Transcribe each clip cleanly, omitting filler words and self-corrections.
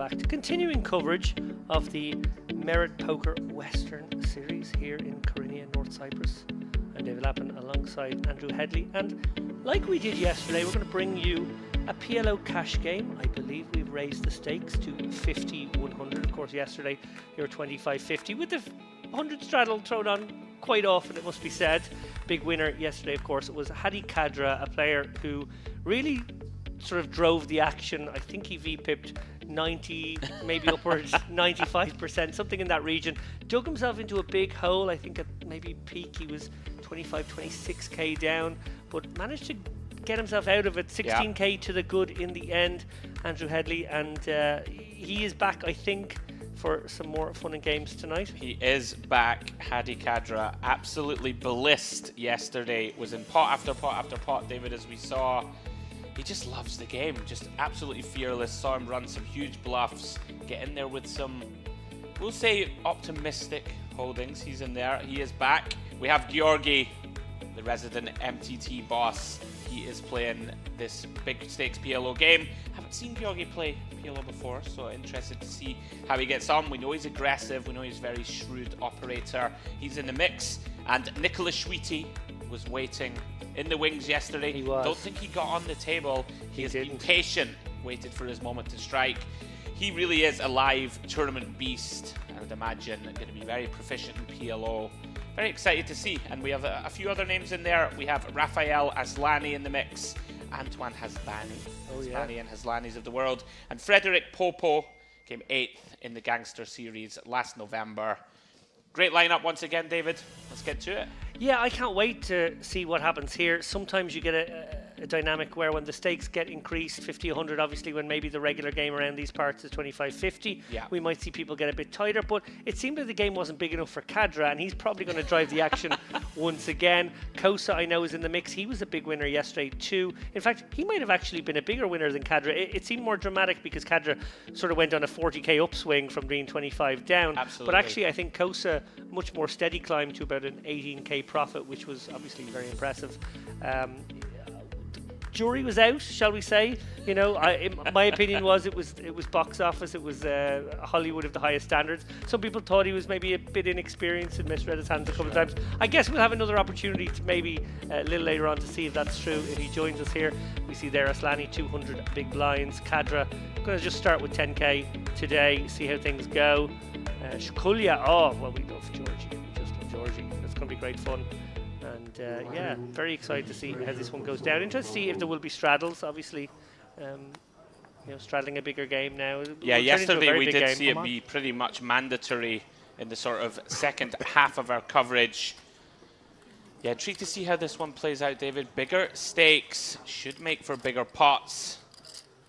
back to continuing coverage of the Merit Poker Western Series here in Kyrenia, North Cyprus. I'm David Lappin alongside Andrew Headley, and like we did yesterday, we're going to bring you a PLO cash game. I believe we've raised the stakes to 50-100. Of course, yesterday they were 25-50 with the 100 straddle thrown on quite often, it must be said. Big winner yesterday, of course, it was Hadi Kadra, a player who really sort of drove the action. I think he VPIP'd 90, maybe upwards 95%, something in that region. Dug himself into a big hole. I think at maybe peak he was 26k down, but managed to get himself out of it. 16k to the good in the end, Andrew Headley, and he is back, I think, for some more fun and games tonight. He is back. Hadi Kadra absolutely blissed yesterday. Was in pot after pot after pot, David, as we saw. He just loves the game, just absolutely fearless. Saw him run some huge bluffs, get in there with some, we'll say, optimistic holdings. He's in there. He is back. We have Georgi, the resident MTT boss. He is playing this big stakes PLO game. Haven't seen Georgi play PLO before, so interested to see how he gets on. We know he's aggressive. We know he's a very shrewd operator. He's in the mix. And Nicholas Schweety was waiting in the wings yesterday. He was. Don't think he got on the table. He has been patient, waited for his moment to strike. He really is a live tournament beast. I would imagine going to be very proficient in PLO. Very excited to see. And we have a few other names in there. We have Rafael Aslani in the mix. Antoine Hasbani. Hasbani and Haslanis of the world. And Frederick Popo came 8th in the Gangster Series last November. Great lineup once again, David. Let's get to it. Yeah, I can't wait to see what happens here. Sometimes you get a dynamic where when the stakes get increased, 50-100, obviously when maybe the regular game around these parts is 25-50, we might see people get a bit tighter, but it seemed that the game wasn't big enough for Kadra, and he's probably going to drive the action once again. Kosa, I know, is in the mix. He was a big winner yesterday too. In fact, he might have actually been a bigger winner than Kadra. It seemed more dramatic because Kadra sort of went on a 40k upswing from being 25 down. Absolutely. But actually, I think Kosa, much more steady climb to about an 18k profit, which was obviously very impressive. Jury was out, shall we say? You know, my opinion was it was box office. It was Hollywood of the highest standards. Some people thought he was maybe a bit inexperienced and misread his hands a couple of times. I guess we'll have another opportunity to maybe a little later on to see if that's true. If he joins us here, we see there Aslani 200 big blinds. Kadra going to just start with 10k today, see how things go. Shkulia, oh well, we love Georgie. We just love Georgie. It's going to be great fun. And yeah, very excited to see how this one goes down. Interested to see if there will be straddles, obviously. You know, straddling a bigger game now. Yeah, yesterday we did see it be pretty much mandatory in the sort of second half of our coverage. Yeah, intrigued to see how this one plays out, David. Bigger stakes should make for bigger pots.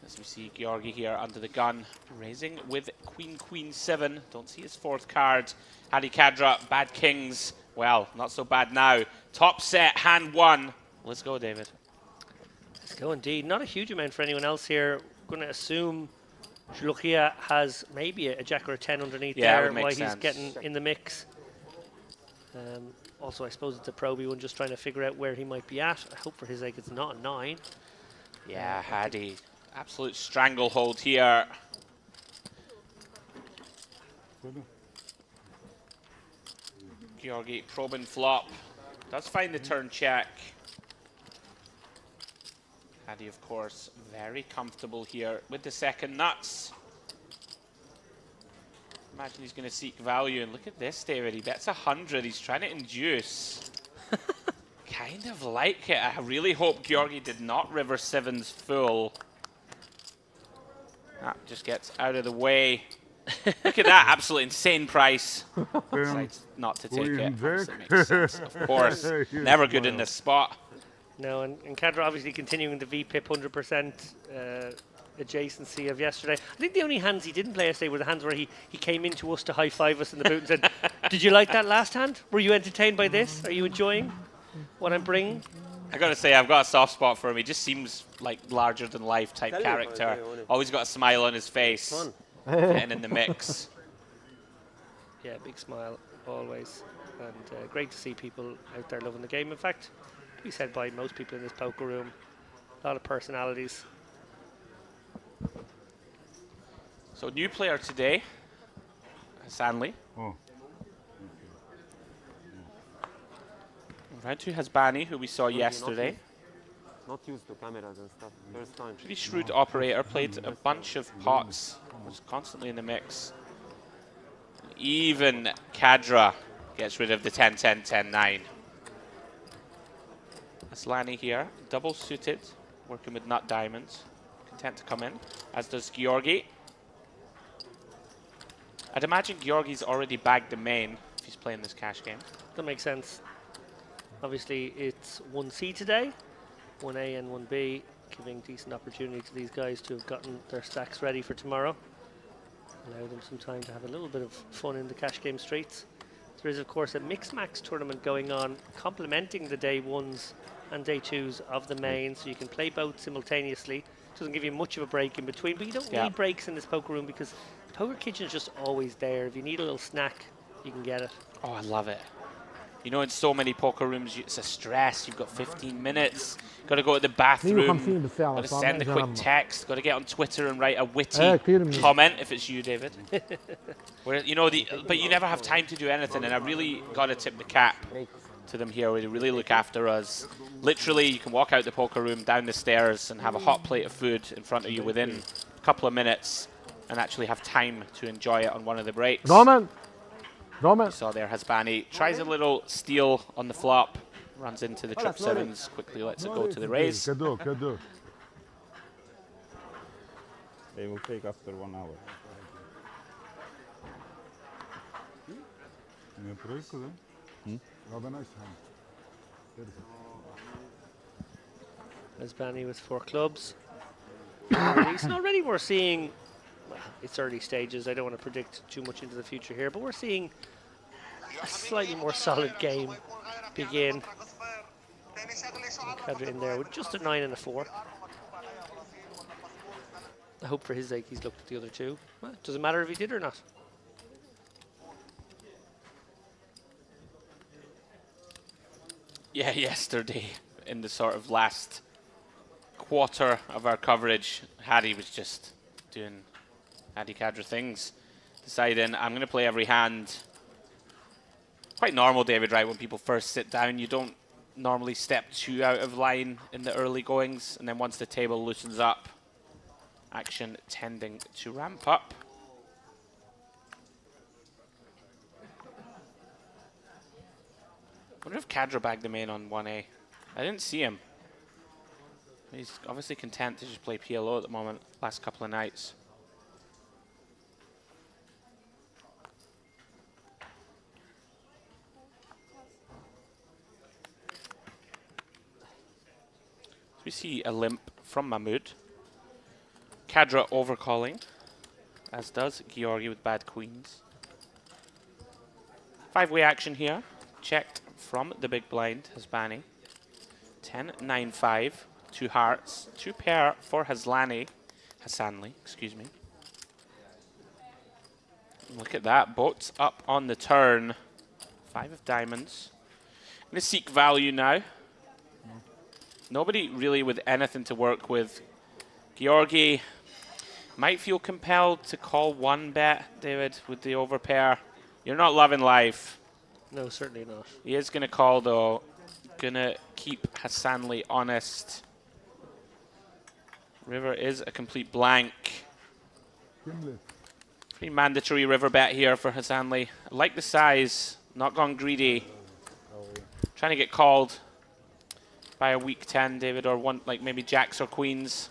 As we see Georgi here under the gun, raising with Queen 7. Don't see his fourth card. Hadi Kadra, bad kings. Well, not so bad now. Top set, hand 1. Let's go, David. Let's go indeed. Not a huge amount for anyone else here. I'm going to assume Shlukia has maybe a jack or a 10 underneath there while he's getting in the mix. Also, I suppose it's a probey one, just trying to figure out where he might be at. I hope for his sake it's not a 9. Yeah, Hadi. Absolute stranglehold here. Georgi probing flop. Does find the turn check. Hadi, of course, very comfortable here with the second nuts. Imagine he's going to seek value. And look at this, David. He bets 100. He's trying to induce. Kind of like it. I really hope Georgi did not river 7's full. That just gets out of the way. Look at that, absolutely insane price. Decides not to take it. Obviously makes sense, of course. Never good in this spot. No, and Kadra obviously continuing the VPIP 100% adjacency of yesterday. I think the only hands he didn't play yesterday were the hands where he came into us to high-five us in the boot and said, "Did you like that last hand? Were you entertained by this? Are you enjoying what I'm bringing?" I gotta say, I've got a soft spot for him. He just seems like larger-than-life type character. Always got a smile on his face. Getting in the mix. Yeah, big smile always, and great to see people out there loving the game. In fact, to be said by most people in this poker room, a lot of personalities. So new player today, Stanley. Oh. Round 2 has Bani, who we saw yesterday. Not used to cameras and stuff. First time. Pretty shrewd operator, played a bunch of pots, was constantly in the mix. Even Kadra gets rid of the 10-10, 10-9. Aslani here, double suited, working with nut diamonds. Content to come in, as does Georgi. I'd imagine Georgi's already bagged the main if he's playing this cash game. That makes sense. Obviously, it's 1C today, 1A and 1B, giving decent opportunity to these guys to have gotten their stacks ready for tomorrow. Allow them some time to have a little bit of fun in the cash game streets. There is, of course, a mixed max tournament going on, complementing the day 1s and day 2s of the main, so you can play both simultaneously. Doesn't give you much of a break in between, but you don't need breaks in this poker room because the poker kitchen is just always there. If you need a little snack, you can get it. Oh, I love it. You know, in so many poker rooms, it's a stress. You've got 15 minutes. Got to go to the bathroom. Got to send a quick text. Got to get on Twitter and write a witty comment if it's you, David. Where, you know, but you never have time to do anything. And I really got to tip the cap to them here. They really look after us. Literally, you can walk out the poker room, down the stairs, and have a hot plate of food in front of you within a couple of minutes, and actually have time to enjoy it on one of the breaks. You saw there Hasbani tries a little steal on the flop, runs into the trip sevens, quickly lets it go to the raise. They will take after 1 hour. Hasbani with 4 clubs. And already we're seeing, well, it's early stages. I don't want to predict too much into the future here, but we're seeing a slightly more solid game begin. Kadra in there with just a 9 and a 4. I hope for his sake he's looked at the other 2. Well, it doesn't matter if he did or not. Yeah, yesterday in the sort of last quarter of our coverage, Hadi was just doing Hadi Kadra things, deciding I'm going to play every hand. Quite normal, David, right? When people first sit down, you don't normally step too out of line in the early goings, and then once the table loosens up, action tending to ramp up. I wonder if Kadra bagged the main on 1A. I didn't see him. He's obviously content to just play PLO at the moment, last couple of nights. So we see a limp from Mahmood. Kadra overcalling, as does Georgi with bad queens. 5-way action here, checked from the big blind, Hasbani. 10-9-5, 2 hearts, 2 pair for Hassanli, excuse me. Look at that, boats up on the turn. 5 of diamonds. I'm going to seek value now. Nobody really with anything to work with. Georgi might feel compelled to call 1 bet, David, with the overpair. You're not loving life. No, certainly not. He is going to call, though. Going to keep Hassanli honest. River is a complete blank. Pretty mandatory river bet here for Hassanli. I like the size, not gone greedy. Trying to get called by a weak 10, David, or one like maybe jacks or queens.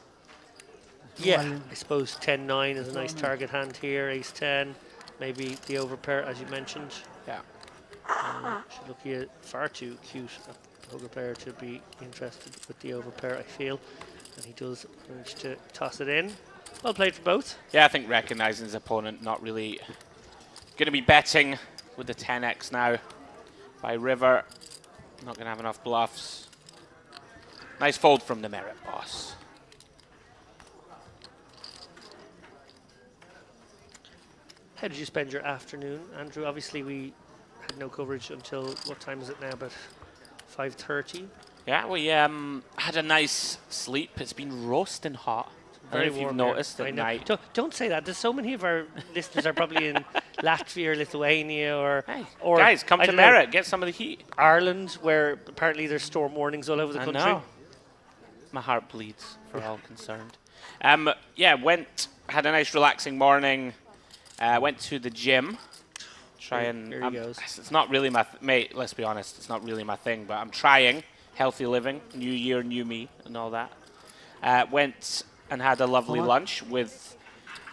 Yeah, I suppose 10-9 is a nice target hand here. Ace-10, maybe the overpair, as you mentioned. Yeah. Should look here far too cute a poker player to be interested with the overpair, I feel. And he does manage to toss it in. Well played for both. Yeah, I think recognizing his opponent, not really going to be betting with the 10x now by River. Not going to have enough bluffs. Nice fold from the Merit boss. How did you spend your afternoon, Andrew? Obviously, we had no coverage until, what time is it now? About 5:30. Yeah, we had a nice sleep. It's been roasting hot. I don't know if you've warm noticed here. at I know. night. Don't say that. There's so many of our listeners are probably in Latvia or Lithuania Hey, or guys, come I to don't know, Merritt, get some of the heat. Ireland, where apparently there's storm warnings all over the I country. know. My heart bleeds for all concerned. Yeah, had a nice relaxing morning. Went to the gym. Here he goes. It's not really my mate. Let's be honest, it's not really my thing. But I'm trying healthy living, new year, new me, and all that. Went and had a lovely lunch with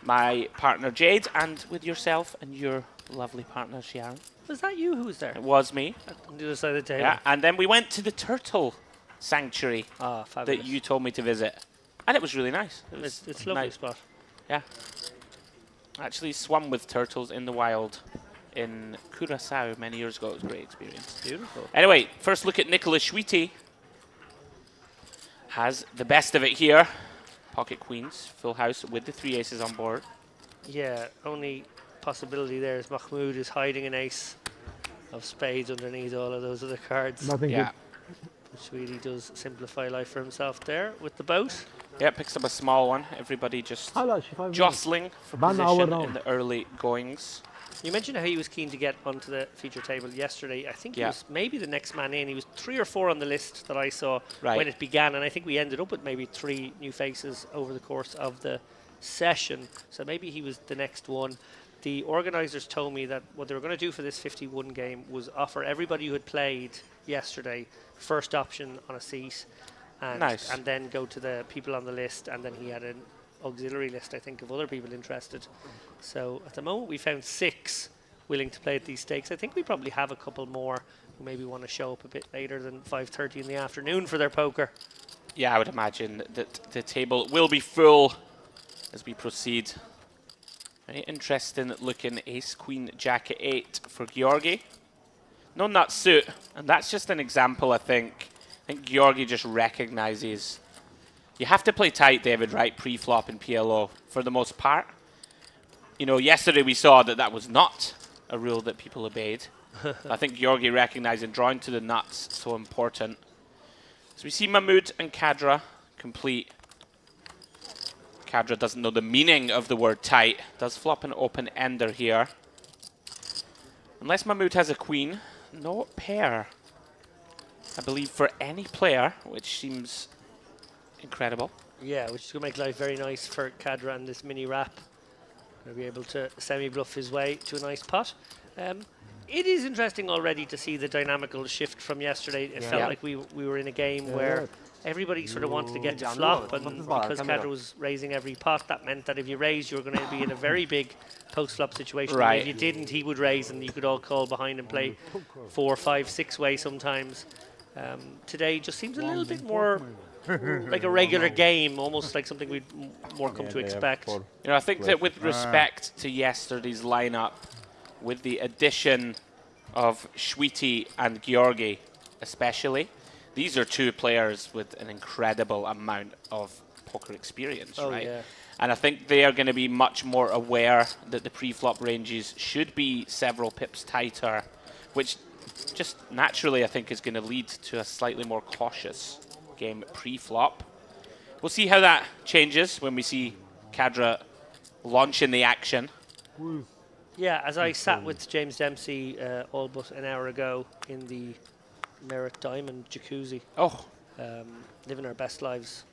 my partner Jade and with yourself and your lovely partner Sharon. Was that you who was there? It was me. On the other side of the table. Yeah, and then we went to the turtle sanctuary Ah, fabulous. that you told me to visit, and it was really nice. It was It's a lovely nice. spot. Yeah. Actually swum with turtles in the wild in Curacao many years ago. It was a great experience. Beautiful. Anyway, first look at Nicholas Schwiti. Has the best of it here. Pocket queens, full house with the 3 aces on board. Yeah, only possibility there is Mahmoud is hiding an ace of spades underneath all of those other cards. Nothing Yeah. Which really does simplify life for himself there with the boat. Yeah, picks up a small one. Everybody just good. Jostling. jostling for 1 hour position now. in the early goings. You mentioned how he was keen to get onto the feature table yesterday. I think he Yeah. was maybe the next man in. He was 3 or 4 on the list that I saw Right. when it began, and I think we ended up with maybe 3 new faces over the course of the session. So maybe he was the next one. The organisers told me that what they were going to do for this 51 game was offer everybody who had played yesterday first option on a seat, and, Nice. and then go to the people on the list, and then he had an auxiliary list, I think, of other people interested. So at the moment we found 6 willing to play at these stakes. I think we probably have a couple more who maybe want to show up a bit later than 5:30 in the afternoon for their poker. Yeah, I would imagine that the table will be full as we proceed. Very interesting looking ace, queen, jack at 8 for Georgi. No nut suit, and that's just an example, I think. I think Georgi just recognizes you have to play tight, David, right? Pre-flop and PLO for the most part. You know, yesterday we saw that that was not a rule that people obeyed. I think Georgi recognizing drawing to the nuts so important. So we see Mahmoud and Kadra complete. Kadra doesn't know the meaning of the word tight. Does flop an open ender here. Unless Mahmoud has a queen, no pair. I believe for any player, which seems incredible. Yeah, which is going to make life very nice for Kadra and this mini wrap. Going to be able to semi-bluff his way to a nice pot. It is interesting already to see the dynamical shift from yesterday. It felt Yeah. like we were in a game where everybody sort of wanted to get to flop, and because Kadra was raising every pot, that meant that if you raised, you were going to be in a very big post-flop situation. And Right. if you didn't, he would raise, and you could all call behind and play 4, 5, 6 way sometimes. Today just seems a little bit more like a regular game, almost like something we'd more come Yeah, to they have expect. 4. You know, I think that with respect to yesterday's lineup, with the addition of Schwiti and Georgi especially, these are 2 players with an incredible amount of poker experience, Oh, right? yeah. And I think they are going to be much more aware that the pre-flop ranges should be several pips tighter, which just naturally I think is going to lead to a slightly more cautious game pre-flop. We'll see how that changes when we see Kadra launch in the action. Yeah, as I sat with James Dempsey all but an hour ago in the Merit Diamond jacuzzi, Oh, living our best lives,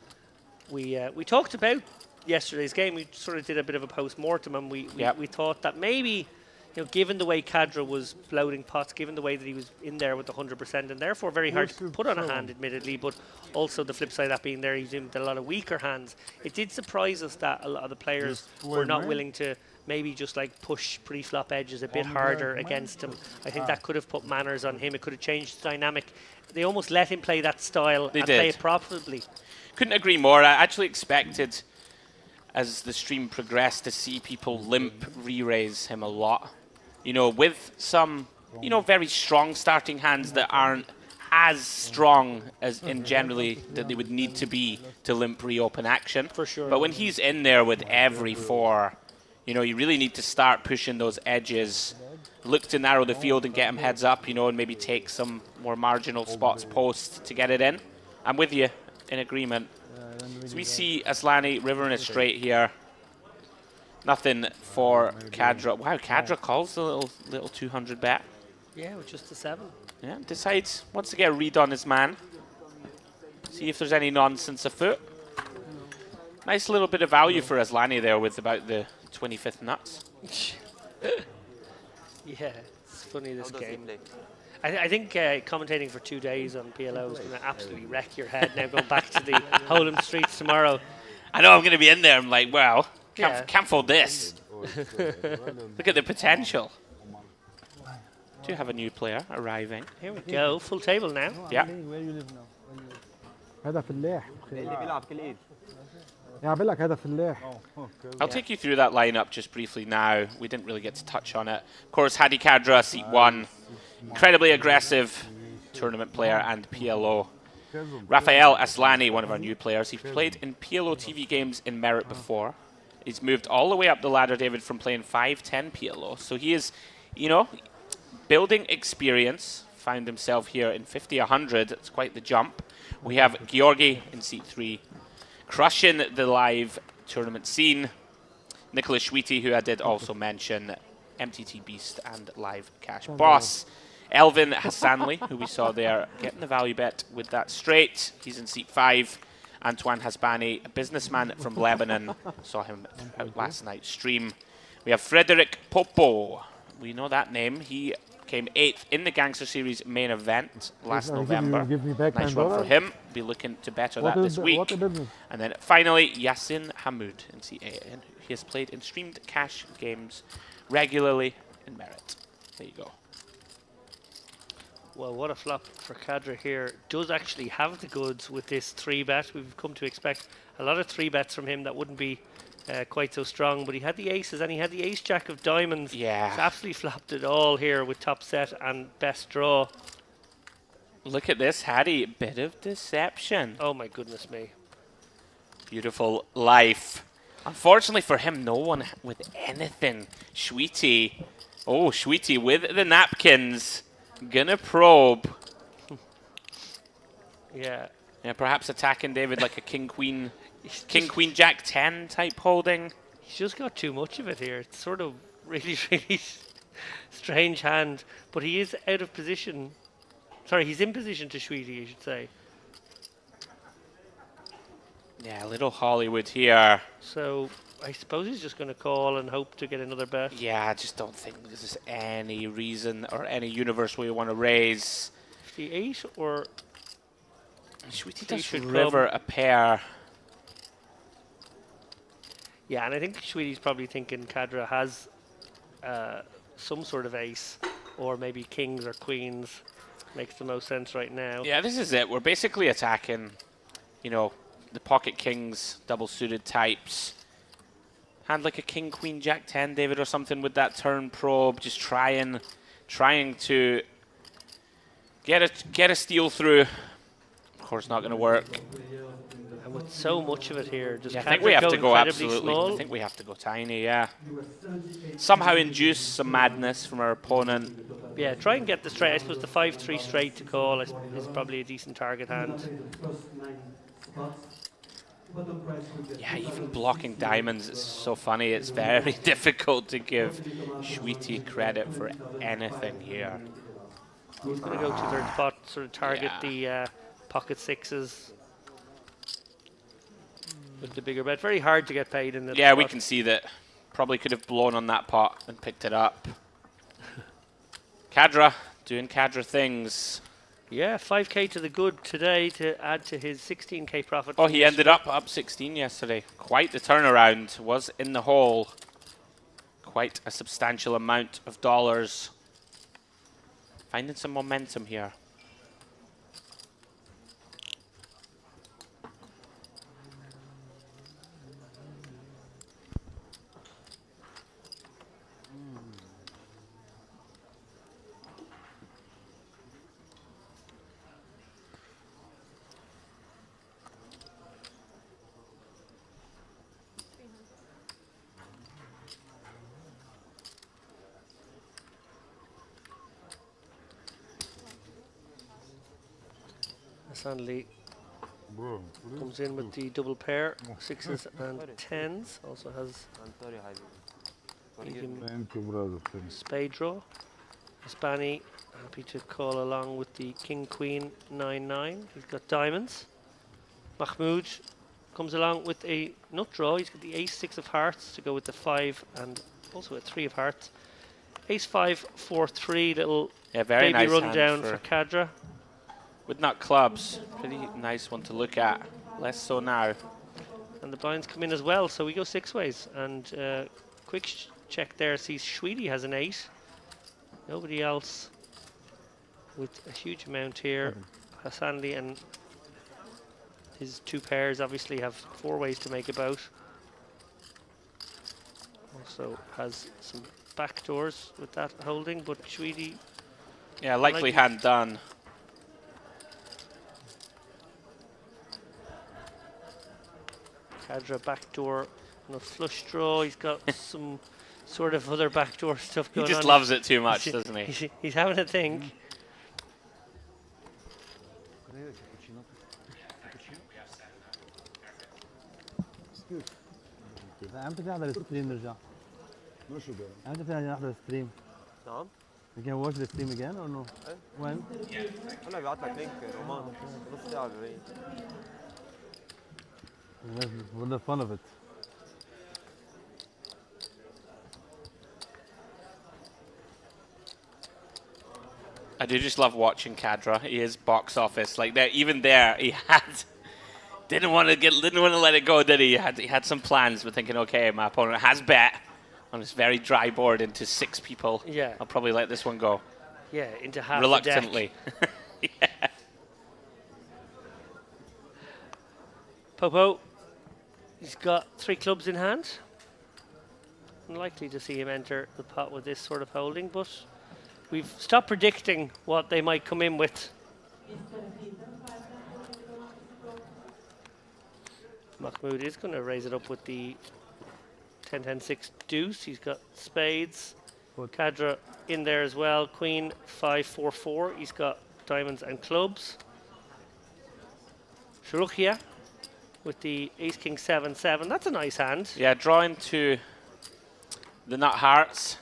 we talked about yesterday's game. We sort of did a bit of a post-mortem, and we thought that maybe, you know, given the way Kadra was floating pots, given the way that he was in there with 100%, and therefore very hard to put on a hand, admittedly, but also the flip side of that being there, he's in with a lot of weaker hands. It did surprise us that a lot of the players were not willing to maybe just like push pre-flop edges a bit harder against him. I think that could have put manners on him. It could have changed the dynamic. They almost let him play that style and play it profitably. couldn't agree more. I actually expected, as the stream progressed, to see people limp re-raise him a lot. You know, with some, you know, very strong starting hands that aren't as strong as in generally that they would need to be to limp reopen action. For sure. But when he's in there with every 4, you know, you really need to start pushing those edges, look to narrow the field and get him heads up, you know, and maybe take some more marginal spots post to get it in. I'm with you, in agreement. So we see Aslani river in a straight here. Nothing for Kadra. Wow, Kadra calls the little 200 bet. Yeah, with just a 7. Yeah, decides wants to get a read on his man. See if there's any nonsense afoot. Nice little bit of value for Aslani there with about the 25th nuts. Yeah, it's funny this How does he game. play? I think commentating for 2 days on PLO is going to absolutely wreck your head now going back to the Holham streets tomorrow. I know I'm going to be in there. I'm like, well, Yeah. can't fold this. Look at the potential. Do have a new player arriving. Here we go, full table now. Yeah. Where you live now? هذا فلاح. اللي بيلعب كل ايد. يا بقول لك هذا فلاح. I'll take you through that lineup just briefly now. We didn't really get to touch on it. Of course, Hadi Kadra, seat 1. Incredibly aggressive tournament player and PLO. Rafael Aslani, one of our new players. He played in PLO TV games in Merit before. He's moved all the way up the ladder, David, from playing 5-10 PLO. So he is, you know, building experience. Found himself here in 50-100. It's quite the jump. We have Georgi in seat 3. Crushing the live tournament scene. Nicholas Schweety, who I did also mention. MTT Beast and Live Cash Boss. Elvin Hassanli, who we saw there, getting the value bet with that straight. He's in seat 5. Antoine Hasbani, a businessman from Lebanon. Saw him out last night's stream. We have Frederic Popo. We know that name. He came 8th in the Gangster Series main event last November. Nice run for him. Be looking to better that this week. And then finally, Yassin Hamoud in seat 8. And he has played in streamed cash games regularly in Merit. There you go. Well, what a flop for Kadra here. Does actually have the goods with this 3-bet. We've come to expect a lot of 3-bets from him that wouldn't be quite so strong, but he had the aces and he had the ace-jack of diamonds. Yeah. He's absolutely flopped it all here with top set and best draw. Look at this, Hadi. Bit of deception. Oh my goodness me. Beautiful life. Unfortunately for him, no one with anything. Schweety. Oh, Schweety with the napkins. Gonna probe. Yeah. Yeah, perhaps attacking David like a king, queen, jack 10 type holding. He's just got too much of it here. It's sort of really, really strange hand, but he is out of position. Sorry, he's in position to Schweety, I should say. Yeah, a little Hollywood here. So I suppose he's just going to call and hope to get another bet. Yeah, I just don't think there's any reason or any universe where you want to raise. 58 or Schweety He does should river a pair. yeah, and I think Schweety's probably thinking Kadra has some sort of ace, or maybe kings or queens. Makes the most sense right now. Yeah, this is it. We're basically attacking, you know, the pocket kings, double suited types. Hand like a king, queen, jack 10, David, or something with that turn probe. Just trying to get a steal through. Of course, not going to work. And with so much of it here, does Yeah, I Kadra think we have to go incredibly absolutely. small? I think we have to go tiny. Yeah. Somehow induce some madness from our opponent. Yeah, try and get the straight. I suppose the 5-3 straight to call is probably a decent target hand. Yeah, even blocking diamonds is so funny. It's very difficult to give Schweety credit for anything here. He's going to go to third spot, sort of target Yeah. the pocket sixes with the bigger bet. Very hard to get paid in the Yeah, we spot. can see that. Probably could have blown on that pot and picked it up. Kadra doing Kadra things. Yeah, 5k to the good today to add to his 16k profit. Oh, from he this ended week. up 16 yesterday. Quite the turnaround. Was in the hole. Quite a substantial amount of dollars. Finding some momentum here. Suddenly Comes in with the double pair, 6s and 10s. Also has I'm sorry, Heidi. Forgive medium me. Thank you, brother. Thank you. spade draw. Hispani happy to call along with the king queen 9-9. He's got diamonds. Mahmoud comes along with a nut draw. He's got the ace 6 of hearts to go with the 5 and also a 3 of hearts. Ace 5 4 3 little Yeah, very baby nice rundown hand for Cadra. with nut clubs. Pretty nice one to look at. Less so now. And the blinds come in as well, so we go 6 ways. And quick check there sees Schweedy has an 8. Nobody else with a huge amount here. Hassanli and his 2 pairs obviously have 4 ways to make a bout. Also has some backdoors with that holding, but Schweedy, Yeah, likely like- hand done. Cadra backdoor and a flush draw. He's got some sort of other backdoor stuff He going on. just loves it too much, He's- doesn't he? He's having a think. امتى في نحضر الستريم نرجع؟ No sugar. امتى فينا نحضر الستريم؟ نعم. We can watch the stream again or no? إيه. When? هلا بيبعت لك لينك رومان نص ساعة ببين. For the fun of it. I do just love watching Cadra. He is box office like that. Even there, he had didn't want to let it go, did he? He had some plans, but thinking, okay, my opponent has bet on this very dry board into 6 people. Yeah. I'll probably let this one go Yeah, into half reluctantly. the deck. Yeah. Popo, he's got 3 clubs in hand. Unlikely to see him enter the pot with this sort of holding, but we've stopped predicting what they might come in with. Mahmoud is going to raise it up with the 10-10-6 deuce. He's got spades. Good. Cadra in there as well. Queen 5-4-4. He's got diamonds and clubs. Sharukhia with the ace king 7-7. That's a nice hand. Yeah, drawing to the nut hearts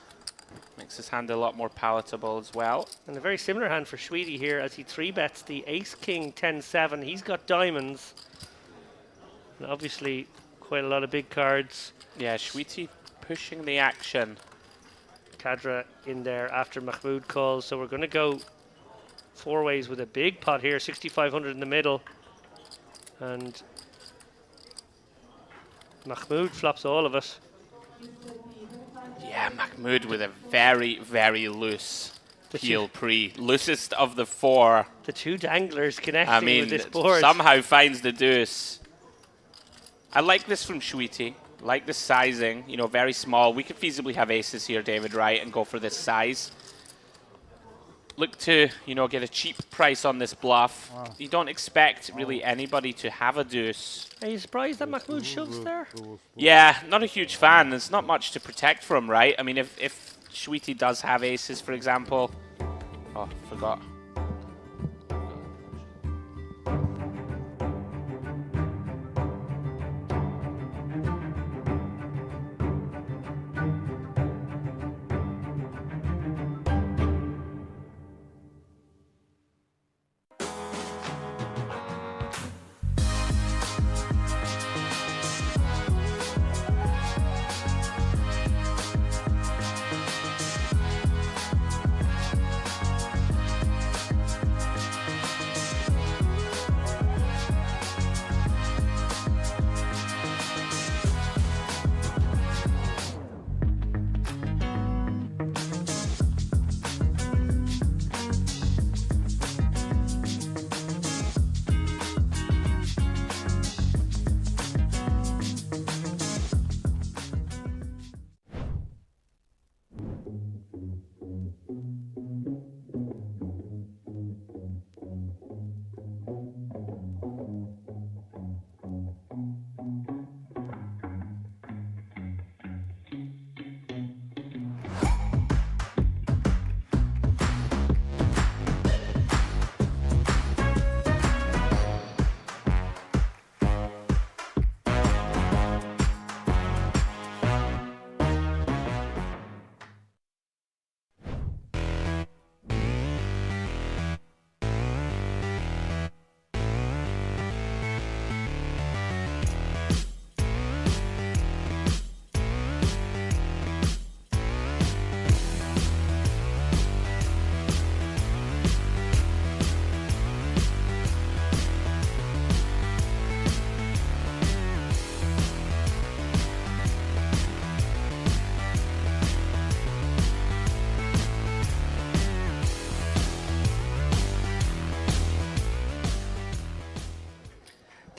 makes his hand a lot more palatable as well. And a very similar hand for Schweedy here as he 3-bets the ace king 10-7. He's got diamonds. And obviously quite a lot of big cards. Yeah, Shweety pushing the action. Cadra in there after Mahmoud calls. So we're going to go 4 ways with a big pot here. 6,500 in the middle. And Mahmoud flops all of it. Yeah, Mahmoud with a very, very loose peel pre. Loosest of the 4. The 2 danglers connecting I mean, with this board. somehow finds the deuce. I like this from Shweety. Like the sizing, you know, very small. We could feasibly have aces here, David, right, and go for this size. Look to, you know, get a cheap price on this bluff. Wow. You don't expect really anybody to have a deuce. Are you surprised that Mahmoud shoves there? Yeah, not a huge fan. There's not much to protect from, right? I mean, if Shweety does have aces, for example. Oh, forgot.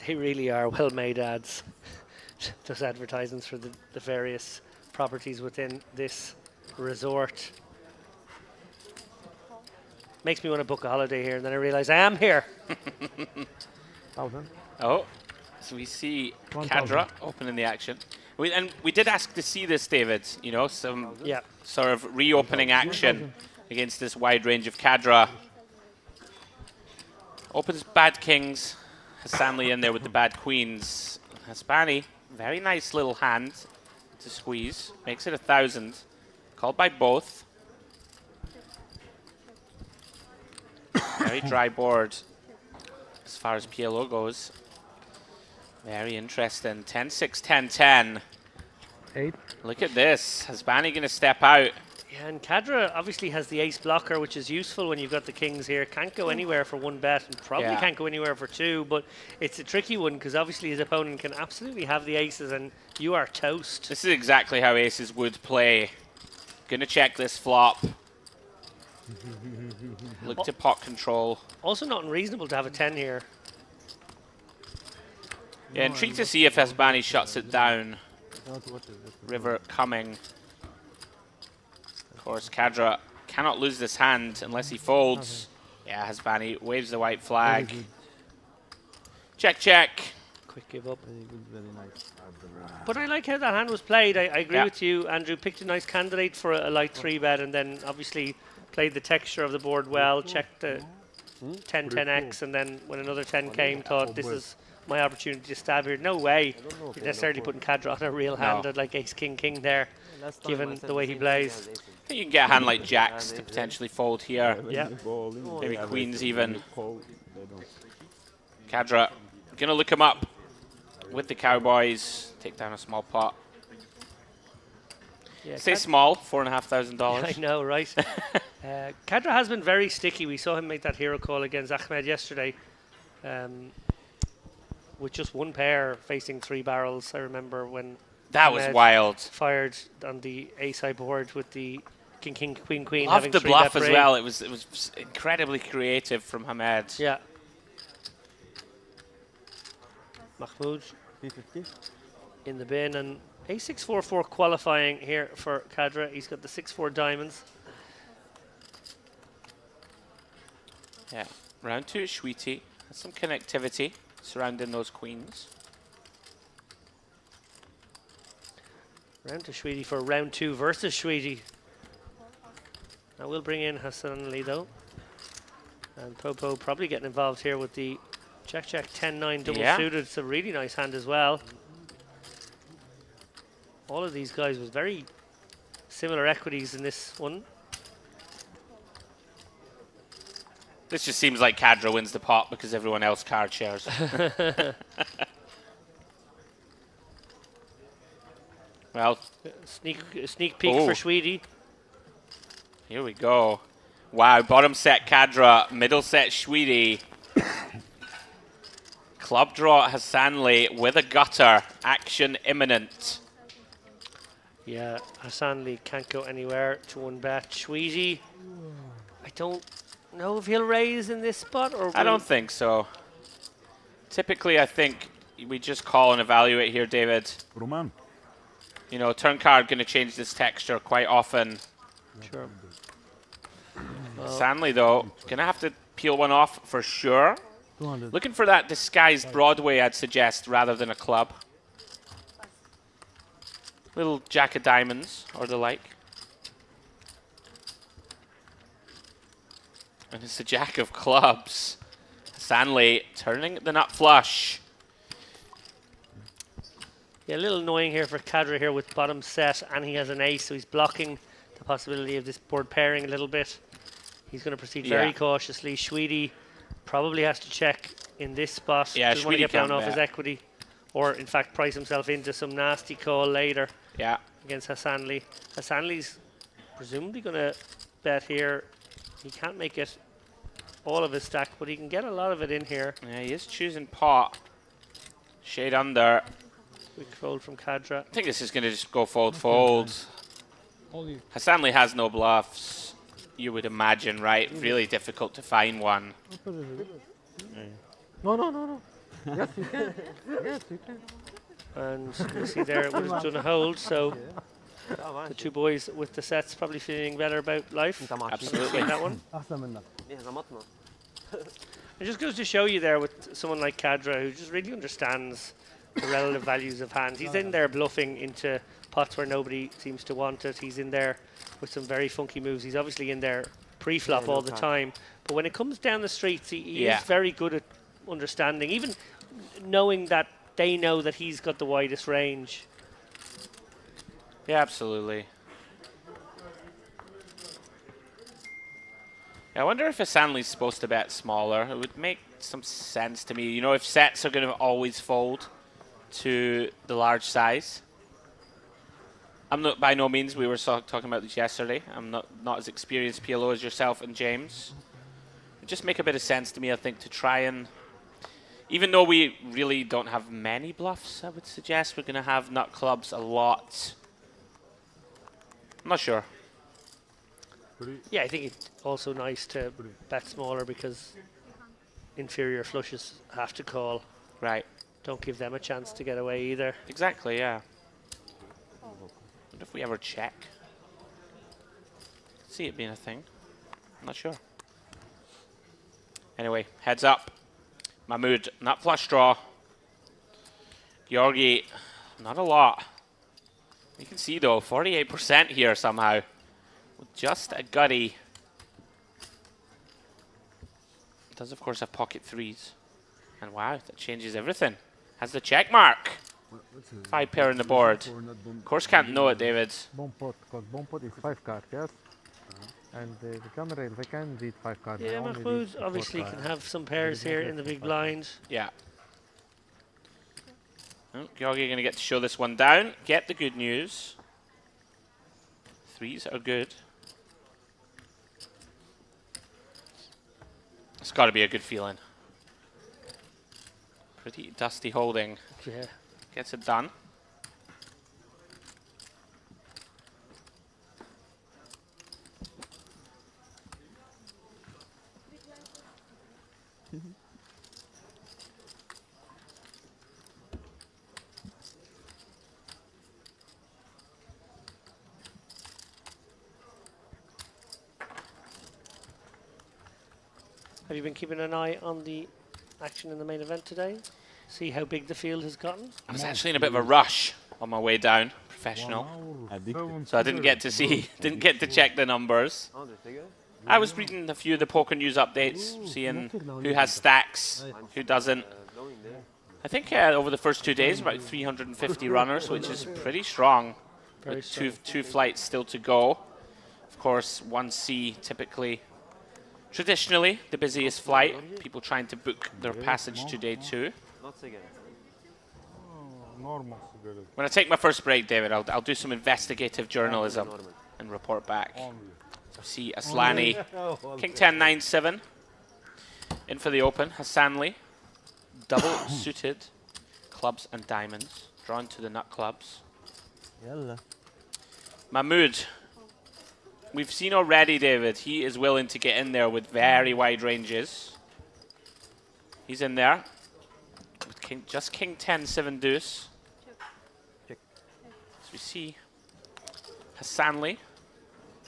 They really are well-made ads. Those advertisements for the various properties within this resort. Makes me want to book a holiday here, and then I realize I am here. 1,000. Oh, so we see 1,000. Cadra opening the action. And we did ask to see this, David. You know, some Yeah. sort of reopening action against this wide range of Cadra. Opens bad kings. Hassanli in there with the bad queens. Haspani, very nice little hand to squeeze. Makes it 1,000. Called by both. Very dry board as far as PLO goes. Very interesting. 10-6, 10-10. 8. Look at this. Hasbani going to step out. Yeah, and Cadra obviously has the ace blocker, which is useful when you've got the kings here. Can't go anywhere for one bet, and probably Yeah. can't go anywhere for two, but it's a tricky one because obviously his opponent can absolutely have the aces and you are toast. This is exactly how aces would play. Going to check this flop. Look to pot control. Also not unreasonable to have a 10 here. Yeah, intrigued to see if Hasbani shuts it down. River coming. Of course, Cadra cannot lose this hand unless he folds. Yeah, Hasbani waves the white flag. Check, check. Quick give up. Very good, very nice. But I like how that hand was played. I agree Yeah. with you, Andrew. Picked a nice candidate for a light 3-bet and then obviously played the texture of the board well, checked the 10-10x, and then when another 10 came, thought this is my opportunity to stab here. No way you're necessarily putting Cadra on a real hand at like ace-king-king there, Last time given I said the way same he thing, plays. has aces. I think you can get a hand like jacks to potentially fold here. Yeah. Maybe queens even. Cadra going to look him up with the Cowboys. Take down a small pot. Yeah, Say small, $4,500. I know, right? Cadra has been very sticky. We saw him make that hero call against Ahmed yesterday with just one pair facing 3 barrels. I remember when That was Ahmed wild. fired on the ace-high board with the king, king, queen, queen. Loved having the 3-bet bluff as break. well. It was incredibly creative from Hamed. Yeah. Mahmoud 350. in the bin, and a6-4-4 qualifying here for Cadra. He's got the 6-4 diamonds. Yeah. Round 2 is Sweetie. Has some connectivity surrounding those queens. Round to Sweetie for round 2 versus Sweetie. Now we'll bring in Hassan Ali though. And Popo probably getting involved here with the check 10-9 double Yeah. suited. It's a really nice hand as well. All of these guys with very similar equities in this one. This just seems like Cadra wins the pot because everyone else card shares. Well, Sneak peek Oh. for Sweetie. here we go. Wow, bottom set Cadra, middle set Sweetie. Club draw Hassanli with a gutter. Action imminent. Yeah, Hassan Lee can't go anywhere to 1-bet. Sweetie, I don't know if he'll raise in this spot or I don't think so. Typically, I think we just call and evaluate here, David. Roman. You know, turn card going to change this texture quite often. Sure. Hassanli, though, going to have to peel one off for sure. 200. Looking for that disguised Broadway, I'd suggest, rather than a club. Little jack of diamonds or the like. And it's the jack of clubs. Hassanli turning the nut flush. Yeah, a little annoying here for Cadra here with bottom set, and he has an ace, so he's blocking the possibility of this board pairing a little bit. He's going to proceed very Yeah. cautiously. Sweetie probably has to check in this spot. Yeah, Doesn't want to Sweetie get blown can't off his bet. equity, or in fact price himself into some nasty call later Yeah. against Hassan Lee. Hassan Lee's presumably going to bet here. He can't make it all of his stack, but he can get a lot of it in here. Yeah, he is choosing pot. Shade under. Quick fold from Cadra. I think this is going to just go fold. Hassanli has no bluffs, you would imagine, right? Really difficult to find one. No. Yes, you can. Yes, you can. And you see there it would have done a hold, so لا the ماشي. two boys with the sets probably feeling better about life. انت ماشي. Absolutely. In that one. أحسن منك. ليه زمطنا. It just goes to show you there with someone like Kadra who just really understands the relative values of hands. He's in there bluffing into pots where nobody seems to want it. He's in there with some very funky moves. He's obviously in there pre-flop Yeah, no all the problem. time. But when it comes down the streets, he Yeah. is very good at understanding, even knowing that they know that he's got the widest range. Yeah, absolutely. I wonder if a Stanley's supposed to bet smaller. It would make some sense to me. You know, if sets are going to always fold to the large size. I'm not, by no means, we were talking about this yesterday. I'm not as experienced PLO as yourself and James. It would just make a bit of sense to me, I think, to try and, even though we really don't have many bluffs, I would suggest we're going to have nut clubs a lot. I'm not sure. Yeah, I think it's also nice to bet smaller because inferior flushes have to call. Right. Don't give them a chance to get away either. Exactly, yeah. What if we ever check? See it being a thing. I'm not sure. Anyway, heads up. Mahmood, nut flush draw. Georgi, not a lot. You can see though, 48% here somehow. With just a gutty. It does of course have pocket threes. And wow, that changes everything. Has the check mark. 5 pair on the board. Of course can't know it, David. Bomb pot, because bomb pot is 5 cards, yes? And the camera, they can read 5 cards. they Yeah, only read Mahmood the obviously 4 can cards. have some pairs here in the big blind. Yeah. Oh, Georgi going to get to show this one down. Get the good news. Threes are good. It's got to be a good feeling. Pretty dusty holding. Yeah. Gets it done. Have you been keeping an eye on the action in the main event today? See how big the field has gotten? I was actually in a bit of a rush on my way down, professional. So I didn't get to see, didn't get to check the numbers. اه ده فيجر. I was reading a few of the poker news updates, seeing who has stacks, who doesn't. going there. I think over the first 2 days, about 350 runners, which is pretty strong. Very With strong. two flights still to go. Of course, 1C typically, traditionally, the busiest flight. People trying to book their passage to day 2. Not cigarette. Normal cigarette. When I take my first break, David, I'll do some investigative journalism Normal. and report back. Only. So see Aslani, King 10, 9, 7. In for the open, Hassanli. Double suited clubs and diamonds. Drawn to the nut clubs. يلا. Mahmood. We've seen already, David, he is willing to get in there with very wide ranges. He's in there. With just King 10, 7 deuce. Check. As we see Hassanli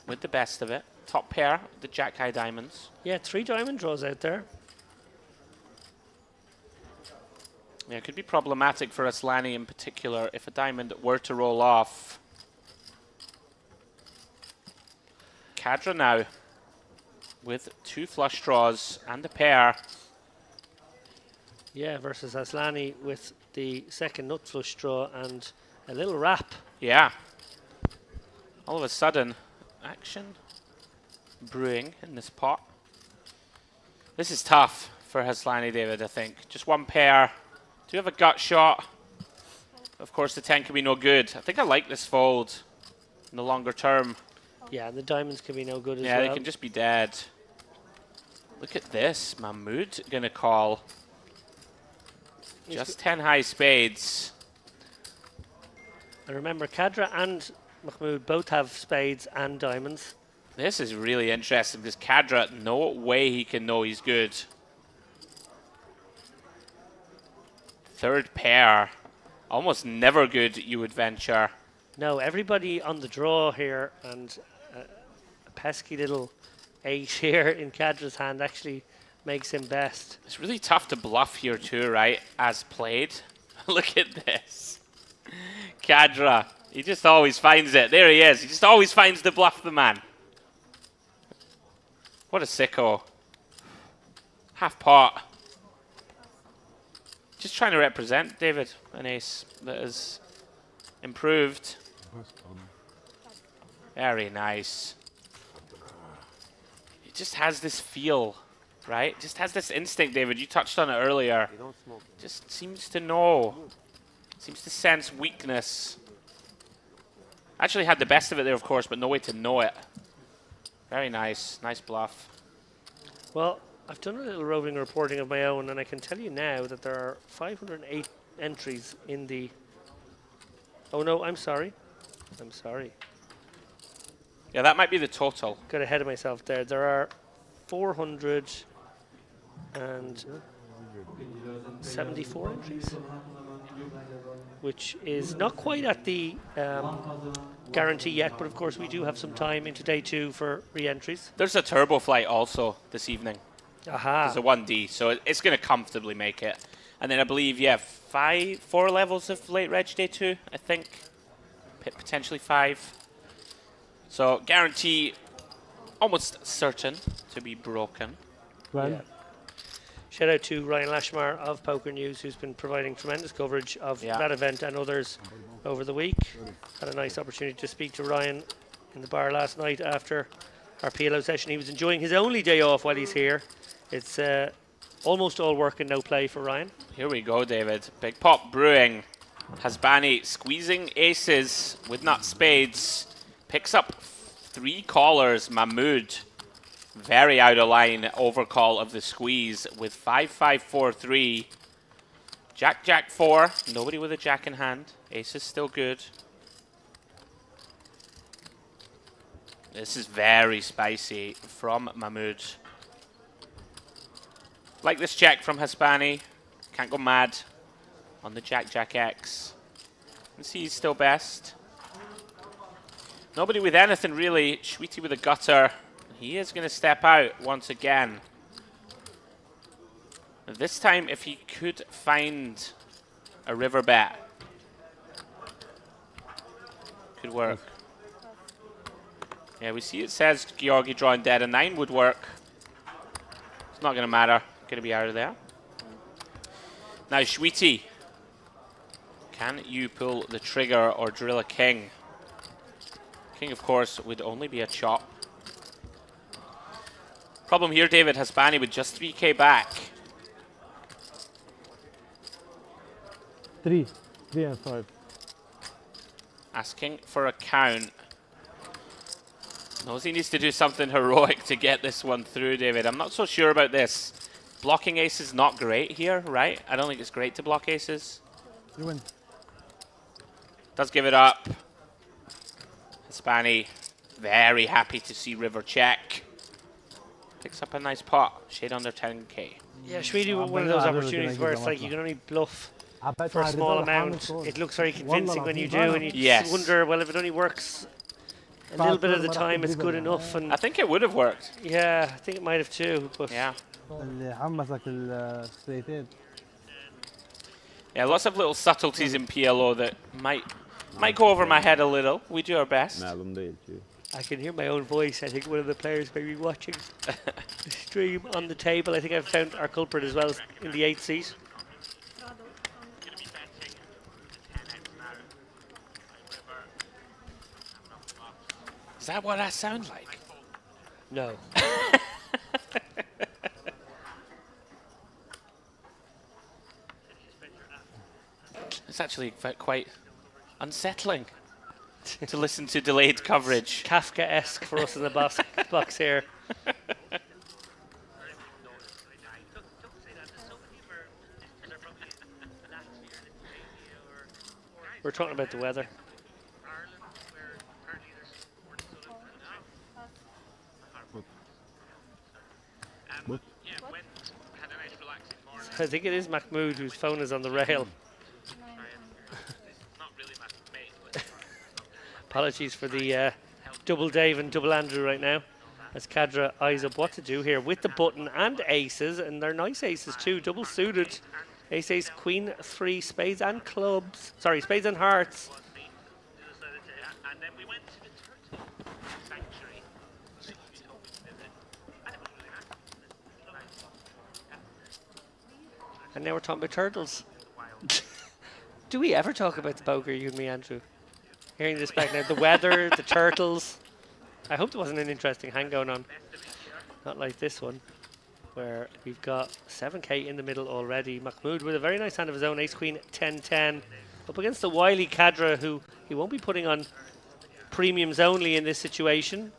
with the best of it. Top pair, the Jack High diamonds. Yeah, 3 diamond draws out there. Yeah, it could be problematic for Aslani in particular if a diamond were to roll off. Kadra now with 2 flush draws and a pair. Yeah, versus Aslani with the second nut flush draw and a little wrap. Yeah. All of a sudden, action brewing in this pot. This is tough for Haslani, David, I think. Just 1 pair. Do you have a gut shot? Of course, the 10 can be no good. I think I like this fold in the longer term. Yeah, and the diamonds can be no good as Yeah, well. they can just be dead. Look at this. Mahmood gonna call. Just 10 high spades. And remember, Kadra and Mahmood both have spades and diamonds. This is really interesting because Kadra, no way he can know he's good. Third pair. Almost never good, you would venture. No, everybody on the draw here, and a pesky little 8 here in Cadra's hand actually makes him best. It's really tough to bluff here too, right? As played. Look at this. Cadra. He just always finds it. There he is. He just always finds the bluff, the man. What a sicko. Half pot. Just trying to represent, David, an ace that has improved. Very nice. It just has this feel, right? Just has this instinct, David. You touched on it earlier. You don't smoke. Just seems to know. Seems to sense weakness. Actually had the best of it there, of course, but no way to know it. Very nice. Nice bluff. Well, I've done a little roving reporting of my own, and I can tell you now that there are 508 entries in the... Oh no, I'm sorry. I'm sorry. Yeah, that might be the total. Got ahead of myself there. There are 474 entries, which is not quite at the guarantee yet, but of course we do have some time into day 2 for re-entries. There's a turbo flight also this evening. Aha. There's a 1D, so it's going to comfortably make it. And then I believe, yeah, 4 levels of late reg day 2, I think. Potentially 5. So guarantee almost certain to be broken. 12. Yeah. Shout out to Ryan Lashmar of Poker News, who's been providing tremendous coverage of that event and others over the week. Had a nice opportunity to speak to Ryan in the bar last night after our PLO session. He was enjoying his only day off while he's here. It's almost all work and no play for Ryan. Here we go, David. Big pot brewing. Hasbani squeezing aces with nut spades. Picks up 3 callers. Mahmood very out of line overcall of the squeeze with 5-5-4-3. Jack, Jack 4. Nobody with a jack in hand. Ace is still good. This is very spicy from Mahmood. Like this check from Hasbani. Can't go mad on the Jack, Jack X. And see he's still best. Nobody with anything really. Schweety with a gutter. He is going to step out once again. This time, if he could find a river bet, could work. Yeah, we see it says Georgi drawing dead. A 9 would work. It's not going to matter. Going to be out of there. Now, Schweety. Can you pull the trigger or drill a king? King, of course, would only be a chop. Problem here, David, Hasbani with just 3k back. 3 and 5. Asking for a count. Knows he needs to do something heroic to get this one through, David. I'm not so sure about this. Blocking ace is not great here, right? I don't think it's great to block aces. You win. Does give it up. Hasbani very happy to see river check. Picks up a nice pot. Shade under 10k. Yeah, Schweety, one of those opportunities where it's like you can only bluff for a small amount. It looks very convincing when you do, and you just wonder, well, if it only works a little bit of the time, it's good enough. And I think it would have worked. yeah, I think it might have too. But Yeah. اللي حمسك الستريتين. Yeah, lots of little subtleties in PLO that might go over my head a little. We do our best. معلوم değil ki. I can hear my own voice. I think one of the players may be watching the stream on the table. I think I've found our culprit as well in the 8th seat. Is that what that sounds like? No. It's actually quite unsettling to listen to delayed coverage. Kafka-esque for us in the box here. We're talking about the weather. I think it is Mahmoud whose phone is on the rail. Apologies for the double Dave and double Andrew right now, as Cadra eyes up what to do here with the button and aces, and they're nice aces too, double suited. Ace, ace, queen, three, spades and clubs. Sorry, spades and hearts. And now we're talking about turtles. Do we ever talk about the poker, you and me, Andrew? Hearing this back now, the weather, the turtles. I hope there wasn't an interesting hang going on. Not like this one, where we've got 7k in the middle already. Mahmoud with a very nice hand of his own, ace, queen, 10-10. Up against the wily Cadra, who he won't be putting on premiums only in this situation.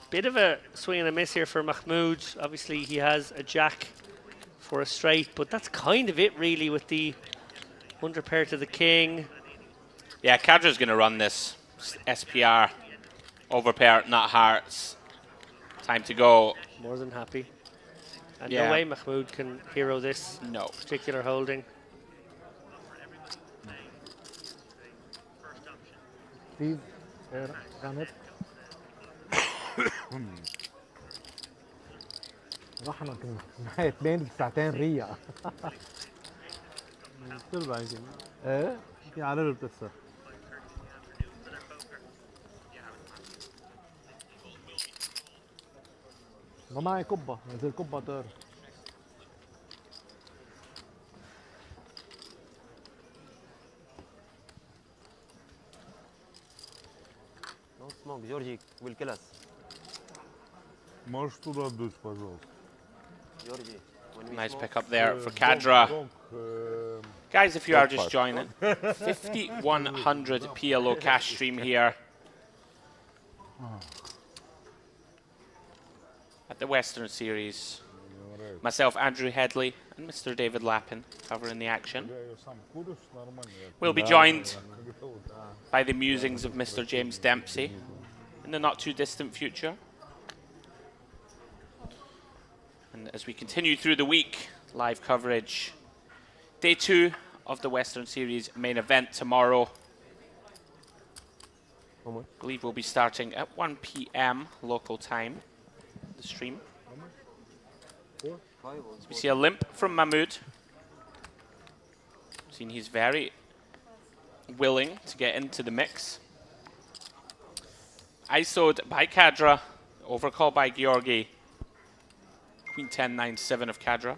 Bit of a swing and a miss here for Mahmoud. Obviously, he has a jack for a straight, but that's kind of it really with the under pair to the king. Yeah, Cadra's going to run this SPR. Over pair, not hearts. Time to go. More than happy. And Yeah. no way Mahmoud can hero this No. particular holding. Steve, رنت رحنا كنا اتنين ساعتين ريا تربع يمكن ايه يمكن على رجل بتكسر. ما معي كبة نزل كبة طير No smoke, Georgie will kill us. Можешь туда дуть, пожалуйста. Georgie, when we Nice smoke, pick up there for Donk, Cadra. donk, Guys, if you are Donk just five. joining, 5,100 PLO cash stream here at the Western Series. Myself, Andrew Headley, and Mr. David Lappin covering the action. Я её сам куришь, нормально. We'll be joined by the musings of Mr. James Dempsey in the not too distant future. And as we continue through the week, live coverage. Day 2 of the Western Series main event tomorrow. I believe we'll be starting at 1 p.m. local time, the stream. We see a limp from Mahmoud. Seen he's very willing to get into the mix. ISO'd by Cadra, overcall by Georgi. Queen 10, 9, 7 of Cadra.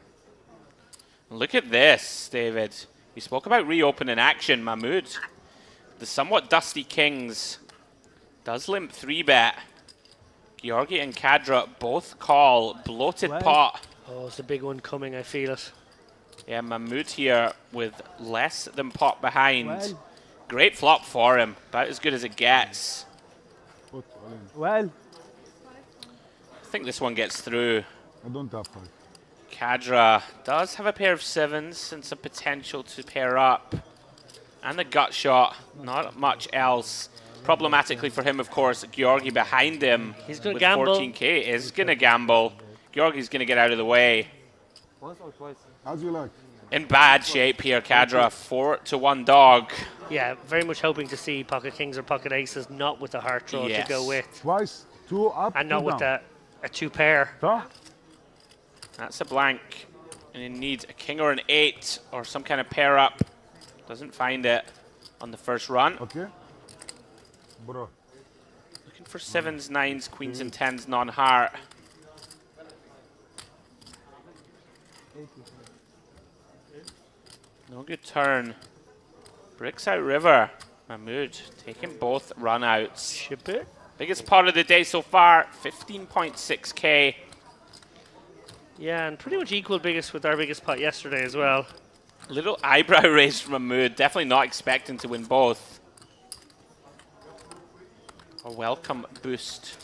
And look at this, David. We spoke about reopening action, Mahmoud. The somewhat dusty kings does limp 3-bet. Georgi and Cadra both call bloated pot. Oh, it's a big one coming, I feel it. Yeah, Mahmoud here with less than pot behind. Well. Great flop for him, about as good as it gets. Вот, Алин, Well, I think this one gets through. I don't have five. Cadra does have a pair of 7s and some potential to pair up. And the gut shot, not much else. Problematically for him, of course, Georgi behind him. He's gonna with gamble. 14k is going to gamble. Georgi's going to get out of the way. once or twice. As you like. In bad shape here, Cadra. 4-1 dog. Yeah, very much hoping to see pocket kings or pocket aces, not with the heart draw Yes. to go with. Twice, two up, And two not with down. a two pair. صح? That's a blank. And he needs a king or an 8 or some kind of pair up. Doesn't find it on the first run. Okay. Bro. Looking for 7s, 9s, queens and 10s non-heart. No good turn. Bricks out river. Mahmoud taking both run outs. Ship it. Biggest pot of the day so far, 15.6k. Yeah, and pretty much equal biggest with our biggest pot yesterday as well. Little eyebrow raise from Mahmoud. Definitely not expecting to win both. A welcome boost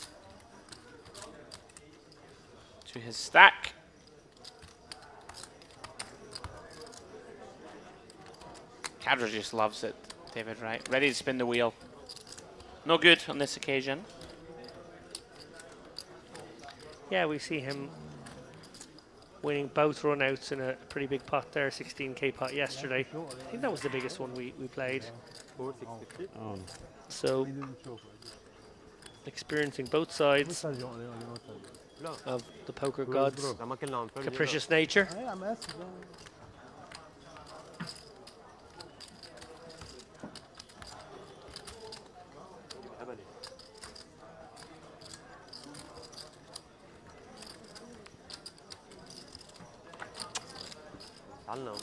to his stack. Cadra just loves it, David, right? Ready to spin the wheel. No good on this occasion. Yeah, we see him winning both run-outs in a pretty big pot there, 16k pot yesterday. I think that was the biggest one we played. 4650. So experiencing both sides لا of the poker gods' لما كنا عم نفرجي capricious nature. ايه عم اسف هبلة. تعلم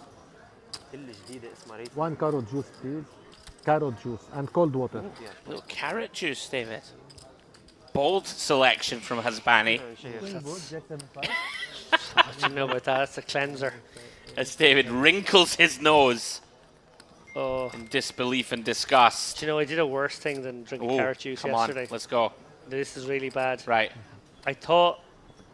كل جديدة اسمها ريس. 1 carrot juice, please. Carrot juice and cold water. Little carrot juice, David. Bold selection from Hasbani. I didn't know about that. That's a cleanser. As David wrinkles his nose Oh, in disbelief and disgust. do you know, I did a worse thing than drinking Oh, carrot juice come yesterday. on, let's go. This is really bad. Right. I thought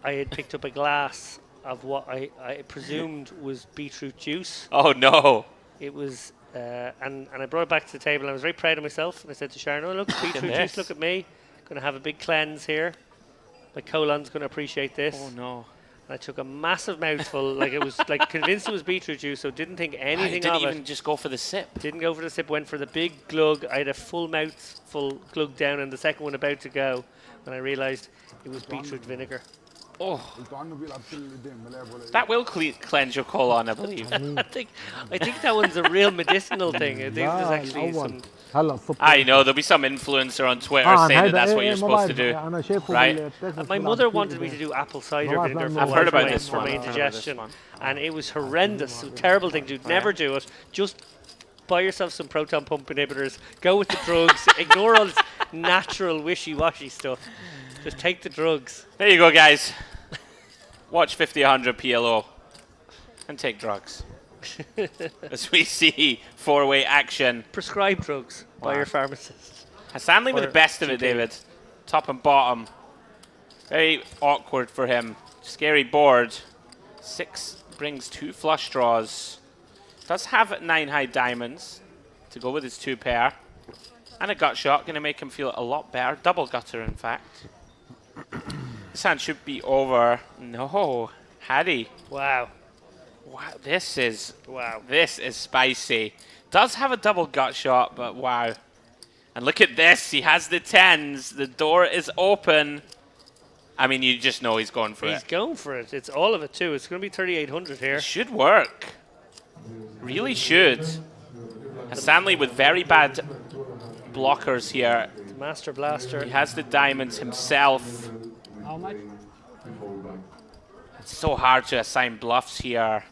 I had picked up a glass of what I presumed was beetroot juice. Oh no. It was, and I brought it back to the table. And I was very proud of myself. And I said to Sharon, "Oh, look, beetroot juice. this. Look at me. Going to have a big cleanse here. My colon's going to appreciate this." Oh no. And I took a massive mouthful, like it was like convinced it was beetroot juice, so didn't think I anything didn't of even it. just go for the sip. Didn't go for the sip. Went for the big glug. I had a full mouthful glug down, and the second one about to go. And I realised it was beetroot vinegar. Oh, قلت عنه بيلعب كل اللي قدام ما لعب ولا that will cleanse your colon, I believe. I think that one's a real medicinal thing. I think there's actually some. هلا الصبح. I know there'll be some influencer on Twitter saying that that's what you're supposed to do. انا شايفه Right. My mother wanted me to do apple cider No, I've vinegar done for, no. a I've heard while about for this my, one. for my I've heard about this indigestion, one. and it was horrendous. A terrible thing to do. Never do it. Just buy yourself some proton pump inhibitors. Go with the drugs. Ignore all this natural wishy-washy stuff. Just take the drugs. There you go, guys. Watch 50-100 PLO and take drugs. As we see four-way action. Prescribe drugs by Wow. your pharmacist. Hassanli with Or the best of it, GP. David. Top and bottom. Very awkward for him. Scary board. 6 brings 2 flush draws. Does have 9 high diamonds to go with his 2 pair. And a gut shot, going to make him feel a lot better. Double gutter, in fact. This hand should be over. No. Hattie. Wow. Wow, this is Wow. spicy. Does have a double gut shot, but wow. And look at this. He has the 10s. The door is open. I mean, you just know he's going for He's it. going for it. It's all of it too. It's going to be 3,800 here. It should work. Really should. Hassanli with very bad blockers here. Master Blaster. He has the diamonds himself. How much? It's so hard to assign bluffs here.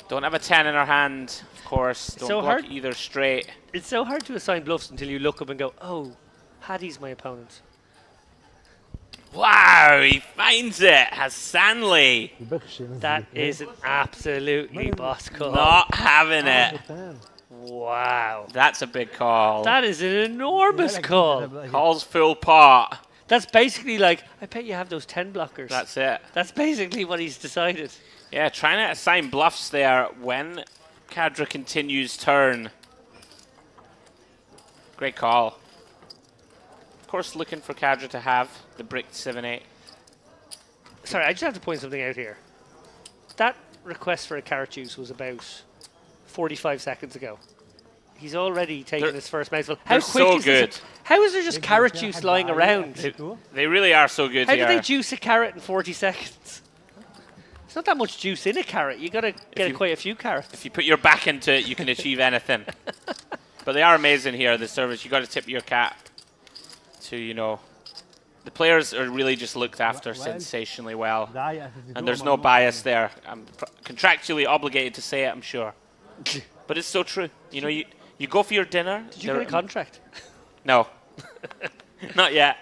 Don't have a 10 in our hand, of course. Don't so block hard. either straight. It's so hard to assign bluffs until you look up and go, oh, Hattie's my opponent. Wow, he finds it. Hassanli That is an absolutely boss call. not having it. Wow. That's a big call. That is an enormous call. Calls full pot. That's basically like, I bet you have those 10 blockers. That's it. That's basically what he's decided. Yeah, trying to assign bluffs there when Kadra continues turn. Great call. Of course, looking for Kadra to have the bricked 7-8. Sorry, I just have to point something out here. That request for a carrot juice was about 45 seconds ago. He's already taken They're- his first mouthful. they're so is good. this? How is there just carrot juice lying around? They really are so good How here. do they juice a carrot in 40 seconds? There's not that much juice in a carrot. You got to get you- quite a few carrots. If you put your back into it, you can achieve anything. But they are amazing here, the service. You got to tip your cap to, you know. The players are really just looked after sensationally well. And there's no bias there. I'm contractually obligated to say it, I'm sure. But it's so true. You know, you go for your dinner. Did you get a contract? No. Not yet.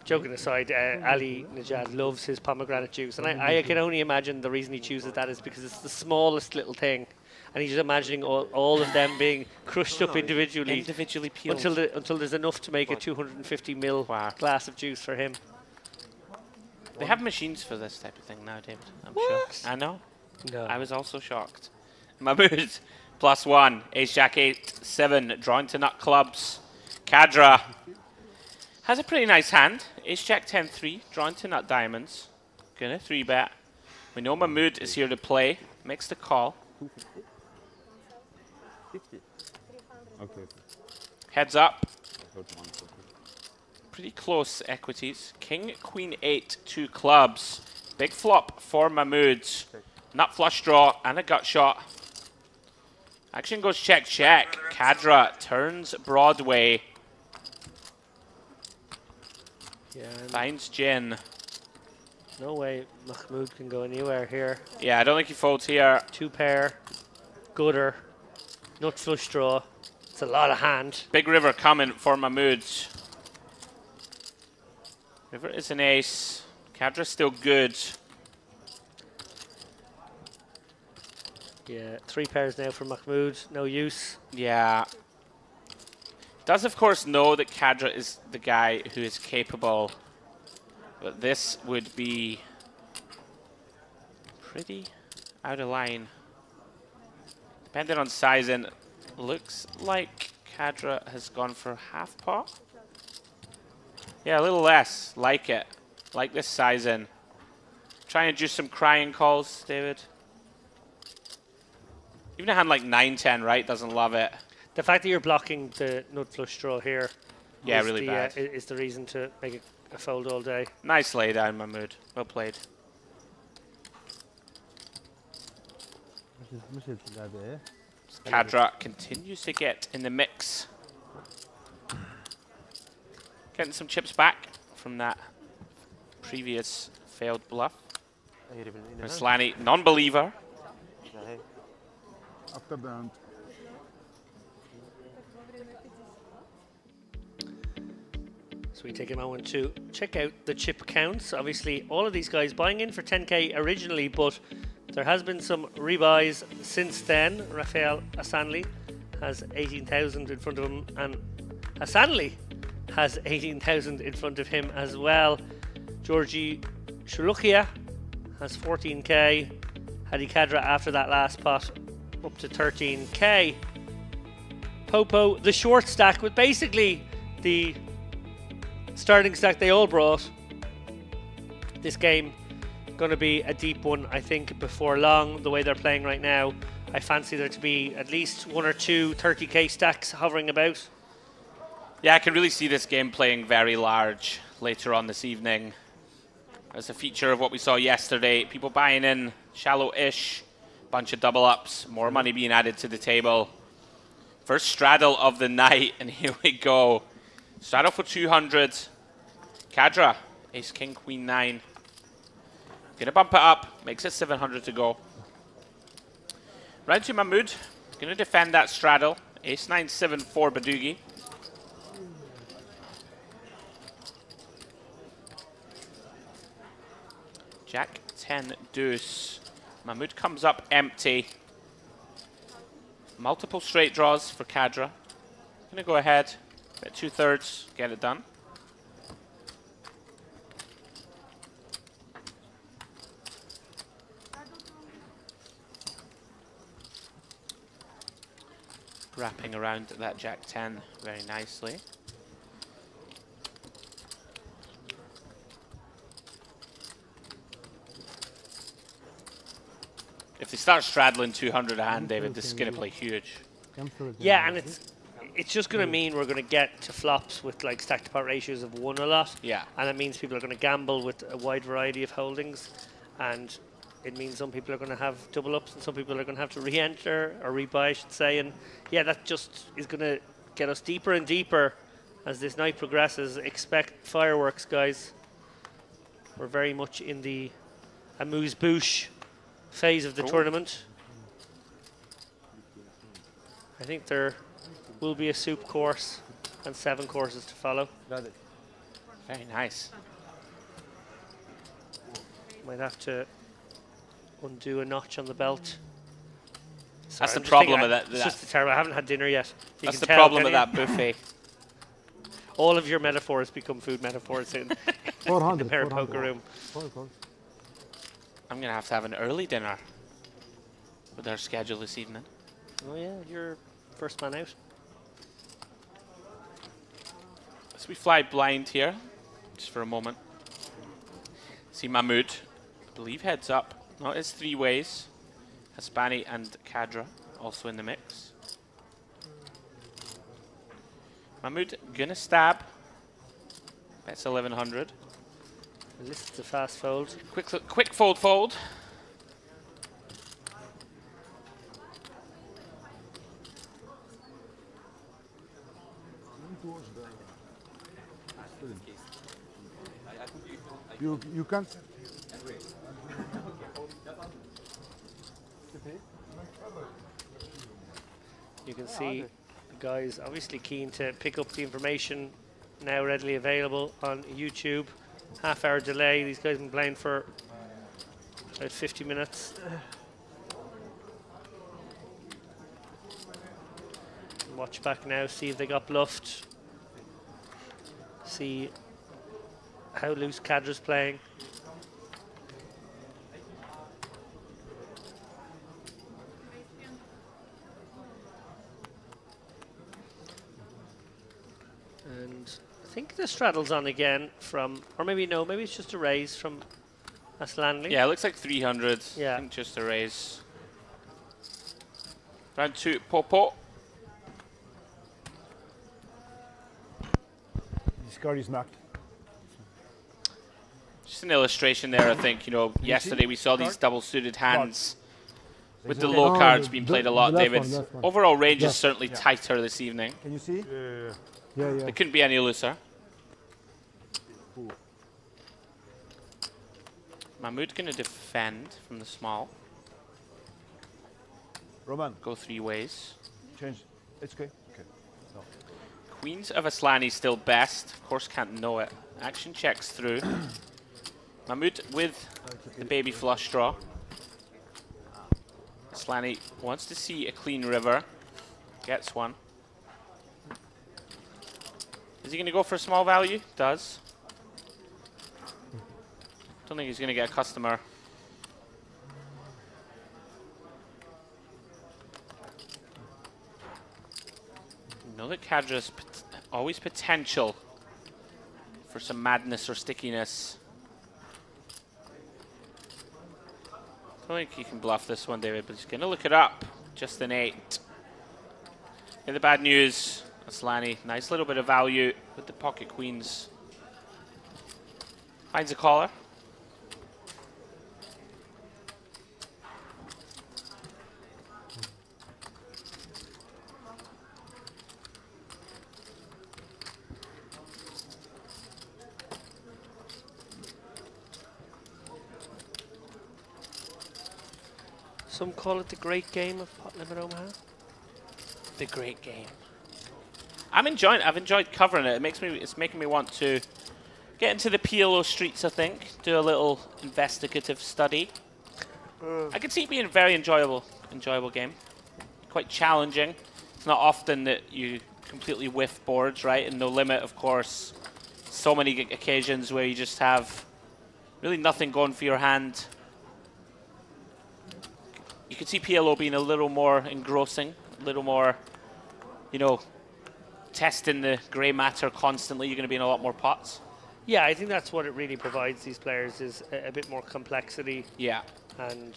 Joking aside, Ali Najad loves his pomegranate juice, and I can only imagine the reason he chooses that is because it's the smallest little thing, and he's just imagining all of them being crushed up individually Individually peeled. until there's enough to make a 250 ml Wow. glass of juice for him. They have machines for this type of thing now, David. I'm What? sure. I know. No. I was also shocked. Mahmood, +1. Ace Jack 8, 7. Drawing to nut clubs. Kadra has a pretty nice hand. Ace Jack 10, 3. Drawing to nut diamonds. Gonna 3-bet. We know Mahmood is here to play. Makes the call. 50. Okay. Heads up. Third one, okay. Pretty close equities. King, Queen 8, 2 clubs. Big flop for Mahmood. Nut flush draw and a gut shot. Action goes check, check. Kadra turns Broadway. Yeah, and Finds Jin. no way Mahmood can go anywhere here. Yeah, I don't think he folds here. 2 pair, gutter, nut flush draw. It's a lot of hand. Big river coming for Mahmood. River is an ace. Kadra's still good. Yeah, 3 pairs now for Mahmood. No use. Yeah. Does of course know that Kadra is the guy who is capable, but this would be pretty out of line. Depending on sizing, looks like Kadra has gone for half pot. Yeah, a little less. Like it. Like this sizing. Try and do some crying calls, David. Even a hand like 9-10, right, doesn't love it. The fact that you're blocking the nut flush draw here Yeah, is really the, bad. is the reason to make it a fold all day. Nice lay down, Mahmood. Well played. مش اللعبة ايه Kadra continues to get in the mix. Getting some chips back from that previous failed bluff. قريب من هنا. Slani, non-believer. أهي. After the hand. So we take a moment to check out the chip counts. Obviously, all of these guys buying in for 10k originally, but there has been some rebuys since then. Rafael Asanli has 18,000 in front of him, and Asanli has 18,000 in front of him as well. Georgi Shulukia has 14k. Hadi Kadra after that last pot up to 13k. Popo, the short stack, with basically the starting stack they all brought. This game going to be a deep one, I think, before long. The way they're playing right now, I fancy there to be at least 1 or 2 30k stacks hovering about. Yeah, I can really see this game playing very large later on this evening. As a feature of what we saw yesterday, people buying in shallow-ish, bunch of double ups, more money being added to the table. First straddle of the night, and here we go. Straddle for 200. Kadra, ace, king, queen, 9. Gonna bump it up, makes it 700 to go. Round to Mahmood, gonna defend that straddle. Ace, 9, 7 for Badugi. Jack, 10, deuce. Mahmood comes up empty. Multiple straight draws for Kadra. Gonna go ahead, bet 2/3, get it done. Wrapping around that Jack 10 very nicely. If they start straddling 200 a hand, David, this is going to play huge. Yeah, and it's just going to mean we're going to get to flops with like stack to pot ratios of 1 a lot. Yeah. And it means people are going to gamble with a wide variety of holdings, and it means some people are going to have double ups and some people are going to have to re-enter or rebuy, I should say. And yeah, that just is going to get us deeper and deeper as this night progresses. Expect fireworks, guys. We're very much in the amuse-bouche phase of the tournament. I think there will be a soup course and 7 courses to follow. Very nice. Might have to undo a notch on the belt. Sorry, That's the I'm just problem thinking, with that. It's just terrible. I haven't had dinner yet. You That's can the tell, problem can with you? that buffet. All of your metaphors become food metaphors in the 400. Parrot Poker Room. I'm going to have an early dinner with our schedule this evening. Oh yeah, you're first man out. So we fly blind here, just for a moment. See Mahmood believe heads up. No, it's 3 ways. Hispani and Cadra also in the mix. Mahmoud gonna stab. Bets 1100. Listen to fast fold. Quick fold. You can. You can see the guys obviously keen to pick up the information now readily available on YouTube. Half-hour delay. These guys have been playing for about 50 minutes. Watch back now, see if they got bluffed. See how loose Cadra's playing. And I think the straddle's on again from, or maybe no, maybe it's just a raise from Aslanli. Yeah, it looks like 300. Yeah. I think just a raise. Round 2, Popo. This card is marked. Just an illustration there, I think. You know, yesterday we saw these double-suited hands with the low cards being played a lot, David. last one. Overall range Yeah. is certainly tighter this evening. Can you see? Yeah, yeah. It couldn't be any looser. Mahmoud going to defend from the small. Roman, Go 3 ways. change. It's okay. Okay. Queens of Aslani still best. Of course, can't know it. Action checks through. Mahmoud with the baby flush draw. Aslani wants to see a clean river. Gets one. Is he going to go for a small value? Does. Don't think he's going to get a customer. Know that Cadra's always potential for some madness or stickiness. I don't think you can bluff this one, David, but he's going to look it up. Just an 8. And the bad news, Aslani, nice little bit of value with the pocket queens. Finds a caller. Some call it the great game of pot limit Omaha. The great game. I've enjoyed covering it. It's making me want to get into the PLO streets, I think. Do a little investigative study. I could see it being a very enjoyable game. Quite challenging. It's not often that you completely whiff boards, right? And No Limit, of course. So many occasions where you just have really nothing going for your hand. You could see PLO being a little more engrossing, a little more, you know, testing the grey matter constantly. You're going to be in a lot more pots. Yeah, I think that's what it really provides these players is a bit more complexity. Yeah. And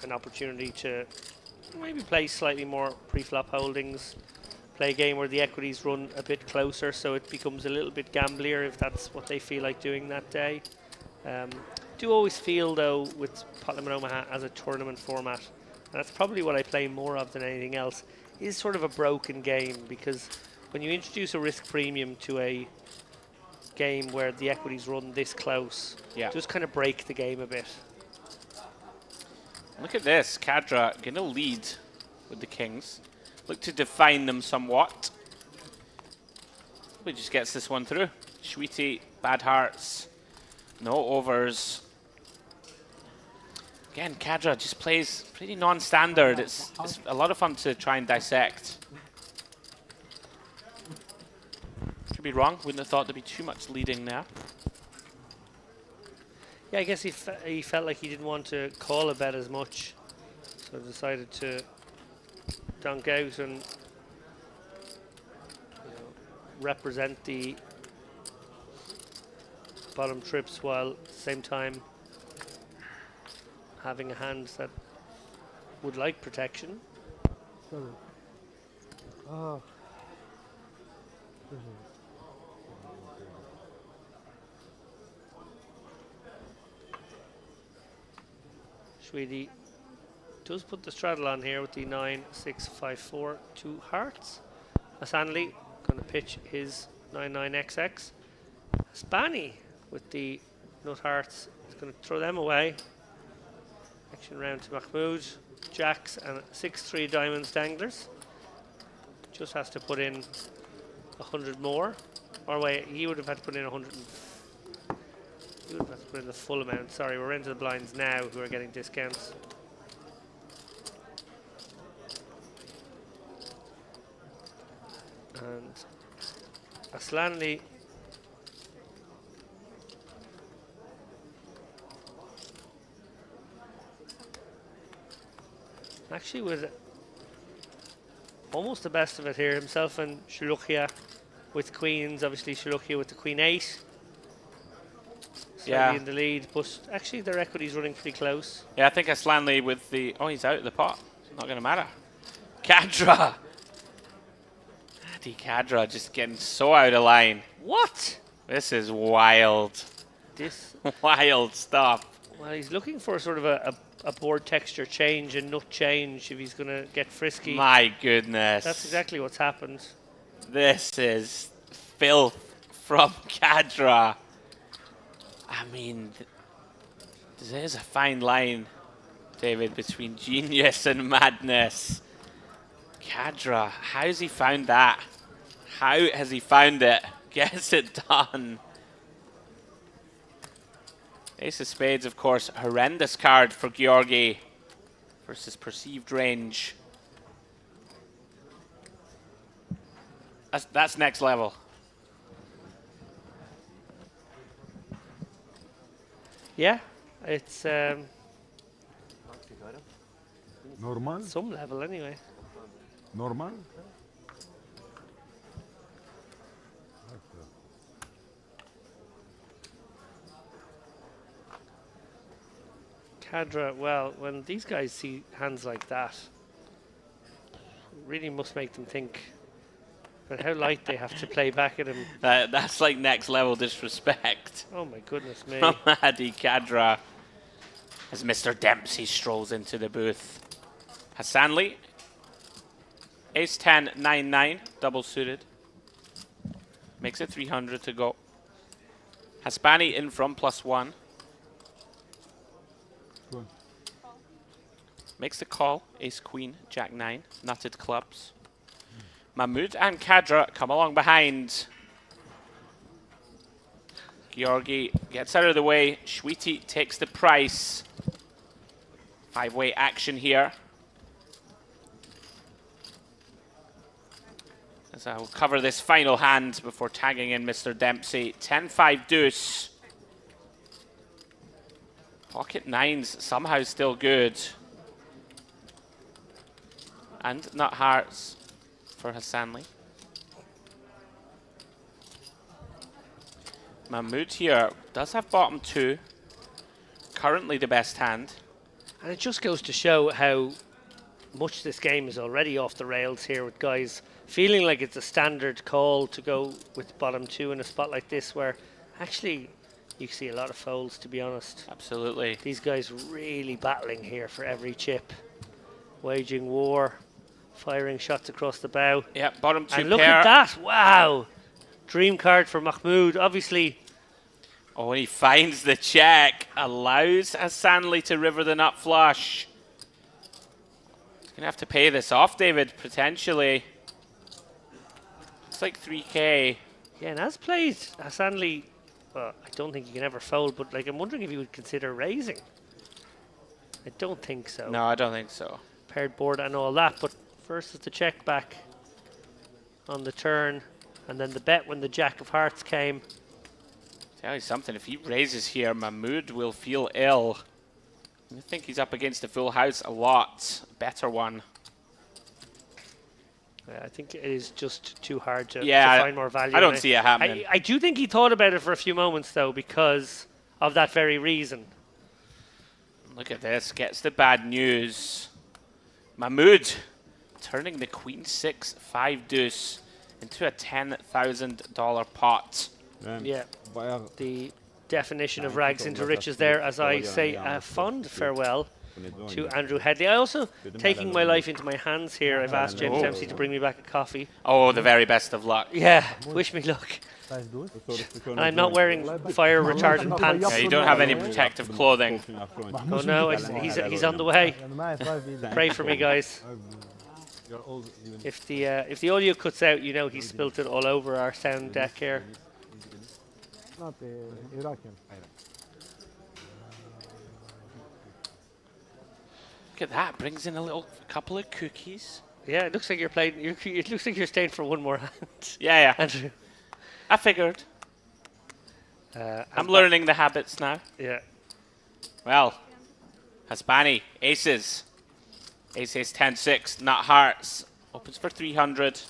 an opportunity to maybe play slightly more pre-flop holdings, play a game where the equities run a bit closer, so it becomes a little bit gamblier if that's what they feel like doing that day. Do always feel though with Pot Limit Omaha as a tournament format, and that's probably what I play more of than anything else, is sort of a broken game, because when you introduce a risk premium to a game where the equities run this close, just kind of break the game a bit. Look at this, Cadra going to lead with the kings. Look to define them somewhat. He just gets this one through. Sweetie, bad hearts, no overs. Again, Cadra just plays pretty non-standard. It's a lot of fun to try and dissect. Could be wrong. Wouldn't have thought there'd be too much leading there. Yeah, I guess he felt like he didn't want to call a bet as much, so decided to dunk out and represent the bottom trips while at the same time having a hand that would like protection. Sorry. Oh. Schwede does put the straddle on here with the 9-6-5-4 2 hearts. Hasanli going to pitch his 9-9-XX. Spani with the nut hearts is going to throw them away. Action round to Mahmoud. Jacks and 6-3 diamonds danglers. Just has to put in 100 more. Or wait, he would have had to put in 100. He would have had to put in the full amount. Sorry, we're into the blinds now who are getting discounts. And Aslanli actually with almost the best of it here, himself and Shulukhia with queens, obviously Shulukhia with the queen 8. Slightly in the lead, but actually their equity's running pretty close. Yeah, I think Aslanli with the... Oh, he's out of the pot. Not going to matter. Kadra! Hadi Kadra just getting so out of line. What? This is wild. This... Wild stuff. Well, he's looking for sort of a board texture change and nut change if he's going to get frisky. My goodness. That's exactly what's happened. This is filth from Kadra. I mean, there's a fine line, David, between genius and madness. Kadra, how's he found that? How has he found it? Gets it done. Ace of Spades, of course, horrendous card for Georgi versus perceived range. That's next level. Yeah, it's Normal? some level anyway. Normal? Kadra, well, when these guys see hands like that, it really must make them think about how light they have to play back at him. That's like next level disrespect. Oh my goodness me. From Hadi Kadra as Mr. Dempsey strolls into the booth. Hasanli, ace 10, 9-9, double suited. Makes it 300 to go. Haspani in from +1. Good. Makes the call, ace queen, jack 9, nutted clubs. Mahmoud and Kadra come along behind. Georgi gets out of the way. Shwiti takes the price. 5-way action here. As I will cover this final hand before tagging in Mr. Dempsey. 10-5 deuce. Pocket nines somehow still good. And nut hearts for Hasanli. Mahmoud here does have bottom 2. Currently the best hand. And it just goes to show how much this game is already off the rails here with guys feeling like it's a standard call to go with bottom 2 in a spot like this where actually you see a lot of folds, to be honest. Absolutely. These guys really battling here for every chip. Waging war, firing shots across the bow. Yeah, bottom 2 and look pair. at that, wow. Dream card for Mahmoud, obviously. Oh, and he finds the check. Allows Hasanli to river the nut flush. He's going to have to pay this off, David, potentially. It's like 3K. Yeah, and as played, Hasanli, well, I don't think he can ever fold, but like I'm wondering if he would consider raising. I don't think so. No, I don't think so. Paired board and all that, but first is the check back on the turn, and then the bet when the jack of hearts came. Tell you something, if he raises here, Mahmoud will feel ill. I think he's up against a full house a lot. Better one. I think it is just too hard to find more value. I don't see it happening. I do think he thought about it for a few moments, though, because of that very reason. Look at this. Gets the bad news. Mahmoud turning the Queen 6-5 deuce into a $10,000 pot. Yeah. The definition of rags into riches there, as I say a fond farewell to Andrew Headley. I also, taking my life into my hands here, I've asked James Dempsey to bring me back a coffee. Oh, the very best of luck. Yeah, wish me luck. And I'm not wearing fire retardant pants. Yeah, you don't have any protective clothing. Oh no, he's on the way. Pray for me, guys. If the audio cuts out, you know he spilt it all over our sound deck here. Not Iraqian. Look at that. Brings in a couple of cookies. Yeah, it looks like you're playing. It looks like you're staying for one more hand. Yeah. Andrew. I figured. I'm learning the habits now. Yeah. Well, Haspani, aces. Ace, 10-6, nut hearts. Opens for 300.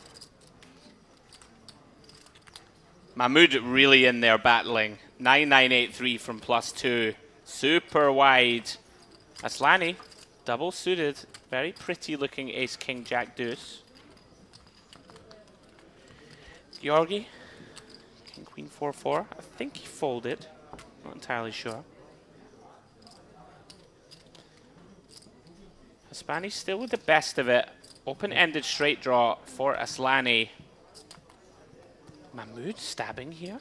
Mahmoud really in there battling. 9-9-8-3 from +2. Super wide. Aslani, double suited. Very pretty looking ace, king, jack, deuce. Georgi, king, queen, 4-4. I think he folded. Not entirely sure. Haspani still with the best of it. Open-ended straight draw for Aslani. Mahmoud stabbing here.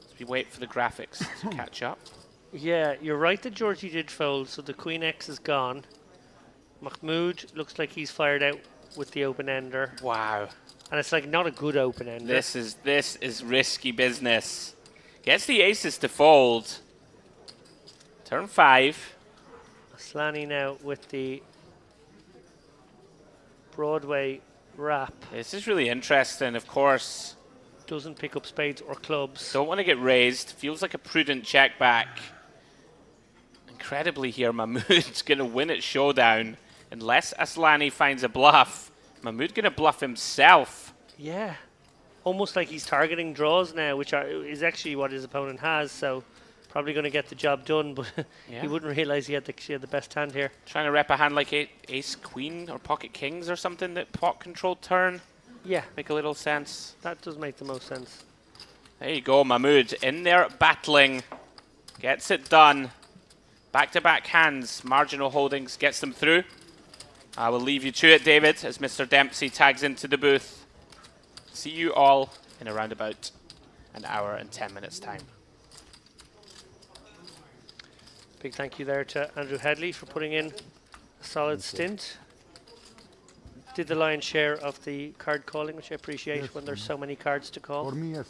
As we wait for the graphics to catch up. Yeah, you're right that Georgie did fold, so the Queen X is gone. Mahmoud looks like he's fired out with the open ender. Wow. And it's like not a good open ender. This is risky business. Gets the aces to fold. Turn 5. Aslani now with the Broadway wrap. This is really interesting, of course. Doesn't pick up spades or clubs. Don't want to get raised. Feels like a prudent check back. Incredibly here, Mahmoud's going to win at showdown. Unless Aslani finds a bluff. Mahmoud going to bluff himself. Yeah. Almost like he's targeting draws now, which is actually what his opponent has, so probably going to get the job done, but Yeah. he wouldn't realize he had the best hand here. Trying to rep a hand like ace, queen, or pocket kings or something that pot controlled turn. Yeah, Make a little sense. that does make the most sense. There you go, Mahmoud in there battling. Gets it done. Back-to-back hands, marginal holdings, gets them through. I will leave you to it, David, as Mr. Dempsey tags into the booth. See you all in around about an hour and 10 minutes time. Big thank you there to Andrew Headley for putting in a solid stint. Did the lion's share of the card calling, which I appreciate when there's so many cards to call. For me, yes.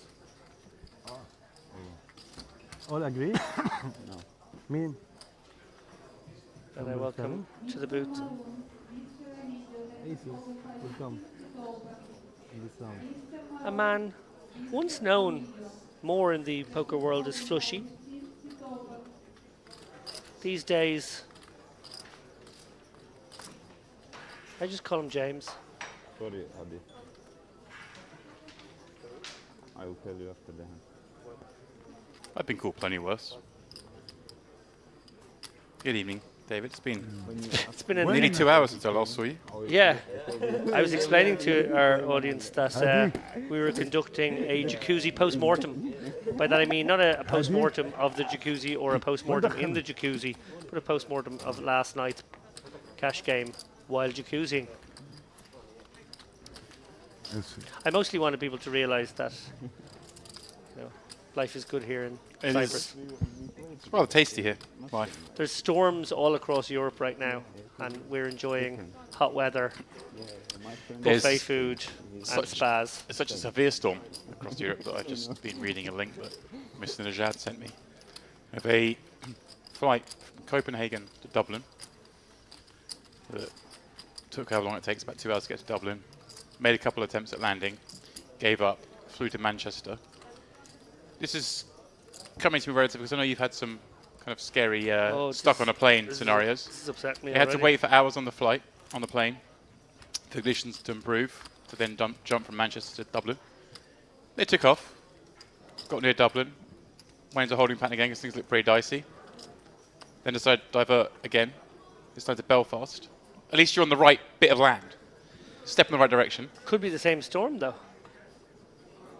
All agree? No. Mean. And I welcome to the booth. Aces will come in this round. A man once known more in the poker world as Flushy. These days, I just call him James. Sorry, Adi. I will tell you after the hand. I've been called plenty worse. Good evening, David. It's been nearly 2 hours since I last saw you. Yeah, I was explaining to our audience that we were conducting a jacuzzi post-mortem. By that I mean not a post-mortem of the jacuzzi or a post-mortem in the jacuzzi, but a post-mortem of last night's cash game while jacuzziing. Yes. I mostly wanted people to realise that life is good here in Cyprus. It's rather tasty here. Life. There's storms all across Europe right now, and we're enjoying hot weather, buffet food, and spas. It's such a severe storm across Europe that I've just been reading a link that Mr. Najad sent me of a flight from Copenhagen to Dublin that took however long it takes, about 2 hours to get to Dublin. Made a couple of attempts at landing, gave up, flew to Manchester. This is coming to me relatively because I know you've had some kind of scary stuck on a plane scenarios. This is upsetting me They had to already. wait for hours on the plane, for conditions to improve, to then jump from Manchester to Dublin. They took off, got near Dublin, went into holding pattern again because things looked pretty dicey. then decide to divert again. This time to Belfast. At least you're on the right bit of land. Step in the right direction. Could be the same storm though.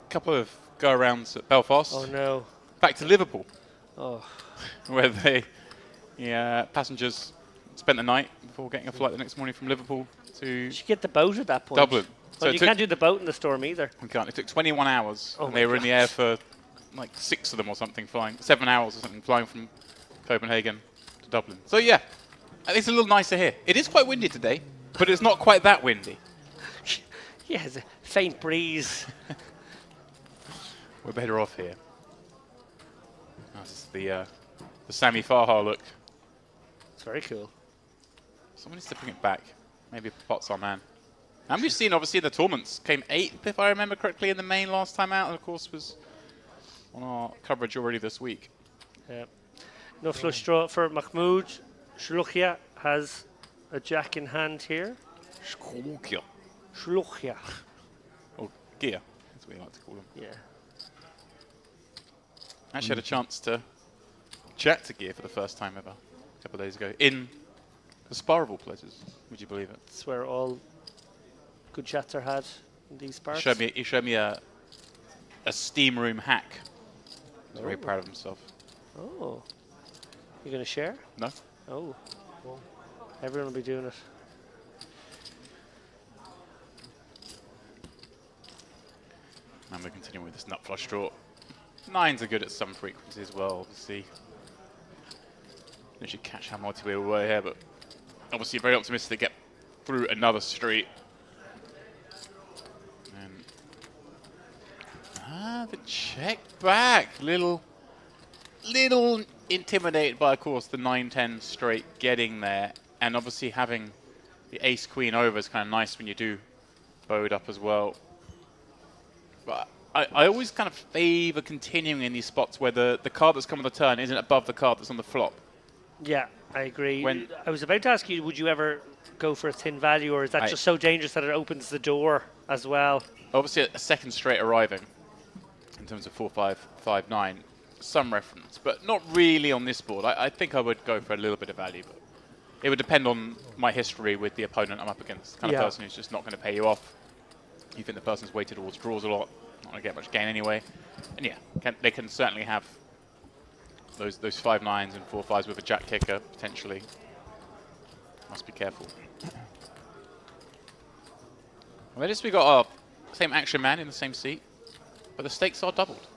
Couple of go-arounds at Belfast. Oh no. Back to Liverpool, Oh. where passengers spent the night before getting a flight the next morning from Liverpool to You should get the boat at that point. Dublin. Well, it you took- can't do the boat in the storm either. We can't. It took 21 hours, Oh and my they were in the God. air for like 6 of them or something, flying 7 hours or something, flying from Copenhagen to Dublin. So yeah, it's a little nicer here. It is quite windy today, but it's not quite that windy. Yeah, it's a faint breeze. We're better off here. This is the Sammy Farha look. It's very cool. Someone needs to bring it back. Maybe Pot's our man. And we've seen, obviously, the tournaments came 8th, if I remember correctly, in the main last time out, and of course was on our coverage already this week. Yeah. No flush draw for Mahmoud. Shluchia has a jack in hand here. Shkrukia. Shluchia. Or Gia, that's what we like to call them. Yeah. Actually had a chance to chat to Gia for the first time ever a couple of days ago in the spa of all places. Would you believe it? That's where all good chats are had in these parts. He showed me a steam room hack. He was very proud of himself. Oh. You going to share? No? Oh. Everyone will be doing it. And we're continuing with this nut flush draw. 9s are good at some frequency as well, obviously. You should catch how multi-way we were here, but obviously very optimistic to get through another street. And the check back. Little intimidated by, of course, the 9-10 straight getting there, and obviously having the ace-queen over is kind of nice when you do bowed up as well. But I always kind of favour continuing in these spots where the card that's come on the turn isn't above the card that's on the flop. Yeah, I agree. When- I was about to ask you, would you ever go for a thin value, or is that I- just so dangerous that it opens the door as well? Obviously, a second straight arriving in terms of 4-5, 5-9, some reference, but not really on this board. I think I would go for a little bit of value, but it would depend on my history with the opponent I'm up against. The kind Yeah. of person who's just not going to pay you off. You think the person's weighted towards draws a lot, not going to get much gain anyway. And yeah, they can certainly have those 5-9s and 4-5s with a jack kicker, potentially. Must be careful. Well, we got our same action man in the same seat, but the stakes are doubled.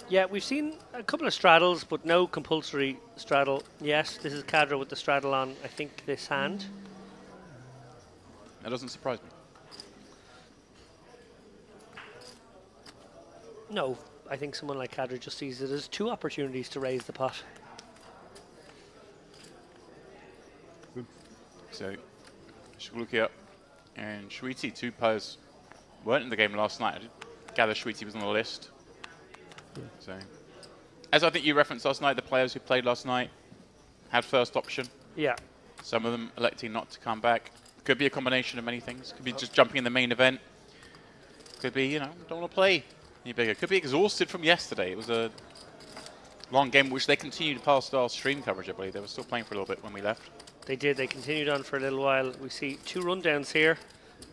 Yeah, we've seen a couple of straddles, but no compulsory straddle. Yes, this is Cadra with the straddle on, I think, this hand. That doesn't surprise me. No, I think someone like Cadra just sees it as 2 opportunities to raise the pot. So, Shkulukia and Shweety, 2 players, weren't in the game last night. I did gather Shweety was on the list. So, as I think you referenced last night, the players who played last night had first option. Yeah, Some of them electing not to come back. Could be a combination of many things. Could be just jumping in the main event. Could be, don't want to play any bigger. Could be exhausted from yesterday. It was a long game which they continued past our stream coverage, I believe. They were still playing for a little bit when we left. they did. They continued on for a little while. We see 2 rundowns here.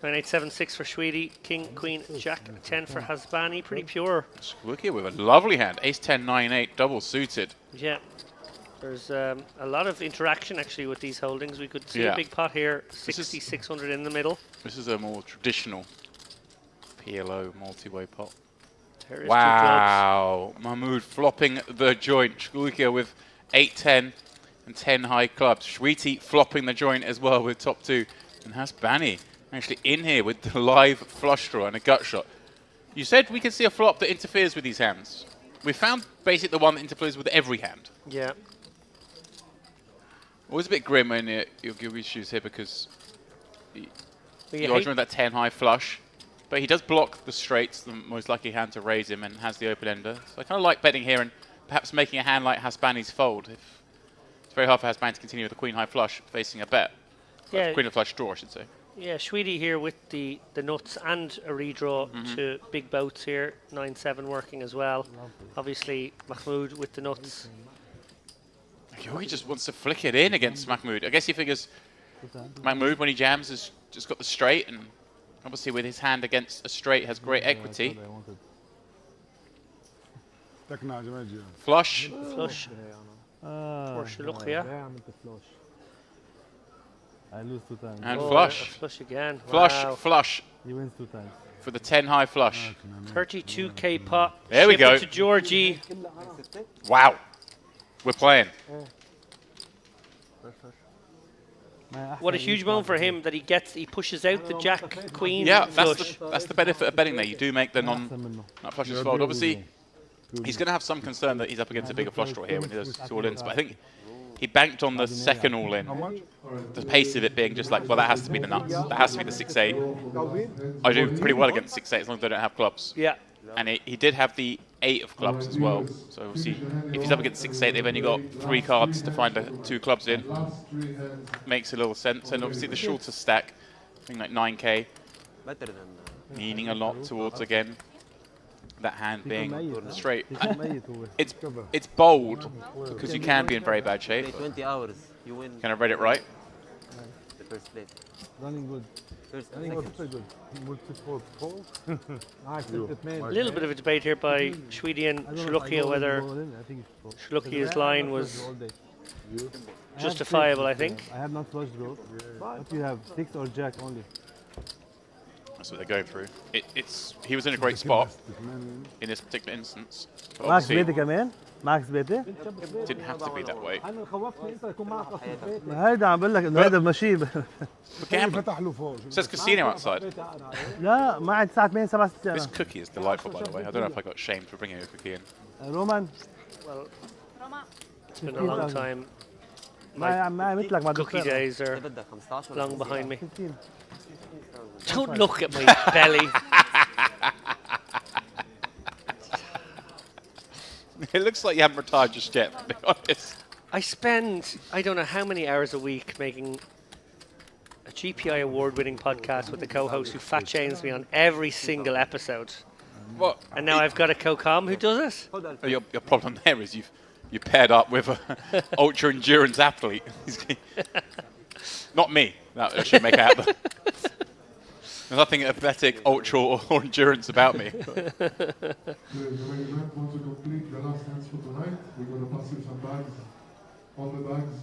9, 8, 7, 6 for Shweety. King, Queen, Jack, 10 for Hasbani. Pretty pure. Shkulukia with a lovely hand. Ace 10, 9, 8, double suited. Yeah. There's a lot of interaction actually with these holdings. We could see Yeah. a big pot here. This is- 6,600 in the middle. This is a more traditional PLO multi-way pot. There is Wow, Mahmoud flopping the joint. Shkulukia with 8, 10 and 10 high clubs. Shweety flopping the joint as well with top 2. And Hasbani actually in here with the live flush draw and a gut shot. You said we could see a flop that interferes with these hands. We found basically the one that interferes with every hand. good. Yeah. Always a bit grim when you're Gilby's shoes here because Well, you're you arguing with that 10 high flush. But he does block the straights, the most likely hand to raise him, and has the open ender. So I kind of like betting here and perhaps making a hand like Hasbani's fold. It's very hard for Hasbani to continue with a queen high flush facing a bet. Yeah. Queen of flush draw, I should say. Yeah, Shweety here with the nuts and a redraw to big boats here. 9-7 working as well. Obviously, Mahmoud with the nuts. He just wants to flick it in against Mahmoud. I guess he figures Mahmoud, when he jams, has just got the straight, and obviously with his hand against a straight has great equity. Flush. Flush. Poor Shluch, yeah. I lose 2 times. And Oh, flush. a flush again. Flush, Wow. flush He wins 2 times. for the 10 high flush. 32k pot. There we Ship go. it to Georgie. Wow. We're playing. What a huge moment for him that he pushes out the Jack Queen Yeah, flush. that's the benefit of betting there. You do make the nut flushes fold. Obviously, he's going to have some concern that he's up against a bigger flush draw here when he does his all-ins, but I think he banked on the second all-in. The pace of it being just like, well, that has to be the nuts. That has to be the 6-8. I do pretty well against 6-8 as long as I don't have clubs. Yeah. And he did have the 8 of clubs as well. So obviously, if he's up against 6-8, they've only got 3 cards to find 2 clubs in. Makes a little sense. And obviously the shorter stack, I think like 9k, Better than leaning a lot towards, again, that hand being straight. It's bold, because you can be in very bad shape. play 20 hours. You win Kind of read it right. the first place. Running good. First Running and good, second. very good. Multiple pole. Nice, it made. A little bit of a debate here by Shweedy and Shluchia whether Shluchia's line was justifiable, I think. I have not flush draw. But you have 6 or Jack only. That's what they're going through. He was in a great spot in this particular instance. But معك obviously, بيتي كمان؟ معك بيتي؟ it didn't have to be that way. انا خوفتني انت يكون معك اصلا بيت. هيدا عم بقول لك انه هيدا ماشي. But gambling. It says casino outside. لا معي 9 8 7 6 This cookie is delightful, by the way. I don't know if I got shamed for bringing a cookie in. رومان Well, it's been a long time. معي مثلك مع Cookie days are بدك 15 ولا long behind me. 15. Don't look at my belly. It looks like you haven't retired just yet, to be honest. I spend, I don't know how many hours a week making a GPI award-winning podcast with the co-host who fat shames me on every single episode. What? And now I've got a co-com who does it. Your problem there is you paired up with an ultra endurance athlete. Not me. That I should make out. There's nothing athletic, ultra, or endurance about me. The management wants to complete the last hands for tonight. We're going to pass you some bags. On the bags,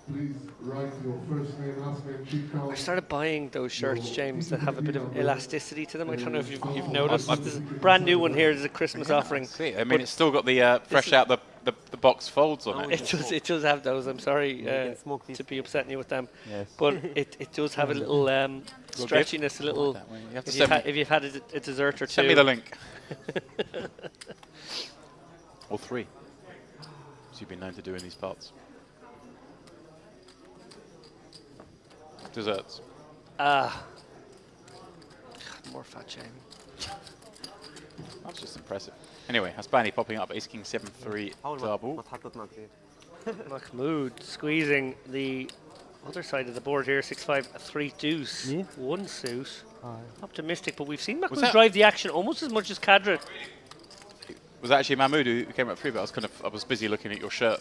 please write your first name, last name, cheat I code. started buying those shirts, James, that have a bit of elasticity to them. I don't know if you've noticed. There's a brand new one here. There's a Christmas offering. See, I mean, it's still got the fresh out the box folds on it. It does have those. I'm sorry can smoke these. to be upsetting you with them, Yes. but it does have a little stretchiness, a little. You have to send me, If you've had a dessert or two. send me the link. Or 3. As you've been known to do in these parts. Desserts. More fat shaming. That's just impressive. Anyway, Haspani popping up, ace king 7-3 حاول double. ما تحططنا كثير. Mahmoud squeezing the other side of the board here. 6-5, 3 deuce. Me? 1 suit. Optimistic, but we've seen Mahmoud that- drive the action almost as much as Kadra. Was that actually Mahmoud who came up 3, but I was busy looking at your shirt.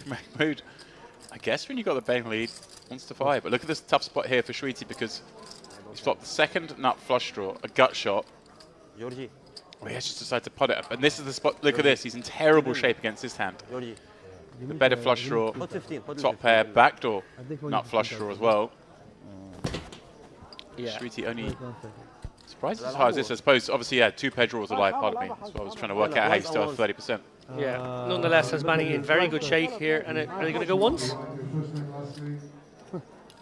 Mahmoud, I guess when you got the betting lead, wants to fire. But look at this tough spot here for Shweety because he's flopped the second nut flush draw, a gut shot. Georgie, Oh, he has just decided to pot it up. And this is the spot. Look at this. He's in terrible shape against this hand. Georgie. The better flush draw, Put 15. Put top 15. pair, backdoor, I think when nut you flush draw as well. Yeah. Shweety only surprised as high as this. I suppose, obviously, yeah, 2 pair draws alive, pardon me. So I was trying to work out how he's still at 30%. Yeah. Nonetheless, Hasbani in very good shape here. And are they going to go once? Write your first name, last name,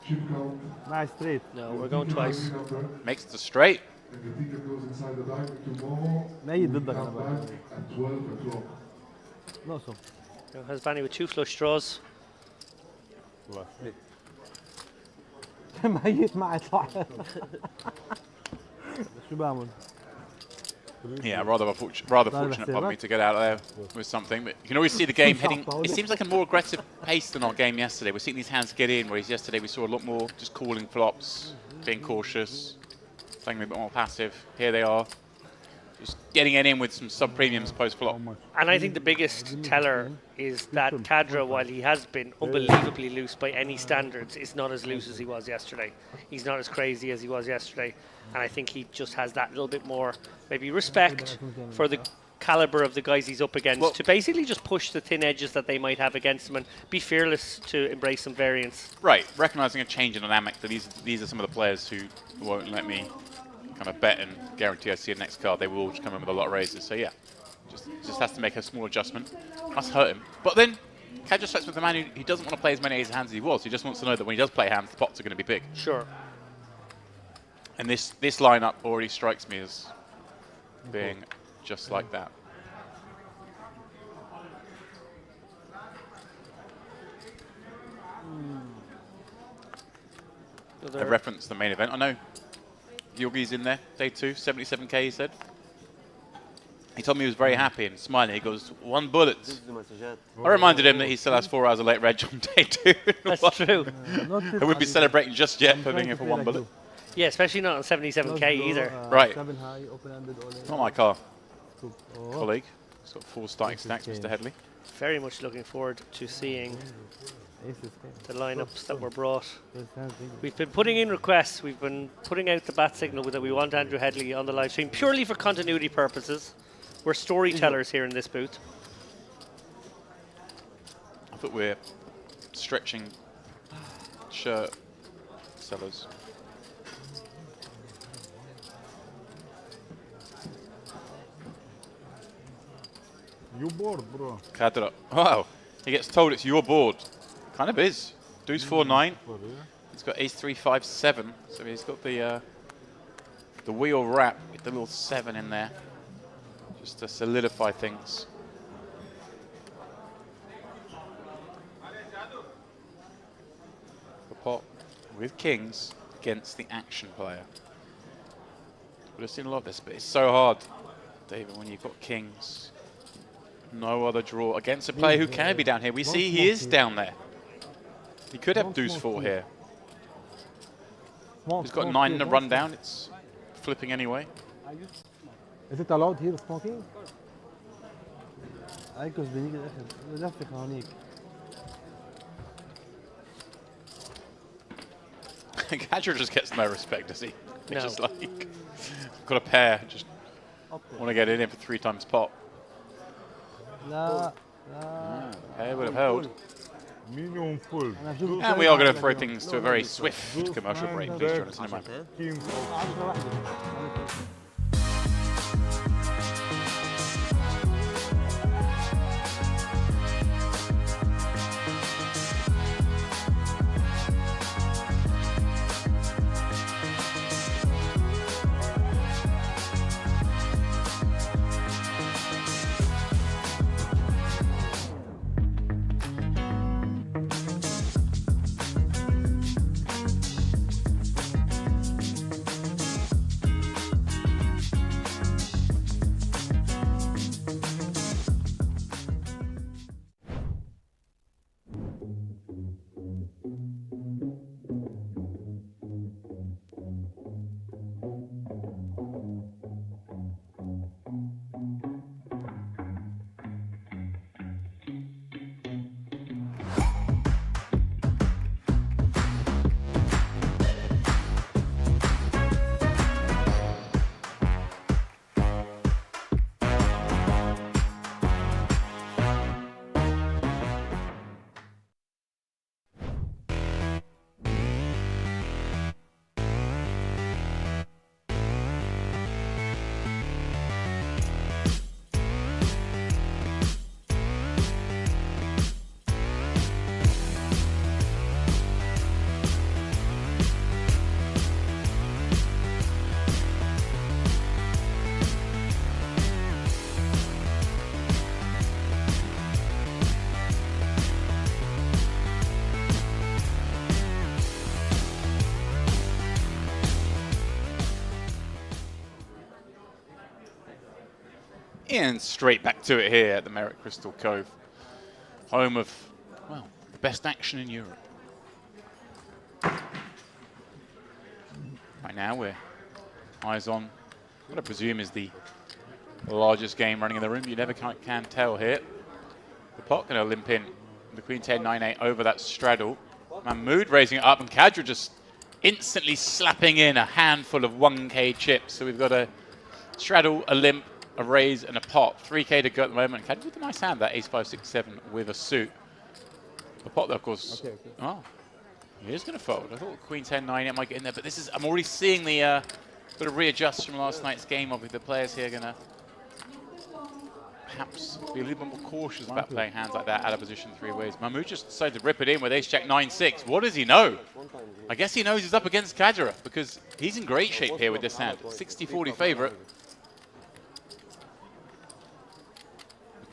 chip code, معي straight. No, we're going twice. number, Makes it straight. and the ticket goes inside the bag tomorrow. ميت ضدك Come انا back at 12 o'clock. ناقصه. Now Hasbani with 2 flush draws. ميت معي طلع. شو بعمل؟ Yeah, rather fortunate of me to get out of there with something. But you can always see the game heading. It seems like a more aggressive pace than our game yesterday. We're seeing these hands get in, whereas yesterday we saw a lot more just calling flops, being cautious, playing a bit more passive. Here they are. just getting it in with some sub-premiums post-flop. And I think the biggest teller is that Cadra, while he has been unbelievably loose by any standards, is not as loose as he was yesterday. He's not as crazy as he was yesterday. And I think he just has that little bit more, maybe respect for the caliber of the guys he's up against, to basically just push the thin edges that they might have against him and be fearless to embrace some variance. Right, recognizing a change in dynamic, that these are some of the players who won't let me kind of bet and guarantee I see the next card. They will all just come in with a lot of raises. So yeah, just has to make a small adjustment. Must hurt him. But then Cadra starts with the man who doesn't want to play as many ace hands as he was. He just wants to know that when he does play hands, the pots are going to be big. Sure. And this lineup already strikes me as being just like that. I referenced the main event. I know Yogi's in there, day 2, 77k he said. He told me he was very happy and smiling. He goes, 1 bullet. I reminded him that he still has 4 hours of late reg on day 2. That's true. I wouldn't be celebrating just yet, putting in for 1 bullet. Yeah, especially not on 77k either. Right. 7 high, open-ended all in. Not my car. Oh. Colleague. He's got 4 starting stacks, Mr. Headley. Very much looking forward to seeing the lineups that were brought. We've been putting in requests. We've been putting out the bat signal that we want Andrew Headley on the live stream purely for continuity purposes. We're storytellers here in this booth. I thought we're stretching shirt sellers. You bored, bro. Cadra. Wow. He gets told it's your board. Kind of is. Deuce 4-9. He's got ace 3-5-7. So he's got the wheel wrap with the little 7 in there. Just to solidify things. The pot with kings against the action player. Would have seen a lot of this, but it's so hard, David, when you've got kings. No other draw against a player who can be down here. We see he is down there. He could have deuce 4 here. He's got 9 in a rundown. It's flipping anyway. Is it allowed here smoking? ايكوس بنيجي الاخر لفك هونيك. Cadra just gets no respect, does he? He's No. just like, got a pair, just want to get it in for 3 times pot. لا Pair would have held. Medium full. And we are going to throw things to a very swift commercial break. Please join us in a moment. King of 10 واحدة. And straight back to it here at the Merit Crystal Cove. Home of, well, the best action in Europe. Right now we're eyes on what I presume is the the largest game running in the room. You never can tell here. The pot going to limp in. The queen 10, 9-8 over that straddle. Mahmood raising it up, and Kadra just instantly slapping in a handful of 1K chips. So we've got a straddle, a limp, a raise, and a pot. 3K to go at the moment. Kadra with a nice hand, that ace 5, 6, 7 with a suit. The pot, though, of course. Okay. Oh, he is going to fold. I thought queen 10, 9-8 might get in there, but this is. I'm already seeing the sort of readjust from last night's game. Obviously, the players here are going to perhaps be a little bit more cautious about playing hands like that out of position 3 ways. Mahmood just decided to rip it in with ace jack 9-6. What does he know? I guess he knows he's up against Kadra because he's in great shape here with this hand. 60-40 favorite.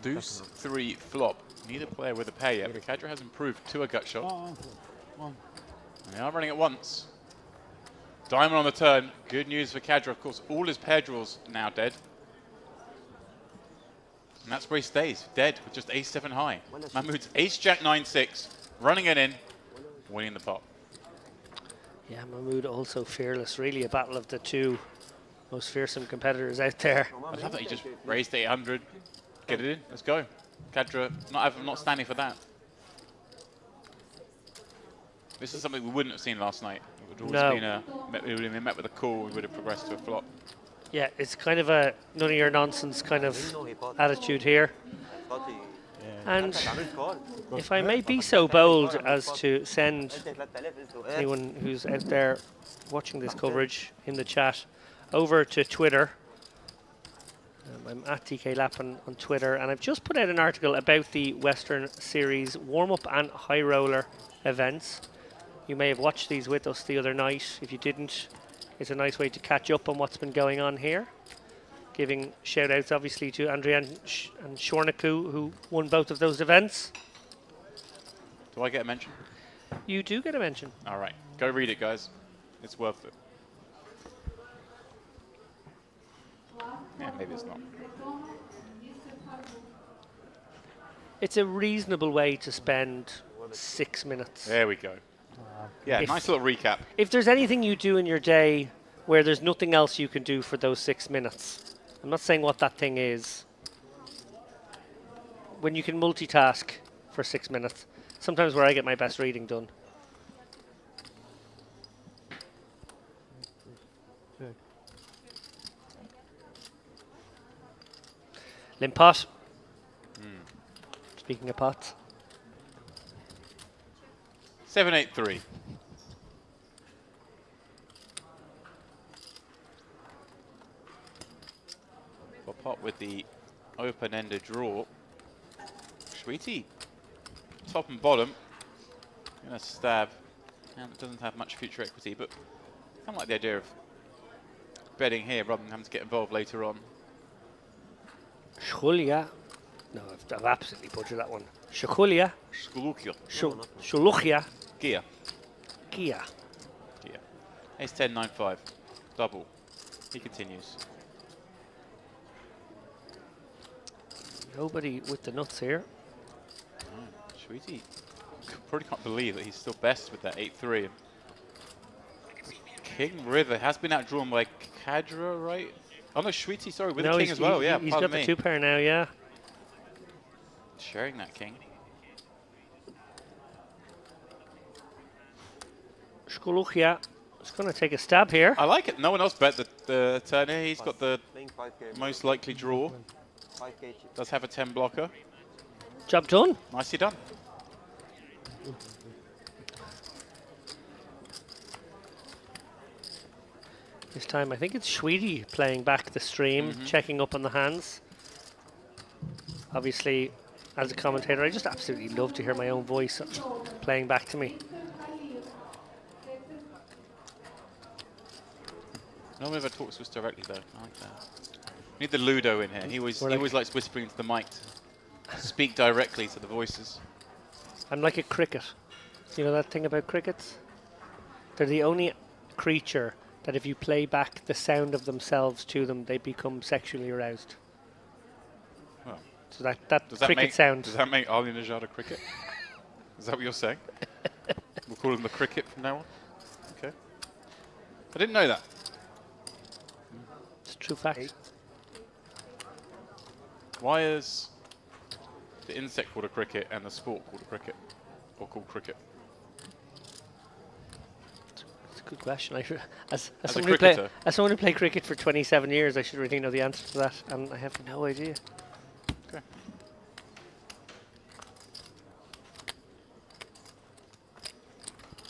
Deuce 3 flop. Neither player with a pair yet, but Kadra has improved to a gut shot. And they are running at once. Diamond on the turn. Good news for Kadra. Of course, all his pair draws now dead. And that's where he stays, dead with just ace 7 high. Mahmood's ace jack 9-6, running it in, winning the pot. Yeah, Mahmood also fearless. Really a battle of the two most fearsome competitors out there. I love that he just raised 800. Get it in, let's go. Kadra, not standing for that. This is something we wouldn't have seen last night. It would have been met with a call, we would have progressed to a flop. Yeah, it's kind of a none of your nonsense kind of attitude here. And if I may be so bold as to send anyone who's out there watching this coverage in the chat over to Twitter. I'm at TK Lappin on Twitter, and I've just put out an article about the Western Series warm-up and high roller events. You may have watched these with us the other night. If you didn't, it's a nice way to catch up on what's been going on here. Giving shout-outs, obviously, to Andrea and Shornaku, who won both of those events. Do I get a mention? You do get a mention. All right, go read it, guys. It's worth it. Yeah, maybe it's not. It's a reasonable way to spend 6 minutes. There we go. Yeah, nice little recap. If there's anything you do in your day where there's nothing else you can do for those 6 minutes, I'm not saying what that thing is. When you can multitask for 6 minutes, sometimes where I get my best reading done. Limp pot. Speaking of pots. 7-8-3. For pot with the open-ended draw. Sweetie, top and bottom. Gonna stab. And it doesn't have much future equity, but I kind of like the idea of betting here rather than having to get involved later on. Shkulia. No, I've absolutely butchered that one. Shkulia. Skulukia. Shulukia. Gia. Gia. Gia. Ace 10, 9, 5. Double. He continues. Nobody with the nuts here. Oh, Sweetie. Probably can't believe that he's still best with that 8-3. King River has been outdrawn by Kadra, right? Oh no, Sweetie, sorry, with the king as well. Yeah, he's got the 2 pair now, yeah. Sharing that king. Shkulukia is going to take a stab here. I like it. No one else bet the turn here. He's got the most likely draw. Does have a 10 blocker. Job done. Nicely done. This time I think it's Sweetie playing back the stream, checking up on the hands. Obviously, as a commentator, I just absolutely love to hear my own voice playing back to me. No one ever talks to us directly though. I like that. We need the Ludo in here. He always likes whispering into the mic to speak directly to the voices. I'm like a cricket. You know that thing about crickets? They're the only creature that if you play back the sound of themselves to them, they become sexually aroused. Well, so that cricket sound. Does that make Ali Najad a cricket? Is that what you're saying? We'll call him the cricket from now on? Okay. I didn't know that. It's a true fact. Why is the insect called a cricket and the sport called a cricket? Or called cricket? It's a good question. As a someone who play, cricketer. as someone who played cricket for 27 years, I should really know the answer to that, and I have no idea. Okay.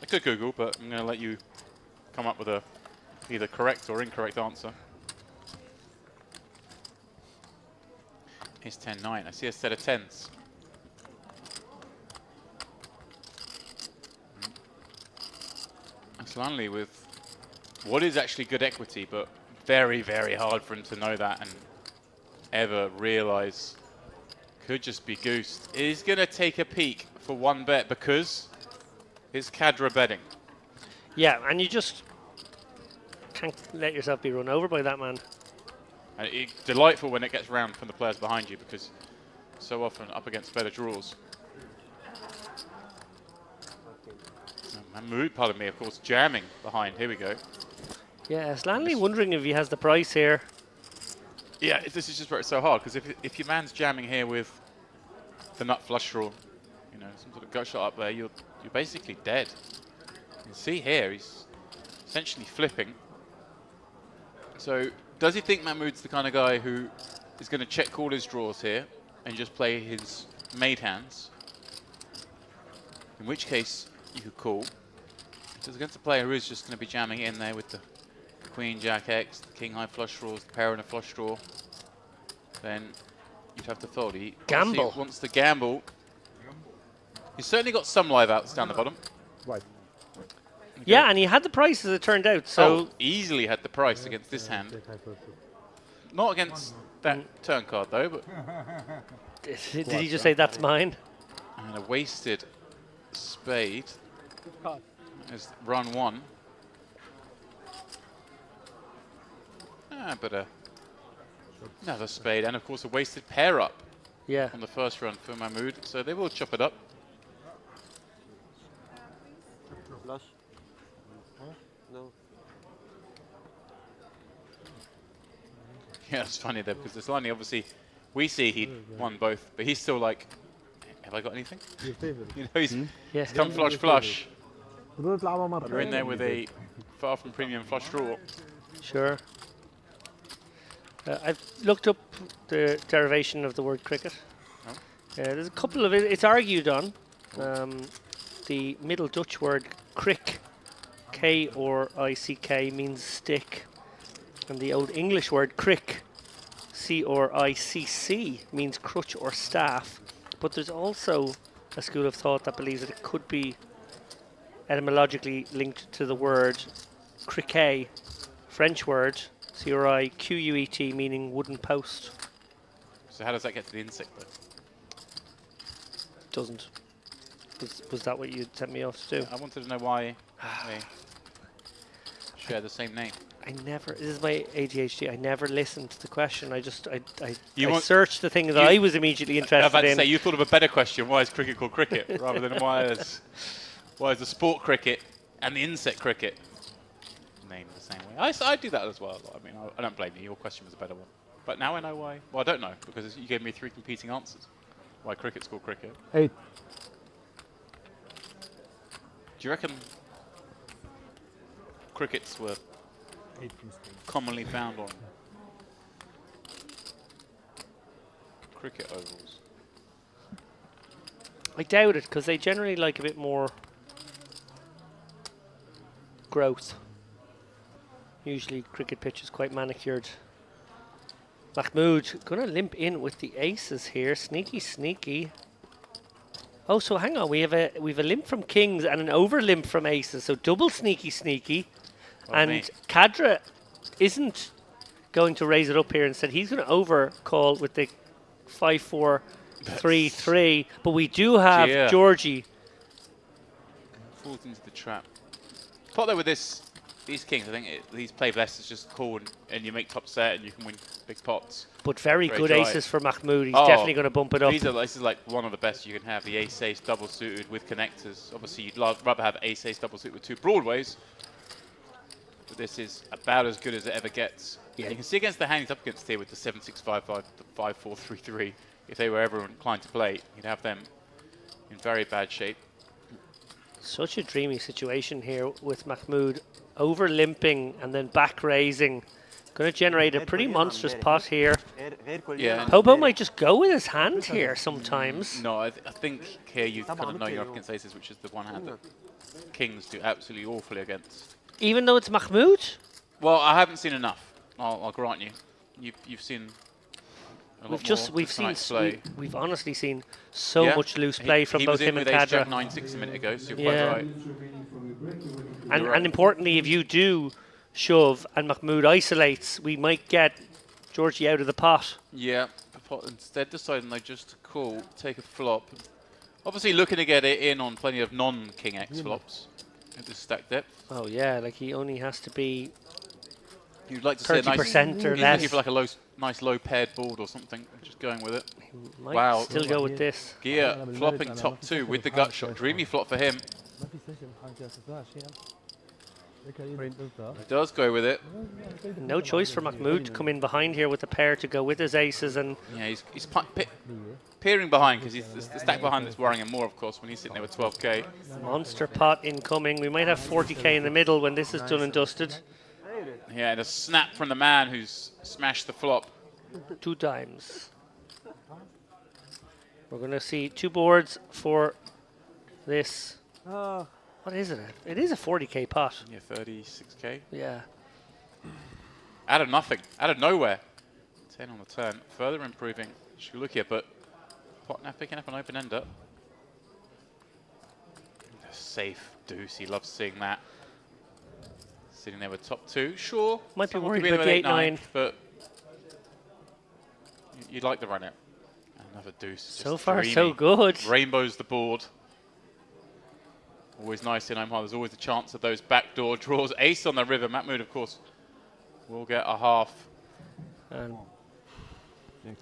I could Google, but I'm going to let you come up with a either correct or incorrect answer. Ace 10 9. I see a set of tens. Aslanli with what is actually good equity, but very, very hard for him to know that and ever realize could just be goosed. Is going to take a peek for one bet because it's Cadra betting. Yeah, and you just can't let yourself be run over by that man. And it's delightful when it gets round from the players behind you because so often up against better draws. Mahmood, pardon me, of course, jamming behind. Here we go. Yeah, Stanley wondering if he has the price here. Yeah, this is just where it's so hard because if your man's jamming here with the nut flush draw, you know, some sort of gut shot up there, you're basically dead. You can see here he's essentially flipping. So does he think Mahmood's the kind of guy who is going to check all his draws here and just play his made hands? In which case you could call. If it's against a player who is just going to be jamming in there with the Queen, Jack X, the King high flush draws, the pair and a flush draw, then you'd have to fold. He gamble. Wants to gamble. He's certainly got some live outs down the bottom. White. Okay. Yeah, and he had the price as it turned out. So easily had the price against this hand. Not against that turn card though, but did he just say that's mine? And a wasted spade is run one. But another spade, and of course a wasted pair up. Yeah. On the first run for Mahmood, so they will chop it up. Flush. No. Yeah, it's funny though because Aslani obviously we see he won both, but he's still like, have I got anything? You know, he's come flush. We're in there with a far from premium flush draw. Sure. I've looked up the derivation of the word cricket. Oh. There's a couple of it's argued on. The Middle Dutch word crick, K or I-C-K, means stick. And the Old English word crick, C or I-C-C, means crutch or staff. But there's also a school of thought that believes that it could be etymologically linked to the word criquet, French word, C-R-I-Q-U-E-T, meaning wooden post. So how does that get to the insect though? Doesn't. Was that what you sent me off to do? I wanted to know why they share the same name. This is my ADHD, I never listened to the question. I want- searched the thing that I was immediately I was interested about to in. say, you thought of a better question. Why is cricket called cricket? Rather than why is the sport cricket and the insect cricket named the same way? I do that as well. I mean, I don't blame you. Your question was a better one. But now I know why. Well, I don't know, because you gave me 3 competing answers. Why cricket's called cricket. 8. Do you reckon crickets were commonly found on cricket ovals? I doubt it, because they generally like a bit more growth. Usually cricket pitch is quite manicured. Mahmood gonna limp in with the aces here. Sneaky, sneaky. Oh, so hang on. We've a limp from kings and an over limp from aces. So double sneaky, sneaky. And Cadra isn't going to raise it up here. Instead, he's going to over call with the 5-4-3-3. But we do have Georgie. Falls into the trap. Thought though with these kings, I think these play best is just call and you make top set and you can win big pots. But very good aces for Mahmood. He's definitely going to bump it up. This is like one of the best you can have. The ace-ace double suited with connectors. Obviously, you'd rather have ace-ace double suited with 2 broadways. But this is about as good as it ever gets You can see against the hand he's up against here with the 7-6-5-5, the 5-4-3-3. If they were ever inclined to play, you'd have them in very bad shape. Such a dreamy situation here with Mahmoud over limping and then back raising. Going to generate a pretty monstrous pot here. Yeah. Popo might just go with his hand here sometimes. No, I think here you kind of know you're up against aces, which is the one hand that kings do absolutely awfully against. Even though it's Mahmoud? Well, I haven't seen enough. I'll grant you. You've seen a lot more we've honestly seen so much loose play from both him and Kadra. He was in with ace-jack 9-6 a minute ago, so you're quite right. And importantly, if you do shove and Mahmoud isolates, we might get Georgie out of the pot. Yeah, instead deciding they just call, take a flop. Obviously looking to get it in on plenty of non-king X flops at this stack depth. Oh yeah, like he only has to be You'd like to see a nice 30% or he's less. looking for like a nice low paired board or something. Just going with it. Might Wow. still go with this. Gear flopping top 2 with the gut shot. Dreamy flop for him. He does go with it. No choice for Mahmoud to come in behind here with a pair to go with his aces, and Yeah, he's peering behind because it's the stack behind that's worrying him more, of course, when he's sitting there with 12k. monster pot incoming. We might have 40k in the middle when this is done and dusted. Yeah, and a snap from the man who's smashed the flop. 2 times. We're going to see 2 boards for this. What is it? It is a 40k pot. Yeah, 36k. Yeah. Out of nothing, out of nowhere. 10 on the turn, further improving Shulukia, but pot now picking up an open ender. Safe deuce, he loves seeing that. Sitting there with top 2, sure. Might be someone worried could about there the with 8-9. but you'd like to run it. Another deuce. So just far, dreamy. so good. Rainbows the board. Always nice in Omaha. There's always a chance of those backdoor draws. Ace on the river. Mahmoud, of course, will get a half. And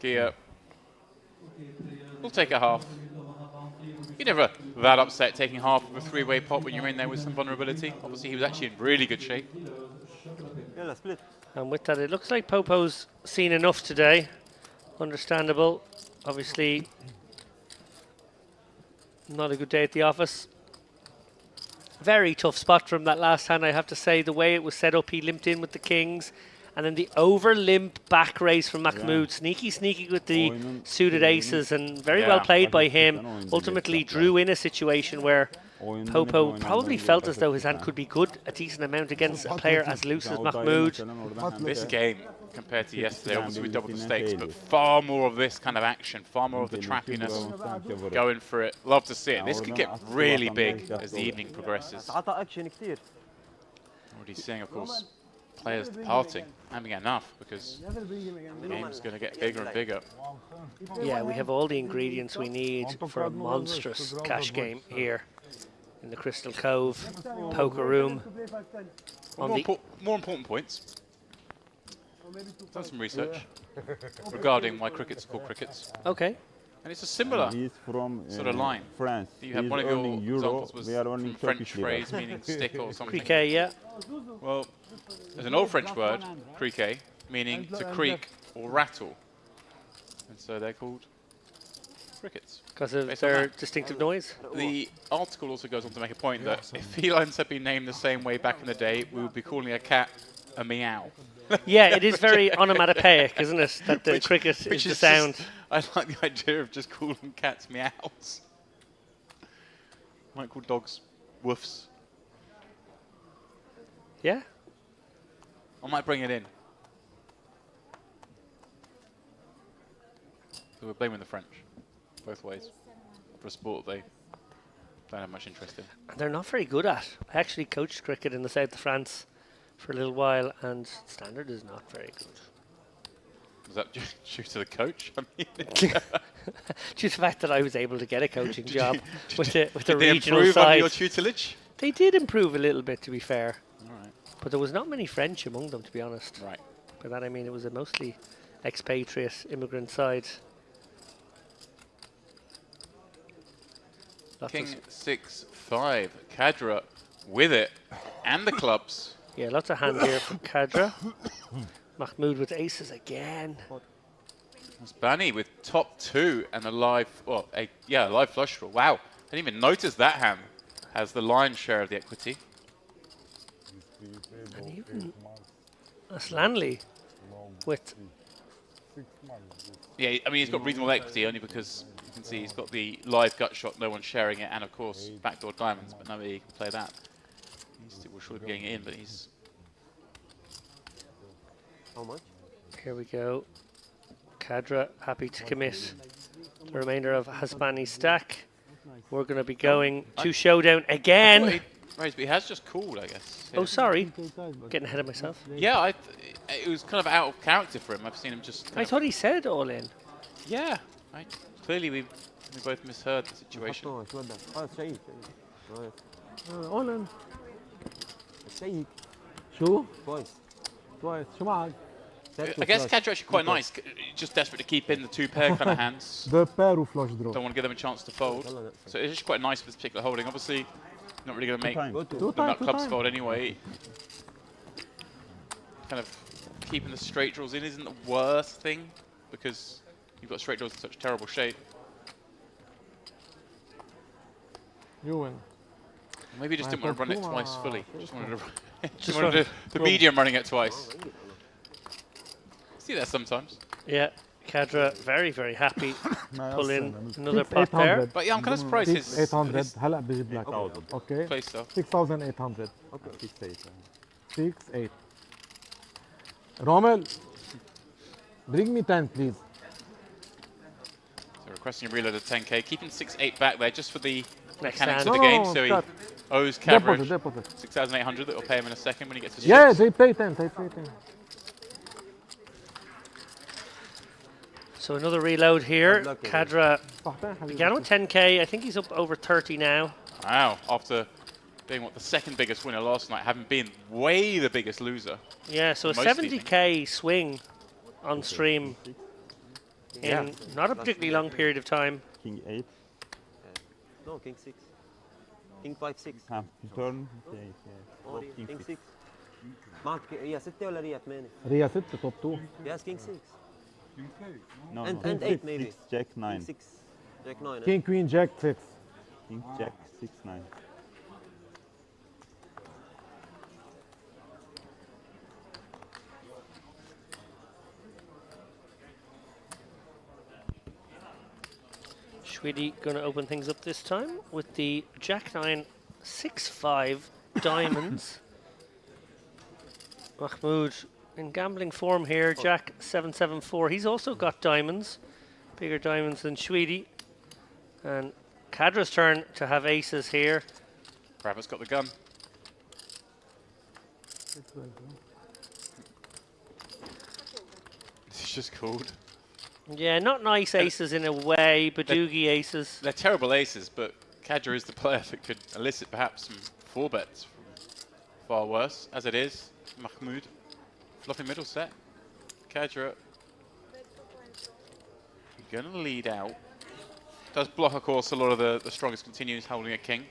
Gia will take a half. You're never that upset taking half of a 3-way pot when you're in there with some vulnerability. Obviously, he was actually in really good shape. And with that, it looks like Popo's seen enough today. Understandable. Obviously, not a good day at the office. Very tough spot from that last hand, I have to say. The way it was set up, he limped in with the kings. And then the over-limp back raise from Mahmoud. Sneaky with the suited aces, and very well played by him. Ultimately drew in a situation where Popo probably felt as though his hand could be good a decent amount against a player as loose as Mahmoud. This game, compared to yesterday, obviously we doubled the stakes, but far more of this kind of action, far more of the trappiness going for it. Love to see it. This could get really big as the evening progresses. Already seeing, of course, players departing, having enough, because the game's going to get bigger and bigger. Yeah, we have all the ingredients we need for a monstrous cash game here in the Crystal Cove poker room. On More important points. Done some research regarding why crickets are called crickets. Okay. And it's a similar He's from sort of line. France. You had He's one of your earning euro, examples was we are from earning French Turkish lira. phrase meaning stick or something. Cricket, yeah. Well, there's an old French word, criquet, meaning to creak or rattle. And so they're called crickets. Because of Based on their that. distinctive noise. The article also goes on to make a point that if felines had been named the same way back in the day, we would be calling a cat a meow. Yeah, it is very onomatopoeic, isn't it? That the Which- cricket which is the is sound. just- I like the idea of just calling cats meows. Might call dogs woofs. Yeah. I might bring it in. So we're blaming the French, both ways, for a sport they don't have much interest in. And they're not very good at. I actually coached cricket in the south of France for a little while, and standard is not very good. Was that due to the coach? I mean, Due to the fact that I was able to get a coaching job with the did they regional improve under side. your tutelage? They did improve a little bit, to be fair. All right. But there was not many French among them, to be honest. Right. By that I mean it was a mostly expatriate immigrant side. Lots King of 6-5. Kadra with it and the clubs. yeah, lots of hand here from Kadra. Mahmoud with aces again. It's Bunny with top 2 and a live, well, a live flush draw. Wow, didn't even notice that hand has the lion's share of the equity. And even Aslanley with... Yeah, I mean, he's got reasonable equity only because you can see he's got the live gut shot, no one's sharing it, and of course, backdoor diamonds, but nobody can play that. He's still short of getting it in, but he's... How much? Here we go. Kadra happy to commit the remainder of Hasbani's stack. We're going to be going to showdown again. Right, but he has just called, I guess. Oh, sorry. Getting ahead of myself. Yeah, it was kind of out of character for him. I've seen him just... I thought he said all in. Yeah. Clearly, we both misheard the situation. حطوها شو بدك؟ خلص شيك كويس. اولن شيك شو؟ كويس. كويس شو معك؟ I guess Kadra actually quite nice. Just desperate to keep in the 2 pair kind of hands. The pair وفلاش درو. Don't want to give them a chance to fold. So it's just quite nice with this particular holding. Obviously, not really going to make the nut clubs fold anyway. Kind of keeping the straight draws in isn't the worst thing because you've got straight draws in such terrible shape. You win. Maybe you just didn't want to run it twice fully. Just wanted wanted the medium running it twice. See that sometimes. Yeah, Kadra very, very happy. Pull in another Six, pot pair. 800. But yeah, I'm kind of surprised his 800 هلا بجيب لك. Okay. play stuff. 6800. Okay. 68. Rommel, bring me 10 please. So requesting a reload of 10k, keeping 6-8 back there just for the Next mechanics hand. of the No, game. no, So he cut. owes Deposit, coverage deposit. 6,800 that will pay him in a second when he gets his Yeah, chips. they pay 10, they pay 10. So another reload here. Good luck, Kadra صحتين حبيبي. began with 10k. I think he's up over 30 now. Wow, after being the second biggest winner last night, having been way the biggest loser. Yeah, so a Most 70k swing on stream in Yeah. not a particularly long period of time. King 8, No, king 6. King 5 6. half turn. Okay, Oh, king 6. معك ريا 6 ولا ريا 8؟ ريا 6 توب 2. Yes, king 6. No, And- no. and 8 maybe. 6, Jack 9. King 6. Jack 9. King Queen Jack 6. King Jack 6, 9. Schwidi going to open things up this time with the Jack 9 6-5 diamonds. Mahmoud in gambling form here. Jack 7-7-4. He's also got diamonds, bigger diamonds than Schwidi. And Kadra's turn to have aces here. Bravo's got the gun. He's just called. Yeah, not nice aces in a way, Badoogie aces. They're terrible aces, but Kadra is the player that could elicit perhaps some 4 bets from far worse. As it is, Mahmoud, floppy middle set. Kadra going to lead out. Does block, of course, a lot of the strongest continues holding a king.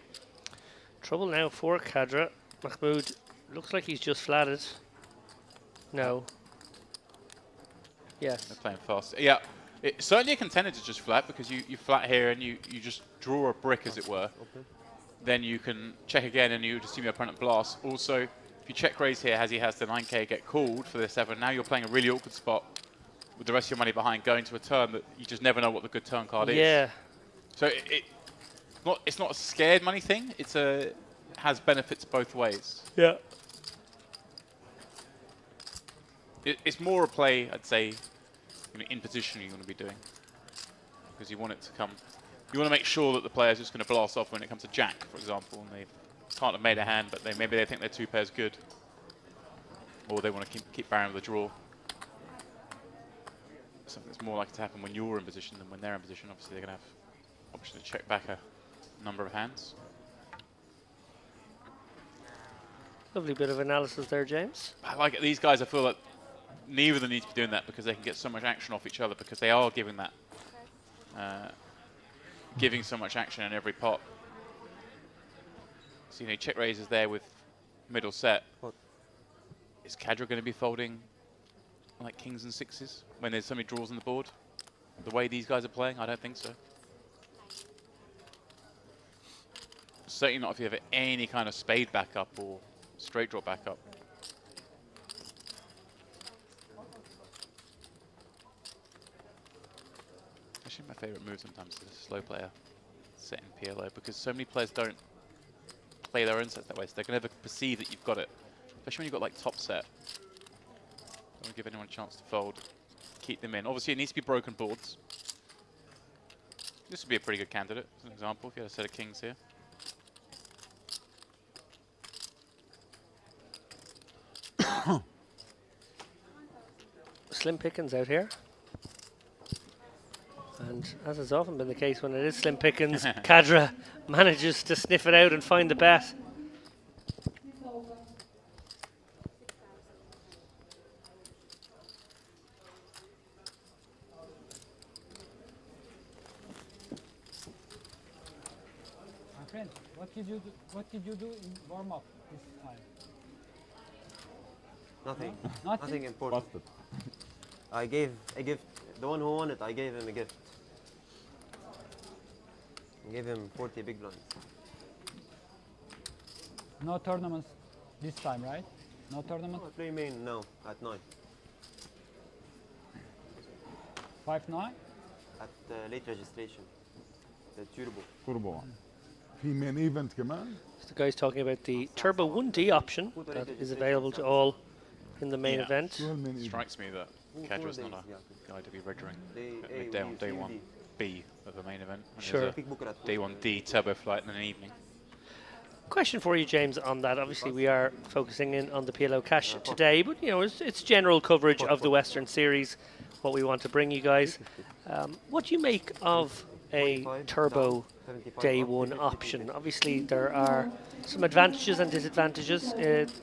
Trouble now for Kadra. Mahmoud looks like he's just flatted. No. Yes. They're playing fast. Yeah, it's certainly a contender to just flat because you flat here and you just draw a brick, as it were. Then you can check again and you just see your opponent blast. Also, if you check raise here, as he has the 9k get called for the 7, now you're playing a really awkward spot with the rest of your money behind, going to a turn that you just never know what the good turn card is. Yeah. So it's not a scared money thing. Has benefits both ways. Yeah. It's more a play, I'd say, in position you're going to be doing. Because you want it to come... You want to make sure that the player's just going to blast off when it comes to Jack, for example, and they can't have made a hand, but maybe they think their 2 pair's good. Or they want to keep barring with a draw. Something that's more likely to happen when you're in position than when they're in position. Obviously, they're going to have option to check back a number of hands. Lovely bit of analysis there, James. I like it. These guys, I feel like neither of them need to be doing that because they can get so much action off each other because they are giving that, giving so much action in every pot. So, check raises there with middle set. Is Kadra going to be folding like kings and sixes when there's so many draws on the board? The way these guys are playing, I don't think so. Certainly not if you have any kind of spade backup or straight draw backup. Actually, my favourite move sometimes is a slow player setting PLO, because so many players don't play their own sets that way, so they can never perceive that you've got it. Especially when you've got like top set. Don't want to give anyone a chance to fold. Keep them in. Obviously, it needs to be broken boards. This would be a pretty good candidate, as an example, if you had a set of kings here. Slim pickings out here. And as has often been the case when it is slim pickings, Cadra manages to sniff it out and find the bet. My friend, what did you do in warm up this time? Nothing. Nothing? Nothing important. Busted. I gave a gift. The one who won it, I gave him a gift. I gave him 40 big blinds. No tournaments this time, right? No tournament? I play main now at 9 5-9? at late registration. The turbo. Turbo. في main event كمان. So the guy's talking about the Turbo 1D option that is available to all in the main event. شو هالmain event؟ Strikes me that Cadra's not a guy to be registering day 1B of the main event. When Sure. there's a day 1D turbo flight in an evening. Question for you, James, on that. Obviously, we are focusing in on the PLO cash today, but you know, it's general coverage of the Western Series, what we want to bring you guys. What do you make of a turbo day one option? Obviously, there are some advantages and disadvantages.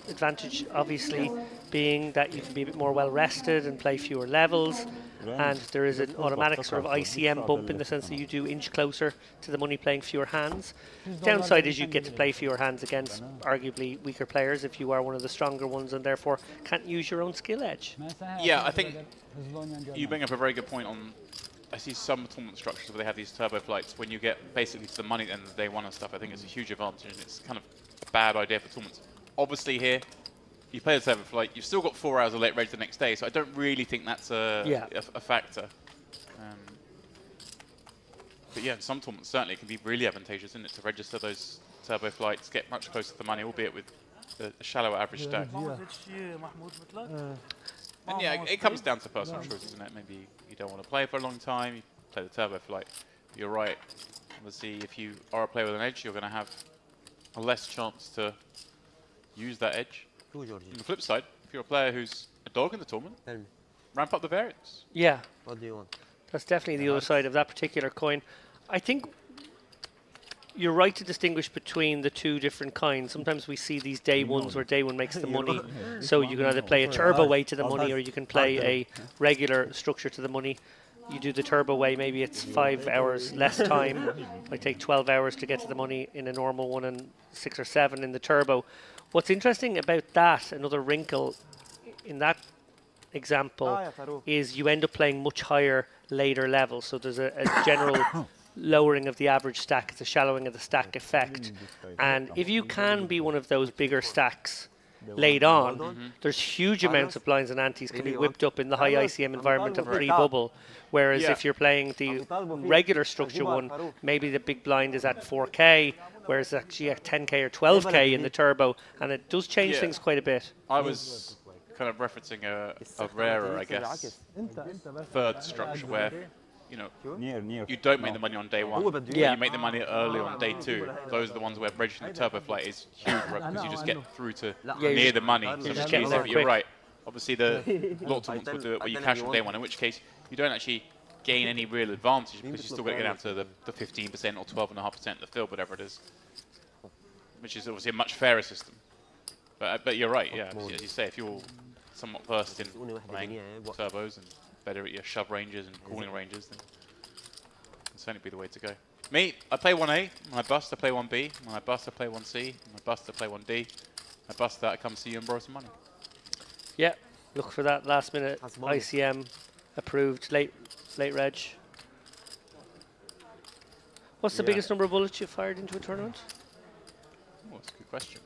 Advantage, obviously, being that you can be a bit more well rested and play fewer levels, and there is an automatic sort of ICM bump in the sense that you do inch closer to the money playing fewer hands. Downside is you get to play fewer hands against arguably weaker players if you are one of the stronger ones and therefore can't use your own skill edge. Yeah, I think you bring up a very good point on. I see some tournament structures where they have these turbo flights. When you get basically to the money at the end of the day one and stuff, I think it's a huge advantage, and it's kind of a bad idea for tournaments. Obviously here, you play the turbo flight, you've still got 4 hours of late reg the next day, so I don't really think that's a factor. But yeah, some tournaments certainly it can be really advantageous, isn't it, to register those turbo flights, get much closer to the money, albeit with a shallower average stack. And yeah, it comes down to personal choice, isn't it? Maybe you don't want to play for a long time, you play the turbo flight. You're right. Obviously, if you are a player with an edge, you're going to have a less chance to use that edge. On the flip side, if you're a player who's a dog in the tournament, ramp up the variance. Yeah. What do you want? That's definitely the other side of that particular coin. I think you're right to distinguish between the two different kinds. Sometimes we see these day ones where day one makes the money, so you can either play a turbo way to the money or you can play a regular structure to the money. You do the turbo way, maybe it's 5 hours less time. Might take 12 hours to get to the money in a normal one and 6 or 7 in the turbo. What's interesting about that, another wrinkle in that example, is you end up playing much higher later levels. So there's a general lowering of the average stack. It's a shallowing of the stack effect. And if you can be one of those bigger stacks laid on, there's huge amounts of blinds and antes can be whipped up in the high ICM environment of pre-bubble. Whereas if you're playing the regular structure one, maybe the big blind is at 4K, whereas it's actually at 10K or 12K in the turbo, and it does change things quite a bit. I was kind of referencing a rarer, I guess, third structure where, you know, you don't make the money on day one. You make the money early on day 2. Those are the ones where registering the turbo flight is huge, right? Because you just get through to near the money. So much easier. But you're right. Obviously, a lot of tournaments will do it where you cash on day one, in which case you don't actually gain any real advantage because you still got to get down to the 15% or 12.5% of the field, whatever it is, which is obviously a much fairer system. But you're right, yeah. As you say, if you're somewhat versed in playing turbos and better at your shove ranges and calling ranges, then it'll certainly be the way to go. Me, I play 1A. When I bust, I play 1B. When I bust, I play 1C. When I bust, I play 1D. I bust that, I come see you and borrow some money. Yeah, Look for that last minute Has money. ICM approved late reg. What's the Yeah. biggest number of bullets you've fired into a tournament? Oh, that's a good question.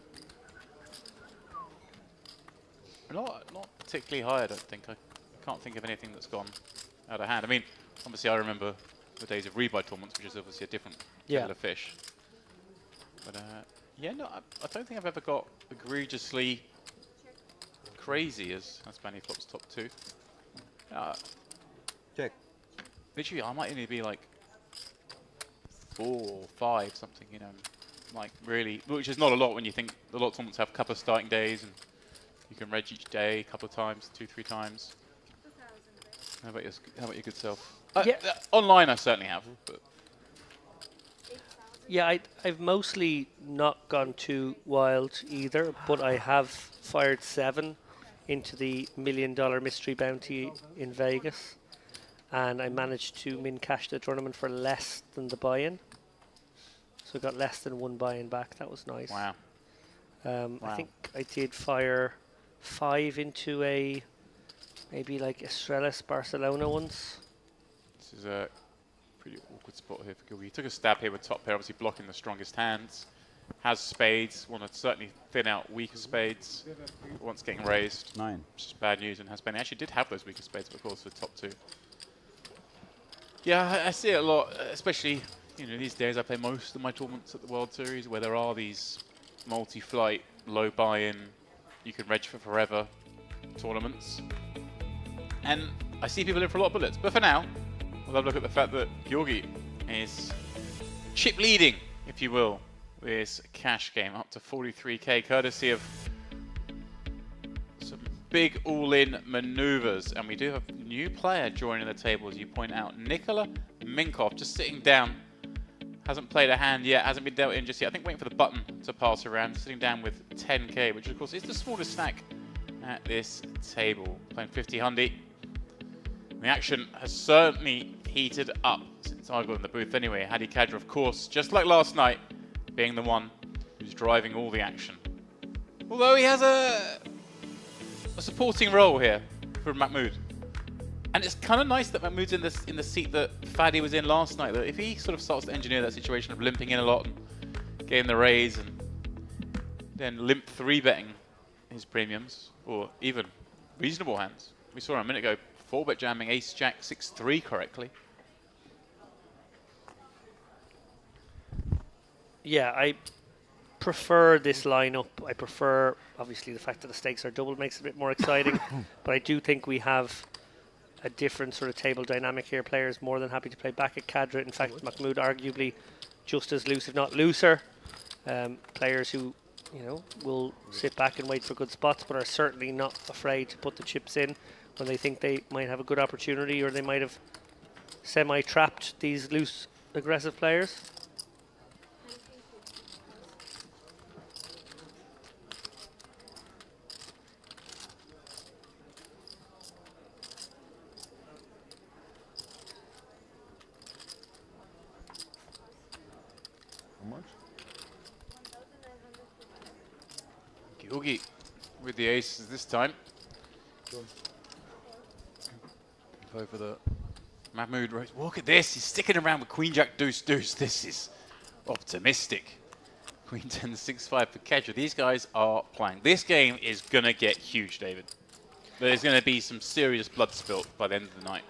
Not particularly high, I don't think. I can't think of anything that's gone out of hand. I mean, obviously I remember the days of rebuy tournaments, which is obviously a different kettle of fish. But yeah, no, I don't think I've ever got egregiously crazy as Spanish Flop's top 2. Check. Literally, I might only be like 4 or 5 something, you know, like really, which is not a lot when you think a lot of tournaments have a couple of starting days and you can reg each day a couple of times, 2-3 times. How about your good self? Yeah. Online I certainly have. But Yeah, I've mostly not gone too wild either, but I have fired 7 into the $1 million mystery bounty in Vegas, and I managed to min cash the tournament for less than the buy-in. So I got less than 1 buy-in back. That was nice. wow. I think I did fire 5 into a maybe like Estrellas Barcelona once. This is a pretty awkward spot here for Gilgy. He took a stab here with top pair, obviously blocking the strongest hands. Has spades, want to certainly thin out weaker spades once getting raised. 9. Which is bad news in Hasbani. Actually did have those weaker spades, but of course, with top 2. Yeah, I see it a lot, especially, you know, these days I play most of my tournaments at the World Series where there are these multi-flight, low buy-in, you can reg for forever tournaments. And I see people in for a lot of bullets. But for now, we'll have a look at the fact that Georgi is chip leading, if you will, this cash game up to 43k, courtesy of some big all-in maneuvers. And we do have a new player joining the table, as you point out. Nikola Minkov, just sitting down. Hasn't played a hand yet, hasn't been dealt in just yet. I think waiting for the button to pass around, sitting down with 10k, which of course is the smallest stack at this table. Playing 50 hundy. The action has certainly heated up since I got in the booth anyway. Hadi Kadra, of course, just like last night, being the one who's driving all the action. Although he has a supporting role here from Mahmoud. And it's kind of nice that Mahmoud's in the seat that Fadi was in last night. That if he sort of starts to engineer that situation of limping in a lot and getting the raise and then limp 3-betting his premiums, or even reasonable hands. We saw him a minute ago, 4-bet jamming ace jack 6-3 correctly. Yeah, I prefer this lineup. I prefer, obviously, the fact that the stakes are double makes it a bit more exciting. But I do think we have a different sort of table dynamic here. Players more than happy to play back at Kadra. In fact, Mahmoud arguably just as loose, if not looser. Players who, you know, will sit back and wait for good spots, but are certainly not afraid to put the chips in when they think they might have a good opportunity, or they might have semi-trapped these loose, aggressive players. How much? Georgi with the aces this time. Go for the Mahmoud raise. Look at this, he's sticking around with Queen Jack Deuce Deuce. This is optimistic. Queen 10 6-5 for Kedra. These guys are playing. This game is gonna get huge, David. There's gonna be some serious blood spilt by the end of the night.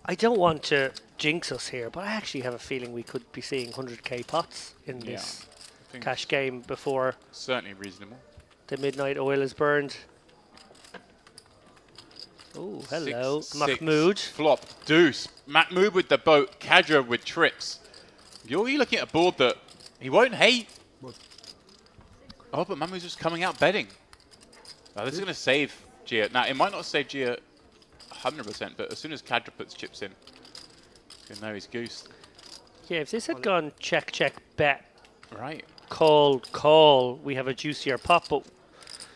I don't want to jinx us here, but I actually have a feeling we could be seeing 100k pots in Yeah, this I think cash game before certainly reasonable. the midnight oil is burned. Oh, hello, Six, Mahmoud. Flop, deuce. Mahmoud with the boat, Kadra with trips. You're looking at a board that he won't hate. Oh, but Mahmoud's just coming out betting. Oh, this is going to save Gia. Now, it might not save Gia 100%, but as soon as Kadra puts chips in, he's going to know he's goosed. Yeah, if this had gone check, check, bet, Right. call, we have a juicier pop, but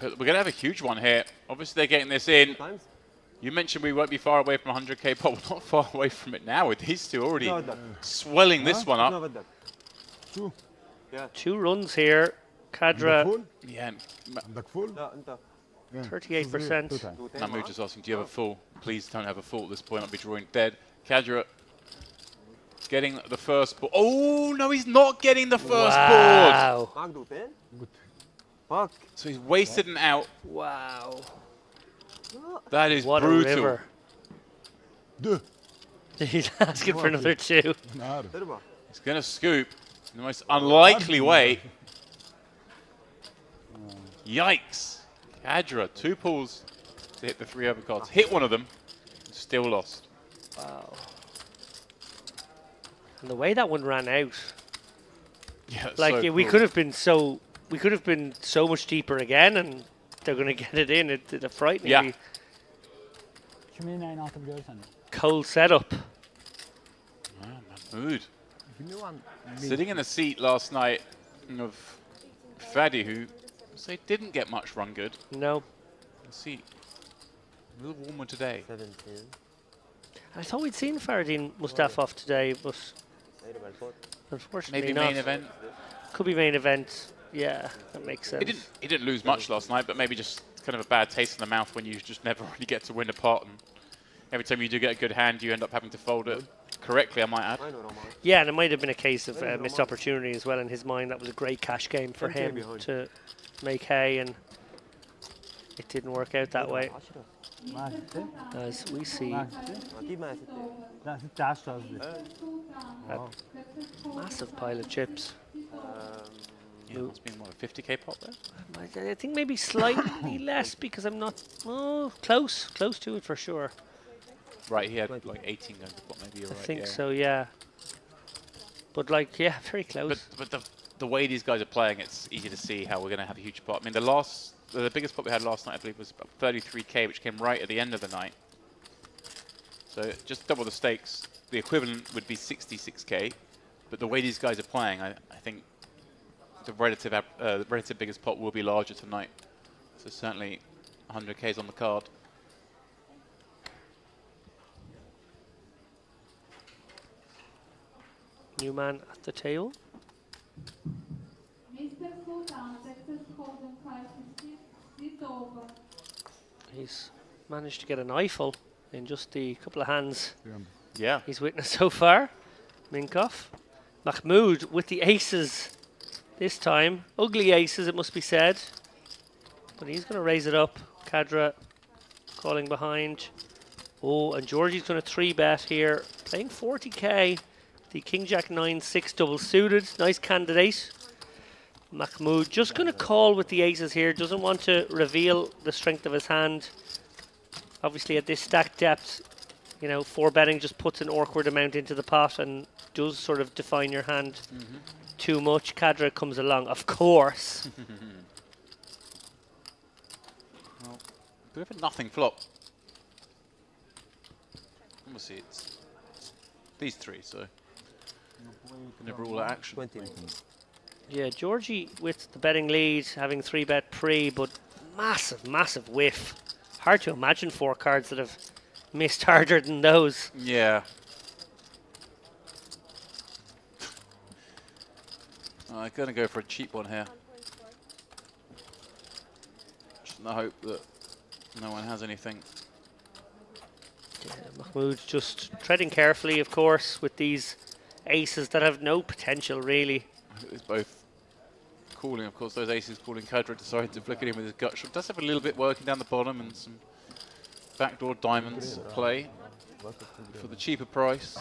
But we're going to have a huge one here. Obviously, they're getting this in. Times? You mentioned we won't be far away from 100k pot. We're not far away from it now with these two already No, that. swelling this one No, up. but that. Two. Yeah. 2 runs here. عندك Kadra, full? Yeah, عندك full? لا انت Yeah. 38%. Two times. Mahmood just asking, do you have a full? Please don't have a full at this point. I'll be drawing dead. Kadra getting the first board. Oh, no, he's not getting the first board. Wow. معك دوتين؟ Fuck. So he's wasted an out. Wow. That is What brutal. a river. Duh. He's asking for another 2. نعرف. تربح. He's going to scoop in the most unlikely way. Yikes. Kadra, 2 pulls to hit the 3 overcards. Hit one of them, still lost. Wow. And the way that one ran out, Yeah, it's like so we cool. could have been so much deeper again, and they're going to get it in at a frighteningly Yeah. Kimin aynı atıp görsen. cold setup. Wow, Mahmood. Give me one. Sitting in the seat last night of Fadi, who say didn't get much run good. No, The seat a little warmer today. 17. I thought we'd seen Faradine Mustafov today, but unfortunately Maybe not. main event. Could be main event. Yeah, that makes sense. He didn't lose much last night, but maybe just kind of a bad taste in the mouth when you just never really get to win a pot. And every time you do get a good hand, you end up having to fold it correctly, I might add. Yeah, and it might have been a case of missed opportunity as well in his mind. That was a great cash game for him to make hay, and it didn't work out that way. معك ستة؟ As we see, معك ستة؟ أكيد معي 6. لا 16 قصدي. a massive pile of chips. Yeah, it's been what, a 50k pot there? I think maybe slightly less because I'm not close to it for sure. Right, he had like 18 going to pot, maybe you're I right. think yeah. so, yeah. But like, yeah, very close. But the way these guys are playing, it's easy to see how we're going to have a huge pot. I mean, the biggest pot we had last night, I believe, was about 33k, which came right at the end of the night. So just double the stakes. The equivalent would be 66k. But the way these guys are playing, I think the relative biggest pot will be larger tonight. So certainly 100k is on the card. New man at the table. Mr. Sultan, Texas Hold'em 550, sit over. He's managed to get an eyeful in just the couple of hands Yeah. he's witnessed so far. Minkoff. Mahmood with the aces this time. Ugly aces, it must be said. But he's going to raise it up. Kadra calling behind. Oh, and Georgie's going to 3-bet here. Playing 40k. The King Jack 9-6 double suited. Nice candidate. Mahmood just going to call with the aces here. Doesn't want to reveal the strength of his hand. Obviously at this stack depth, you know, 4-betting just puts an awkward amount into the pot and does sort of define your hand too much. Kadra comes along, of course. Well, bit of a nothing flop. Obviously, it's these three, so never rule out action. 20. Yeah, Georgie with the betting lead, having 3-bet pre, but massive whiff. Hard to imagine 4 cards that have missed harder than those. Yeah. I'm going to go for a cheap one here. Just in the hope that no one has anything. Yeah, Mahmood just treading carefully, of course, with these aces that have no potential, really. It's both calling, of course, those aces calling. Kadra decided to flick it in with his gut shot. Does have a little bit working down the bottom and some backdoor diamonds at play for the cheaper price.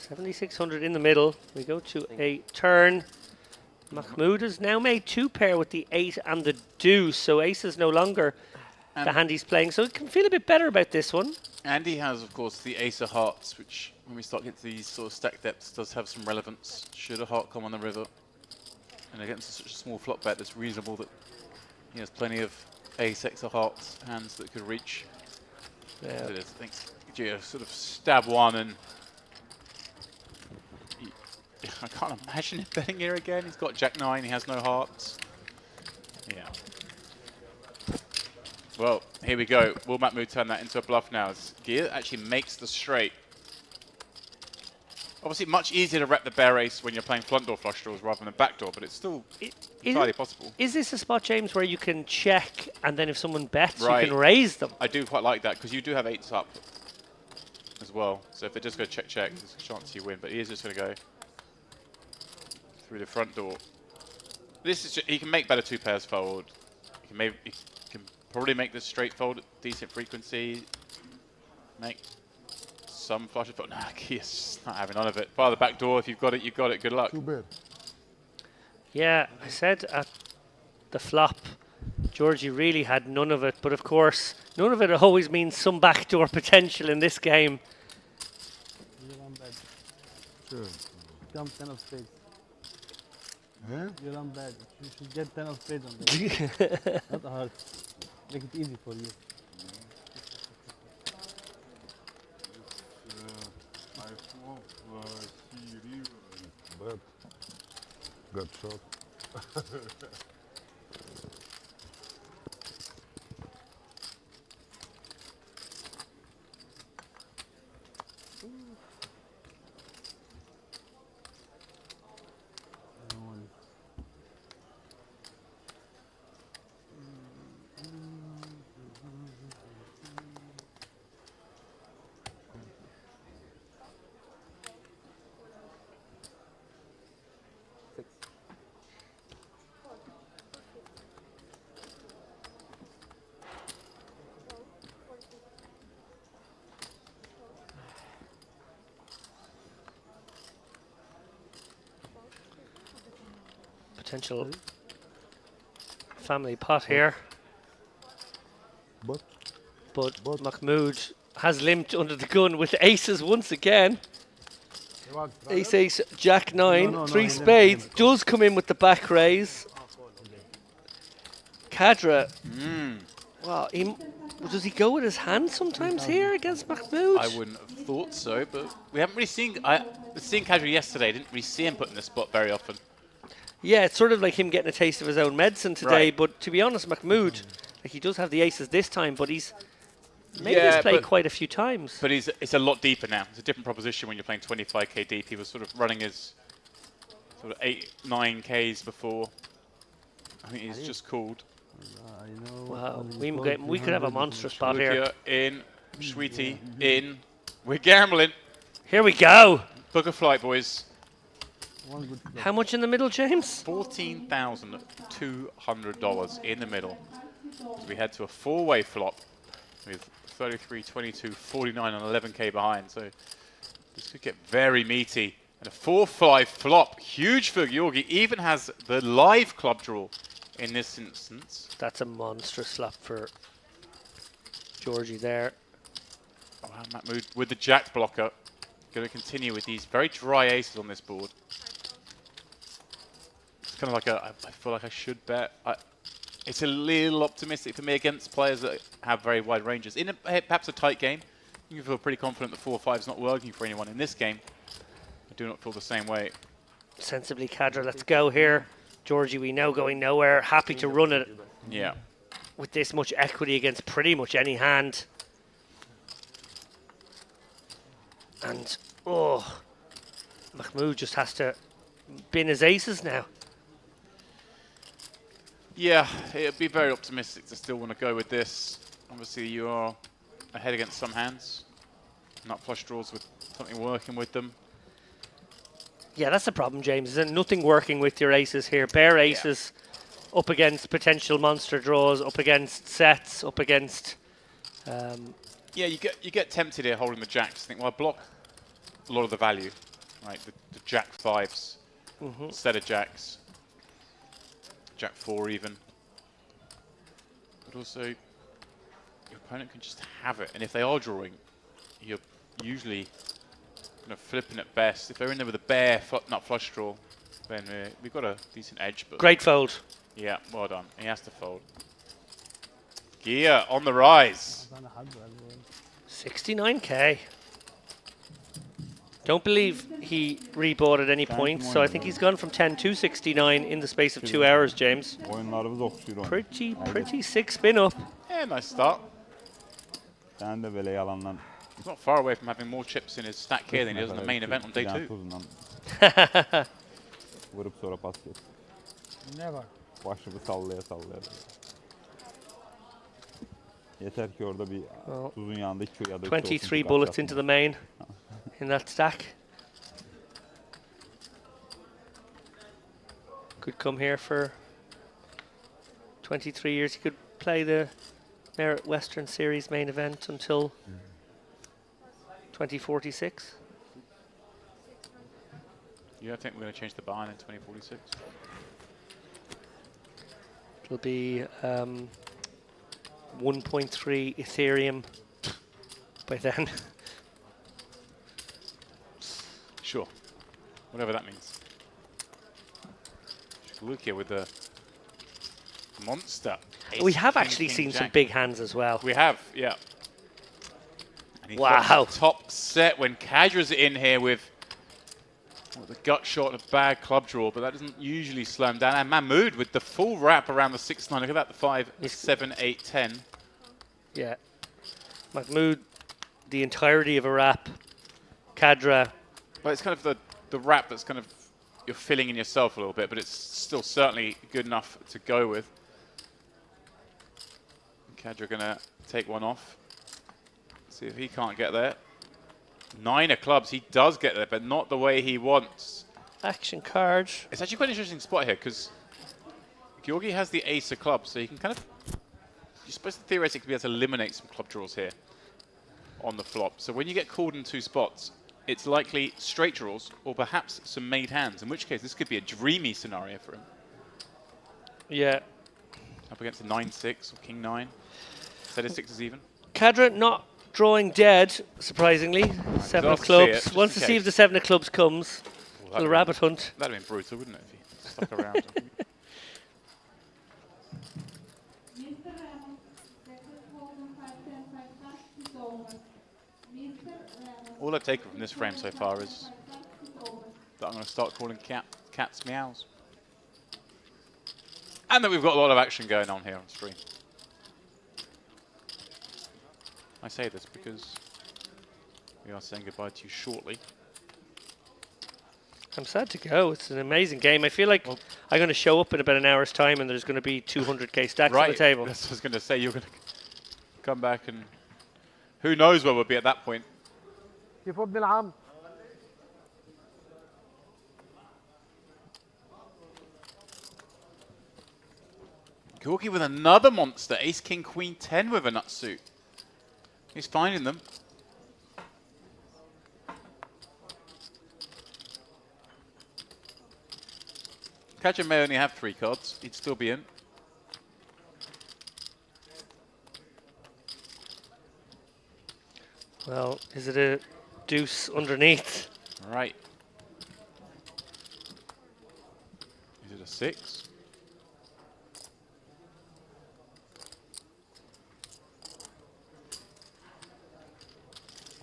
7,600 in the middle. We go to a turn. Mahmood has now made 2 pair with the 8 and the deuce, so ace is no longer the hand he's playing, so it can feel a bit better about this one. And he has, of course, the ace of hearts, which, when we start getting to these sort of stack depths, does have some relevance. Should a heart come on the river, and against such a small flop bet, it's reasonable that he has plenty of ace, X of hearts hands that could reach. Yeah. It is, I think, Gio sort of stab one, and I can't imagine him betting here again. He's got Jack 9, he has no hearts. Yeah. Well, here we go. Will Mahmood turn that into a bluff now? As Gia actually makes the straight. Obviously, much easier to rep the bear ace when you're playing front door flush draws rather than back door, but it's still entirely possible. Is this a spot, James, where you can check and then if someone bets, you Right. can raise them? I do quite like that because you do have 8s up as well. So if they just go check, there's a chance you win. But he is just going to go through the front door. This is he can make better 2 pairs fold. He can probably make this straight fold at decent frequency. Make some flushes, but nah, he is just not having none of it. By the back door, if you've got it, you've got it. Good luck. Too bad. Yeah, I said at the flop, Georgie really had none of it. But of course, none of it always means some backdoor potential in this game. You're on bad. Sure. Jump 10 of spades. Eh? You're on bad. You should get 10 of spades on bad. Not hard. Make it easy for you. Bad. Good shot. Potential family pot here. But Mahmoud has limped under the gun with aces once again. Ace, ace, jack 9, No, 3 he spades. Does come in with the back raise. Kadra. Well, does he go with his hand sometimes here against Mahmoud? I wouldn't have thought so, but we haven't really seen. I was seeing Kadri yesterday. Didn't really see him put in the spot very often. Yeah, it's sort of like him getting a taste of his own medicine today. Right. But to be honest, Mahmoud, like he does have the aces this time, but he's made Yeah, this play but- quite a few times. But it's a lot deeper now. It's a different proposition when you're playing 25k deep. He was sort of running his sort of 8-9ks before. I think he's just called. Wow, we could have a monstrous spot here. Lukia in, Sweetie in. We're gambling. Here we go. Book a flight, boys. How much in the middle, James? $14,200 in the middle. As we head to a 4-way flop with 33, 22, 49 and 11k behind. So this could get very meaty. And a 4-5 flop, huge for Georgi. Even has the live club draw in this instance. That's a monstrous slap for Georgie there. Oh, wow, Mahmoud with the jack blocker. Going to continue with these very dry aces on this board. It's kind of like I feel like I should bet. It's a little optimistic for me against players that have very wide ranges. In perhaps a tight game, you feel pretty confident that 4-5 is not working for anyone. In this game, I do not feel the same way. Sensibly, Kadra, let's go here. Georgie, we know going nowhere. Happy to run it. Yeah. With this much equity against pretty much any hand. And, oh, Mahmoud just has to bin his aces now. Yeah, it'd be very optimistic to still want to go with this. Obviously, you are ahead against some hands. Nut flush draws with something working with them. Yeah, that's the problem, James. There's nothing working with your aces here. Bare aces up against potential monster draws, up against sets, up against... Yeah, you get tempted here holding the jacks. Think, well, I block a lot of the value, right? The jack 5s instead of jacks. Jack 4 even. But also, your opponent can just have it. And if they are drawing, you're usually kind of flipping at best. If they're in there with a bare nut flush draw, then we've got a decent edge. But Great fold. yeah, well done. He has to fold. Gia on the rise. 69k. Don't believe he rebought at any point, so I think he's gone from 10 to 69 in the space of 2 hours, James. Pretty sick spin up. Yeah, nice start. Sen de böyle yalandan He's not far away from having more chips in his stack here than he does in the main event on day 2. Vurup sonra pas geç. Never. Başımı sallaya sallaya. Yeter ki orada bir tuzun yanında Q ya da 23 bullets into the main in that stack. Could come here for 23 years. He could play the Merit Western Series main event until 2046. Yeah, I think we're going to change the barn in 2046. It'll be 1.3 Ethereum by then. Sure. Whatever that means. Shkalukia with the monster. We have actually seen some big hands as well. We have, yeah. And he wow. Top set when Kadra's in here with the gut shot and a bad club draw, but that doesn't usually slow him down. And Mahmood with the full wrap around the 6-9. Look at that, the 5, 7, 8, 10. Yeah. Mahmood, the entirety of a wrap. Kadra. Well, it's kind of the wrap that's kind of, you're filling in yourself a little bit, but it's still certainly good enough to go with. Kadra going to take one off. See if he can't get there. 9 of clubs, he does get there, but not the way he wants. Action card. It's actually quite an interesting spot here, because Georgi has the ace of clubs, so you can kind of, you're supposed to theoretically be able to eliminate some club draws here on the flop. So when you get called in 2 spots, it's likely straight draws, or perhaps some made hands, in which case this could be a dreamy scenario for him. Yeah. Up against a 9-6 or king 9. Set of 6s even. Kadra not drawing dead, surprisingly. 7 of clubs. Wants to see if the 7 of clubs comes. Well, the rabbit hunt. That'd have been brutal, wouldn't it, if he stuck around? All I've taken from this frame so far is that I'm going to start calling cats meows. And that we've got a lot of action going on here on stream. I say this because we are saying goodbye to you shortly. I'm sad to go. It's an amazing game. I feel like I'm going to show up in about an hour's time and there's going to be 200k stacks on the table. That's what I was going to say. You're going to come back and who knows where we'll be at that point. كيف ابن العم؟ Georgi with another monster. Ace, King, Queen, 10 with a nut suit. He's finding them. Kadra may only have 3 cards. He'd still be in. Well, is it a deuce underneath? Right. Is it a 6?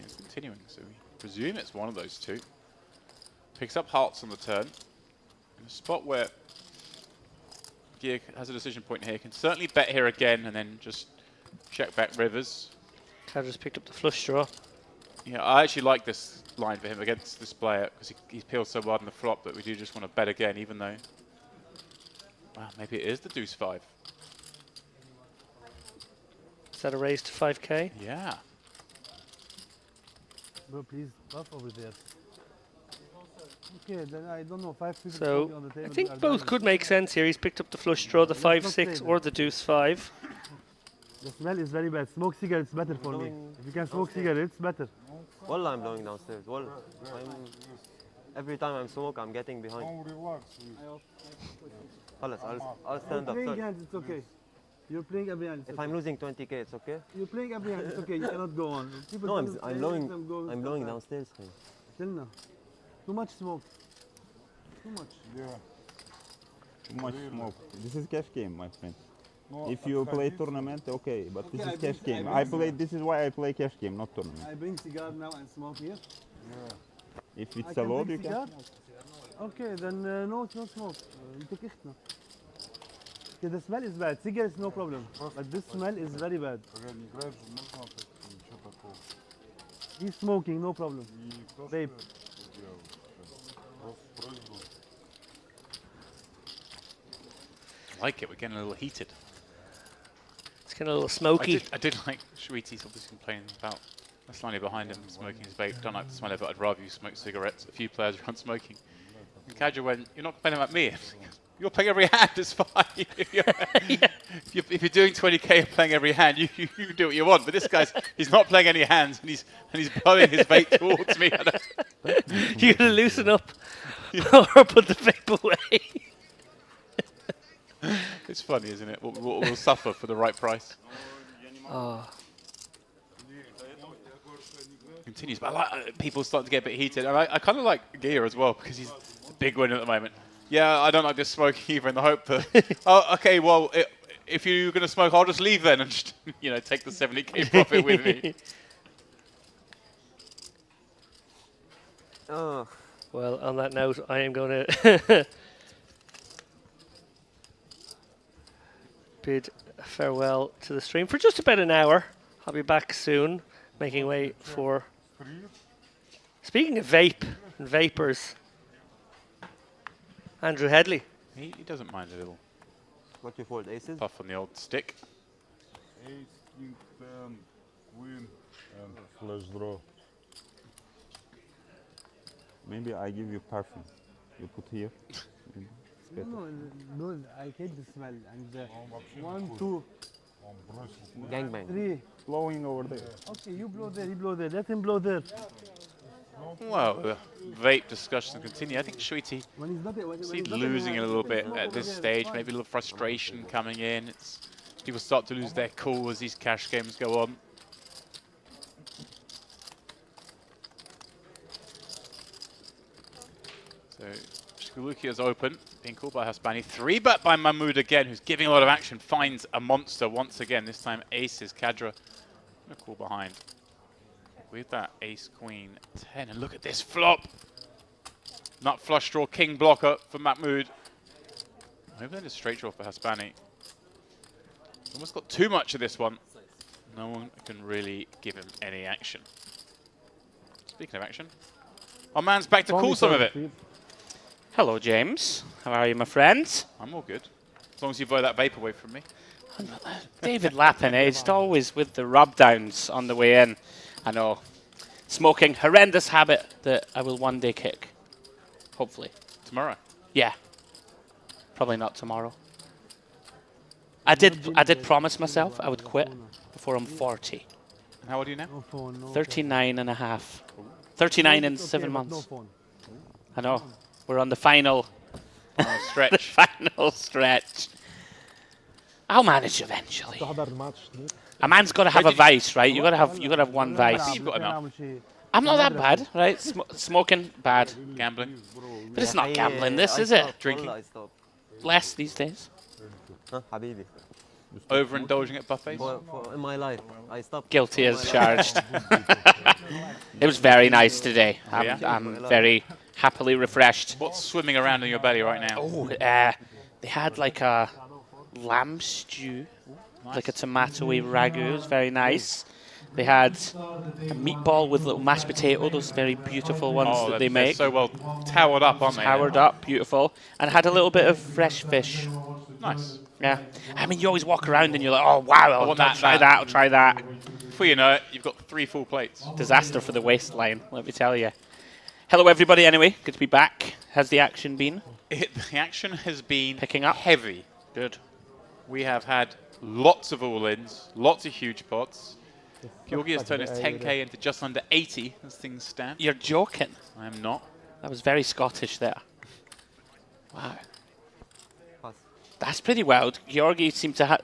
It's continuing, so we presume it's one of those 2. Picks up hearts on the turn. In a spot where Gear has a decision point here. Can certainly bet here again and then just check back rivers. Kadra's picked up the flush draw. Yeah, I actually like this line for him against this player because he peels so wide on the flop that we do just want to bet again, even though... Wow, maybe it is the deuce 5. Is that a raise to 5k? Yeah. Bro, please, buff over there. Okay, then I don't know, 5 people So, on the table. I think both could make sense here. He's picked up the flush draw, the 5-6 or the deuce 5. The smell is very bad. Smoke cigarettes better for me. If you can smoke cigarettes, better. Wallah, I'm blowing downstairs. Wallah. Every time I'm smoke, I'm getting behind. I'll stand up. Playing Sorry. hands, it's okay. You're playing every hand. If I'm losing 20k, it's okay? You're playing every hand, it's okay. You cannot go on. People No, tell I'm blowing downstairs. Till now. Too much smoke. Too much. Yeah. Too much smoke. This is cash game, my friend. If you play tournament, okay, but this is cash game. This is why I play cash game, not tournament. I bring cigar now and smoke here. Yeah. If it's allowed, you can. Okay, then no smoke. Okay, the smell is bad. Cigarettes, no problem. But this smell is very bad. He's smoking, no problem. Vape. I like it. We're getting a little heated. It's getting a little smoky. I did like Sweetie's obviously complaining about slightly behind him smoking his vape. Don't like the smell of it. I'd rather you smoke cigarettes. A few players aren't smoking. And Kadra went, "You're not complaining about me. You're playing every hand. It's fine. if you're doing 20k and playing every hand, you can do what you want. But this guy's he's not playing any hands and he's blowing his vape towards me. You're gonna loosen up or put the vape away." It's funny, isn't it? We'll suffer for the right price. Oh. Continues, but I like, people start to get a bit heated. And I kind of like Gear as well because he's a big winner at the moment. Yeah, I don't like this smoking either in the hope that, oh, okay, well, if you're going to smoke, I'll just leave then and just, take the 70k profit with me. Oh. Well, on that note, I am going to bid farewell to the stream for just about an hour. I'll be back soon, making way for... Speaking of vape and vapors, Andrew Headley. He doesn't mind a little What you fold, aces? puff on the old stick. Ace, king, 10, queen, and flush draw. Maybe I give you perfume. You put here. No, no, I hate the smell. And 1, 2, Gangbang. 3. Blowing over there. Okay, you blow there, he blow there. Let him blow there. Well, the vape discussions continue. I think Sweetie When he's not, when is he's not losing a little bit blow at over this there, stage. fine. Maybe a little frustration coming in. People start to lose their cool as these cash games go on. So Shkalukia's open, being called by Haspani. 3-bet by Mahmoud again, who's giving a lot of action. Finds a monster once again. This time aces. Kadra, a call behind. With that ace, queen, 10. And look at this flop. Nut flush draw, king blocker for Mahmoud. Maybe then a straight draw for Haspani. Almost got too much of this one. No one can really give him any action. Speaking of action, our man's back to call some of it. Hello, James. How are you, my friend? I'm all good. As long as you blow that vape away from me. David Lappin, aged always with the rub downs on the way in. I know. Smoking, horrendous habit that I will one day kick. Hopefully. Tomorrow? Yeah. Probably not tomorrow. I did promise myself I would quit before I'm 40. And how old are you now? No phone, no 39 and a half. 39 in 7 but months. No phone. I know. We're on the final stretch. the final stretch. I'll manage eventually. A man's got to have a vice, right? You got to have one vice. You've got enough. I'm not that bad, right? Smoking, bad. Gambling. But it's not gambling, this, is it? Drinking. I stop. Less these days. Huh, Habibi. Overindulging at buffets. In my life, I stopped. Guilty as charged. It was very nice today. Yeah? I'm very happily refreshed. What's swimming around in your belly right now? Oh, they had like a lamb stew, like a tomatoey ragu. It was very nice. They had a meatball with little mashed potato, those very beautiful ones that they make. So well towered up, aren't they? Towered up, beautiful. And had a little bit of fresh fish. Nice. Yeah. I mean, you always walk around and you're like, oh, wow, I'll try that, I'll try that. Before you know it, you've got 3 full plates. Disaster for the waistline, let me tell you. Hello, everybody, anyway. Good to be back. Has the action been? The action has been picking up heavy. Good. We have had lots of all-ins, lots of huge pots. Georgi has turned his 10k into just under 80 as things stand. You're joking. I am not. That was very Scottish there. Wow. That's pretty wild. Georgi seemed to have...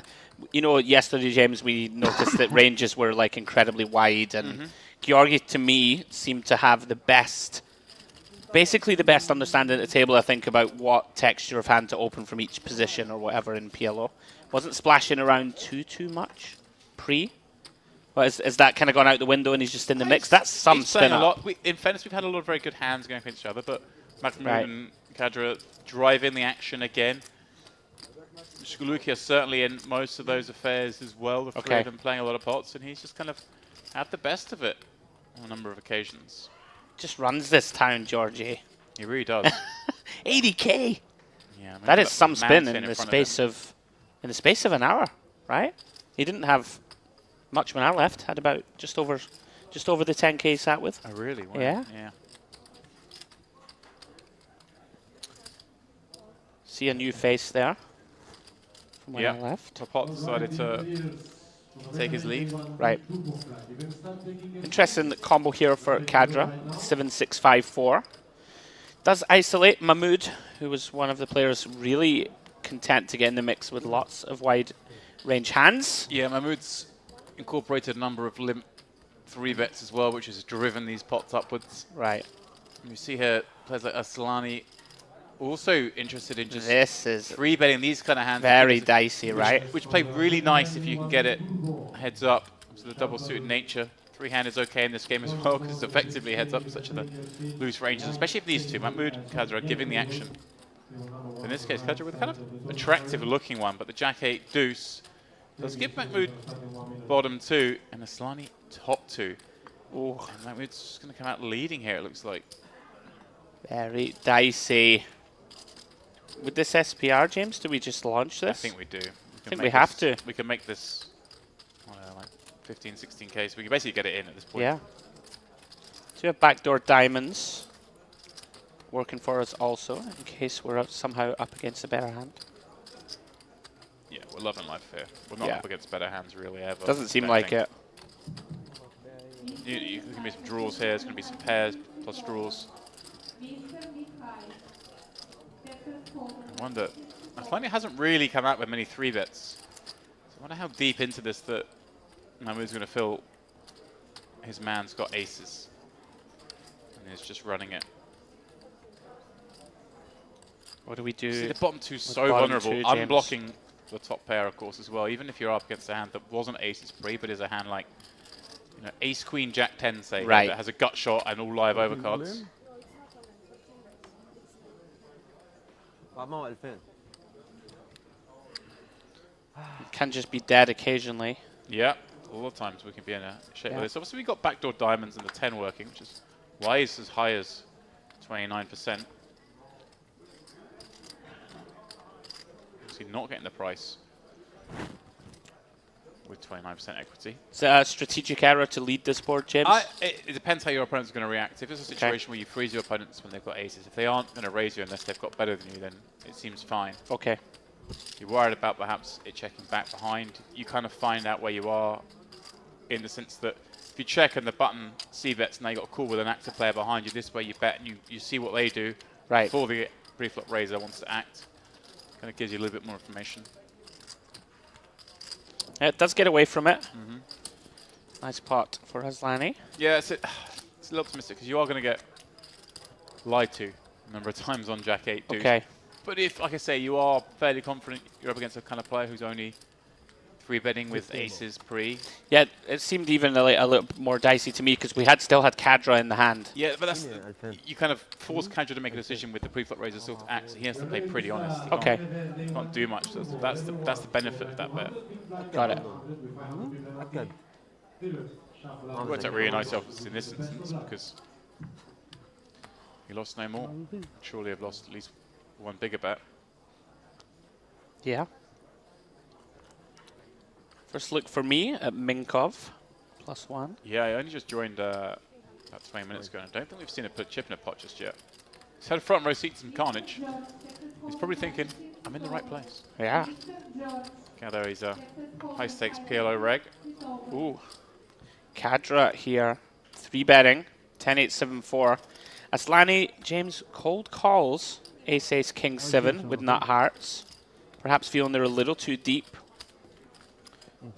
You know, yesterday, James, we noticed that ranges were like incredibly wide, and Georgi, to me, seemed to have the best... Basically the best understanding at the table, I think, about what texture of hand to open from each position or whatever in PLO. Wasn't splashing around too much pre. Well, is that kind of gone out the window and he's just in the mix? That's some spin a lot. In fairness, we've had a lot of very good hands going against each other, but Mahmoud and Kadra driving the action again. Shkalukia certainly in most of those affairs as well. The three of them playing a lot of pots, and he's just kind of had the best of it. on a number of occasions. Just runs this town, Georgie. He really does. 80k. Yeah, I mean, That is look, some man spin sitting in the front of him. space of an hour, right? He didn't have much of an hour left. Had about just over the 10k he sat with. Oh, really? Wow. Yeah. Yeah. See a new face there. From where I left. The pot decided to take his leave. Right. Interesting combo here for Kadra. 7-6-5-4. Does isolate Mahmood, who was one of the players really content to get in the mix with lots of wide range hands. Yeah, Mahmood's incorporated a number of limp 3-bets as well, which has driven these pots upwards. Right. You see here, players like Aslani also interested in just this is 3-betting these kind of hands. Very dicey, right? Which play really nice if you can get it heads up. So the double suited nature. 3-hand is okay in this game as well because it's effectively heads up such a loose ranges, especially if these two, Mahmood and Kadra, are giving the action. In this case, Kadra with a kind of attractive looking one, but the Jack 8 deuce does give Mahmood bottom 2 and Aslani top 2. Oh, and Mahmood's just going to come out leading here, it looks like. Very dicey. With this SPR, James, do we just launch this? I think we do. I think we have to. We can make this like 15, 16k, so we can basically get it in at this point. Yeah. So we have backdoor diamonds working for us also, in case we're somehow up against a better hand. Yeah, we're loving life here. We're not up against better hands really ever. Doesn't seem like it. You can be some draws here. There's going to be some pairs plus draws. I wonder. Aslani hasn't really come out with many 3-bets. So I wonder how deep into this that Mahmood's going to feel his man's got aces. And he's just running it. What do we do? See, the bottom two's so vulnerable. Unblocking the top pair, of course, as well. Even if you're up against a hand that wasn't aces pre, but is a hand like, you know, ace, queen, jack 10, say, that has a gut shot and all live overcards. Can just be dead occasionally. Yeah, all the times we can be in a shape like this. Obviously, we've got backdoor diamonds and the 10 working, which is why it's as high as 29%. Obviously, not getting the price with 29% equity. Is it a strategic error to lead this board, James? It depends how your opponent's going to react. If it's a situation where you freeze your opponents when they've got aces, if they aren't going to raise you unless they've got better than you, then it seems fine. Okay. You're worried about perhaps it checking back behind. You kind of find out where you are in the sense that if you check and the button C-bets, now you've got a call with an active player behind you, this way you bet and you see what they do before the pre-flop raiser wants to act. Kind of gives you a little bit more information. Yeah, it does get away from it. Nice pot for Aslani. Yeah, it's a little optimistic because you are going to get lied to a number of times on Jack 8 deuce. Okay. But if, like I say, you are fairly confident you're up against a kind of player who's only 3-betting with aces pre. Yeah, it seemed even a little more dicey to me because we still had Kadra in the hand. Yeah, but that's you kind of force Kadra to make a decision with the pre-flop raiser still to act. So he has to play pretty honest. He can't do much. So that's the benefit of that bet. Got it. It worked out really nice in this instance because he lost no more. Surely have lost at least one bigger bet. Yeah. First look for me at Minkov, +1. Yeah, I only just joined about 20 minutes ago. I don't think we've seen a put chip in a pot just yet. He's had a front row seat to some carnage. He's probably thinking, I'm in the right place. Yeah. Gather he's a high stakes PLO reg. Ooh. Kadra here, 3-betting, 10-8-7-4. Aslani, James, cold calls ace-ace king-7 with nut hearts. Perhaps feeling they're a little too deep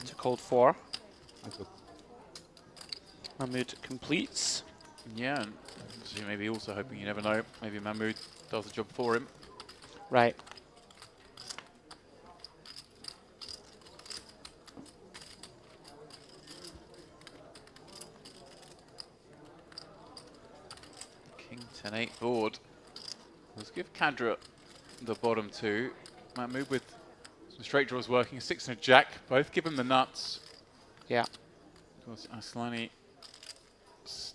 to cold 4. Mahmood completes. Yeah, and so maybe also hoping, you never know, maybe Mahmood does the job for him. Right. King 10-8 board. Let's give Kadra the bottom 2. Mahmood with some straight draws working, a 6 and a jack. Both give him the nuts. Yeah. Of course, Aslani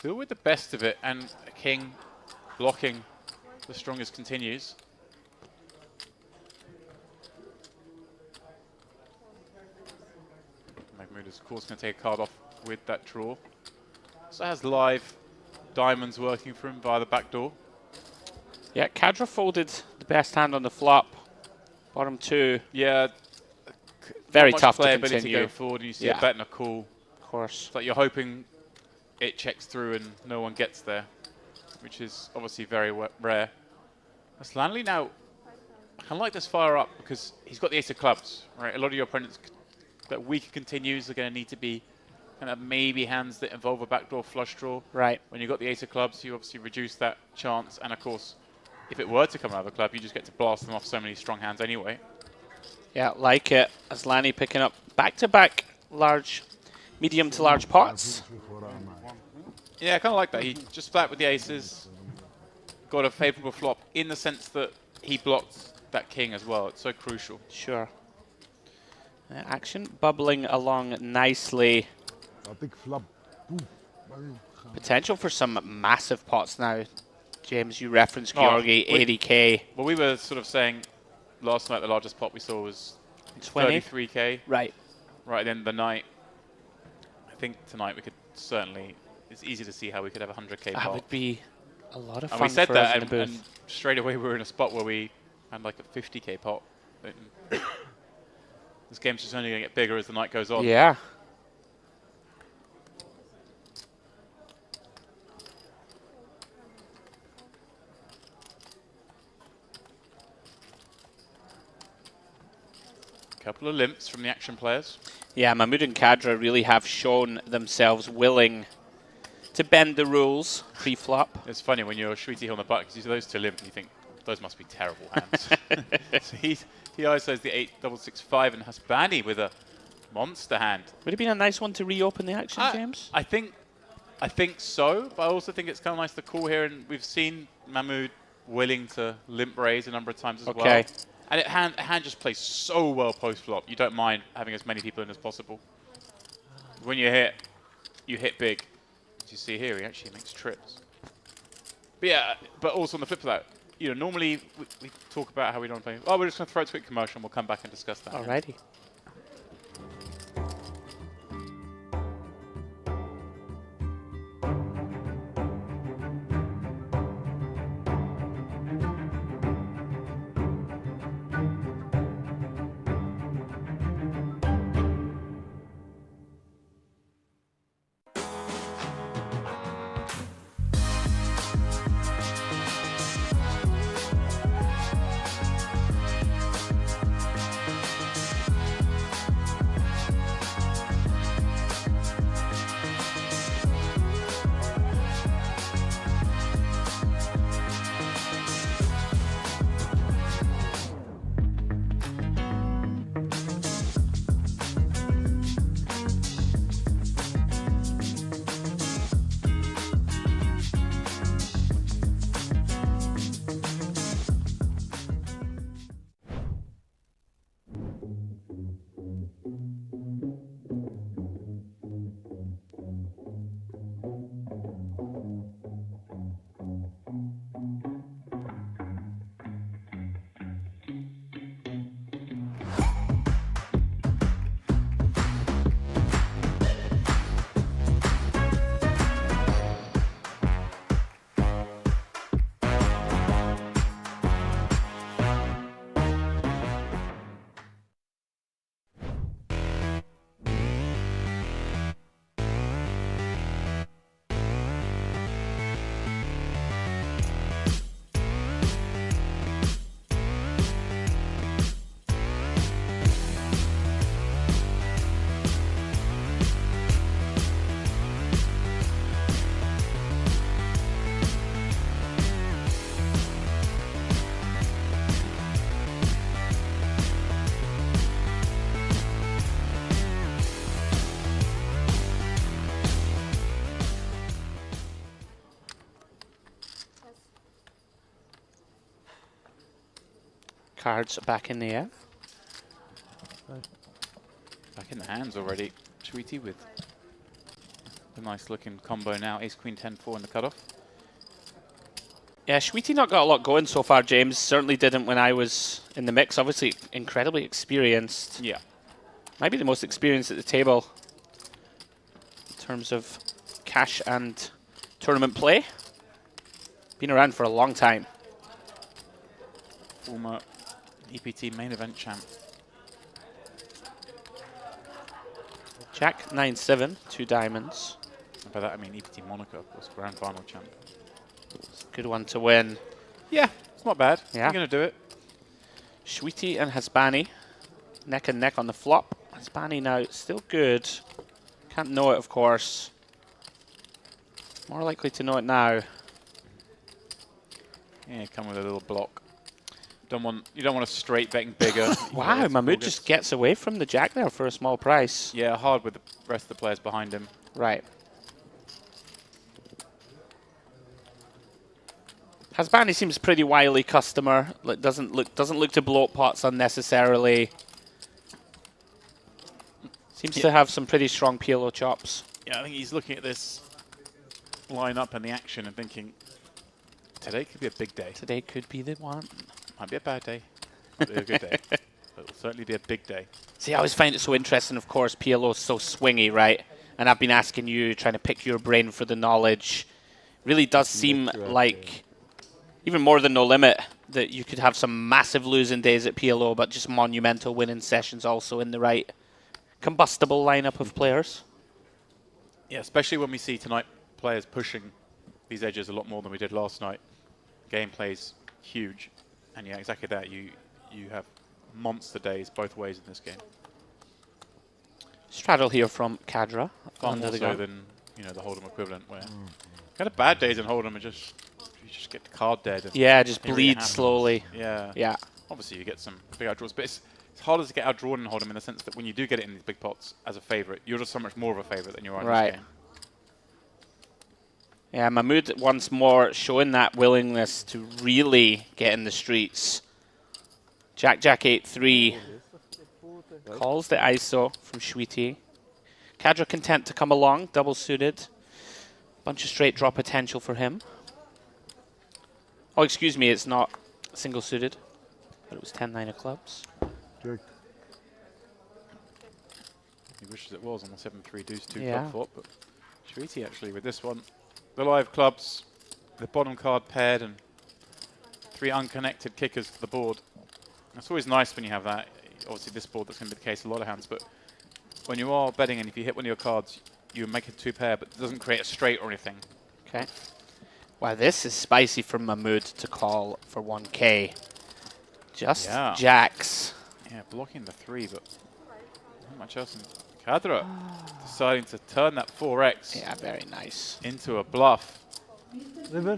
Still with the best of it, and king blocking the strongest continues. Mahmoud is, of course, going to take a card off with that draw. So has live diamonds working for him via the back door. Yeah, Kadra folded the best hand on the flop. Bottom two. Yeah. Very not much tough to playability continue. going forward, and you see a bet and a call. Of course. It's like you're hoping it checks through and no one gets there, which is obviously very rare. As Lanley now, I kind of like this fire up because he's got the ace of clubs, right? A lot of your opponents that weaker continues are going to need to be kind of maybe hands that involve a backdoor flush draw. Right. When you've got the ace of clubs, you obviously reduce that chance, and of course, if it were to come out of the club, you just get to blast them off so many strong hands anyway. Yeah, like it. Aslani picking up back-to-back large, medium to large pots. Yeah, I kind of like that. He just flat with the aces, got a favourable flop in the sense that he blocked that king as well. It's so crucial. Sure. Action bubbling along nicely. Potential for some massive pots now. James, you referenced Georgi, 80k. Well, we were sort of saying last night the largest pot we saw was 20? 33k. Right. Right at the end of the night. I think tonight we could certainly, it's easy to see how we could have a 100k pot. That would be a lot of and fun we said for that, us in the and booth. straight away we were in a spot where we had like a 50k pot. This game's just only going to get bigger as the night goes on. Yeah. Couple of limps from the action players. Yeah, Mahmoud and Kadra really have shown themselves willing to bend the rules pre-flop. It's funny when you're Shweety on the butt because you see those two limp and you think, those must be terrible hands. So he ISOs the 8-6-6-5 and has Bani with a monster hand. Would it have been a nice one to reopen the action, James? I think so, but I also think it's kind of nice to call here, and we've seen Mahmoud willing to limp raise a number of times as well. And a hand just plays so well post-flop. You don't mind having as many people in as possible. When you hit big. As you see here, he actually makes trips. But yeah, but also on the flip of that, you know, normally we talk about how we don't play. Oh, we're just going to throw it to a quick commercial and we'll come back and discuss that. Alrighty. Cards back in the air. Back in the hands already. Shweety with A nice looking combo now. Ace Queen 10-4 in the cutoff. Yeah, Schweety not got a lot going so far, James. Certainly didn't when I was in the mix. Obviously, incredibly experienced. Yeah. Might be the most experienced at the table in terms of cash and tournament play. Been around for a long time. Former EPT main event champ. Jack 9-7, 2 diamonds. And by that I mean EPT Monaco, of course, grand final champ. Good one to win. Yeah, it's not bad. Yeah. You're going to do it. Schweety and Hasbani neck and neck on the flop. Hasbani now still good. Can't know it, of course. More likely to know it now. Yeah, come with a little block. You don't want a straight betting bigger. Wow, Mahmood just gets away from the jack there for a small price. Yeah, hard with the rest of the players behind him. Right. Hasbani seems pretty wily customer. Doesn't look to blow up pots unnecessarily. Seems to have some pretty strong PLO chops. Yeah, I think he's looking at this lineup and the action and thinking, today could be a big day. Today could be the one. Might be a bad day. Might be a good day. But it'll certainly be a big day. See, I always find it so interesting, of course, PLO is so swingy, right? And I've been asking you, trying to pick your brain for the knowledge. Really does seem like, even more than No Limit, that you could have some massive losing days at PLO, but just monumental winning sessions also in the right combustible lineup of players. Yeah, especially when we see tonight players pushing these edges a lot more than we did last night. Gameplay's huge. And yeah, exactly that. You have monster days both ways in this game. Straddle here from Kadra. Far more so than the Hold'em equivalent, where kind of bad days in Hold'em are you just get card dead. And yeah, just really bleed happens. slowly. Yeah. Yeah. Obviously, you get some big outdraws, but it's harder to get outdrawn in Hold'em in the sense that when you do get it in these big pots as a favourite, you're just so much more of a favourite than you are in this game. Yeah, Mahmood once more showing that willingness to really get in the streets. Jack 8-3 calls the ISO from Schweety. Kadra content to come along, double suited. Bunch of straight draw potential for him. Oh, excuse me, it's not single suited, but it was 10-9 of clubs. Check. He wishes it was on the 7-3 deuce 2 Yeah. club flop, but Schweety actually with this one. The live clubs, the bottom card paired, and 3 unconnected kickers to the board. It's always nice when you have that. Obviously, this board, that's going to be the case in a lot of hands, but when you are betting and if you hit one of your cards, you make it 2 pair, but it doesn't create a straight or anything. Okay. Wow, this is spicy from Mahmood to call for 1K. Just jacks. Yeah, blocking the 3, but not much else. Kadra deciding to turn that 4x. Yeah, very nice. Into a bluff. River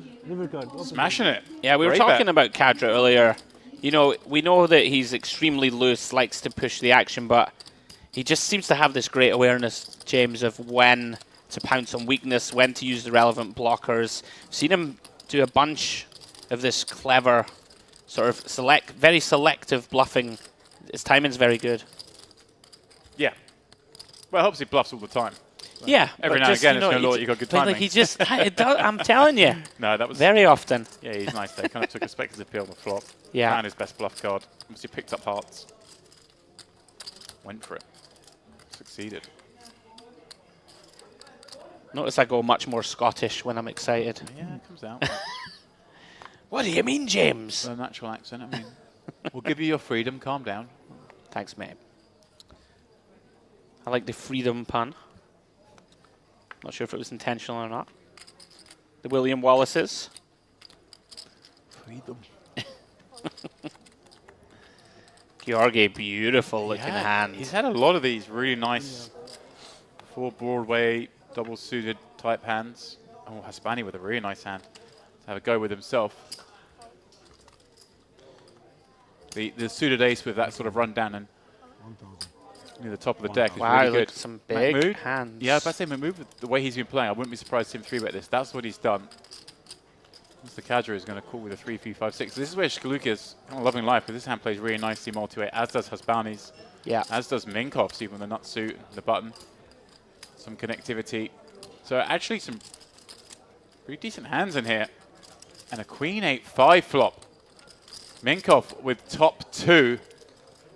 card. Smashing it. Yeah, we were Great talking bet. about Kadra earlier. You know, we know that he's extremely loose, likes to push the action, but he just seems to have this great awareness, James, of when to pounce on weakness, when to use the relevant blockers. I've seen him do a bunch of this clever, sort of very selective bluffing. His timing's very good. Yeah. Well, it helps he bluffs all the time. So yeah. Every now and again, it's going to look like you got good timing. Like he just, I'm telling you. No, that was very often. Yeah, he's nice there. Kind of took a speculative pill on the flop. Yeah. Found his best bluff card. Obviously picked up hearts. Went for it. Succeeded. Notice I go much more Scottish when I'm excited. Yeah, it comes out. What do you mean, James? A natural accent. I mean, we'll give you your freedom. Calm down. Thanks, mate. I like the freedom pun. Not sure if it was intentional or not. The William Wallaces. Freedom. Georgi, beautiful looking hand. He's had a lot of these really nice 4 Broadway double suited type hands. Oh, Hasbani with a really nice hand to have a go with himself. The suited ace with that sort of rundown and near the top of the deck is wow, really good. Look, some big Mahmood, hands. Yeah, if I say Mahmood, the way he's been playing, I wouldn't be surprised to see him 3-bet this. That's what he's done. Mr. Kadra is going to call with a 3-3-5-6. This is where Shkaluka's kind of loving life, because this hand plays really nicely multi-way, as does Hasbani's. Yeah. As does Minkoff's, even the nut suit, the button. Some connectivity. So actually some pretty decent hands in here. And a queen 8-5 flop. Minkov with top 2.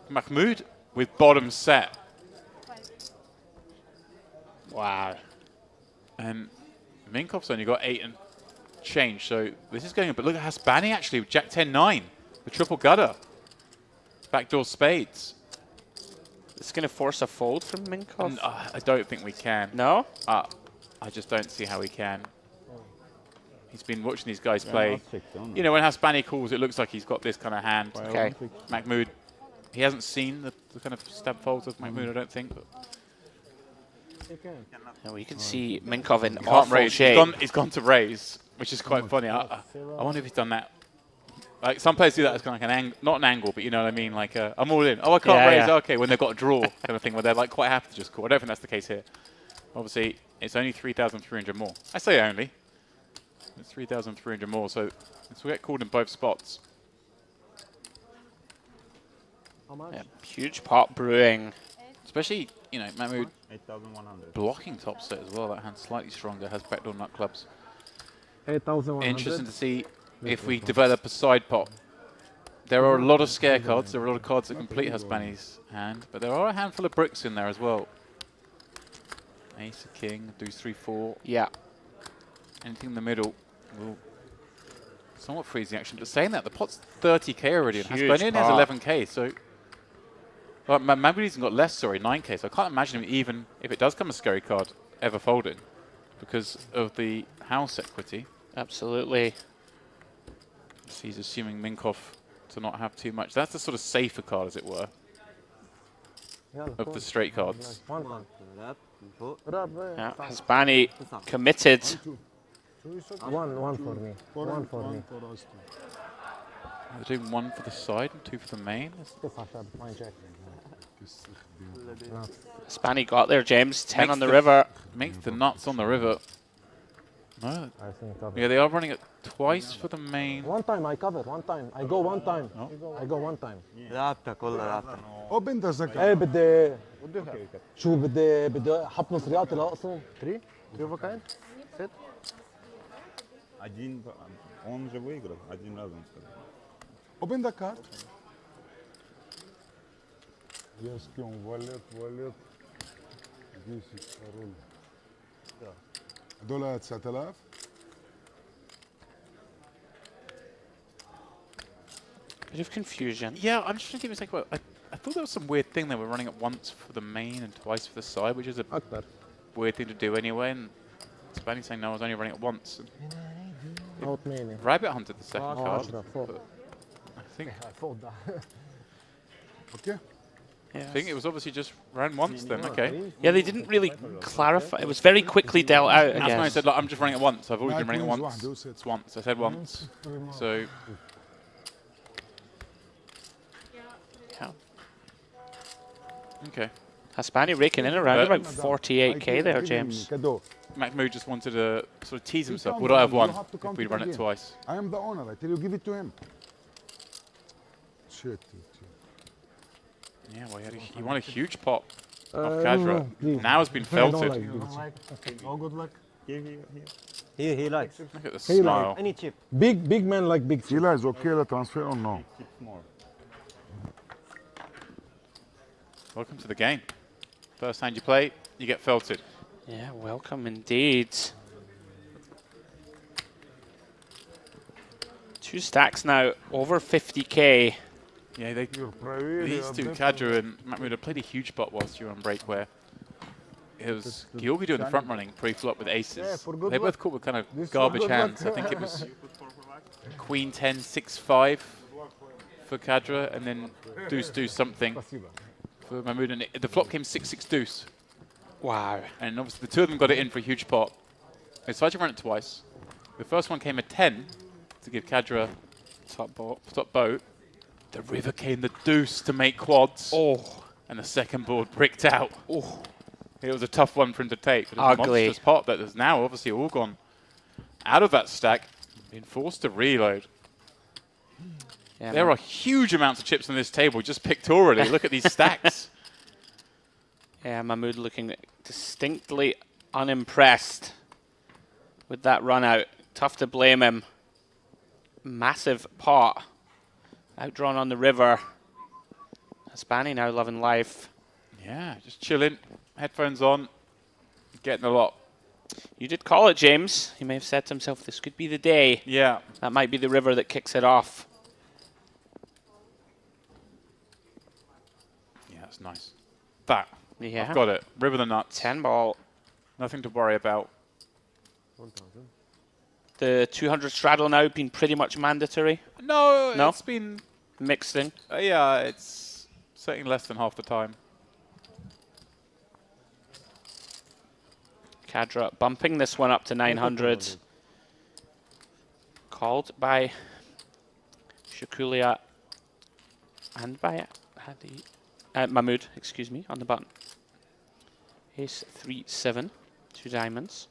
Mahmoud with bottom set. Wow. And Minkov's only got 8 and change, so this is going, but look at Hasbani actually with Jack 10-9, the triple gutter. Backdoor spades. It's going to force a fold from Minkov? I don't think we can. No? I just don't see how we can. He's been watching these guys play. You know, when Hasbani calls, it looks like he's got this kind of hand. Okay. Mahmoud, he hasn't seen the kind of stab folds of Mahmoud, I don't think. But now we can see Minkov in can't awful raise. shape. He's gone to raise, which is quite funny. I wonder if he's done that. Like some players do that as kind of like an angle, not an angle, but you know what I mean. Like I'm all in. Oh, I can't raise. Yeah. Okay, when they've got a draw kind of thing, where they're like quite happy to just call. I don't think that's the case here. Obviously, it's only 3,300 more. I say only. It's 3,300 more, so we'll get called in both spots. Yeah, huge pot brewing. Especially, you know, Mahmoud 8,100. blocking top set as well. That hand's slightly stronger, has backdoor nut clubs. 8,100. Interesting to see if we develop a side pot. There are a lot of scare cards. There are a lot of cards that complete Hasbani's hand, but there are a handful of bricks in there as well. Ace, a king, deuce, 3, 4. Yeah. Anything in the middle will somewhat freeze the action. But saying that, the pot's 30k already, and Huge Hasbani has pot. 11k, so... Well, Mahmoud's got less, sorry, 9k, so I can't imagine him even, if it does come a scary card, ever folding because of the house equity. Absolutely. So he's assuming Minkov to not have too much. That's the sort of safer card, as it were, of the straight cards. Yeah, Hasbani committed. One for me. One for me. They're doing 1 for the side and 2 for the main. Hasbani got there, James. 10 Makes on the river. Makes the nuts on the river. No. I think Yeah, they are running it twice for the main. one time I cover, one time. I go one time. I go one time. لعبتها كلها لعبتها. Open the second. ايه بدي شو بدي احط مصريات لاقصه 3 وكاين Один, он же выиграл, один раз он сказал. Open the card. Я с кем? Валет, 10 король. هدول 9000. Bit of confusion. Yeah, I'm just trying to give a second. I thought there was some weird thing they were running it once for the main and twice for the side, which is a weird thing to do anyway. And Hasbani's saying no, I was only running it once. Rabbit hunted the second card. But I think. Okay. I think it was obviously just ran once then. Okay. Yeah, they didn't really clarify. It was very quickly dealt out, I Hasbani guess. said, look, I'm just running it once. I've always been running it Black once. wins, It's once. I said once. So. Yeah. Okay. Hasbani raking in around But- about 48k there, James. Mahmoud just wanted to sort of tease himself. Would I have won if we'd run it twice? I am the owner. I tell you, give it to him. Shit. Yeah, well, he won a huge pot off Kadra. Now has been felted. Oh, good luck. He likes. Look at the smile. Any chip. big man like big Sila is okay to transfer or no? Welcome to the game. First hand you play, you get felted. Yeah, welcome indeed. 2 stacks now, over 50k. Yeah, these two, Kadra and Mahmoud, have played a huge pot whilst you were on break where it was Georgi doing the front running pre-flop with aces. They both caught with kind of garbage hands. I think it was Queen 10, 6-5 for Kadra, and then deuce something for Mahmoud. And the flop came 6-6 deuce. Wow. And obviously the two of them got it in for a huge pot. They decided to run it twice. The first one came a 10 to give Kadra top boat. The river came the deuce to make quads. Oh. And the second board bricked out. Oh. It was a tough one for him to take. But it was Ugly. a monstrous pot that has now obviously all gone out of that stack, been forced to reload. Yeah, there are huge amounts of chips on this table, just pictorially. Look at these stacks. Yeah, Mahmoud looking distinctly unimpressed. with that run out. Tough to blame him. Massive pot. Outdrawn on the river. Hispani now loving life. Yeah, just chilling. Headphones on. Getting a lot. You did call it, James. He may have said to himself, this could be the day. Yeah. That might be the river that kicks it off. Yeah, that's nice. That. Yeah. I've got it. River the nuts. 10 ball. Nothing to worry about. 1,000. The 200 straddle now been pretty much mandatory. No, No? it's been... Mixed in. yeah, it's certainly less than half the time. Kadra bumping this one up to 900. Called by Shakulia and by Mahmood, excuse me, on the button. Ace 3-7, 2 diamonds.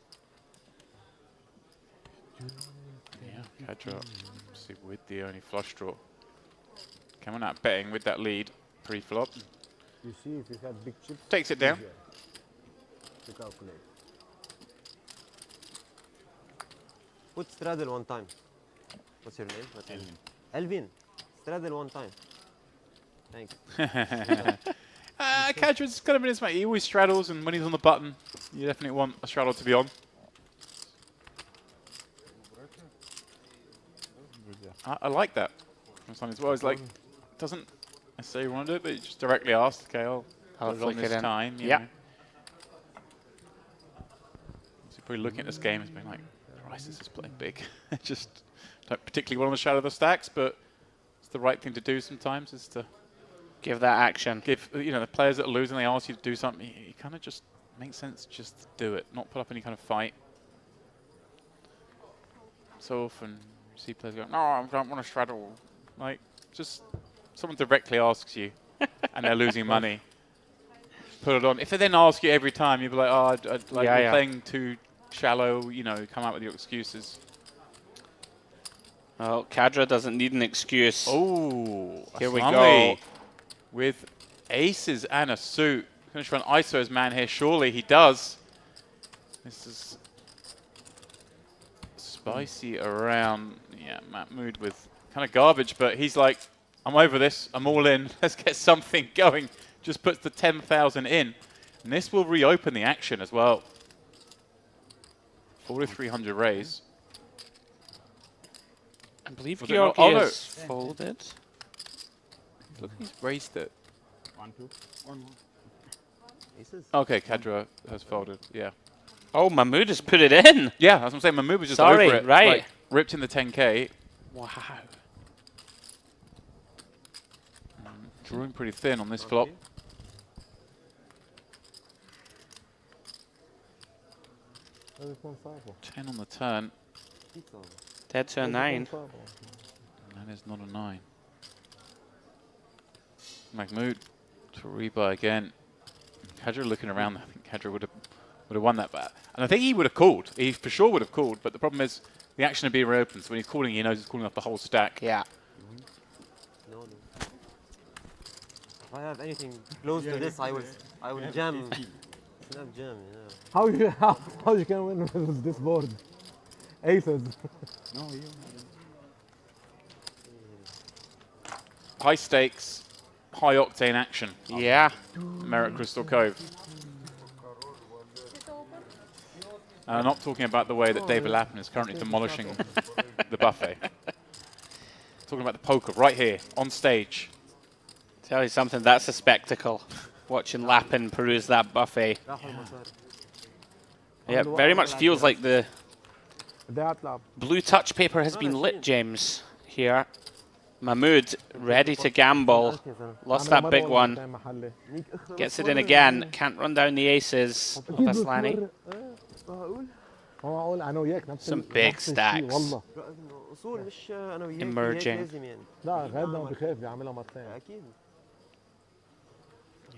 Yeah, Kadra see with the only flush draw. Coming out betting with that lead, pre-flop. You see, if you had big chips, Takes it down. easier to calculate. Put straddle one time. What's your name? What's Elvin. Elvin. Straddle one time. Thanks. Kadra's kind of been his mate. He always straddles, and when he's on the button, you definitely want a straddle to be on. I like that from Sonny as well. He's like, doesn't necessarily want to do it, but he just directly asks, okay, I'll put it on this time. You know. So probably looking at this game and being like, Christ, this is playing big. Just don't particularly want to shadow the stacks, but it's the right thing to do sometimes is to give that action. Give, you know, the players that are losing, they ask you to do something, it kind of just makes sense just to do it, not put up any kind of fight. So often you see players go, no, I don't want to straddle. Like, just someone directly asks you and they're losing money. Put it on. If they then ask you every time, you'll be like, oh, like you're playing too shallow, you know, come out with your excuses. Well, Kadra doesn't need an excuse. Oh, here we go. With aces and a suit. Going to try and ISO his man here. Surely he does. This is spicy around. Yeah, Mahmood with kind of garbage, but he's like, I'm over this. I'm all in. Let's get something going. Just puts the 10,000 in. And this will reopen the action as well. 4,300 raise. I believe Georgi is folded. Look, he's raised it. 1, 2. 1 more. Aces. Okay, Kadra has folded. Yeah. Oh, Mahmood has put it in. Yeah, that's what I'm saying. Mahmood was just Sorry, over it. right. Like, ripped in the 10K. Wow. Drawing pretty thin on this flop. هذا يكون صعبة. 10 on the turn. Dead to a 9. That is not a 9. Mahmood to rebuy again. Kadra looking around. I think Kadra would have won that bet. And I think he would have called. He for sure would have called. But the problem is the action would be reopened. So when he's calling, he knows he's calling off the whole stack. Yeah. No. If I have anything close to this, I will jam. Snap jam, yeah. How you can win with this board? Aces. No, you. High stakes, high octane action. Yeah. Merit Crystal Cove. And I'm not talking about the way that David Lappin is currently demolishing the buffet. Talking about the poker right here on stage. Tell you something, that's a spectacle. Watching Lappin peruse that buffet. Yeah, very much feels like the blue touch paper has been lit, James, here. Mahmood ready to gamble. Lost that big one. Gets it in again. Can't run down the aces of Aslani. Some big stacks. Emerging.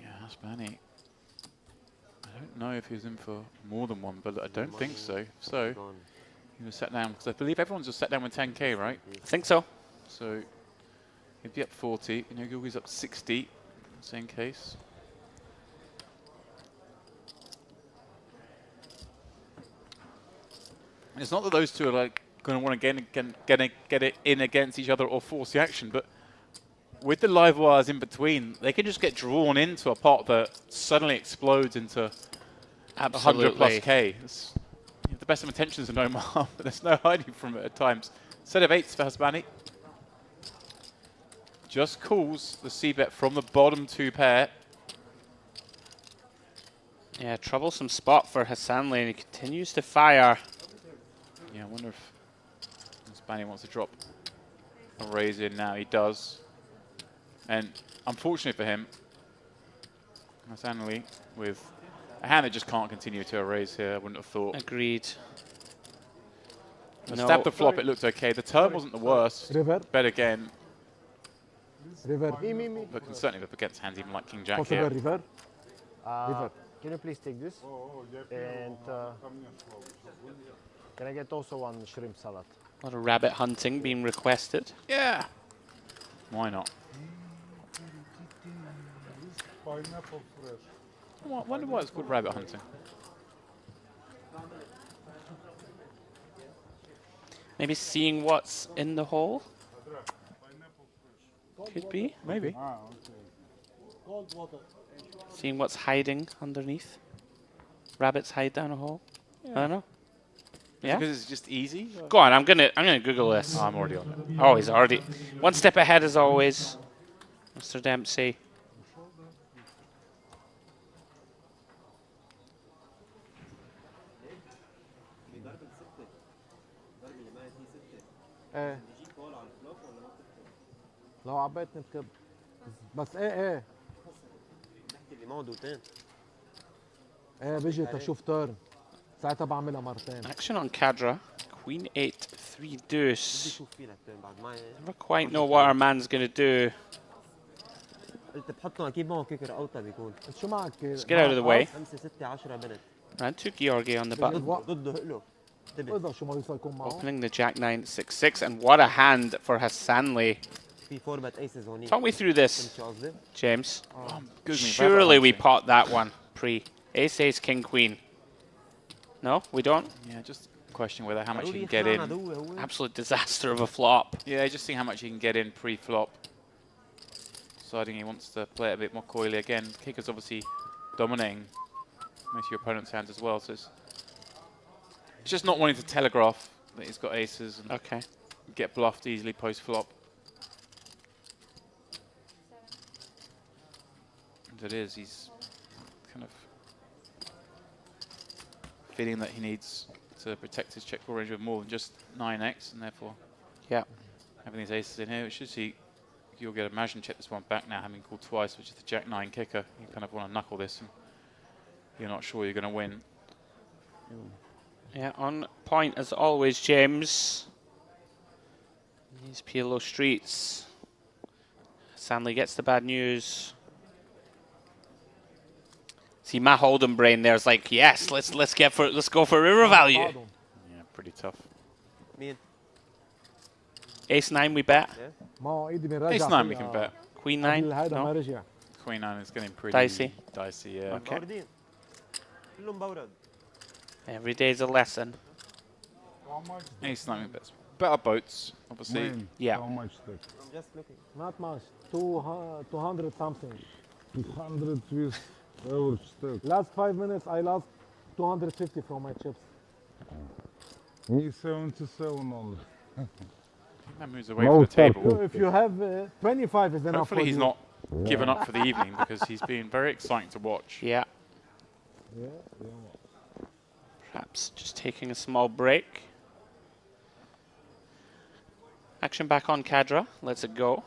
Yeah, Aslani. I don't know if he was in for more than one, but I don't think so. So he was sat down, because I believe everyone's just sat down with 10K, right? I think so. So he'd be up 40. You know, Georgi's up 60. Same case. It's not that those two are like going to want to get it in against each other or force the action, but with the live wires in between, they can just get drawn into a pot that suddenly explodes into 100 plus K. The best of intentions are no harm, but there's no hiding from it at times. Set of 8s for Hasbani. Just calls the C-bet from the bottom 2 pair. Yeah, troublesome spot for Hassanli, and he continues to fire. Yeah, I wonder if Hasbani wants to drop a raise in now. He does. And unfortunately for him, Hassanli with a hand that just can't continue to erase here, I wouldn't have thought. Agreed. The stab the flop, it looked okay. The turn wasn't the worst. River. Bet again. River. But can certainly up against hands even like King Jack Possible here. river. River. Can you please take this? And can I get also one shrimp salad? A lot of rabbit hunting being requested. Yeah. Why not? Pineapple fresh. I wonder why it's called rabbit hunting. Maybe seeing what's in the hole? Could be. Maybe. Cold water. Seeing what's hiding underneath. Rabbits hide down a hole. I don't know. Yeah. Because it's just easy. Go on. I'm gonna Google this. Oh, I'm already on it. Oh, he's already one step ahead as always, Mr. Dempsey. ايه لو عبيتني بكب بس ايه ايه بيجي تشوف تورن ساعتها بعملها مرتين. Action on Cadra. Queen 8, 3 deuce. Never quite know what our man's gonna do. قلت بحطهم اكيد معه كيكر اوتا بيكون. شو معك؟ Let's get out of the way. 5 6 10 بنت. Ran to Georgi on the button. ضده هقله. اذا شو ما يصير يكون معه. Opening the Jack 9 6-6, and what a hand for Hassanli. في 4 bet aces هونيك. Talk me through this, شو قصدي؟ James. Good Surely we pot that one pre. Ace, ace, king, queen. No, we don't? Yeah, just question whether how much you can get in. Absolute disaster of a flop. Yeah, just seeing how much you can get in pre-flop. Deciding he wants to play it a bit more coyly again. Kicker's obviously dominating most of your opponent's hands as well, so it's just not wanting to telegraph that he's got aces and get bluffed easily post-flop. And it is, he's kind of feeling that he needs to protect his check call range with more than just 9x, and therefore having these aces in here, which should see you'll get a margin check this one back now, having called twice, which is the Jack 9 kicker. You kind of want to knuckle this, and you're not sure you're going to win. Yeah, on point as always, James. These PLO streets. Sanley gets the bad news. See, my Hold'em brain there's like, yes, let's go for river value. Yeah, pretty tough. Ace 9 we bet. Ace 9 we can bet. Queen 9. No. Queen 9 is getting pretty dicey, yeah. Okay. Every day's a lesson. Ace 9 bets. Better boats, obviously. Yeah. How much stake? Just looking. Not much. 200 something. 200 with our stake. Last 5 minutes I lost 250 from my chips. Me 77 only. That moves away from the table. If you have 25 is enough. Hopefully he's not given up for the evening, because he's been very exciting to watch. Yeah. Perhaps just taking a small break. Action back on Cadra. Let's it go.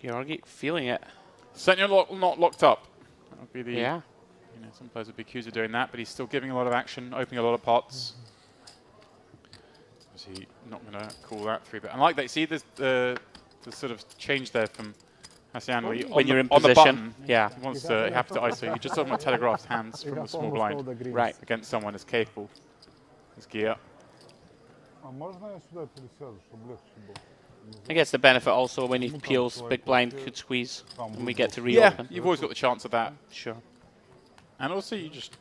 Georgi feeling it. Certainly not locked up. That would be the, yeah. You know, some players would be accused of doing that, but he's still giving a lot of action, opening a lot of pots. Obviously not going to call that 3-bet. And like that, see the sort of change there from Hassanli. When you're in on position, the button, he wants to have to ISO. You just sort of telegraphed hands from a small blind, right, against someone as capable as Gia. А можно я сюда пересяду, чтобы легче было? I guess the benefit also when he peels, big blind could squeeze, and we get to Yeah, reopen. you've always got the chance of that. Sure. And also, you just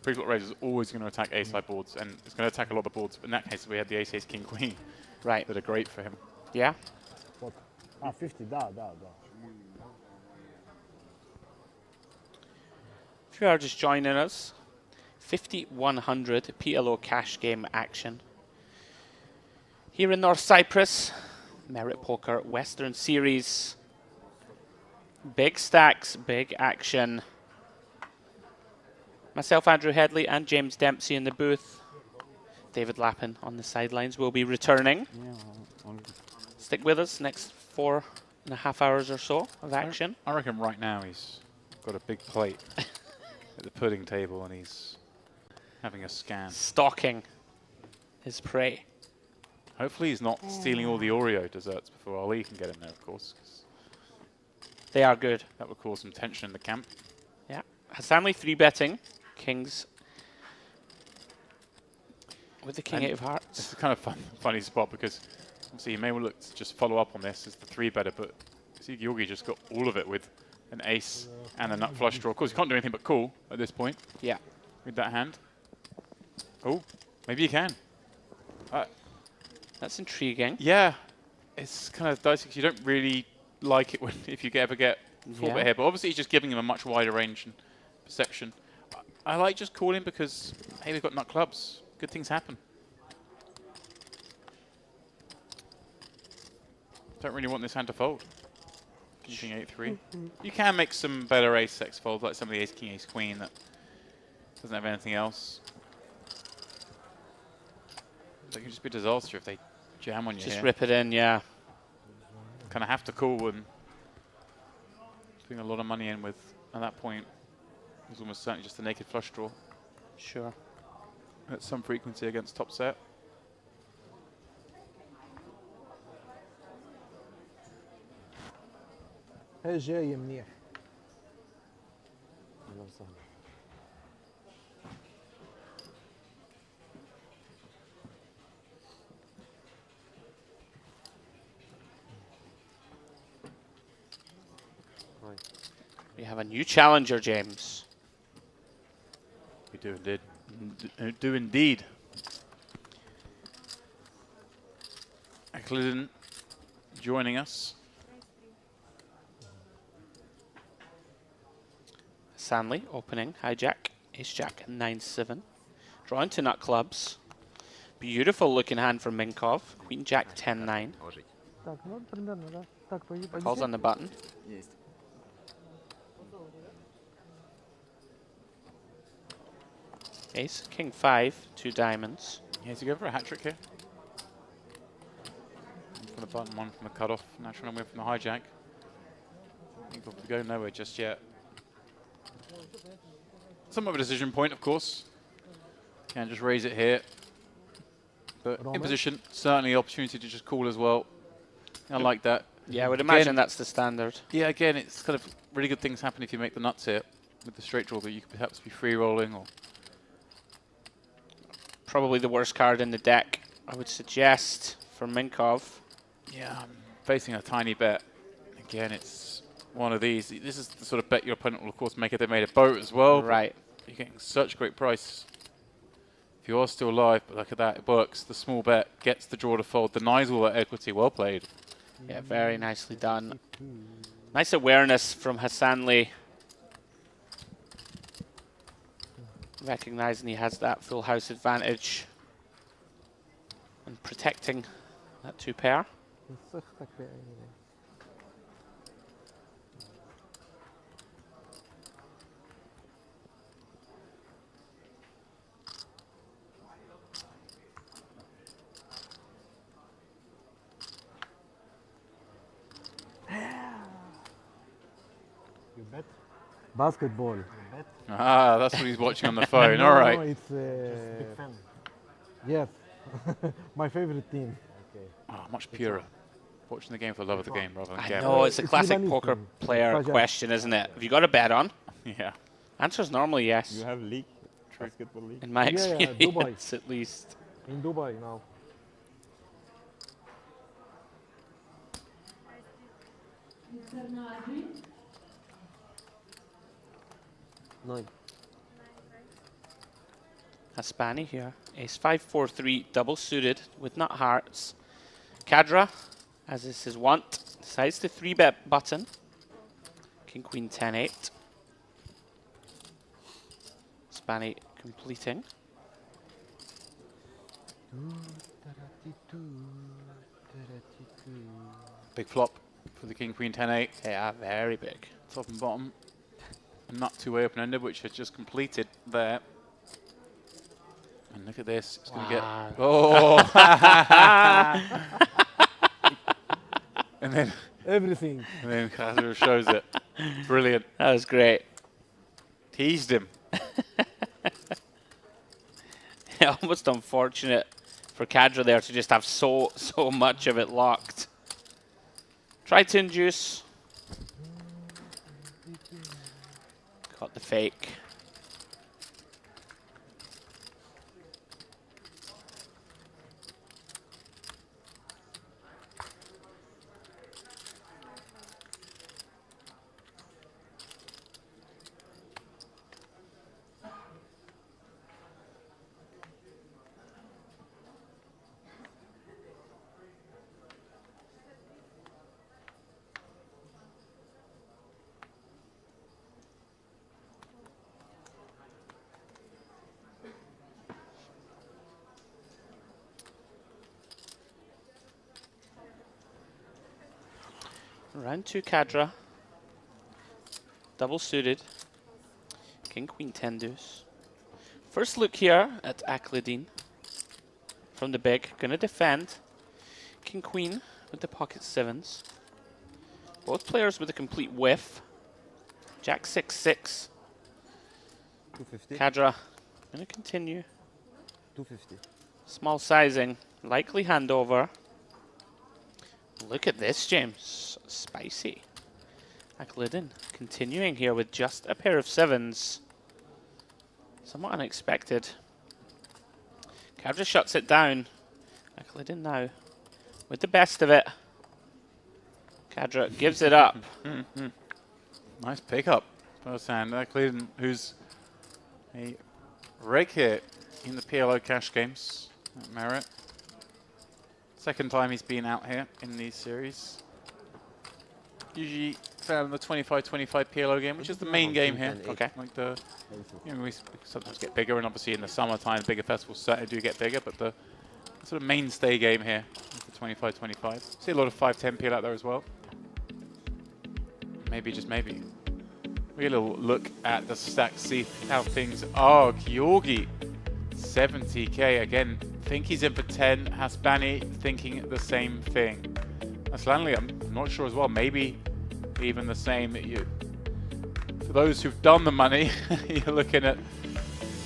pre-flop raise is always going to attack ace-high boards, and it's going to attack a lot of the boards. In that case, we had the ace, king, queen, right, that are great for him. Yeah. What? Ah, 50, da. If you are just joining us, 5100 PLO cash game action. Here in North Cyprus, Merit Poker Western Series. Big stacks, big action. Myself, Andrew Headley, and James Dempsey in the booth. David Lappin on the sidelines will be returning. Stick with us next 4.5 hours or so of action. I reckon right now he's got a big plate at the pudding table and he's having a scan. Stalking his prey. Hopefully he's not stealing all the Oreo desserts before Ali can get in there, of course. 'Cause they are good. That would cause some tension in the camp. Yeah. Hassanli 3-betting. Kings with the king And 8 of hearts. It's a kind of funny spot because obviously you may well look to just follow up on this as the 3-better, but see Georgi just got all of it with an ace and a nut flush draw. Of course, you can't do anything but call at this point. Yeah. With that hand. Oh, maybe you can. That's intriguing. Yeah, it's kind of dicey because you don't really like it when if you ever get 4-bet here, but obviously he's just giving him a much wider range and perception. I like just calling because, hey, we've got nut clubs. Good things happen. Don't really want this hand to fold. King 8-3. You can make some better ace-X folds, like some of the ace-king, ace-queen that doesn't have anything else. That can just be a disaster if they jam on you Just here. rip it in, yeah. Kind of have to call and putting a lot of money in with, at that point, it was almost certainly just a naked flush draw. Sure. At some frequency against top set. هي جاي منيح. We have a new challenger, James. We do indeed. Do indeed. Eccleston joining us. Sanley opening, hijack, ace-jack, 9-7. Drawing to nut clubs. Beautiful looking hand from Minkov. Queen-jack, 10-9. Так, ну примерно, да. Так, Calls on the button. Ace, king 5, 2 diamonds. Yeah, to go for a hat trick here. One from the button, one from the cutoff. Natural one from the hijack. We go nowhere just yet. Some of a decision point, of course. Can't just raise it here. But in position, certainly the opportunity to just call as well. I like that. Yeah, I would imagine that's the standard. Yeah, again, it's kind of really good things happen if you make the nuts here with the straight draw that you could perhaps be free rolling or. Probably the worst card in the deck, I would suggest, for Minkov. Yeah, I'm facing a tiny bet. Again, it's one of these. This is the sort of bet your opponent will, of course, make if they made a boat as well. Right. You're getting such great price. If you are still alive, but look at that, it works. The small bet gets the draw to fold, denies all that equity. Well played. Yeah, very nicely done. Nice awareness from Hassanli. Recognizing he has that full house advantage. And protecting that 2-pair. You bet? Basketball. Bet? Ah, that's what he's watching on the phone. No, All right. No, it's big fan. Yes, my favorite team. Okay. Oh, much purer. Watching the game for the love of the game rather than I gambling. know, it's a classic poker player question, isn't it? Have you got a bet on? Yeah. Answer's normally yes. You have league? Basketball league? In my experience, Dubai. at least. In Dubai now. Nine. Haspani here. Ace 5, 4, 3, double suited with nut hearts. Cadra, as is his wont, decides to 3-bet button. King, Queen, 10, 8. Haspani completing. Big flop for the King, Queen, 10, 8. Yeah, very big. Top and bottom. And nut two-way open-ended, which has just completed there. And look at this. It's going to get... Oh! and then... Everything. And then Cadra shows it. Brilliant. That was great. Teased him. Almost unfortunate for Cadra there to just have so much of it locked. Tried to induce. Got the fake. Round 2 Cadra. Double suited. King, Queen, 10 deuce. First look here at Akladin. From the big. Gonna defend. King, Queen with the pocket 7s. Both players with a complete whiff. Jack 6, 6. 250. Cadra gonna continue. 250. Small sizing. Likely handover. Look at this, James. Spicy. Akladin continuing here with just a pair of 7s. Somewhat unexpected. Cadra shuts it down. Akladin now with the best of it. Cadra gives it up. Nice pickup. First hand. Akladin, who's a reg here in the PLO cash games at Merit. Second time he's been out here in these series. Usually found in the 25-25 PLO game, which is the main game here. Okay. Like the, we sometimes get bigger, and obviously in the summertime, bigger festivals certainly do get bigger, but the sort of mainstay game here is the 25-25. See a lot of 5-10 PL out there as well. Maybe, just maybe. We get a little look at the stack, see how things are. Georgi, 70k again. Think he's in for 10. Haspani thinking the same thing. Aslanli, I'm not sure as well. Maybe even the same. For those who've done the money, you're looking at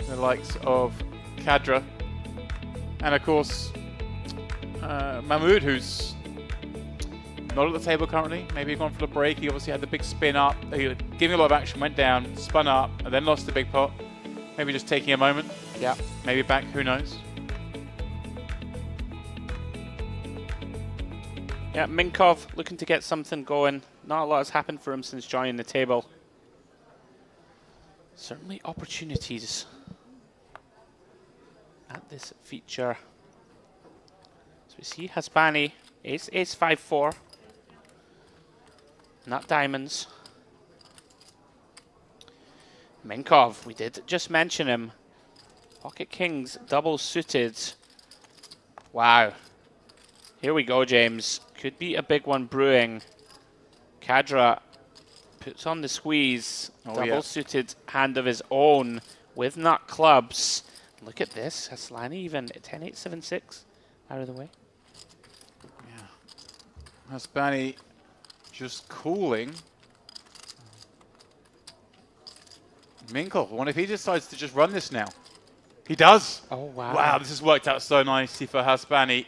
the likes of Cadra. And of course, Mahmoud, who's not at the table currently. Maybe gone for the break. He obviously had the big spin up. Giving a lot of action, went down, spun up, and then lost the big pot. Maybe just taking a moment. Yeah. Maybe back, who knows? Yeah, Minkov looking to get something going. Not a lot has happened for him since joining the table. Certainly opportunities at this feature. So we see Haspani, ace, ace, 5, 4. Not diamonds. Minkov, we did just mention him. Pocket kings, double suited. Wow. Here we go, James. Could be a big one brewing. Cadra puts on the squeeze. Double suited hand of his own with nut clubs. Look at this. Haslani even 10-8, 7-6 out of the way. Yeah. Haspani just cooling. Minkov, what if he decides to just run this now? He does. Oh, wow. Wow, this has worked out so nicely for Haspani.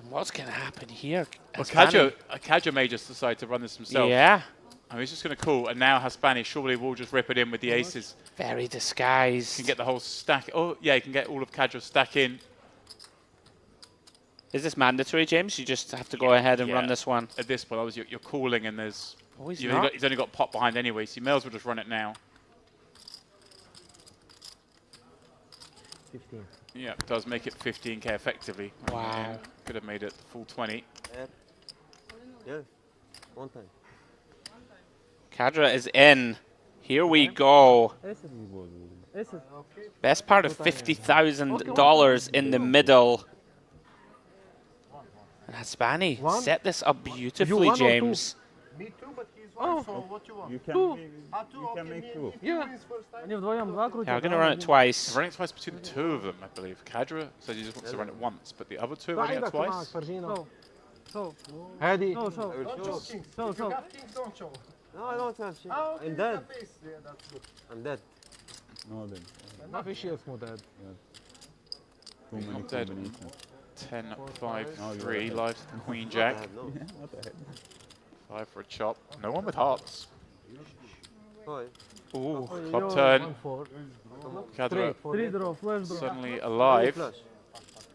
And what's going to happen here? Well, Cadra may just decide to run this himself. Yeah. I mean, he's just going to call, and now Haspani surely will just rip it in with the aces. Very disguised. He can get the whole stack. Oh, yeah, he can get all of Cadra's stack in. Is this mandatory, James? You just have to go ahead and run this one. At this point, obviously, you're calling, and there's Oh, he's Yeah, not. he's only got pot behind anyway, so you may as well just run it now. 15. Yeah, it does make it 15k effectively. Wow. Could have made it the full 20. Yeah. One time. Kadra is in. Here we go. Aces. Aces. Best part of $50,000 in the middle. And Haspani One. set this up beautifully, one or two? James. Me too, but he's one, so what you want? You can Two. make, you can make two. Yeah. Они вдвоем закрутят. Yeah, we're going to run it twice. Running it twice between the two of them, I believe. Kadra says he just wants to run it once, but the other two running it عندك معك twice. فرجينا. So, هادي. so, so. Don't show kings. So, If so. you have kings, don't show. No, I don't have shit. Ah, okay, I'm dead. the base. Yeah, that's good. I'm dead. No, then. ما في شيء اسمه داد. Too many Not dead. combinations. 10, 5, No, 3, you're lives to Queen I Jack. have no. What the heck? 5 for a chop. No one with hearts. Oh, Ooh, Oh, club yo, turn. 1-4. Kadra Three draw, flash draw. suddenly yeah. alive. Flash.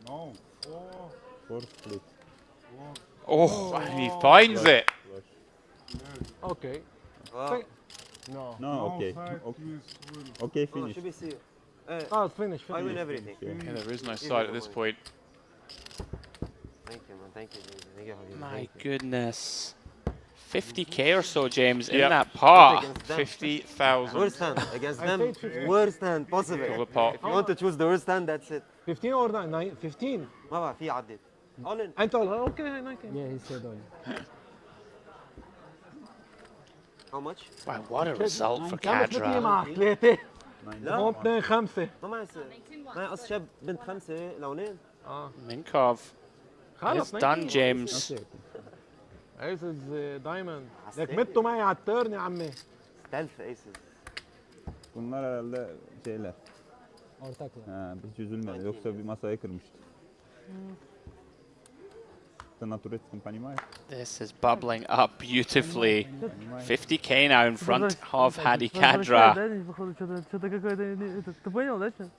No. Four split. Oh, and he finds it. اوكي. Wow. No. No, okay. side Okay, twist will. okay, Oh, finish. should we see? خلاص finish I win finish. everything. Yeah, there is no side at this point. Thank you, man. Thank you, David. Thank you, Habibi. My Thank you. goodness. 50k or so, James, in Yep. that pot. Against them. 50,000. Worst hand against I them. paid 50. Worst hand possible. Double pot. If you want to choose the worst hand, that's it. 15 or 9? 15. ما بعرف في عديت. All in. انت ولا اوكي هاي 19. Yeah, he said all. How much? Wow, what a result for كم ثلاثة Kadra. معك 3 لا هون 2 5 ما معي معي قص شاب بنت 5 لونين. Minkov. خلص It's done, James. Okay. Aces diamond. لك متوا معي على التيرن يا عمي. Stealth aces. Bunlar herhalde şeyler. Ortaklar. Ha, hiç üzülmedi. Yoksa bir masaya kırmıştı. The Naturettes Company This is bubbling up beautifully. 50k now in front of Hadi Kadra. Что-то какое-то... Ты понял, да? что?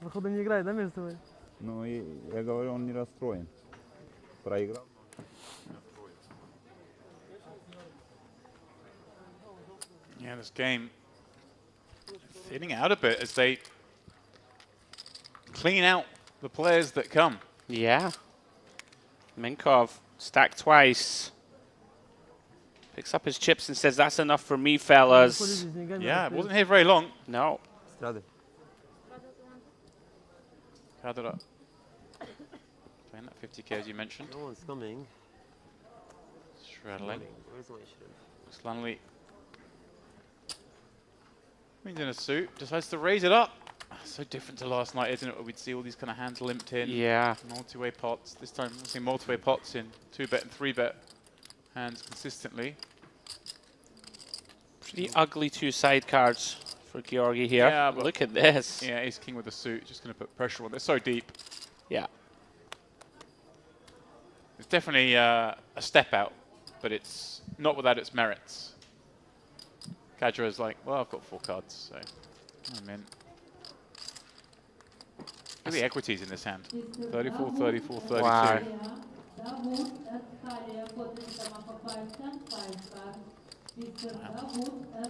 Походу не играет, да, между собой? Ну, я говорю, он не расстроен. Проиграл. Yeah, this game thinning out a bit as they clean out the players that come. Yeah. Minkov stacked twice. Picks up his chips and says, that's enough for me, fellas. Yeah, it wasn't here very long. No. Straddle. Kadra playing that 50k as you mentioned. No one's coming. Straddling. Where's my shrimp? Slanley. He's in a suit, decides to raise it up. So different to last night, isn't it? Where we'd see all these kind of hands limped in. Yeah. Multi-way pots. This time we'll see multi-way pots in 2-bet and 3-bet hands consistently. Pretty ugly two side cards for Georgi here. Yeah, but look at this. Yeah, ace king with a suit, just going to put pressure on. They're so deep. Yeah. It's definitely a step out, but it's not without its merits. Kadra is like, well, I've got 4 cards, so I'm in. Look at the equities in this hand. 34, 34, 32. Wow.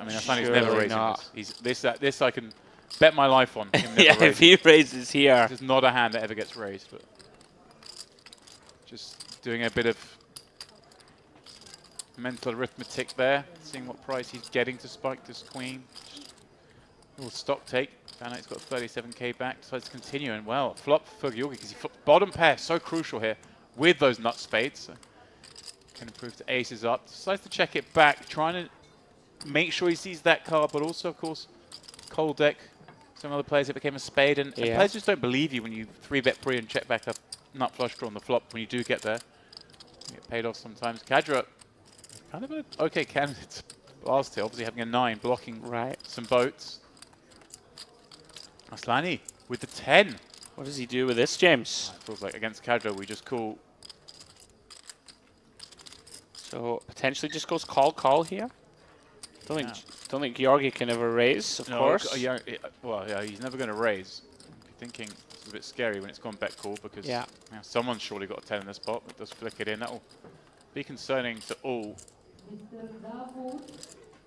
I mean, Asani's never Surely raising not. this. This I can bet my life on. Him never Yeah, if raising. he raises here. This is not a hand that ever gets raised, but just doing a bit of mental arithmetic there, seeing what price he's getting to spike this queen. Just a little stock take. Found out he's got 37k back, decides to continue, and well, flop for Georgi because he flopped bottom pair, so crucial here with those nut spades. So can improve to aces up. Decides to check it back, trying to make sure he sees that card, but also, of course, cold deck. Some other players, it became a spade, and players just don't believe you when you 3-bet pre and check back a nut flush draw on the flop when you do get there. You get paid off sometimes. Kadra, kind of an okay candidate last here, obviously having a 9, blocking some boats. Aslani with the 10. What does he do with this, James? It feels like against Kadra, we just call. So potentially just goes call here. Don't think Georgi can ever raise, of course. Yeah, well, yeah, he's never going to raise. You're thinking it's a bit scary when it's gone bet call because someone's surely got a 10 in this pot, but does flick it in. That will be concerning to all. Mr. Davut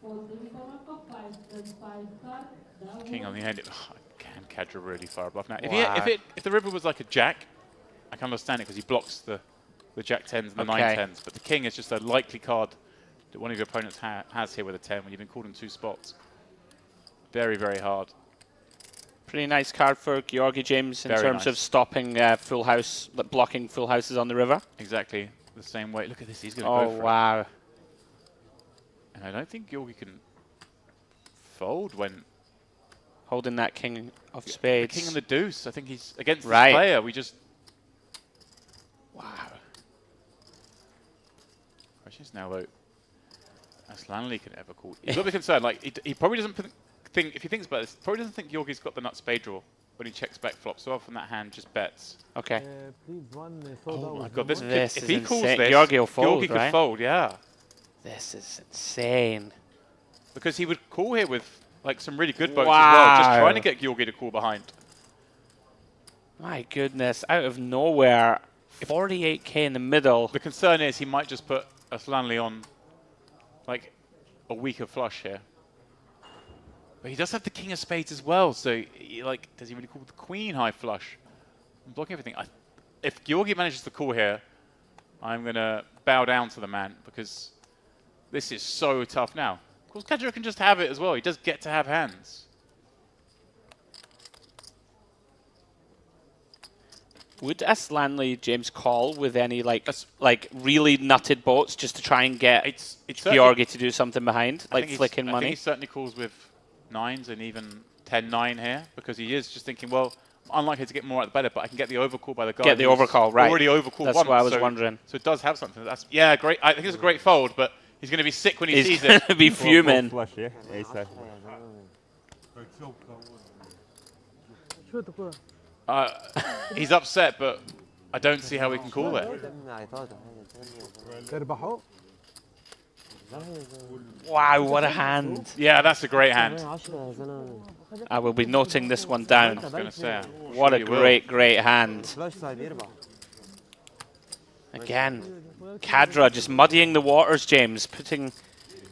for the Republic of Iceland 5 card. King on the end. Again, Kadra really far above now. Wow. If the river was like a jack, I can understand it because he blocks the jack 10s and the 9-10s. But the king is just a likely card that one of your opponents has here with a 10 when you've been called in 2 spots. Very, very hard. Pretty nice card for Georgi James in Very terms nice. of stopping full house, blocking full houses on the river. Exactly the same way. Look at this. He's going to go for it. Oh, wow. And I don't think Georgi can fold when holding that king of spades. The king and the deuce. I think he's against this Right. player. We just... Wow. Question is now, though, Aslanli can ever call. He's a little bit concerned. Like, he probably doesn't think, if he thinks about this, probably doesn't think Georgi's got the nut spade draw when he checks back flop. So often that hand just bets. Okay. Please one soda. Oh my with god, this lemon. could, This if is he calls insane. this, Georgi will fold, Georgi could right? fold, yeah. This is insane. Because he would call here with like some really good boats as well, just Wow. trying to get Georgi to call behind. My goodness, out of nowhere, 48k in the middle. The concern is he might just put Aslanli on like a weaker flush here. But he does have the king of spades as well, so like, does he really call the queen high flush? I'm blocking everything. If Georgi manages to call here, I'm going to bow down to the man because this is so tough now. Of course, Kadra can just have it as well. He does get to have hands. Would Aslanli James call with any like really nutted boats just to try and get It's Georgi to do something behind, like flicking I money? think he certainly calls with 9s and even 10-9 here because he is just thinking, well, I'm unlikely to get more at the better, but I can get the overcall by the guy. Get the who's overcall, right. Already overcalled That's once, what I was so, wondering. So it does have something. That's great. I think it's a great fold, but he's going to be sick when he He's sees going it. to be fuming. Flush, yeah? Ace high. شو تقول؟ He's upset, but I don't see how we can call there. تربحوا. Wow, what a hand. Yeah, that's a great hand. I will be noting this one down. I was going to say. What a you will. great hand. Again, Kadra just muddying the waters, James, putting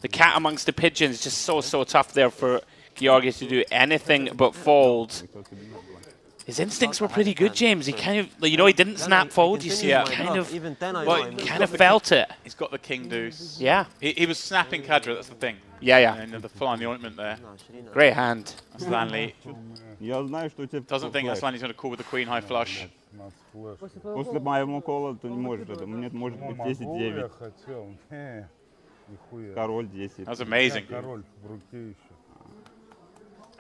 the cat amongst the pigeons. Just so tough there for Georgi to do anything but fold. His instincts were pretty good, James. He kind of, he didn't snap fold. You see, he kind of felt it. He's got the king deuce. Yeah. He was snapping Kadra, that's the thing. Yeah. And the fly on the ointment there. Great hand. Aslanli Я знаю, что у тебя doesn't think флэш. Aslanli's going to call with the queen high flush. После моего кола ты не можешь это. Мне может быть 10-9. Король 10. That was amazing.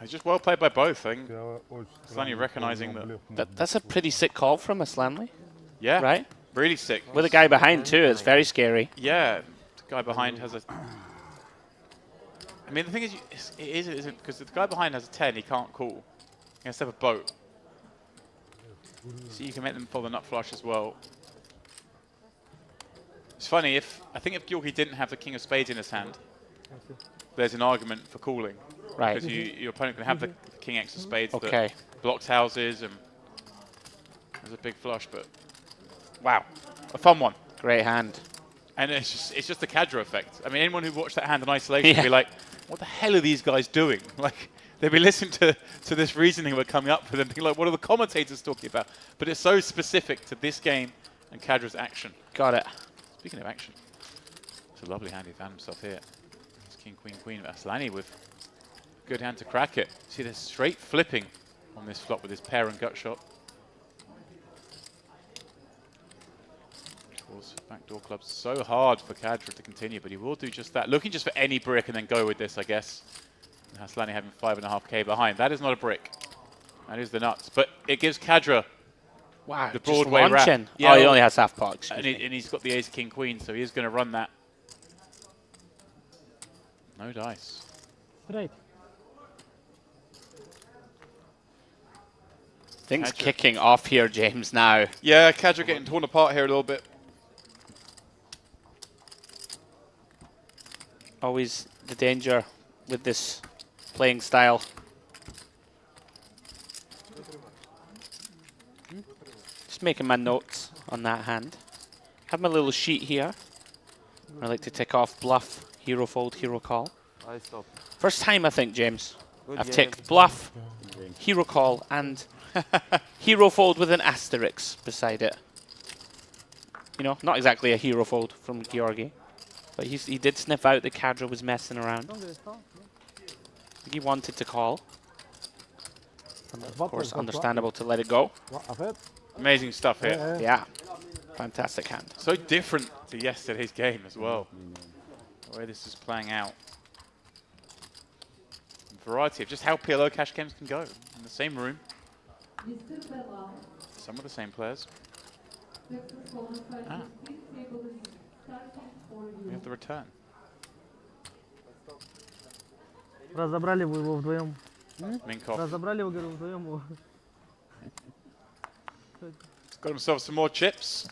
It's just well played by both, I think. Aslanli recognizing that. That's a pretty sick call from Aslanli. Yeah. Right? Really sick. With a guy behind too, it's very scary. Yeah. The guy behind has a... I mean, the thing is, it isn't, because the guy behind has a 10, he can't call. He has to have a boat. So you can make them pull the nut flush as well. It's funny, I think if Georgi didn't have the king of spades in his hand, there's an argument for calling. Right. Because your opponent can have the king x of spades Okay. that blocks houses and there's a big flush, but wow, a fun one. Great hand. And it's just the Kadra effect. I mean, anyone who watched that hand in isolation would be like, what the hell are these guys doing? Like, they'd be listening to this reasoning we're coming up with and being like, what are the commentators talking about? But it's so specific to this game and Kadra's action. Got it. Speaking of action, it's a lovely hand he found himself here. It's king, queen, queen. Aslanli with a good hand to crack it. See, there's straight flipping on this flop with his pair and gut shot. Backdoor clubs, so hard for Kadra to continue, but he will do just that. Looking just for any brick and then go with this, I guess. And Aslanli having 5.5k behind. That is not a brick. That is the nuts. But it gives Kadra the Broadway wrap. launching. Oh, he only has half pot. And he's got the ace, king, queen, so he is going to run that. No dice. Right. Things Kadra. kicking off here, James, now. Yeah, Kadra getting torn apart here a little bit. Always the danger with this playing style. Just making my notes on that hand. Have my little sheet here. I like to tick off bluff, hero fold, hero call. I stop. First time, I think, James. Good I've game. ticked bluff, hero call, and hero fold with an asterisk beside it. You know, not exactly a hero fold from Georgi, but he did sniff out that Kadra was messing around. He wanted to call. And of course, understandable to let it go. Amazing stuff here. Yeah. Fantastic hand. So different to yesterday's game as well. The way this is playing out. Variety of just how PLO cash games can go. In the same room. Some of the same players. Ah. We have the return. Разобрали вы его вдвоем. Minkoff. Разобрали его, говорю, вдвоем. He's got himself some more chips.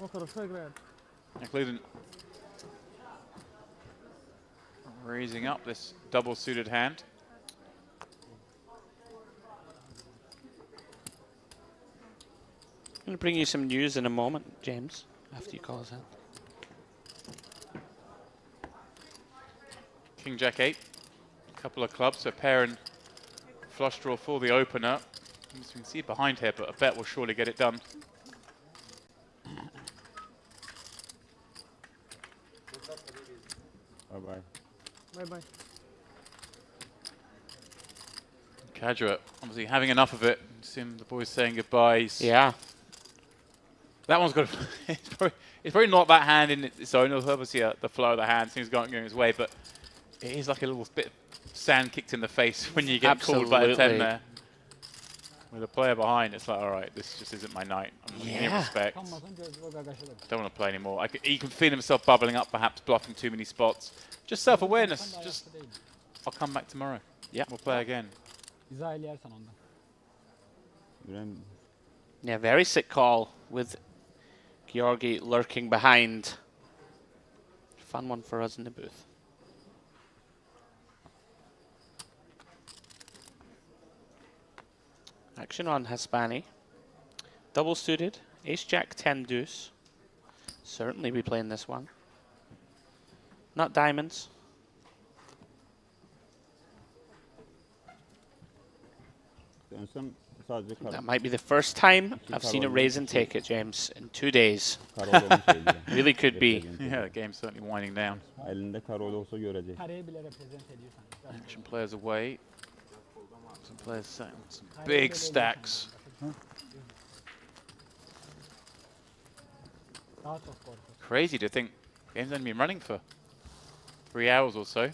Он хорошо играет. Including raising up this double suited hand. I'm going to bring you some news in a moment, James, after you call us out. King Jack 8. A couple of clubs, a pair and flush draw for the opener. As you can see behind here, but a bet will surely get it done. Bye-bye. Bye-bye. Kadra obviously having enough of it. See the boys saying goodbyes. Yeah. That one's got. It's probably not that hand in its own. Obviously, the flow of the hand seems going his way, but it is like a little bit of sand kicked in the face when you get called by a 10 there. With a player behind, it's like, all right, this just isn't my night. I'm losing any respect. Don't want to play anymore. He can feel himself bubbling up, perhaps bluffing too many spots. Just self-awareness. Just, I'll come back tomorrow. Yeah, we'll play again. Yeah, very sick call with Georgi lurking behind. Fun one for us in the booth. Action on Hispani. Double suited. Ace-Jack 10 deuce. Certainly be playing this one. Not diamonds. That might be the first time I've seen a raise and take it, James, in 2 days. Really could be. Yeah, the game's certainly winding down. Action players away. Some players setting some big stacks. Crazy to think game's only been running for 3 hours or so.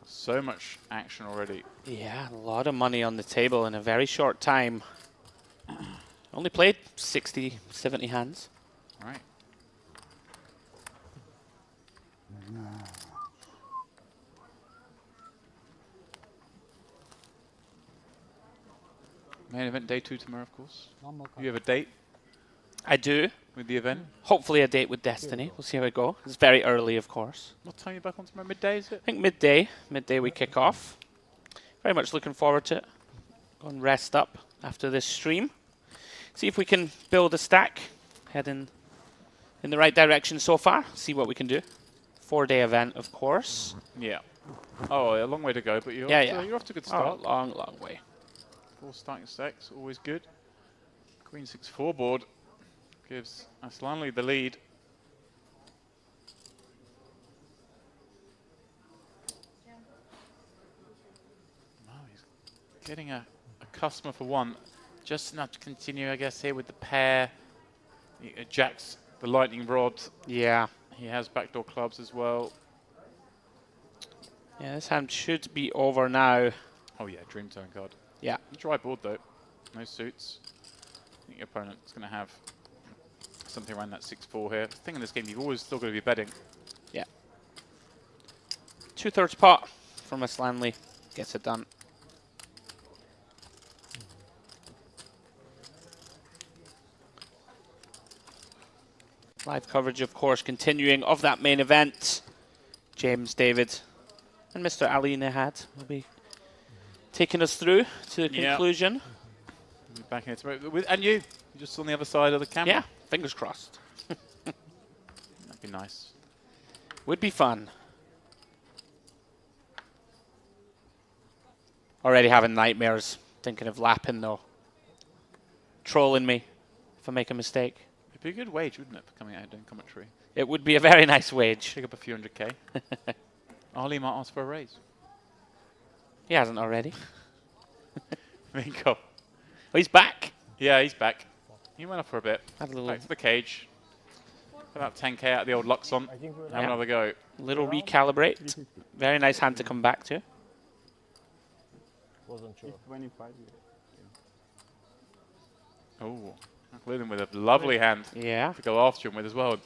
So much action already. Yeah, a lot of money on the table in a very short time. Only played 60, 70 hands. Right. Main event day 2 tomorrow, of course. You have a date? I do. With the event? Hopefully a date with Destiny. We'll see how it goes. It's very early, of course. What time are you back on tomorrow? Midday, is it? I think midday. Midday we kick off. Very much looking forward to it. Go and rest up after this stream. See if we can build a stack. Heading in the right direction so far. See what we can do. 4-day event, of course. Yeah. Oh, a long way to go, but you're off to a good start. Oh, long, long way. 4 starting stacks, always good. Queen 6-4 board gives Aslanli the lead. Wow, he's getting a customer for one. Just enough to continue, I guess, here with the pair. He jacks the lightning rod. Yeah. He has backdoor clubs as well. Yeah, this hand should be over now. Oh yeah, dream turn card. Yeah. Dry board though. No suits. I think your opponent's going to have something around that 6-4 here. The thing in this game, you've always still got to be betting. Yeah. 2/3 pot from Aslanli. Gets it done. Live coverage, of course, continuing of that main event. James, David, and Mr. Ali Nehad will be taking us through to the conclusion. We'll be back in it tomorrow. And you. Just on the other side of the camera. Yeah, fingers crossed. That'd be nice. Would be fun. Already having nightmares, thinking of lapping though. Trolling me if I make a mistake. It'd be a good wage, wouldn't it, for coming out and doing commentary? It would be a very nice wage. Pick up a few $100K. Ali might ask for a raise. He hasn't already. Minko. Oh, he's back. Yeah, he's back. He went off for a bit. Had a little Back to the cage. About 10K out of the old Luxon. Have another go. little recalibrate. Very nice hand to come back to. Wasn't sure. 25. Oh, Glidden with a lovely hand to go after him with as well.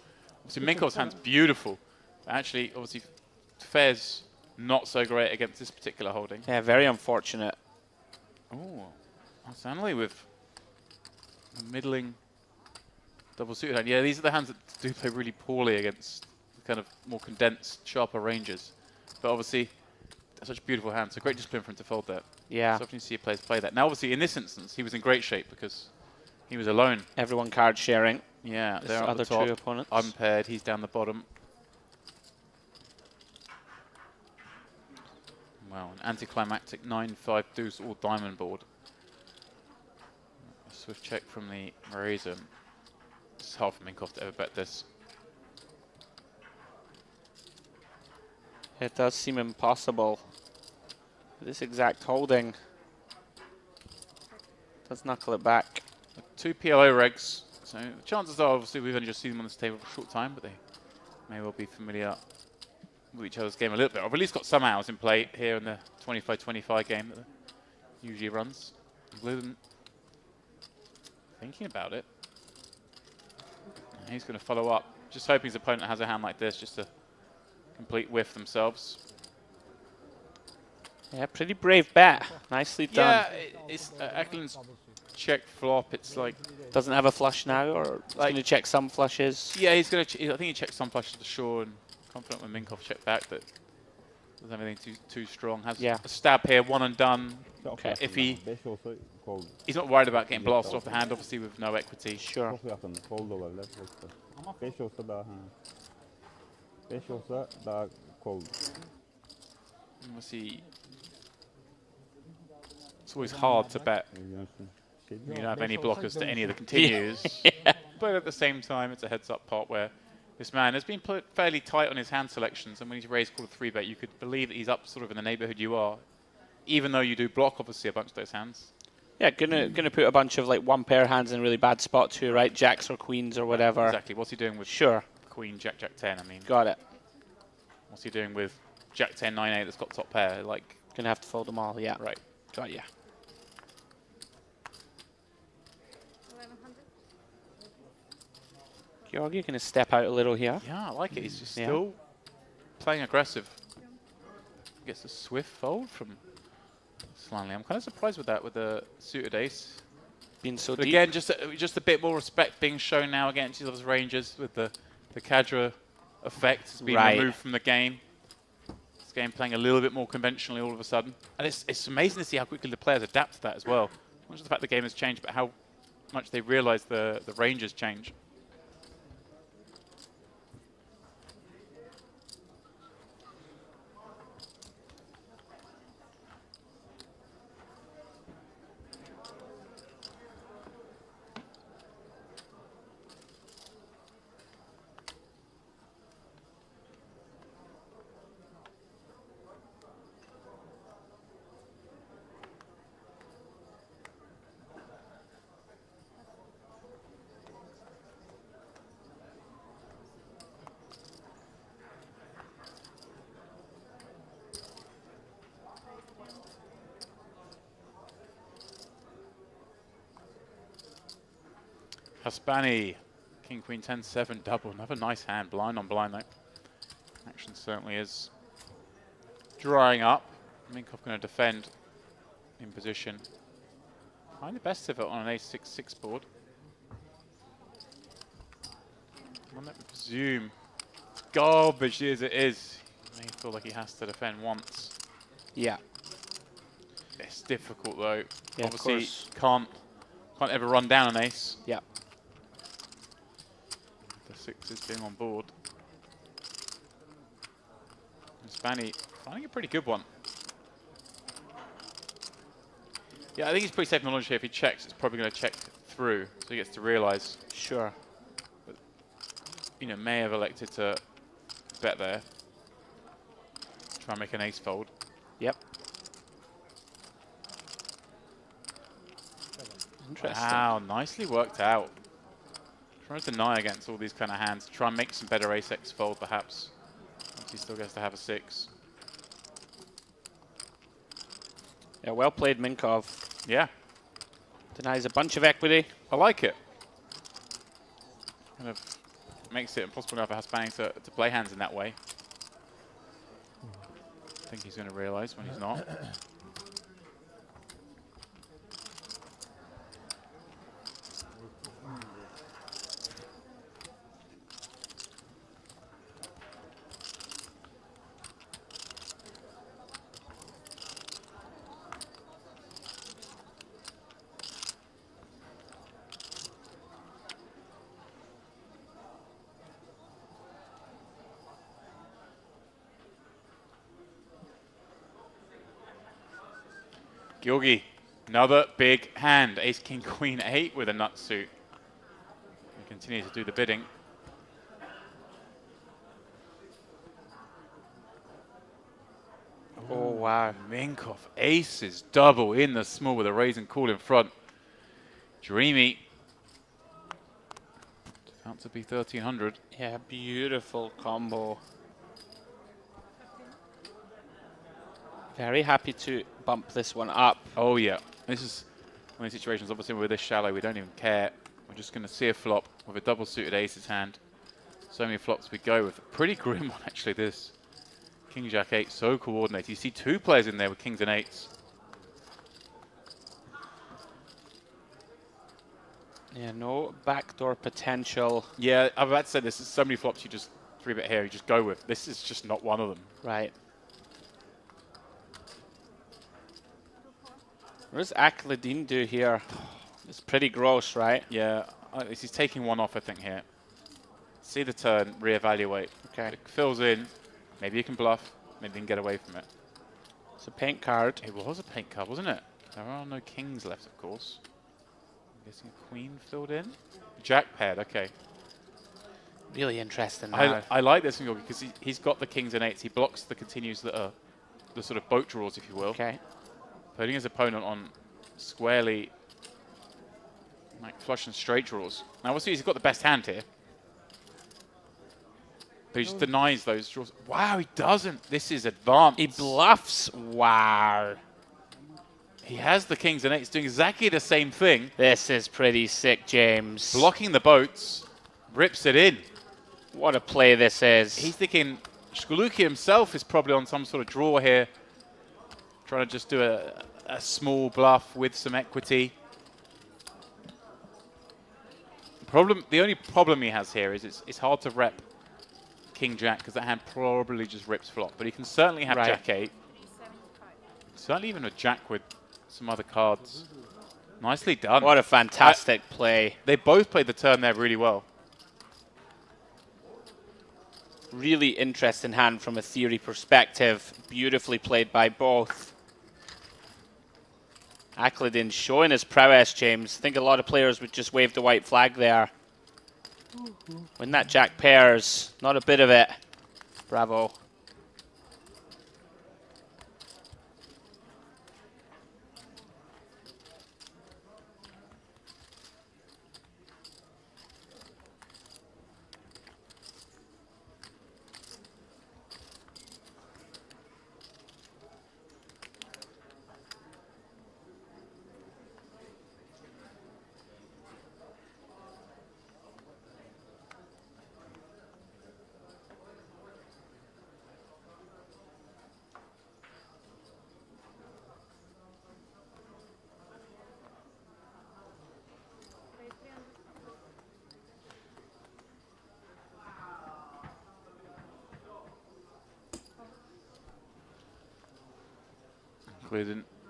Obviously, Minkov's hand's beautiful. But actually, obviously, fares not so great against this particular holding. Yeah, very unfortunate. Oh, Stanley with a middling double suited hand. Yeah, these are the hands that do play really poorly against kind of more condensed, sharper ranges. But obviously, that's such a beautiful hand. So great discipline for him to fold that. Yeah. So often you see players play that. Now, obviously, in this instance, he was in great shape because he was alone. Everyone card sharing. Yeah, This they're at other the top. two opponents. Unpaired, he's down the bottom. Wow, an anticlimactic 9-5 deuce all diamond board. A swift check from the Razor. It's hard for Minkoff to ever bet this. It does seem impossible. This exact holding does knuckle it back. 2 PLO regs. So the chances are, obviously, we've only just seen them on this table for a short time, but they may well be familiar with each other's game a little bit. I've at least got some hours in play here in the 25-25 game that usually runs. Glidden thinking about it. And he's going to follow up. Just hoping his opponent has a hand like this, just to complete whiff themselves. Yeah, pretty brave bet. Nicely done. Yeah, it's Eklund's check flop. It's like doesn't have a flush now, or he's going to check some flushes. Yeah, he's going to. I think he checked some flushes to shore, and confident when Minkoff checked back that doesn't have anything too strong. Has a stab here, one and done. Okay. If he's not worried about getting blasted off the hand, obviously with no equity. Sure. Obviously, it's always hard to bet. You don't have any blockers to any of the continues. But at the same time, it's a heads-up pot where this man has been put fairly tight on his hand selections, and when he's raised called a 3-bet, you could believe that he's up sort of in the neighborhood you are, even though you do block, obviously, a bunch of those hands. Yeah, gonna put a bunch of like one pair hands in a really bad spot too, right? Jacks or queens or whatever. Exactly. What's he doing with Queen, Jack, Jack 10? I mean, got it. What's he doing with Jack 10, 9, 8 that's got top pair? Like, gonna have to fold them all. Yeah. Right. Got ya. Georgi gonna step out a little here. Yeah, I like it. He's just still playing aggressive. Gets a swift fold from Slanley. I'm kind of surprised with that, with the suited ace. Being so but deep. again, just a bit more respect being shown now against these other ranges with the Cadra effect has been removed from the game. This game playing a little bit more conventionally all of a sudden. And it's amazing to see how quickly the players adapt to that as well. Not just the fact the game has changed, but how much they realize the ranges change. Haspani, King, Queen, 10, 7, double. Another nice hand, blind on blind though. Action certainly is drying up. Minkoff going to defend in position. Find the best of it on an ace-6-6 board. One that we presume it's garbage as it is. He may feel like he has to defend once. Yeah. It's difficult though. Yeah, obviously can't Can't ever run down an ace. Yeah. The sixes being on board. And Spanny finding a pretty good one. Yeah, I think he's pretty safe knowledge here. If he checks, it's probably going to check through, so he gets to realise. Sure. But, you know, may have elected to bet there. Try and make an ace fold. Yep. Interesting. Wow, nicely worked out. Trying to deny against all these kind of hands. Try and make some better ace-x fold, perhaps. Once he still gets to have a 6. Yeah, well played, Minkov. Yeah. Denies a bunch of equity. I like it. Kind of makes it impossible now for Hasbani to play hands in that way. I think he's going to realise when he's not. Georgi, another big hand. Ace, king, queen, 8 with a nut suit. We continue to do the bidding. Oh, wow. Minkov, aces, double in the small with a raise and call in front. Dreamy. Out to be 1300. Yeah, beautiful combo. Very happy to bump this one up. Oh yeah, this is one of these situations, obviously we're this shallow, we don't even care. We're just going to see a flop with a double suited aces hand. So many flops we go with. A pretty grim one actually, this. King, Jack, 8, so coordinated. You see 2 players in there with kings and 8s. Yeah, no backdoor potential. Yeah, I'm about to say this is so many flops you just 3-bet here, you just go with. This is just not one of them. Right. What does Akladin do here? It's pretty gross, right? Yeah, he's taking one off, I think, here. See the turn, reevaluate. Okay. It fills in. Maybe you can bluff. Maybe you can get away from it. It's a paint card. It was a paint card, wasn't it? There are no kings left, of course. I'm guessing a queen filled in. Jack paired, okay. Really interesting now. I like this one because he's got the kings and 8s. He blocks the continues that are the sort of boat draws, if you will. Okay. Putting his opponent on squarely like flush and straight draws. Now we'll see he's got the best hand here. But he just denies those draws. Wow, he doesn't. This is advanced. He bluffs. Wow. He has the kings and 8s doing exactly the same thing. This is pretty sick, James. Blocking the boats. Rips it in. What a play this is. He's thinking Shkuluki himself is probably on some sort of draw here. Trying to just do a small bluff with some equity. The only problem he has here is it's hard to rep King Jack because that hand probably just rips flop. But he can certainly have Jack 8. Certainly even a Jack with some other cards. Nicely done. What a fantastic play. They both played the turn there really well. Really interesting hand from a theory perspective. Beautifully played by both. Akladin showing his prowess, James. I think a lot of players would just wave the white flag there. When that Jack pairs, not a bit of it. Bravo.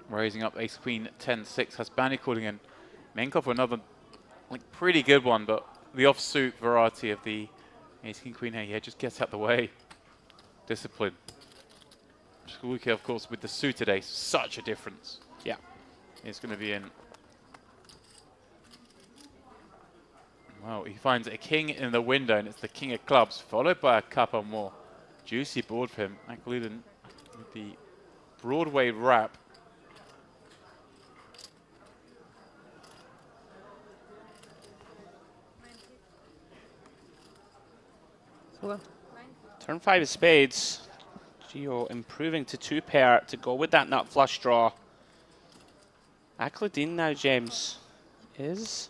Raising up ace queen 10-6. Hasbani calling in. Menkov, another like pretty good one, but the offsuit variety of the ace king queen here, yeah, just gets out the way. Discipline. Skulke, of course, with the suited ace, such a difference. Yeah. It's going to be in. Well, he finds a king in the window, and it's the king of clubs, followed by a couple more. Juicy board for him. Akuliden with the Broadway wrap. Turn 5 of spades. Gio improving to 2 pair to go with that nut flush draw. Akuliden now, James, is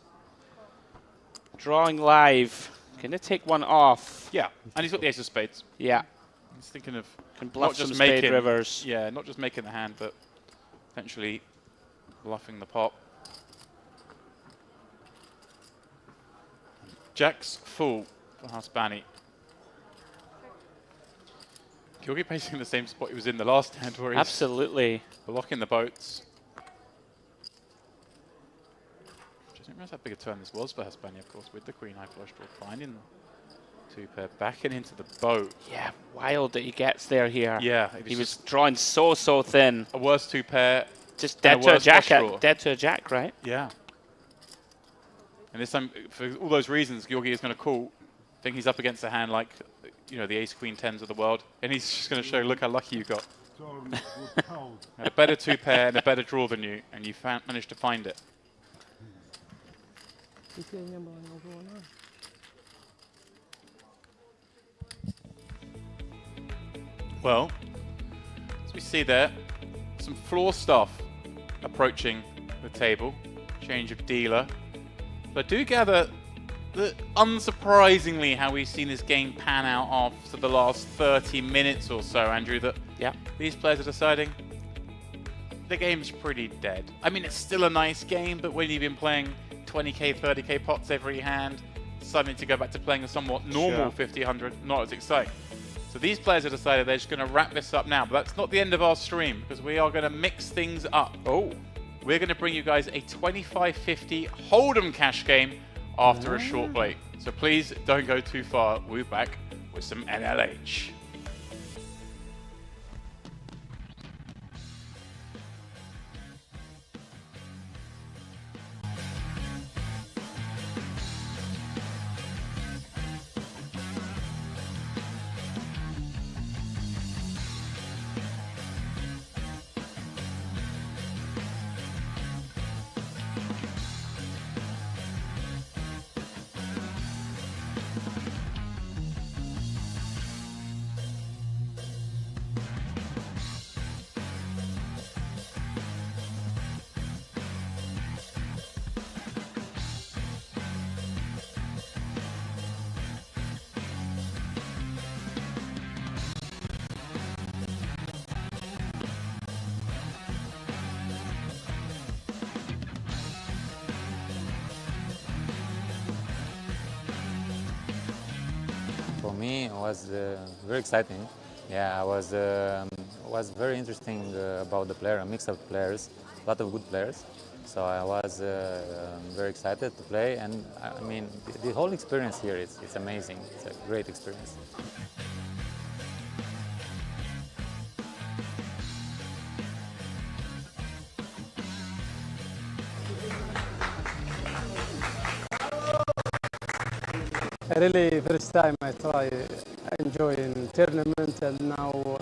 drawing live. Gonna take one off. Yeah, and he's got the ace of spades. Yeah. He's thinking of Can bluff not just some spade making rivers. Yeah, not just making the hand, but potentially bluffing the pot. Jack's full for Hasbani. Georgi basically in the same spot he was in the last hand, where he's absolutely blocking the boats. I didn't realize how big a turn this was for Hasbani, of course, with the queen high flush draw, finding the 2 pair, backing into the boat. Yeah, wild that he gets there here. Yeah, he was drawing so thin. A worse 2 pair. Just dead to a jack. Dead to a jack, right? Yeah. And this time, for all those reasons, Georgi is going to call. I think he's up against a hand like, you know, the ace queen 10s of the world, and he's just going to show, look how lucky you got. Had a better 2 pair and a better draw than you, and you managed to find it. Well, as we see there, some floor stuff approaching the table. Change of dealer. But I do gather that, unsurprisingly, how we've seen this game pan out after the last 30 minutes or so, Andrew, that these players are deciding the game's pretty dead. I mean, it's still a nice game, but when you've been playing 20k, 30k pots every hand, suddenly to go back to playing a somewhat normal 50, 100, not as exciting. So these players have decided they're just going to wrap this up now, but that's not the end of our stream, because we are going to mix things up. Oh, we're going to bring you guys a 25-50 Hold'em cash game after a short break. So please don't go too far. We'll be back with some NLH. For me, it was very exciting. Yeah, I was very interesting about the player, a mix of players, a lot of good players. So I was very excited to play, and I mean, the whole experience here, it's amazing. It's a great experience. Really, first time I try enjoying tournament, and now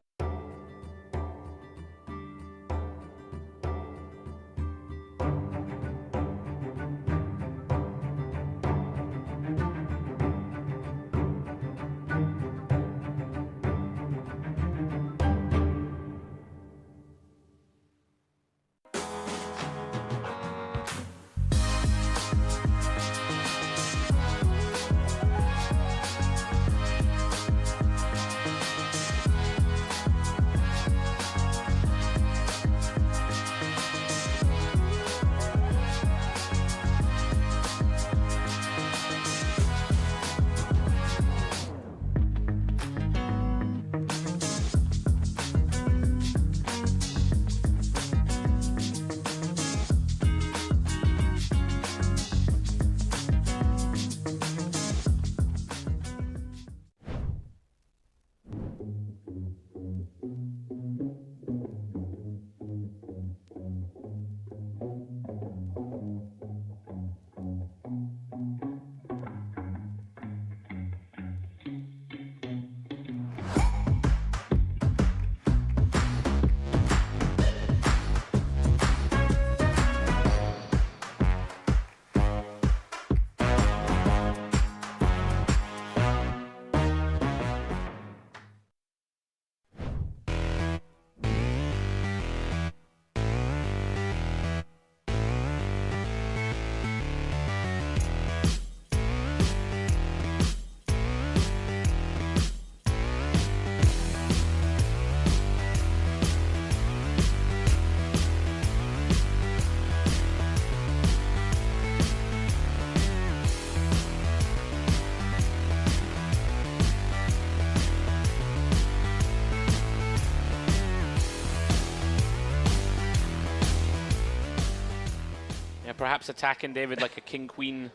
perhaps attacking David like a king queen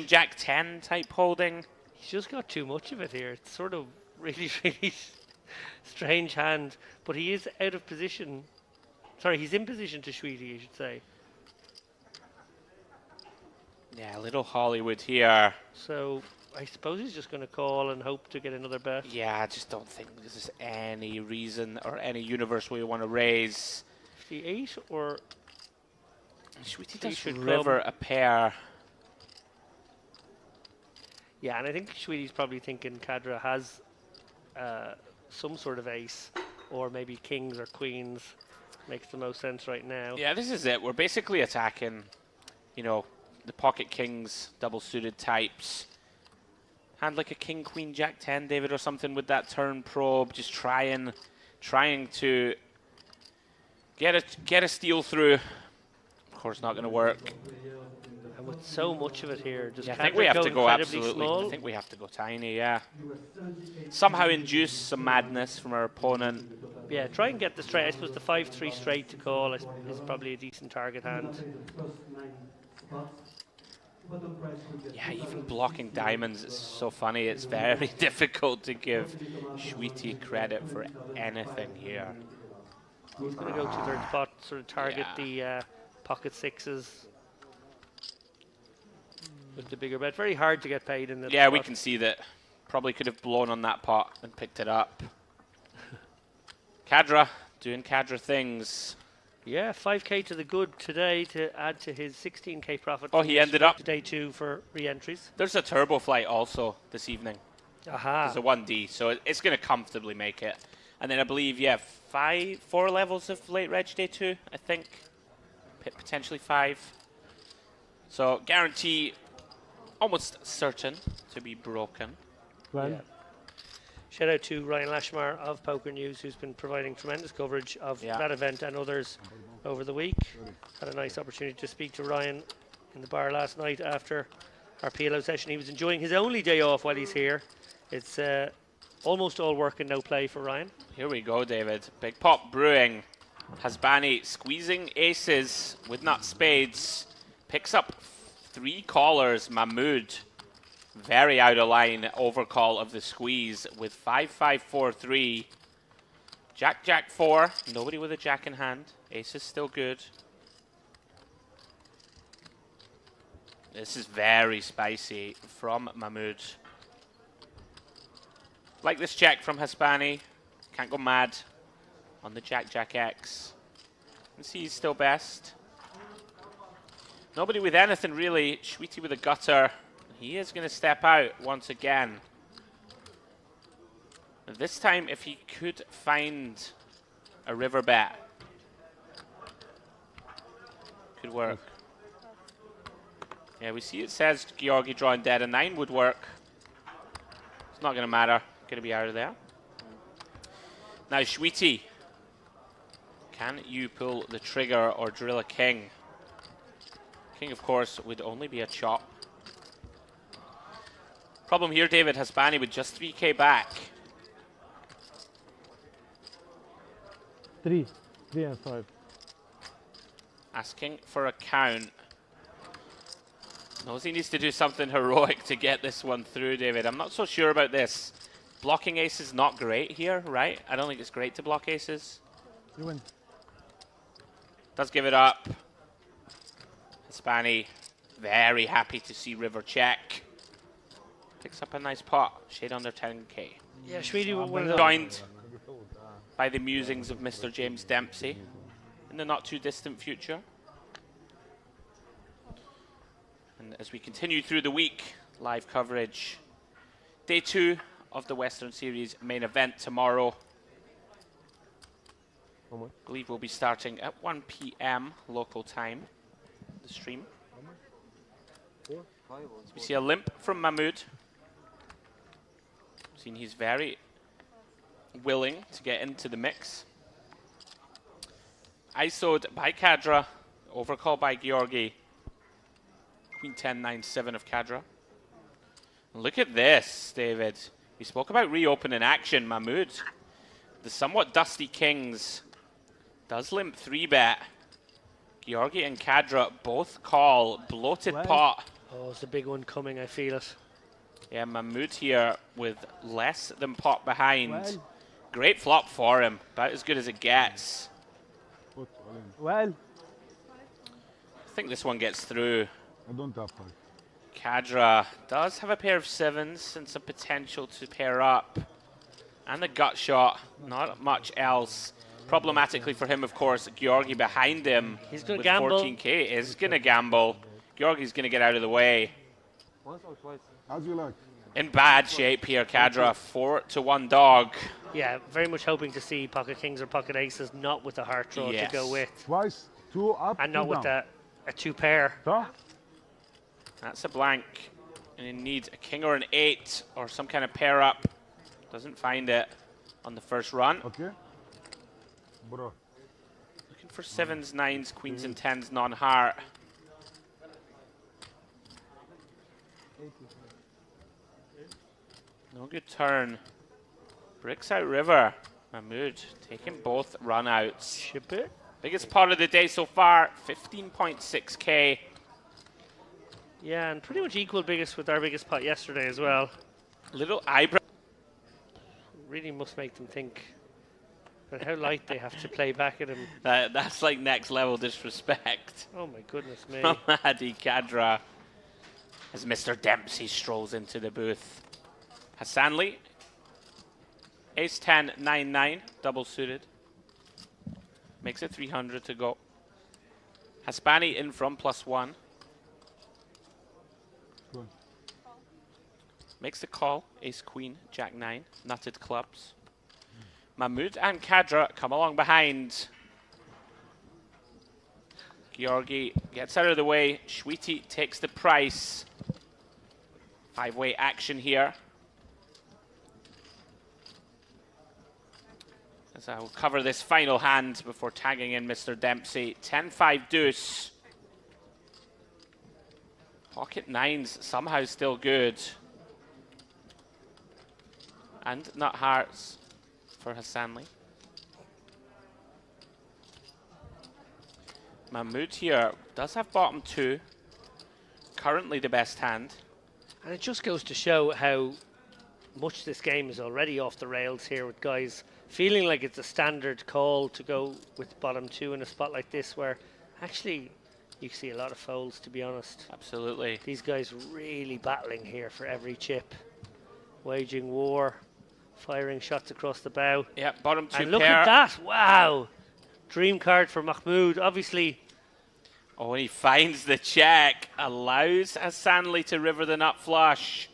jack 10 type holding. He's just got too much of it here. It's sort of really, really strange hand, but he is out of position. Sorry, he's in position to Sweetie, you should say. Yeah, little Hollywood here. So I suppose he's just going to call and hope to get another bet. Yeah, I just don't think there's any reason or any universe where you want to raise. 58 or Sweetie does river a pair. Yeah, and I think Sweetie's probably thinking Cadra has some sort of ace, or maybe kings or queens. Makes the most sense right now. Yeah, this is it. We're basically attacking, you know, the pocket kings, double suited types. Hand like a king, queen, jack 10, David, or something with that turn probe. Just trying to get a steal through. Of course, not going to work. And with so much of it here, does I Cadra think we have to go incredibly absolutely. small? I think we have to go tiny. Yeah. Somehow induce some madness from our opponent. Yeah, try and get the straight. I suppose the 5-3 straight to call is probably a decent target hand. Yeah, even blocking diamonds is so funny. It's very difficult to give Sweetie credit for anything here. He's going to go to third spot, sort of target the pocket sixes with the bigger bet. Very hard to get paid in the Yeah, spot. we can see that. Probably could have blown on that pot and picked it up. Cadra doing Cadra things. Yeah, 5k to the good today to add to his 16k profit. Oh, he ended up day 2 for re-entries. There's a turbo flight also this evening. Aha. There's a 1D, so it's going to comfortably make it. And then I believe, yeah, 4 levels of late reg day 2, I think. Potentially 5. So guarantee almost certain to be broken. Yeah. Shout out to Ryan Lashmar of Poker News, who's been providing tremendous coverage of that event and others over the week. Had a nice opportunity to speak to Ryan in the bar last night after our PLO session. He was enjoying his only day off while he's here. It's almost all work and no play for Ryan. Here we go, David. Big pot brewing. Hasbani squeezing aces with nut spades. Picks up 3 callers. Mahmood very out of line overcall of the squeeze with 5-5-4-3. Jack, Jack 4. Nobody with a jack in hand. Ace is still good. This is very spicy from Mahmood. Like this check from Hasbani. Can't go mad on the Jack, Jack X. And see he's still best. Nobody with anything really. Sweetie with a gutter. He is going to step out once again. This time, if he could find a river bet, could work. Yeah, we see it says Georgi drawing dead a 9 would work. It's not going to matter. Going to be out of there. Now, Sweetie, can you pull the trigger or drill a king? King, of course, would only be a chop. Problem here, David, Hasbani with just 3k back. 3 and 5. Asking for a count. Knows he needs to do something heroic to get this one through, David. I'm not so sure about this. Blocking ace is not great here, right? I don't think it's great to block aces. You win. Does give it up. Hasbani very happy to see river check. Picks up a nice pot. Shade under 10k. Yeah, Sweetie will joined by the musings of Mr. James Dempsey in the not too distant future. And as we continue through the week, live coverage. Day 2 of the Western Series main event tomorrow. I believe we'll be starting at 1 p.m. local time. The stream. So we see a limp from Mahmood. Seen he's very willing to get into the mix. ISO'd by Cadra. Overcall by Georgi. Queen 10, 9, 7 of Cadra. Look at this, David. We spoke about reopening action. Mahmood, the somewhat dusty kings, does limp 3-bet. Georgi and Kadra both call. Bloated pot. Oh, it's a big one coming, I feel it. Yeah, Mahmood here with less than pot behind. Great flop for him. About as good as it gets. Well, I think this one gets through. I don't have five. Kadra does have a pair of sevens and some potential to pair up. And the gut shot, not much else. Problematically for him, of course, Georgi behind him. He's going to with gamble. 14k is going to gamble. Georgi's going to get out of the way. Once or twice? As you like. In bad shape here, Kadra. 4-1 dog. Yeah, very much hoping to see pocket kings or pocket aces, not with a heart draw to go with. Twice, two up, And not two with down. a two pair. That's a blank. And you need a king or an 8 or some kind of pair up. Doesn't find it on the first run. Okay. Bro. Looking for 7s, 9s, queens and 10s, non-heart. No good turn. Bricks out river. Mahmood taking both run outs. Ship it. Biggest pot of the day so far, 15.6k. Yeah, and pretty much equal biggest with our biggest pot yesterday as well. Little eyebrow. Really must make them think about how light they have to play back at him. That's like next level disrespect. Oh my goodness me. From Hadi Kadra as Mr. Dempsey strolls into the booth. Hassanli, ace 10, 9, 9, double suited. Makes it 300 to go. Haspani in from +1. Good. Makes the call, ace queen, jack 9, nutted clubs. Mahmood and Kadra come along behind. Georgi gets out of the way. Shweety takes the price. 5-way action here. As I will cover this final hand before tagging in Mr. Dempsey. 10-5 deuce. Pocket 9s somehow still good. And nut hearts for Hassanli. Mahmood here does have bottom 2. Currently the best hand. And it just goes to show how much this game is already off the rails here, with guys feeling like it's a standard call to go with bottom 2 in a spot like this, where actually you see a lot of folds, to be honest. Absolutely. These guys really battling here for every chip. Waging war, firing shots across the bow. Yeah, bottom 2 and look pair. at that, wow! Dream card for Mahmood, obviously. Oh, and he finds the check. Allows Hassanli to river the nut flush.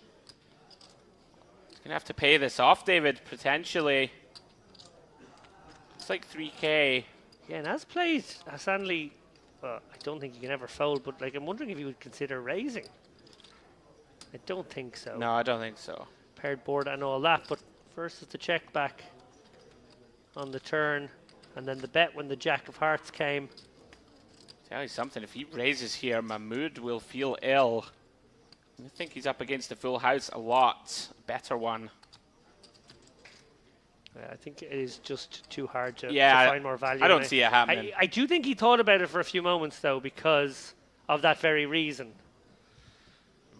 He's going to have to pay this off, David, potentially. It's like 3k. Yeah, and as played, Hassanli, well, I don't think he can ever fold, but like I'm wondering if he would consider raising. I don't think so. No, I don't think so. Paired board and all that, but first is the check back on the turn, and then the bet when the Jack of Hearts came. Tell you something, if he raises here, Mahmood will feel ill. I think he's up against the full house a lot. Better one. I think it is just too hard to Yeah, find more value. I don't in it. see it happening. I do think he thought about it for a few moments, though, because of that very reason.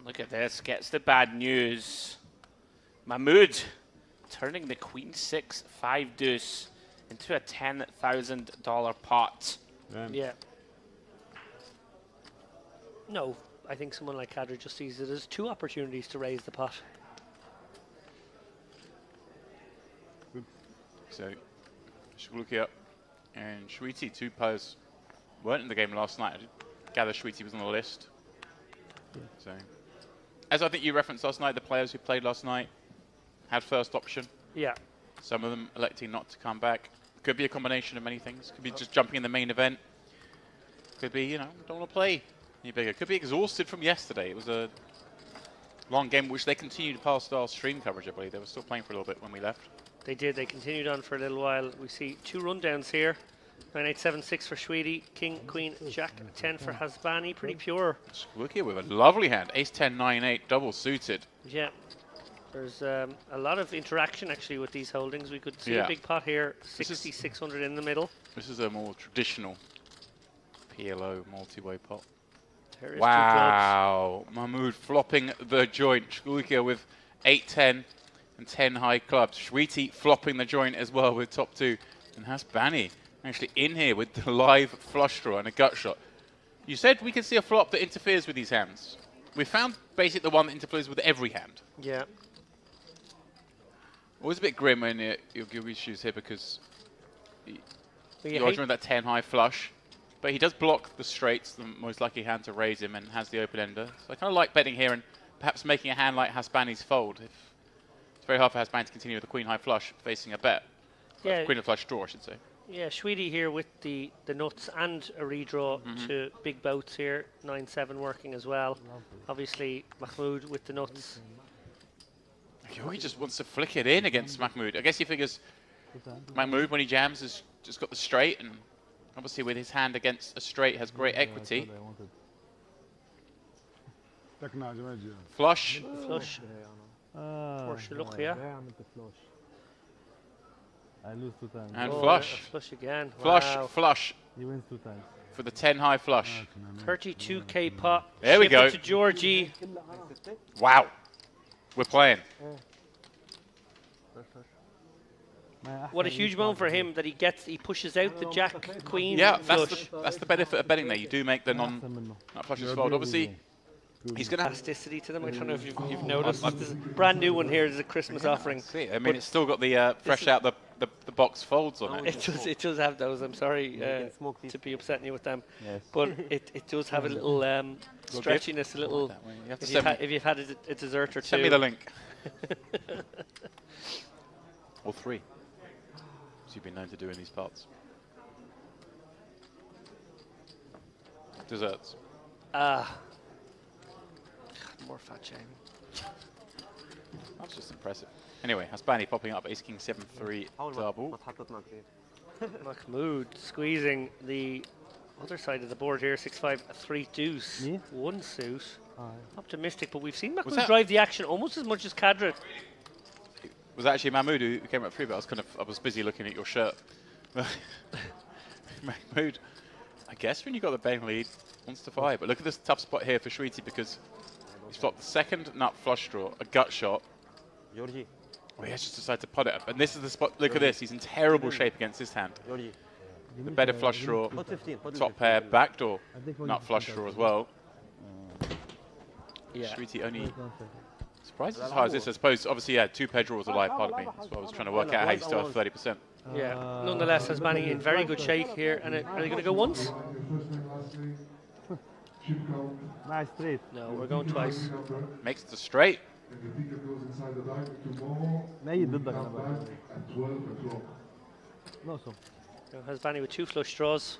Look at this, gets the bad news. Mahmood turning the Queen 6 5 deuce into a $10,000 pot. Yeah. No, I think someone like Kadra just sees it as 2 opportunities to raise the pot. So, Shuluki up and Shweety, 2 players weren't in the game last night. I did gather Shweety was on the list. So, as I think you referenced last night, the players who played last night had first option. Yeah. Some of them electing not to come back. Could be a combination of many things. Could be just jumping in the main event. Could be, you know, don't want to play any bigger. Could be exhausted from yesterday. It was a long game, which they continued past our stream coverage, I believe. They were still playing for a little bit when we left. They did. They continued on for a little while. We see 2 rundowns here. 9, 8, 7, 6 for Shweety. King, Queen, Jack, 10 for Hasbani. Pretty pure. Shuluki with a lovely hand. Ace 10, 9, 8, double suited. Yeah. There's a lot of interaction, actually, with these holdings. We could see Yeah. a big pot here. 6,600 in the middle. This is a more traditional PLO multi-way pot. There is Wow, Mahmood flopping the joint. Shkuika with 8-10 and 10 high clubs. Shweety flopping the joint as well with top 2. And Hasbani actually in here with the live flush draw and a gut shot. You said we could see a flop that interferes with these hands. We found basically the one that interferes with every hand. Yeah. Always a bit grim when you're giving issues here because Well, you're with that 10 high flush. But he does block the straights, the most likely hand to raise him, and has the open ender. So I kind of like betting here and perhaps making a hand like Hasbani's fold. It's very hard for Hasbani to continue with the queen high flush facing a bet. Yeah. Queen high flush draw, I should say. Yeah, Shweety here with the nuts and a redraw to big boats here. 9-7 working as well. Obviously, Mahmood with the nuts. He just wants to flick it in against Mahmood. I guess he figures Mahmood, when he jams, has just got the straight, and obviously with his hand against a straight has great equity. Flush. Flush. For Shalukia. I lose 2 times. And flush. Flush again. Flush, Wow. flush. He wins 2 times. For the 10 high flush. 32k pot. There we Ship go. it to Georgie. Wow. We're playing. What a huge moment for him that he pushes out the Jack Queen Yeah, flush. that's the benefit of betting there. You do make the not flushes fold. Obviously, he's going to have Elasticity to them. I don't know if you've noticed. There's a brand new one here. There's a Christmas offering. See, I mean, it's still got the fresh out the box folds on it. It does have those. I'm sorry to be upsetting you with them, but it does have a little stretchiness, a little. If you've had a dessert or two. Send me the link. Or 3. As you've been known to do in these parts. Desserts. More fat shaming. That's just impressive. Anyway, Hasbani popping up, ace king 7-3 double. Mahmood squeezing the other side of the board here, 6-5, 3 deuce, 1 suit. Optimistic, but we've seen Mahmood drive the action almost as much as Kadra. Was actually Mahmood who came up 3, but I was busy looking at your shirt. Mahmood, I guess when you got the betting lead, wants to 5. But look at this tough spot here for Shweety because he's flopped the second nut flush draw, a gut shot. Georgie. Well, he has just decided to pot it up. And this is the spot. Look at this. He's in terrible shape against this hand. The better flush draw, top pair, backdoor, nut flush draw as well. Yeah. Shweety only surprised as high as this. I suppose, obviously, yeah, 2 pair draws a live part of me. So I was trying to work out how you still have 30%. Yeah. Nonetheless, Hasbani in very good shape here. And are they going to go once? Nice straight. No, we're going twice. Makes it a straight. ميت ضدك انا بقى. ناقصه. Hasbani with 2 flush draws.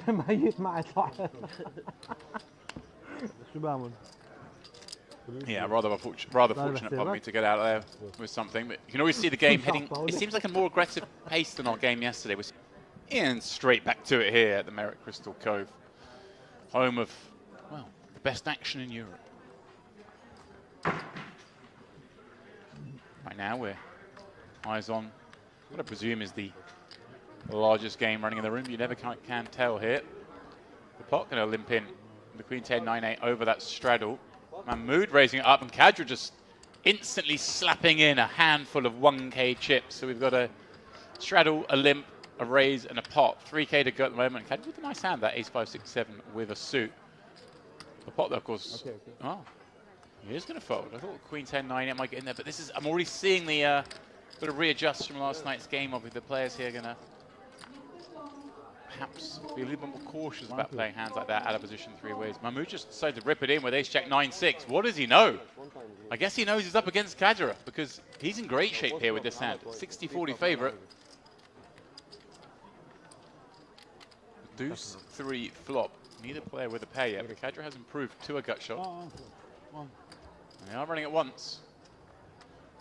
ميت معي صح. شو بعمل؟ Yeah, rather fortunate of me to get out there with something. But you can always see the game heading. It seems like a more aggressive pace than our game yesterday. We're in straight back to it here at the Merit Crystal Cove, home of, well, the best action in Europe. Right now we're eyes on what I presume is the largest game running in the room. You never can tell here. The pot going to limp in the Queen 10 9-8 over that straddle. Mahmood raising it up, and Kadra just instantly slapping in a handful of 1k chips. So we've got a straddle, a limp, a raise, and a pot. 3k to go at the moment. Kadra with a nice hand, that ace 5 6 7 with a suit. The pot, though, of course. Oh, he is going to fold. I thought Queen 10 9 might get in there, but this is. I'm already seeing the got to readjust from last night's game. Obviously, the players here are going to perhaps be a little bit more cautious about playing hands like that out of position 3 ways. Mahmood just decided to rip it in with ace jack 9-6. What does he know? I guess he knows he's up against Kadra because he's in great shape here with this hand. 60-40 favorite. Deuce 3 flop. Neither player with a pair yet, but Kadra has improved to a gut shot. They are running at once.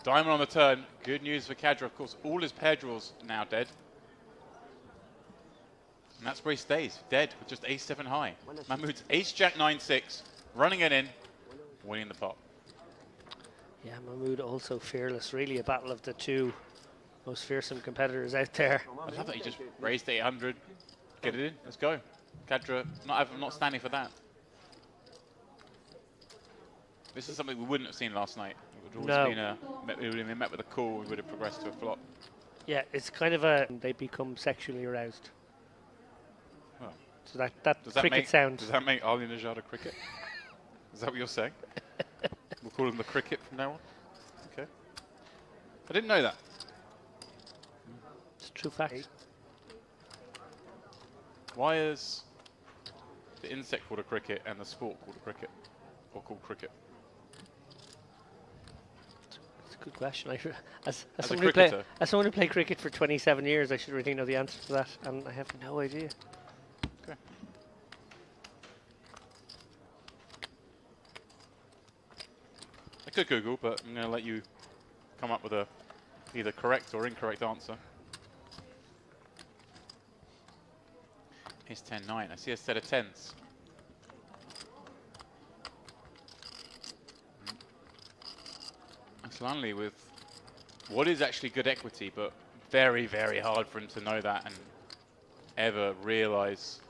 Diamond on the turn. Good news for Kadra. Of course, all his pair draws now dead. And that's where he stays, dead with just ace 7 high. Mahmood's ace jack 9-6, running it in, winning the pot. Yeah, Mahmood also fearless. Really a battle of the two Most fearsome competitors out there. I love that he just raised 800. Get it in. Let's go. Kadra, I'm not standing for that. This is something we wouldn't have seen last night. It would have been met with a call. We would have progressed to a flop. Yeah, it's kind of they become sexually aroused. Well, so that cricket sound. Does that make Ali Najad a cricket? Is that what you're saying? We'll call him the cricket from now on? Okay. I didn't know that. It's a true fact. Why is the insect called a cricket and the sport called a cricket? Or called cricket? It's a good question. As someone who played cricket for 27 years, I should really know the answer to that, and I have no idea. Okay. I could Google, but I'm going to let you come up with a either correct or incorrect answer. Here's 10-9. I see a set of 10s. Aslanli with what is actually good equity, but very, very hard for him to know that and ever realize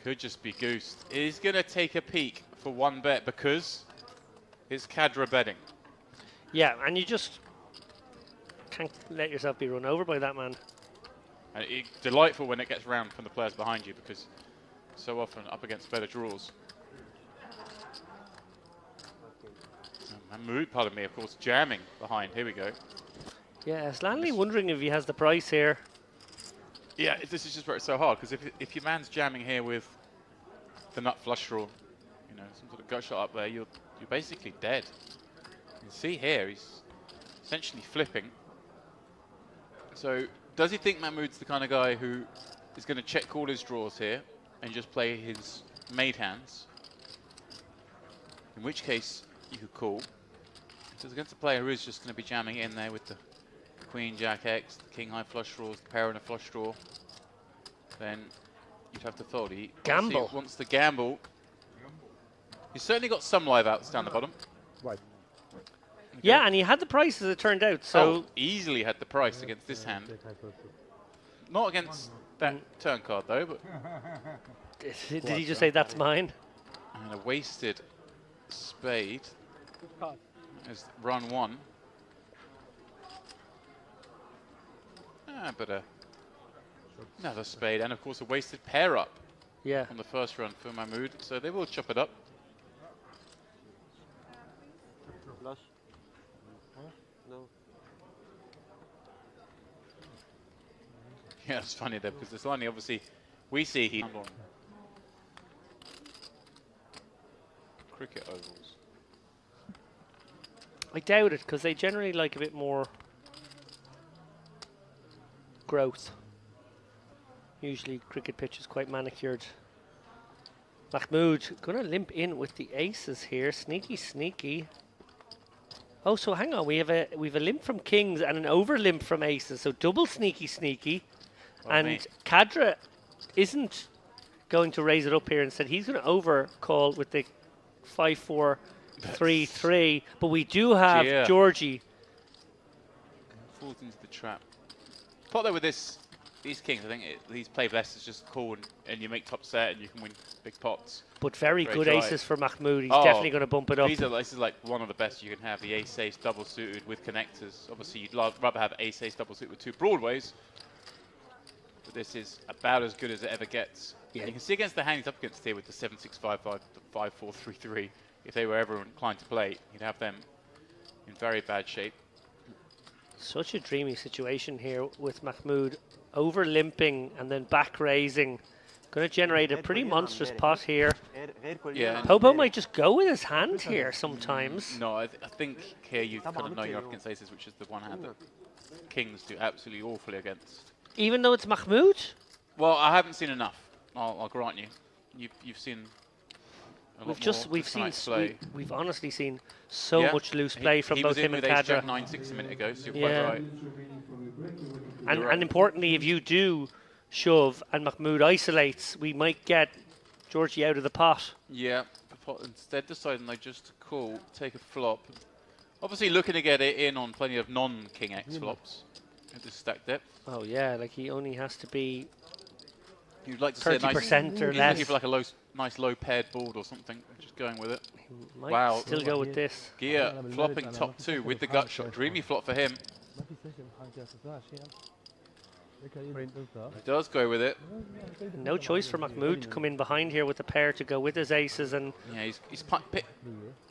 could just be goosed. He's going to take a peek for one bet because it's Kadra betting. Yeah, and you just can't let yourself be run over by that man. And it's delightful when it gets round from the players behind you because so often up against better draws. Mahmood, pardon me, of course, jamming behind. Here we go. Yeah, Aslanli wondering if he has the price here. Yeah, this is just where it's so hard because if your man's jamming here with the nut flush draw, you know, some sort of gut shot up there, you're basically dead. You can see here he's essentially flipping. So does he think Mahmood's the kind of guy who is going to check all his draws here and just play his made hands? In which case you could call. So it's against a player who is just going to be jamming in there with the Queen, Jack X, the King high flush draws, the pair and a flush draw. Then you'd have to fold. He gamble. Wants to gamble. He's certainly got some live outs down the bottom. Right. Okay. Yeah, and he had the price as it turned out. So easily had the price against this hand. Not against that turn card though, but did he just say that's mine? And a wasted spade as run one. But another spade, and of course a wasted pair up. Yeah. On the first run for Mahmood, so they will chop it up. Flush. No. Yeah, it's funny though because this line obviously we see he on cricket ovals. I doubt it because they generally like a bit more growth. Usually cricket pitch is quite manicured. Mahmood gonna limp in with the aces here. Sneaky, sneaky. Oh, so hang on. We have a limp from kings and an over limp from aces. So double sneaky, sneaky. Well, and mate. Kadra isn't going to raise it up here. Instead, he's going to overcall with the 5-4-3-3. But we do have Georgie. Falls into the trap. Pot there with these kings, I think these play best is just call and you make top set and you can win big pots. But very good aces for Mahmood. He's definitely going to bump it up. This is like one of the best you can have. The ace-ace double suited with connectors. Obviously, you'd rather have ace-ace double suited with two Broadways. But this is about as good as it ever gets. Yeah. And you can see against the hand he's up against here with the 7-6-5-5, the 5-4-3-3. If they were ever inclined to play, you'd have them in very bad shape. Such a dreamy situation here with Mahmood over limping and then back raising. Going to generate a pretty monstrous pot here. Yeah. Popo might just go with his hand here sometimes. No, I think here you kind of know you're up against aces, which is the one hand that kings do absolutely awfully against. Even though it's Mahmood? Well, I haven't seen enough. I'll grant you. You've seen. We've honestly seen so much loose play from both him and Kadra. He was in with ace jack 9-6 a minute ago, so you're quite right. And importantly, if you do shove and Mahmood isolates, we might get Georgie out of the pot. Yeah, the pot instead deciding they just call, take a flop. Obviously looking to get it in on plenty of non-King X flops. At the stack depth. Oh yeah, like he only has to be You'd like to see a nice 30% or he's less. looking for like a nice low paired board or something. Just going with it. Might Wow. still go with this. Gear flopping top 2 with the gut shot. Dreamy flop for him. He does go with it. No choice for Mahmoud to come in behind here with the pair to go with his aces, and Yeah, he's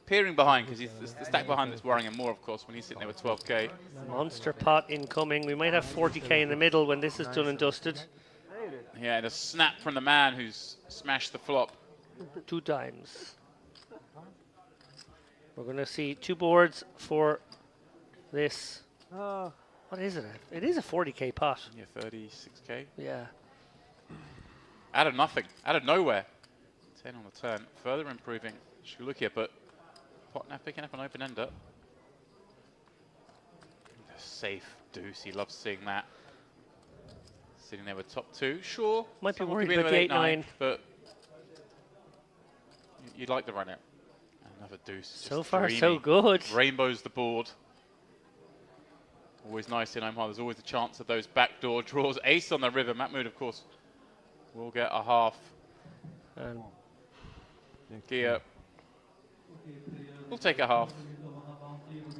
peering behind because the stack behind is worrying him more, of course, when he's sitting there with 12k. monster pot incoming. We might have 40k in the middle when this is done and dusted. Yeah, and a snap from the man who's smashed the flop. 2 times. We're going to see 2 boards for this. What is it? It is a 40k pot. Yeah, 36k. Yeah. Out of nothing, out of nowhere. 10 on the turn, further improving Shulukia, but pot now picking up an open ender. Safe deuce, he loves seeing that. Sitting there with top 2, sure. Might be someone worried could be about with the 8-9. but you'd like to run it. Another deuce. So just far, dreamy. so good. Rainbows the board. Always nice in Omaha. There's always a chance of those backdoor draws. Ace on the river. Mahmoud, of course, will get a half. And Gia will take a half.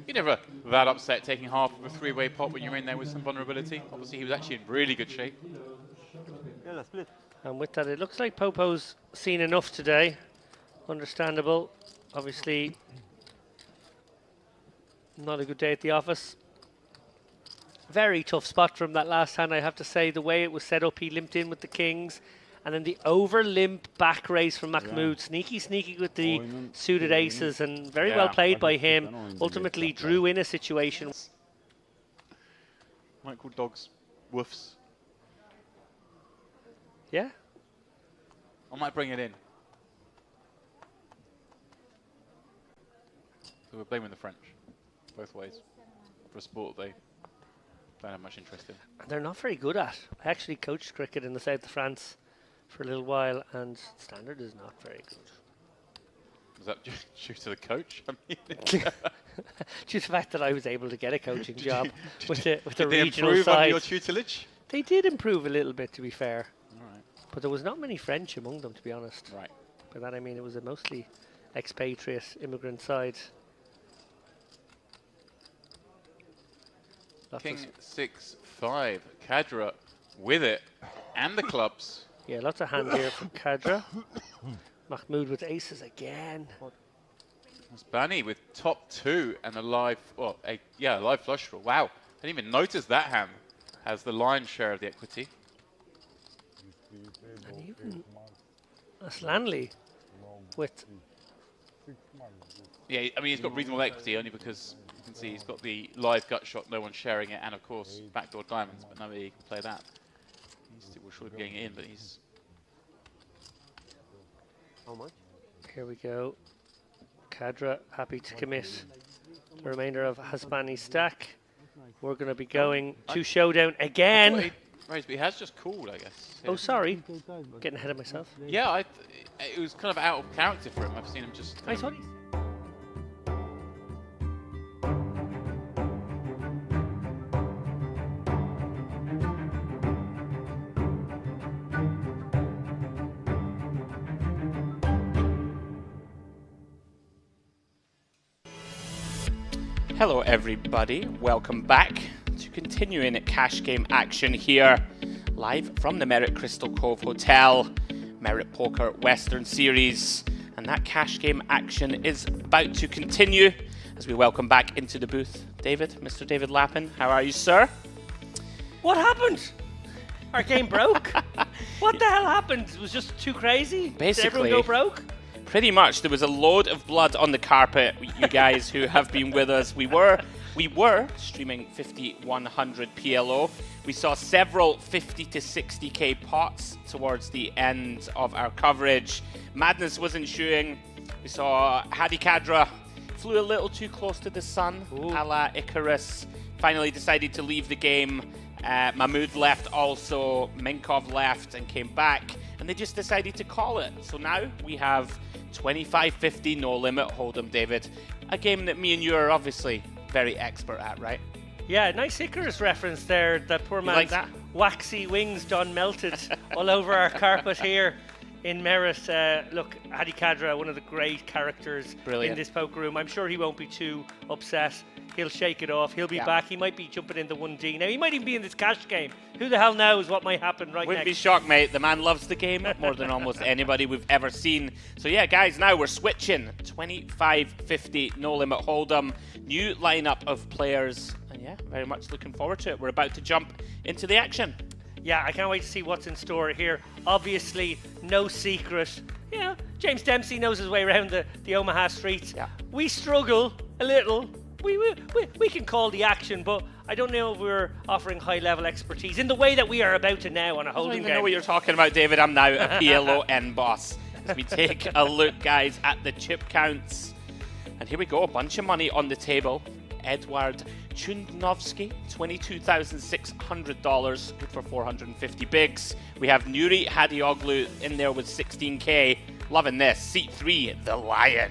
You're never that upset taking half of a 3-way pot when you're in there with some vulnerability. Obviously, he was actually in really good shape. And with that, it looks like Popo's seen enough today. Understandable. Obviously, not a good day at the office. Very tough spot from that last hand, I have to say. The way it was set up, he limped in with the kings. And then the over-limp back raise from Mahmoud. Sneaky with the suited aces, and very well played by him. Ultimately drew in a situation. Michael Dogs woofs. Yeah. I might bring it in. So we're blaming the French, both ways, for a sport they don't have much interest in. They're not very good at. I actually coached cricket in the south of France for a little while, and standard is not very good. Was that due to the coach? I mean, Due to the fact that I was able to get a coaching job with the did they regional improve under side. your tutelage? They did improve a little bit, to be fair. Right. But there was not many French among them, to be honest. Right. By that I mean it was a mostly expatriate immigrant side. King 6-5. Kadra with it. And the clubs. Yeah, lots of hand here from Kadra. Mahmoud with aces again. That's Bunny with top 2 and a live, well, live flush draw. Wow, I didn't even notice that hand has the lion's share of the equity. And even Aslanley with... Yeah, I mean, he's got reasonable equity only because you can see he's got the live gut shot, no one's sharing it, and of course, backdoor diamonds, but nobody can play that. We're surely getting it in, but he's... How much? Here we go. Kadra happy to commit the remainder of Haspani's stack. We're going to be going to showdown again. He has just called, I guess. Oh, sorry. Getting ahead of myself. Yeah, it was kind of out of character for him. I've seen him just... I thought Hello everybody, welcome back to continuing cash game action here, live from the Merit Crystal Cove Hotel, Merit Poker Western Series, and that cash game action is about to continue as we welcome back into the booth David, Mr. David Lappin. How are you, sir? What happened? Our game broke? What the hell happened? It was just too crazy? Basically, did everyone go broke? Pretty much. There was a load of blood on the carpet, you guys who have been with us. We were streaming 5100 PLO. We saw several 50 to 60k pots towards the end of our coverage. Madness was ensuing. We saw Hadi Kadra flew a little too close to the sun, a la Icarus. Finally decided to leave the game. Mahmoud left also, Minkov left and came back, and they just decided to call it. So now we have 25-50 no limit hold'em, David. A game that me and you are obviously very expert at, right? Yeah, nice Icarus reference there. That poor man's like that? waxy wings done melted all over our carpet here in Merit. Look, Hadi Kadra, one of the great characters Brilliant. in this poker room. I'm sure he won't be too upset. He'll shake it off. He'll be back. He might be jumping into 1D. Now, he might even be in this cash game. Who the hell knows what might happen right Wouldn't be next? shocked, mate. The man loves the game more than almost anybody we've ever seen. So yeah, guys, now we're switching. 25-50, no limit hold'em. New lineup of players. And yeah, very much looking forward to it. We're about to jump into the action. Yeah, I can't wait to see what's in store here. Obviously, no secret. You know, James Dempsey knows his way around the Omaha streets. Yeah. We struggle a little. We can call the action, but I don't know if we're offering high-level expertise in the way that we are about to now on a I don't hold'em even game. know what you're talking about, David. I'm now a PLON boss. As we take a look, guys, at the chip counts. And here we go, a bunch of money on the table. Edward Chundnovsky, $22,600, good for 450 bigs. We have Nuri Hadioglu in there with 16k. Loving this. Seat 3, the Lion.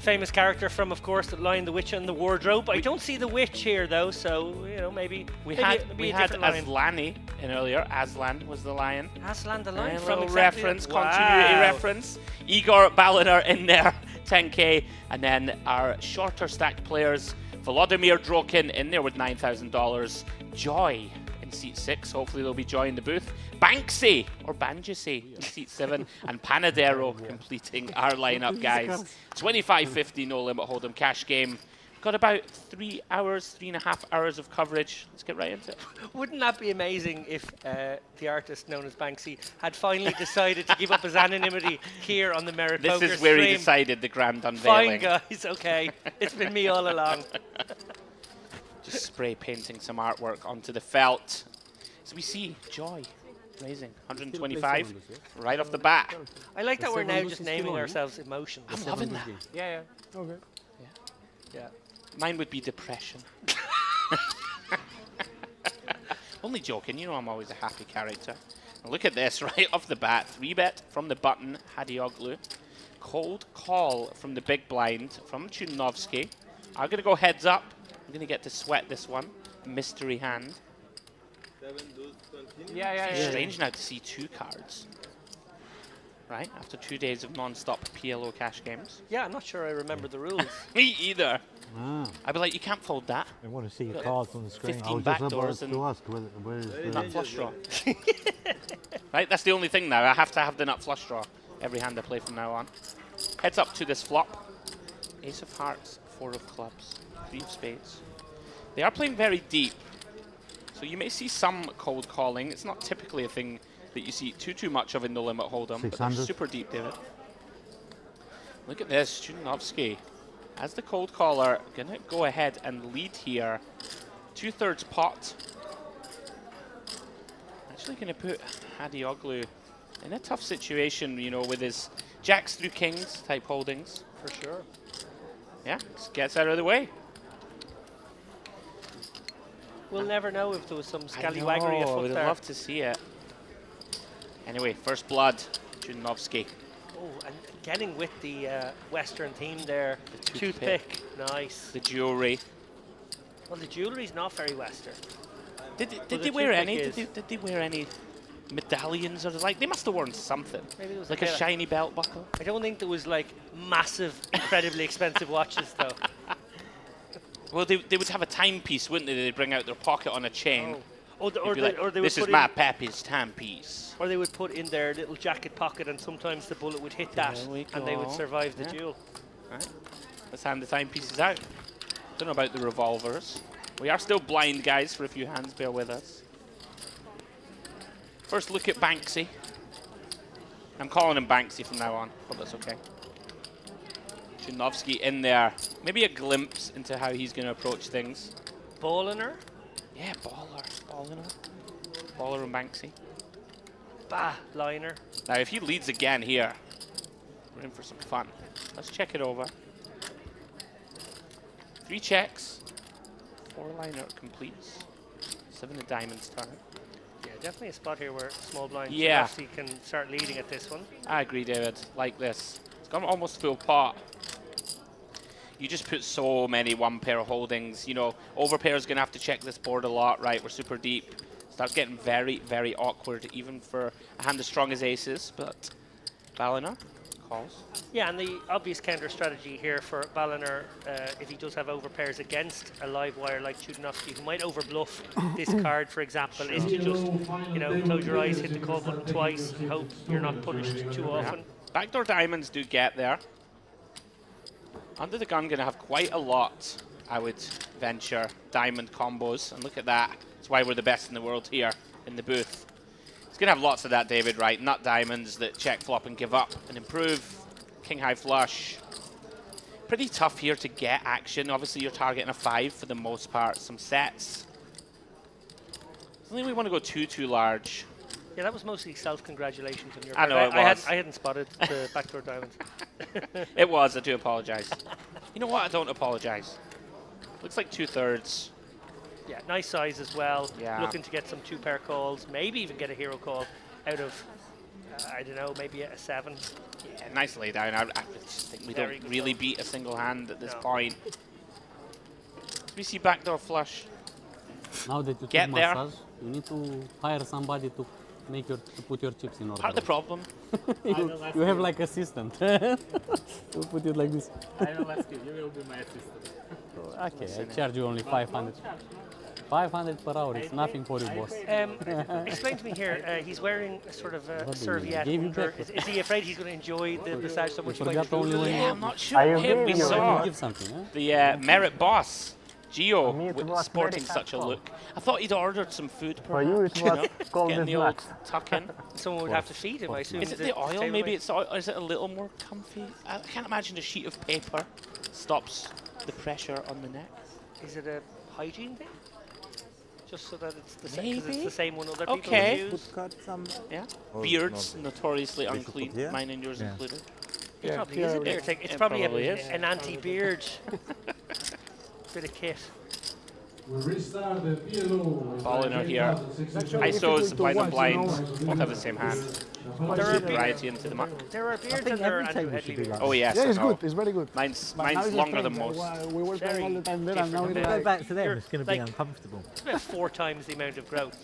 Famous character from, of course, The Lion, the Witch, and the Wardrobe. I don't see the witch here, though, so, you know, maybe We maybe had a different lion. Aslani in earlier. Aslan was the lion. Aslan the Lion A from little exactly reference, that. continuity Wow. reference. Igor Baliner in there, 10k. And then our shorter stacked players, Volodymyr Drokin in there with $9,000. Joy in seat 6. Hopefully there'll be Joy in the booth. Banksy or Banjusy in seat 7. And Panadero completing our lineup, guys. 25-50 no limit hold'em cash game. Got about 3.5 hours of coverage. Let's get right into it. Wouldn't that be amazing if the artist known as Banksy had finally decided to give up his anonymity here on the Merit This Poker is where he stream? decided the grand Fine, unveiling. guys, okay. It's been me all along. Just spray painting some artwork onto the felt. So we see Joy. Amazing. 125 right off the bat. I like that we're now just naming ourselves emotions. I'm loving that. Yeah, yeah. Okay. Yeah. Mine would be depression. Only joking, you know I'm always a happy character. Now look at this, right off the bat. 3-bet from the button, Hadioglu. Cold call from the big blind from Chudnovsky. I'm going to go heads up. I'm going to get to sweat this one. Mystery hand. Yeah. Strange now to see 2 cards. Right, after 2 days of non-stop PLO cash games. Yeah, I'm not sure I remember the rules. Me either. I'd be like, you can't fold that. I want to see your Got cards on the screen. 15 backdoors and To ask where is the nut flush draw. Right, that's the only thing now. I have to have the nut flush draw every hand I play from now on. Heads up to this flop. Ace of hearts, 4 of clubs, 3 of spades. They are playing very deep. So you may see some cold calling. It's not typically a thing that you see too much of in the limit hold'em, but they're 600. super deep, David. Look at this, Chudnovsky. As the cold caller, gonna go ahead and lead here. 2/3 pot. Actually gonna put Hadioglu in a tough situation, you know, with his jacks through kings type holdings. For sure. Yeah, just gets out of the way. We'll never know if there was some I scallywaggery know, I afoot would there. love to see it. Anyway, first blood, Chudnovsky. Oh, and getting with the Western theme there. The Toothpick. Nice. The jewelry. Well, the jewellery's not very Western. Did the they wear any? toothpick Did they wear any medallions or like? They must have worn something. Maybe there was Like a a bit of- shiny belt buckle. I don't think there was like massive, incredibly expensive watches though. Well, they would have a timepiece, wouldn't they? They'd bring out their pocket on a chain. Oh, They'd or be they, like, or they would this is put my in, pappy's timepiece. or they would put in their little jacket pocket, and sometimes the bullet would hit that, There we and they would go. survive the Yeah. duel. Right. Let's hand the timepieces out. Don't know about the revolvers. We are still blind, guys, for a few hands. Bear with us. First look at Banksy. I'm calling him Banksy from now on, but that's okay. Chudnovsky in there. Maybe a glimpse into how he's going to approach things. Balliner? Yeah, baller. Baller and Banksy. Bah, liner. Now, if he leads again here, we're in for some fun. Let's check it over. 3 checks. 4 liner completes. 7 of diamonds turn. Yeah, definitely a spot here where small blind Yeah. Chudnovsky can start leading at this one. I agree, David. Like this. It's gone almost full pot. you just put so many one pair holdings. You know, overpair is going to have to check this board a lot, right? We're super deep. Starts getting very, very awkward, even for a hand as strong as aces, but Balliner calls. Yeah, and the obvious counter strategy here for Balliner, if he does have overpairs against a live wire like Chudinovsky, who might overbluff this card, for example, is to just, you know, close your eyes, hit the call button twice, and hope you're not punished too often. Backdoor diamonds do get there. Under the gun going to have quite a lot, I would venture, diamond combos, and look at that. That's why we're the best in the world here in the booth. He's going to have lots of that, David, right? Nut diamonds that check flop and give up and improve. King high flush. Pretty tough here to get action. Obviously, you're targeting a 5 for the most part. Some sets. I don't think we want to go too large. Yeah, that was mostly self-congratulations on your I part. know, it was. I hadn't spotted the backdoor diamonds. It was. I do apologize. You know what? I don't apologize. Looks like 2/3. Yeah, nice size as well. Yeah. Looking to get some 2-pair calls, maybe even get a hero call out of, I don't know, maybe a 7. Yeah, nice lay down. I just think we don't really beat a single hand at this point. We see backdoor flush. Now that you Get took there. massage, you need to hire somebody to make to put your chips in order. Part of the problem. you have like assistant. to put it like this. I will ask you. You will be my assistant. Okay, I charge you only 500. 500 per hour. It's nothing for you, boss. Explain to me here. He's wearing a sort of a serviette. gave you under. breakfast. Is he afraid he's going to enjoy the massage so much? forgot only when Yeah, I'm not sure. Here we saw give something, huh? the Merit boss, Gio, sporting such a look. I thought he'd ordered some food. For you, it perhaps, was cold getting as the old black. tuck in. Someone would have to feed him, I assume. Is it the oil? Maybe it's oil. Is it a little more comfy? I can't imagine a sheet of paper stops the pressure on the neck. Is it a hygiene thing? Just so that it's the same, Maybe. because it's the same one other people Okay. use. Cut some. Yeah. Or Beards, not. notoriously They should put unclean. here? Mine and yours included. It probably is a beard thing. It's It probably, probably is. an anti-beard bit of kit. We restart the PLO. Balliner here. ISOs, blind and blind, both have the same hand. There are Variety into the mark. There are beards and there are Andrew Headley. Oh yes. Yeah, I it's know. good. It's very good. Mine's But now it's longer than strange. most. We were playing all the time there, and now different. it's Go like back to them. You're It's going to like- be uncomfortable. It's about 4 times the amount of growth.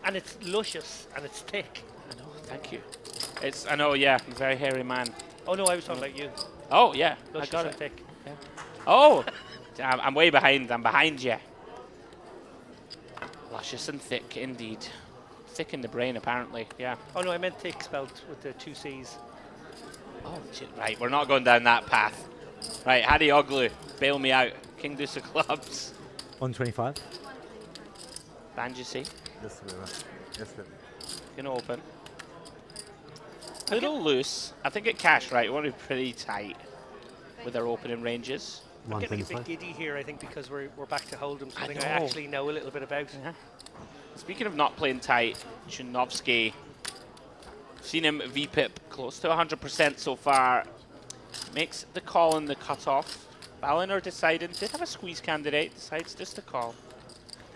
And it's luscious and it's thick. I know. Thank you. It's. I know. Yeah. I'm a very hairy man. Oh no, I was talking about you. Oh yeah. I Luscious got and it. thick. Oh. I'm way behind. I'm behind you. Luscious and thick, indeed. Thick in the brain, apparently. Yeah. Oh no, I meant thick spelled with the 2 C's. Oh, right. We're not going down that path. Right. Hadi Oglu, bail me out. King Deuce of Clubs. 125. Banjisi. Yes, sir. Yes, sir. Gonna open. A little loose. I think at cash, right, we want to be pretty tight with our opening ranges. I'm getting a bit 125. giddy here, I think, because we're back to Hold'em, something I know. actually know a little bit about. Yeah. Speaking of not playing tight, Chudinovsky, seen him VPIP close to 100% so far. Makes the call in the cutoff. Balliner decided, did have a squeeze candidate, decides just to call.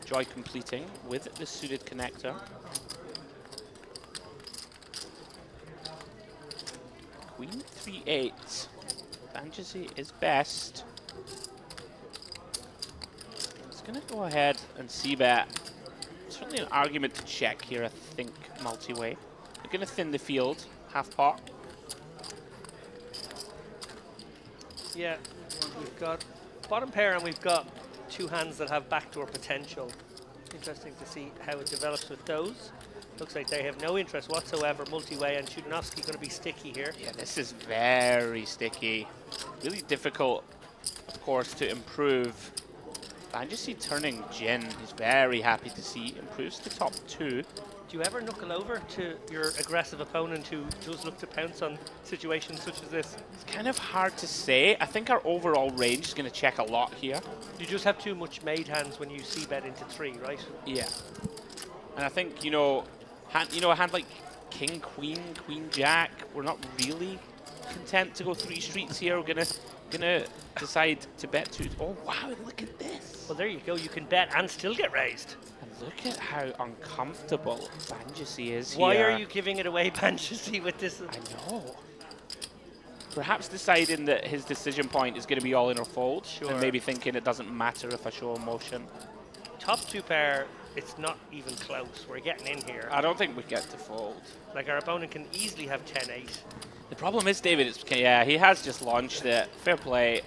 Joy completing with the suited connector. Queen 3-8. Banjisi is best. It's going to go ahead and c-bet. Certainly an argument to check here, I think, multi-way. They're going to thin the field, half pot. Yeah, we've got bottom pair and we've got 2 hands that have backdoor potential. Interesting to see how it develops with those. Looks like they have no interest whatsoever, multi-way, and Chudinovsky going to be sticky here. Yeah, this is very sticky. Really difficult, of course, to improve. Banjisi turning Jin. He's very happy to see. Improves to top 2. Do you ever knuckle over to your aggressive opponent who does look to pounce on situations such as this? It's kind of hard to say. I think our overall range is going to check a lot here. You just have too much made hands when you c-bet into 3, right? Yeah. And I think, you know, a hand like King, Queen, Queen, Jack, we're not really content to go 3 streets here. We're gonna decide to bet 2. Oh wow! And look at this. Well, there you go. You can bet and still get raised. And look at how uncomfortable Banjisi is Why here. are you giving it away, Banjisi, with this? I know. Perhaps deciding that his decision point is going to be all in or fold, Sure. and maybe thinking it doesn't matter if I show emotion. Top two pair, it's not even close. We're getting in here. I don't think we get to fold. Like, our opponent can easily have 10-8. The problem is, David, yeah, he has just launched it. Fair play.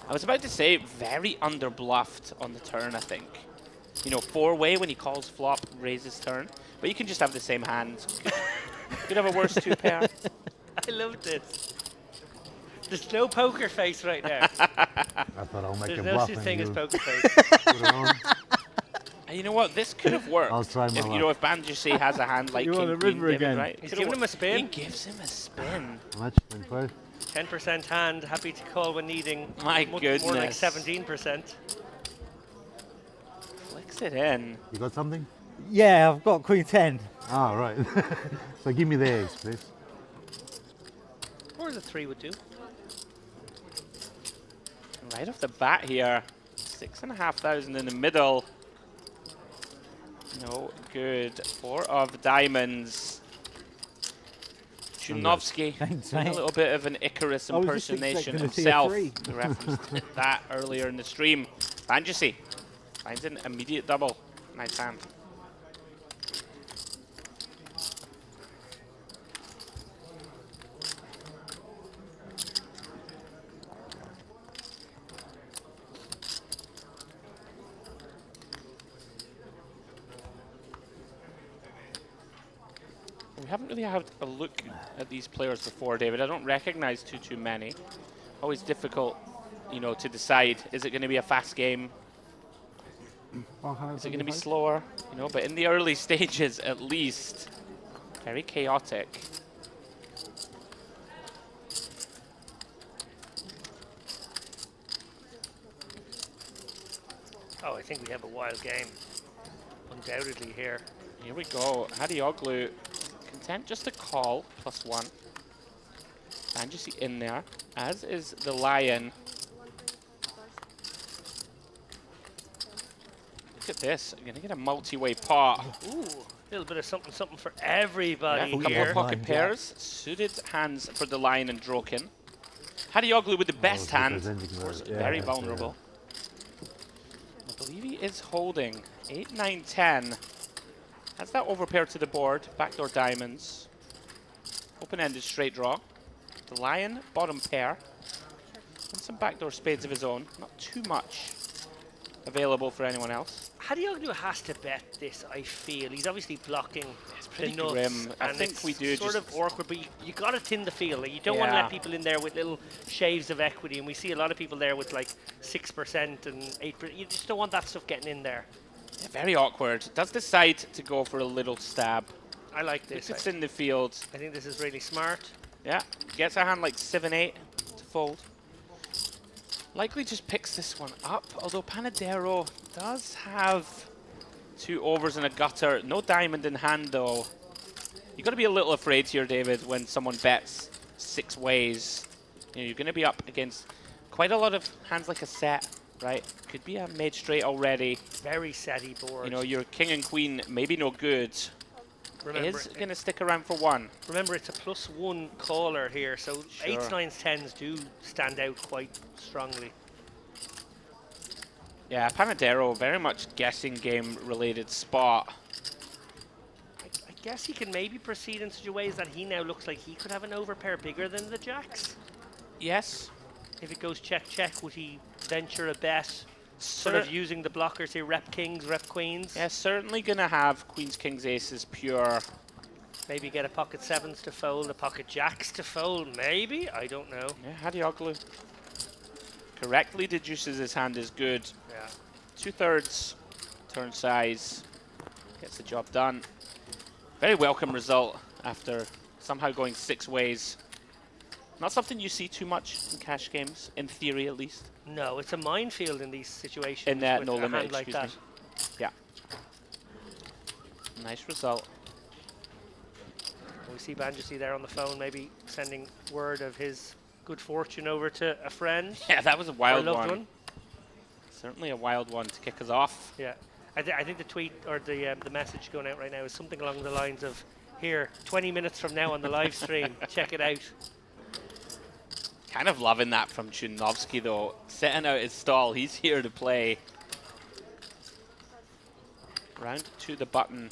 I was about to say, very under-bluffed on the turn, I think. You know, four-way when he calls flop, raises turn. But you can just have the same hand. Could have a worse two pair. I love this. There's no poker face right now. I thought I'll make There's a no bluff such and thing as you poker face. put it on. And you know what? This could have worked. I'll try my if, luck. You know, if Banjussi has a hand like You want King a Queen, river David, again. right? He's Could've giving him a worked. spin. He gives him a spin. How much? 25? 10% hand, happy to call when needing. My More like goodness. 17%. Flicks it in. You got something? Yeah, I've got Queen 10. Ah, right. So give me the ace, please. Or the 3 would do. Right off the bat here, 6,500 in the middle. No good. 4 of diamonds. Chunovsky Thanks, doing a mate. little bit of an Icarus I was just impersonation expecting to see a himself. three. We referenced that earlier in the stream. Banjussi finds an immediate double. Nice hand. We haven't really had a look at these players before, David. I don't recognize too many. Always difficult, you know, to decide. Is it going to be a fast game? Is it going to be slower? You know, but in the early stages, at least, very chaotic. Oh, I think we have a wild game. Undoubtedly here. Here we go. Hadioglu content just to call +1. Banjussi in there, as is the Lion. Look at this. You're going to get a multi-way pot. Ooh, a little bit of something for everybody Yeah, a couple here. of pocket pairs. Suited hands for the Lion and Drokin. Hadioglu with the best hand. Of course, very vulnerable. I believe he is holding 8, 9, 10. Has that overpair to the board. Backdoor diamonds. Open-ended straight draw. The Lion, bottom pair. And some backdoor spades of his own. Not too much available for anyone else. Hadioglu has to bet this, I feel. He's obviously blocking pretty the nuts. grim. I And think it's we do sort just- of awkward, but you got to thin the field. Like, you don't want to Yeah. let people in there with little shaves of equity, and we see a lot of people there with like 6% and 8%. You just don't want that stuff getting in there. Yeah, very awkward. Does decide to go for a little stab. I like this. It's in the field. I think this is really smart. Yeah, gets a hand like 7, 8 to fold. Likely just picks this one up, although Panadero does have 2 overs and a gutter. No diamond in hand, though. You've got to be a little afraid here, David, when someone bets 6 ways. You know, you're going to be up against quite a lot of hands like a set, right? Could be a made straight already. Very setty board. You know, your king and queen, maybe no good. Remember, Is going to stick around for 1. Remember, it's a +1 caller here, so Sure. 8s, 9s, 10s do stand out quite strongly. Yeah, Panadero, very much guessing game related spot. I guess he can maybe proceed in such a way as that he now looks like he could have an overpair bigger than the jacks. Yes. If it goes check, would he venture a bet? Sort of using the blockers here, rep kings, rep queens. Yeah, certainly going to have queens, kings, aces pure. Maybe get a pocket 7s to fold, a pocket jacks to fold, maybe? I don't know. Yeah, Hadioglu correctly deduces his hand is good. Yeah. 2/3 turn size. Gets the job done. Very welcome result after somehow going 6 ways. Not something you see too much in cash games, in theory at least. No, it's a minefield in these situations. In that with no a limit, hand like excuse that. me. Yeah. Nice result. We see Banjussi there on the phone, maybe sending word of his good fortune over to a friend. Yeah, that was a or wild loved one. Certainly a wild one to kick us off. Yeah, I think the tweet or the message going out right now is something along the lines of, here, 20 minutes from now on the live stream, check it out. Kind of loving that from Chunovsky though. Setting out his stall, he's here to play. Round to the button.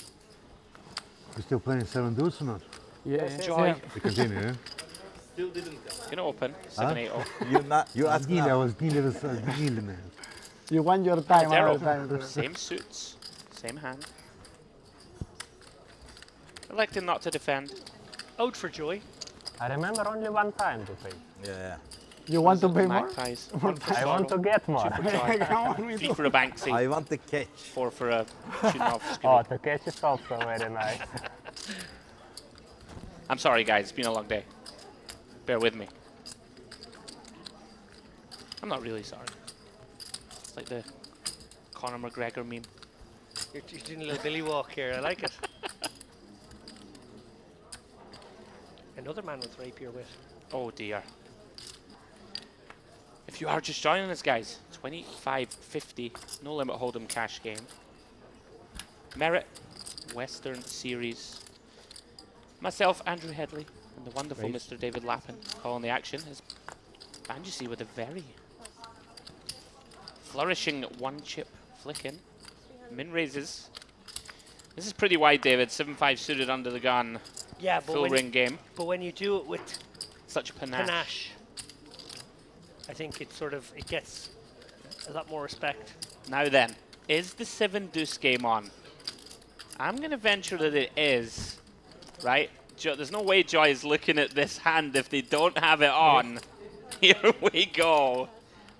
You still playing 7 deuce or not? Yeah, Joy. You continue, yeah? Still didn't. Gonna open. 7-8. You ask Gile, I now. was Gile, man. You want your time, our Panadero. time. Same suits, same hand. Electing not to defend. Out for Joy. I remember only one time to pay. Yeah. You want to pay more? Magpies. One for I want to Sorrow, get more. 2 for Joy, Come on, me 3 too. for a Banksy, I want the catch. 4 for a Chunovsky. Oh, the catch is also very nice. I'm sorry guys, it's been a long day. Bear with me. I'm not really sorry. It's like the Conor McGregor meme. You're doing a little Billy walk here. I like it. Another man with rapier wit. Oh dear. If you are just joining us, guys, 25.50, no limit hold'em cash game. Merit Western Series. Myself, Andrew Headley, and the wonderful Mr. David Lappin calling the action. Is Banjisi with a very flourishing 1-chip flick in. Min raises. This is pretty wide, David. 7-5 suited under the gun. Yeah, but Full ring game. But when you do it with Such panache. panache, I think it gets a lot more respect. Now then, is the 7 deuce game on? I'm going to venture that it is, right? There's no way Joy is looking at this hand if they don't have it on. Here we go.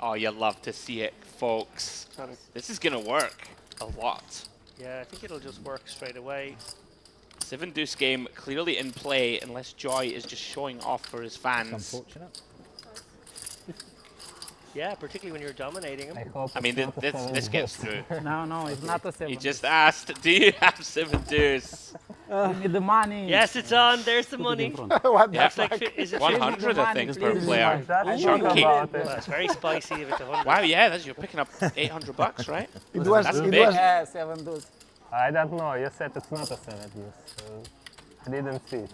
Oh, you love to see it, folks. This is going to work a lot. Yeah, I think it'll just work straight away. 7 deuce game clearly in play unless Joy is just showing off for his fans. Unfortunate. Yeah, particularly when you're dominating him. I mean, this gets through. No, it's not a 7. He just asked, do you have 7 deuce? Give me the money. Yes, it's on. There's the money. What the Yeah. fuck? Is it 100, I think, per please. player. Chunky. Well, it's very spicy if it's 100. Wow, yeah, you're picking up 800 bucks, right? It was, That's it big. was, Yeah, 7 dudes. I don't know. You said it's not a 7 deuce. So I didn't see it.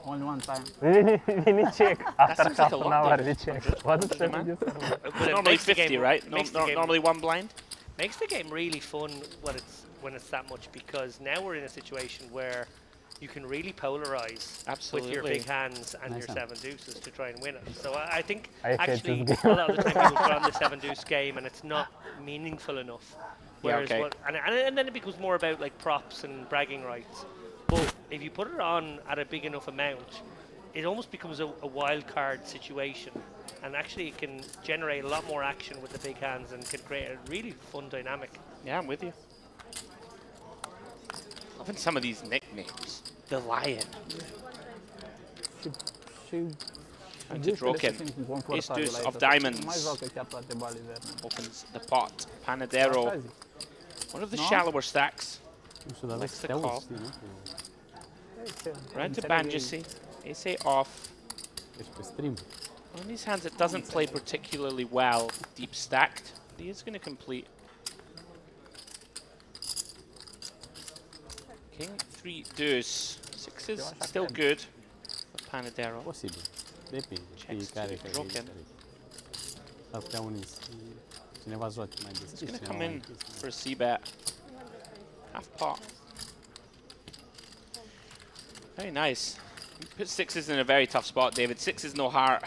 Only one time. we need check. After seems like half a an lot, hour, David. we check. Was it 7 deuce? But it Normally makes the 50, game- right? makes the game- Normally 1 blind. Makes the game really fun when it's that much, because now we're in a situation where you can really polarize with your Absolutely. big hands and Nice your one. 7 deuces to try and win it. So I think I hate actually this a lot of the time people put on the 7 deuce game and it's not meaningful enough. Yeah, Whereas okay. and then it becomes more about like props and bragging rights. But if you put it on at a big enough amount, it almost becomes a wild card situation, and actually it can generate a lot more action with the big hands and can create a really fun dynamic. Yeah, I'm with you. Loving some of these nicknames. The Lion. And to Droken. Ace deuce of diamonds. Opens the pot. Panadero. One of the shallower stacks. Likes the call. Round to Banjisi. Ace off. One of these hands that doesn't play particularly well, deep stacked. He is going to complete. King 3 deuce. 6 is still good for Panadero. Possible. Depinde. Checks to Fiecare the care Droken. S-ar putea unii cineva joace mai des. He's going to come in for a c-bet. Half pot. Very nice. You put 6s in a very tough spot, David. 6 is no heart.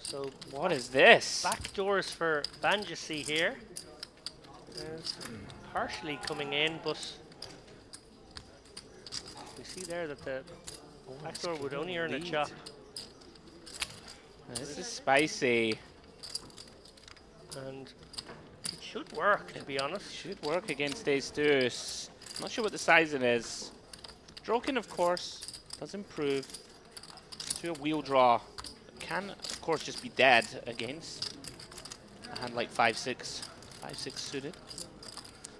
So What is this? back doors for Banjisi here. Partially coming in, but we see there that the backdoor would only earn a chop. This is spicy. And it should work, to be honest. Should work against ace deuce. Not sure what the sizing is. Droken, of course, does improve to a wheel draw. Can, of course, just be dead against a hand like 5-6. 5-6 suited.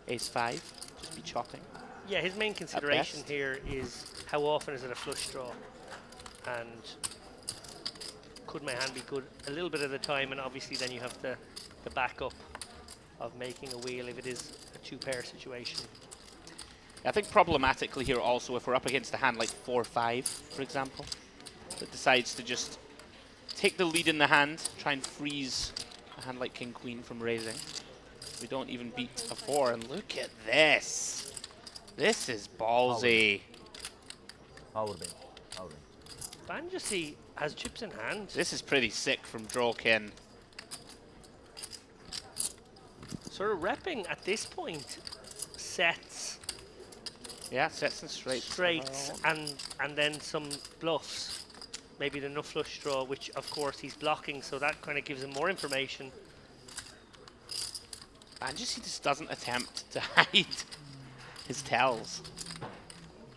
Ace 5, just be chopping. Yeah, his main consideration best. here is how often is it a flush draw, and could my hand be good a little bit of the time, and obviously then you have the backup of making a wheel if it is a 2-pair situation. I think problematically here also, if we're up against a hand like 4-5, for example, that decides to just take the lead in the hand, try and freeze a hand like King Queen from raising. We don't even beat a 4, and look at this. This is ballsy. Power bank. Banjasi has chips in hand. This is pretty sick from Drokin. Sort of repping at this point sets. Yeah, sets and straights. Straights and then some bluffs. Maybe the no flush draw, which of course he's blocking, so that kind of gives him more information. Banjasi just doesn't attempt to hide his tells.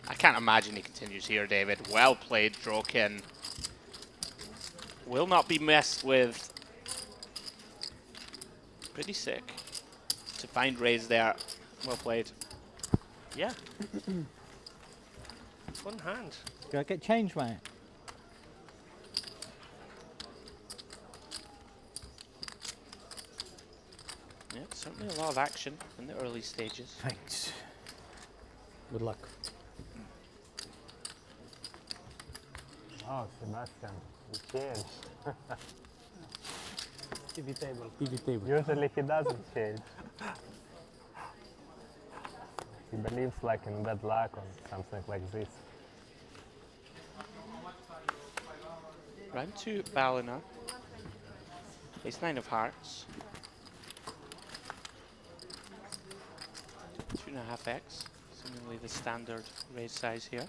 I can't imagine he continues here, David. Well played, Drokin. Will not be messed with. Pretty sick. To find raise there. Well played. Yeah. Fun hand. Go get changed, mate. Yeah, certainly a lot of action in the early stages. Thanks. Good luck. Oh, Sebastian, you changed. PV table. PV table. Usually he doesn't change. He believes like in bad luck or something like this. Round 2, Balina. Ace 9 of hearts. 2.5x. Seemingly the standard raise size here.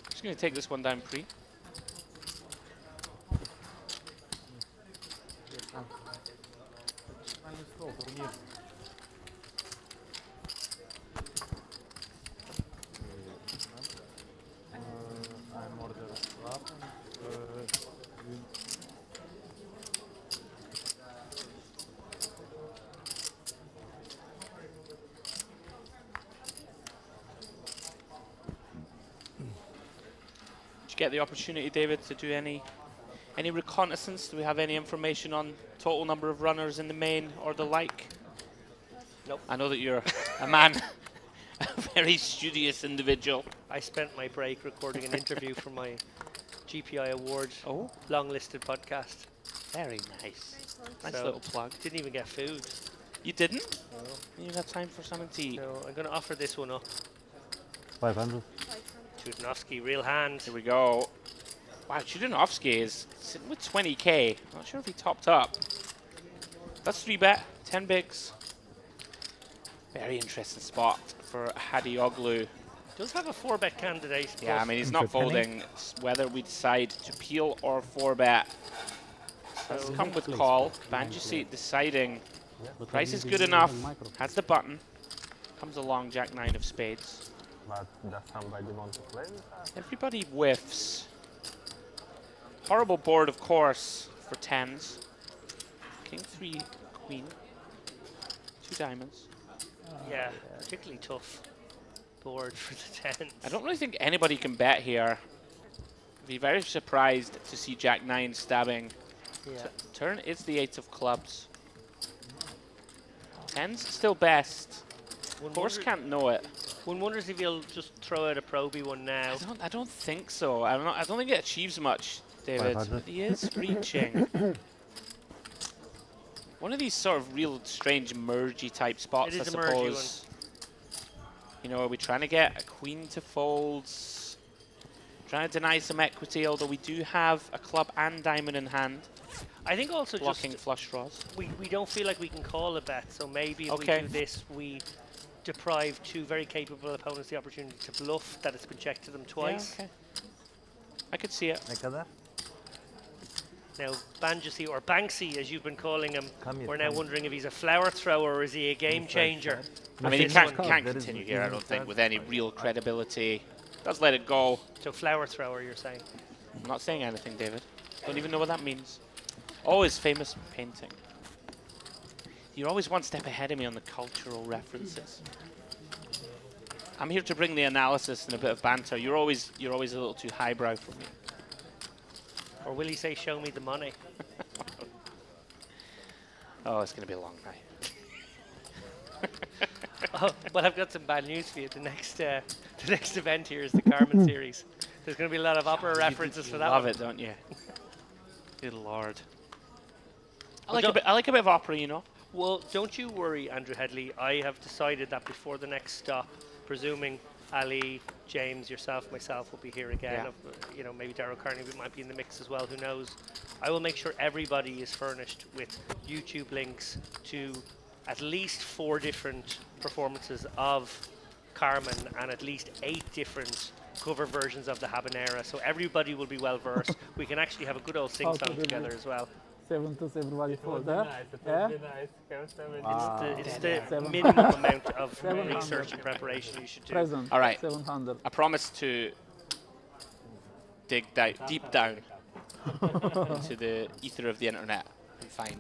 Just going to take this one down pre. Did you get the opportunity, David, to do any reconnaissance? Do we have any information on total number of runners in the main or the like? Nope. I know that you're a man, a very studious individual. I spent my break recording an interview for my GPI Award long-listed podcast. Very nice. Nice So, little plug. Didn't even get food. You didn't? No. You didn't have time for something to eat? No, I'm going to offer this one up. 500. Chudinovsky, real hand. Here we go. Wow, Chudinovsky is sitting with 20k. Not sure if he topped up. That's 3-bet, 10 bigs. Very interesting spot for Hadioglu. Does have a 4-bet candidate. Yeah, I mean, he's not folding. It's whether we decide to peel or 4-bet. That's come with call. Banjasi deciding price is good enough. Has the button. Comes along Jack 9 of spades. But does somebody want to play with us? Everybody whiffs. Horrible board, of course, for 10s. King 3, queen. 2 diamonds. Yeah, particularly tough board for the 10s. I don't really think anybody can bet here. I'd be very surprised to see Jack 9 stabbing. Yeah. Turn is the 8 of clubs. 10's still best. Of course, can't know it. One wonders if he'll just throw out a probey one now. I don't think so. I don't think it achieves much, David. But he is reaching. One of these sort of real strange mergey type spots, It I is a mergey suppose. You know, are we trying to get a queen to folds? Trying to deny some equity, although we do have a club and diamond in hand. I think also blocking just flush draws. We don't feel like we can call a bet, so maybe if we do this, we deprive two very capable opponents the opportunity to bluff that it's been checked to them twice. Yeah, okay. I could see it. Now, Banjasi, or Banksy as you've been calling him, Come we're now wondering if he's a flower thrower or is he a game changer. I mean, he can't continue here, I don't think, with any real credibility. Does let it go. So flower thrower, you're saying? I'm not saying anything, David. Don't even know what that means. Oh, his famous painting. You're always one step ahead of me on the cultural references. I'm here to bring the analysis and a bit of banter. You're always a little too highbrow for me. Or will he say, show me the money? Oh, it's going to be a long night. Oh, well, I've got some bad news for you. The next event here is the Carmen Series. There's going to be a lot of opera references for that Love one. it, don't you? Good lord. I Well, like a bit of opera, you know. Well, don't you worry, Andrew Headley. I have decided that before the next stop, presuming Ali, James, yourself, myself will be here again. Yeah. Maybe Darryl Carney might be in the mix as well. Who knows? I will make sure everybody is furnished with YouTube links to at least 4 different performances of Carmen and at least 8 different cover versions of the Habanera. So everybody will be well versed. We can actually have a good old sing-song together as well. 7 to everybody for Nice, that. it Yeah? would be nice. Come 7. It's the 700. minimum amount of 700. research and preparation you should do. Present. All right. 700. I promise to dig deep down into the ether of the internet and find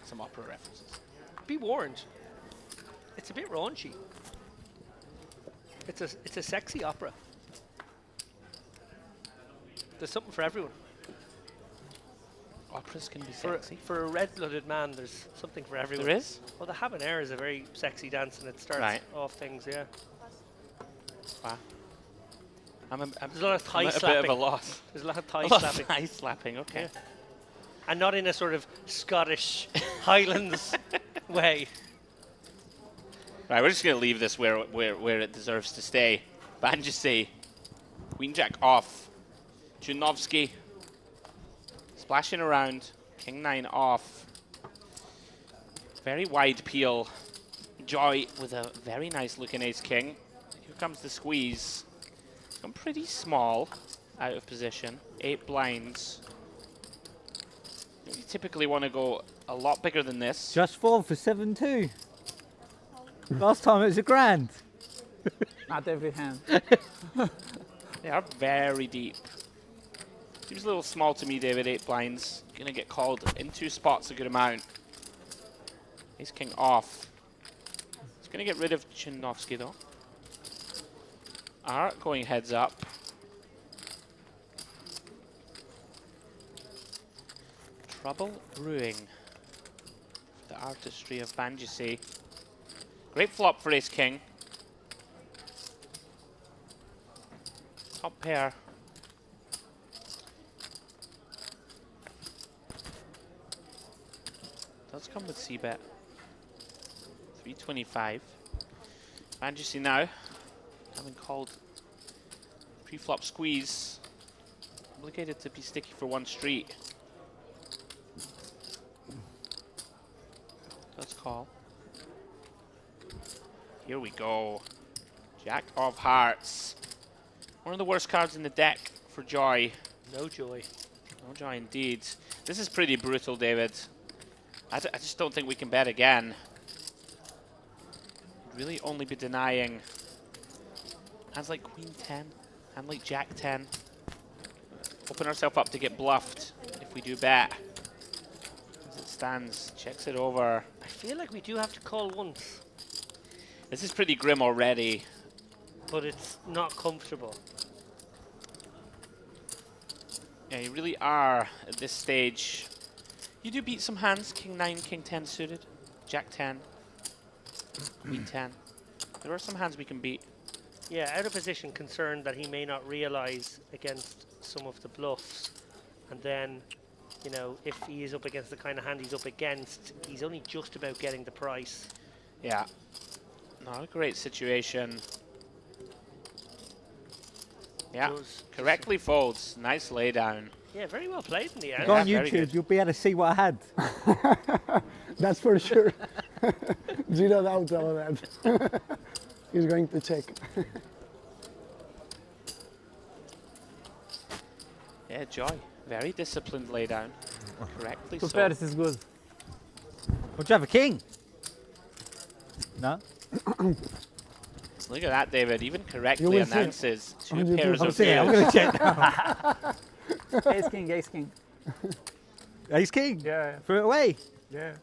some opera references. Be warned, it's a bit raunchy. It's a sexy opera. There's something for everyone. Operas can be For sexy. a red-blooded man, there's something for everyone. There is? Well, the Habanera is a very sexy dance, and it starts off things, yeah. Wow. There's a lot of thigh I'm at slapping. a bit of a loss. There's a lot of thigh A lot of slapping. thigh slapping, okay. Yeah. And not in a sort of Scottish Highlands way. Right, we're just going to leave this where it deserves to stay. Banjisi, Queen Jack off. Chunovsky splashing around. King 9 off. Very wide peel. Joy with a very nice looking ace king. Here comes the squeeze. Gone pretty small out of position. 8 blinds. You typically want to go a lot bigger than this. Just fall for 7-2. Last time it was a grand. Not every hand. They are very deep. Seems a little small to me, David. 8 blinds. Gonna get called in 2 spots a good amount. Ace king off. He's gonna get rid of Chinovsky though. Art going heads up. Trouble brewing. The artistry of Banjisi. Great flop for ace king. Top pair. Does come with c-bet. 325. Banjisi now, having called pre-flop squeeze, obligated to be sticky for 1 street. Does call. Here we go. Jack of hearts. One of the worst cards in the deck for Joy. No joy. No joy indeed. This is pretty brutal, David. I just don't think we can bet again. Really only be denying hands like Queen 10, hand like Jack 10. Open ourselves up to get bluffed if we do bet. As it stands, checks it over. I feel like we do have to call once, This is pretty grim already. but it's not comfortable. Yeah, you really are at this stage. You do beat some hands, King 9, King 10 suited, Jack 10, Queen 10. There are some hands we can beat. Yeah, out of position, concerned that he may not realize against some of the bluffs. And then, you know, if he is up against the kind of hand he's up against, he's only just about getting the price. Yeah. Not a great situation. Yeah, correctly folds. Nice laydown. Yeah, very well played in the end. Go on very YouTube, good. you'll be able to see what I had. That's for sure. Zero doubt about that. He's going to check. Yeah, Joy. Very disciplined laydown. Correctly so. Pairs is good. Would you have a king? No? Look at that, David. Even You correctly will see. announces 2 100%. pairs I'm of seeing, I'm pairs. going to check now. Ace king, ace king. Ace king? Yeah, Threw it away. yeah.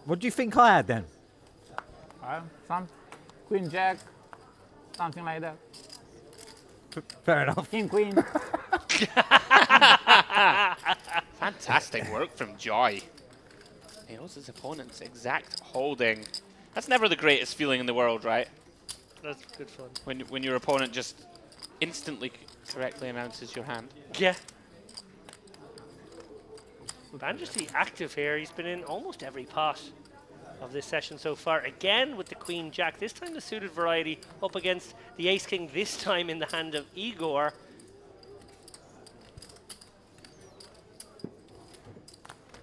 What do you think I had then? Some queen jack, something like that. Fair enough. King queen. Fantastic work from Joy. He knows his opponent's exact holding. That's never the greatest feeling in the world, right? That's good fun. When your opponent just instantly correctly announces your hand. Yeah. Banjusty active here. He's been in almost every pot of this session so far. Again with the Queen Jack. This time the suited variety up against the Ace King. This time in the hand of Igor.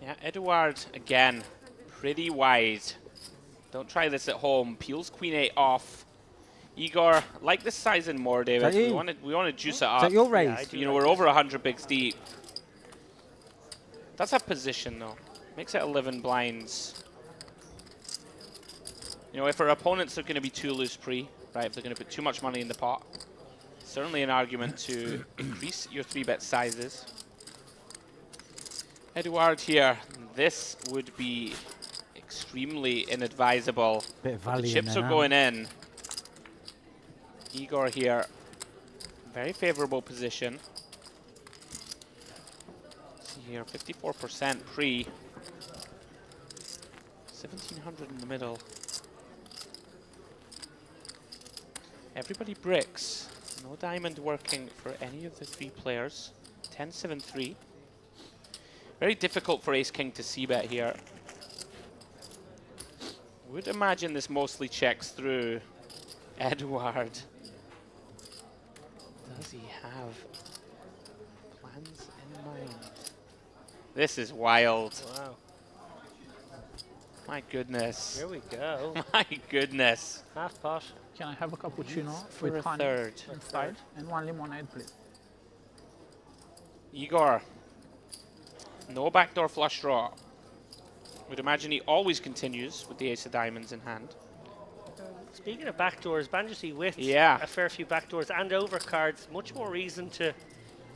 Yeah, Eduard again, pretty wise. Don't try this at home. Peels Queen 8 off. Igor, like this size and more, David. We want to juice it up. Is that your raise? Yeah, you know, we're over 100 bigs deep. That's a position though. Makes it 11 blinds. You know, if our opponents are going to be too loose pre, right, if they're going to put too much money in the pot, certainly an argument to increase your 3-bet sizes. Eduard here, this would be extremely inadvisable. Bit of The value chips in are there going in. Igor here, very favorable position. See here, 54% pre. 1700 in the middle. Everybody bricks. No diamond working for any of the 3 players. 10-7-3. Very difficult for Ace King to c-bet here. Would imagine this mostly checks through. Eduard. Does he have plans in mind? This is wild. Wow. My goodness. Here we go. My goodness. Half pot. Can I have a cappuccino For with a honey third. inside and 1 lemonade, please? Igor. No backdoor flush draw. Would imagine he always continues with the ace of diamonds in hand. Speaking of backdoors, Banjusty with Yeah. a fair few backdoors and overcards. Much more reason to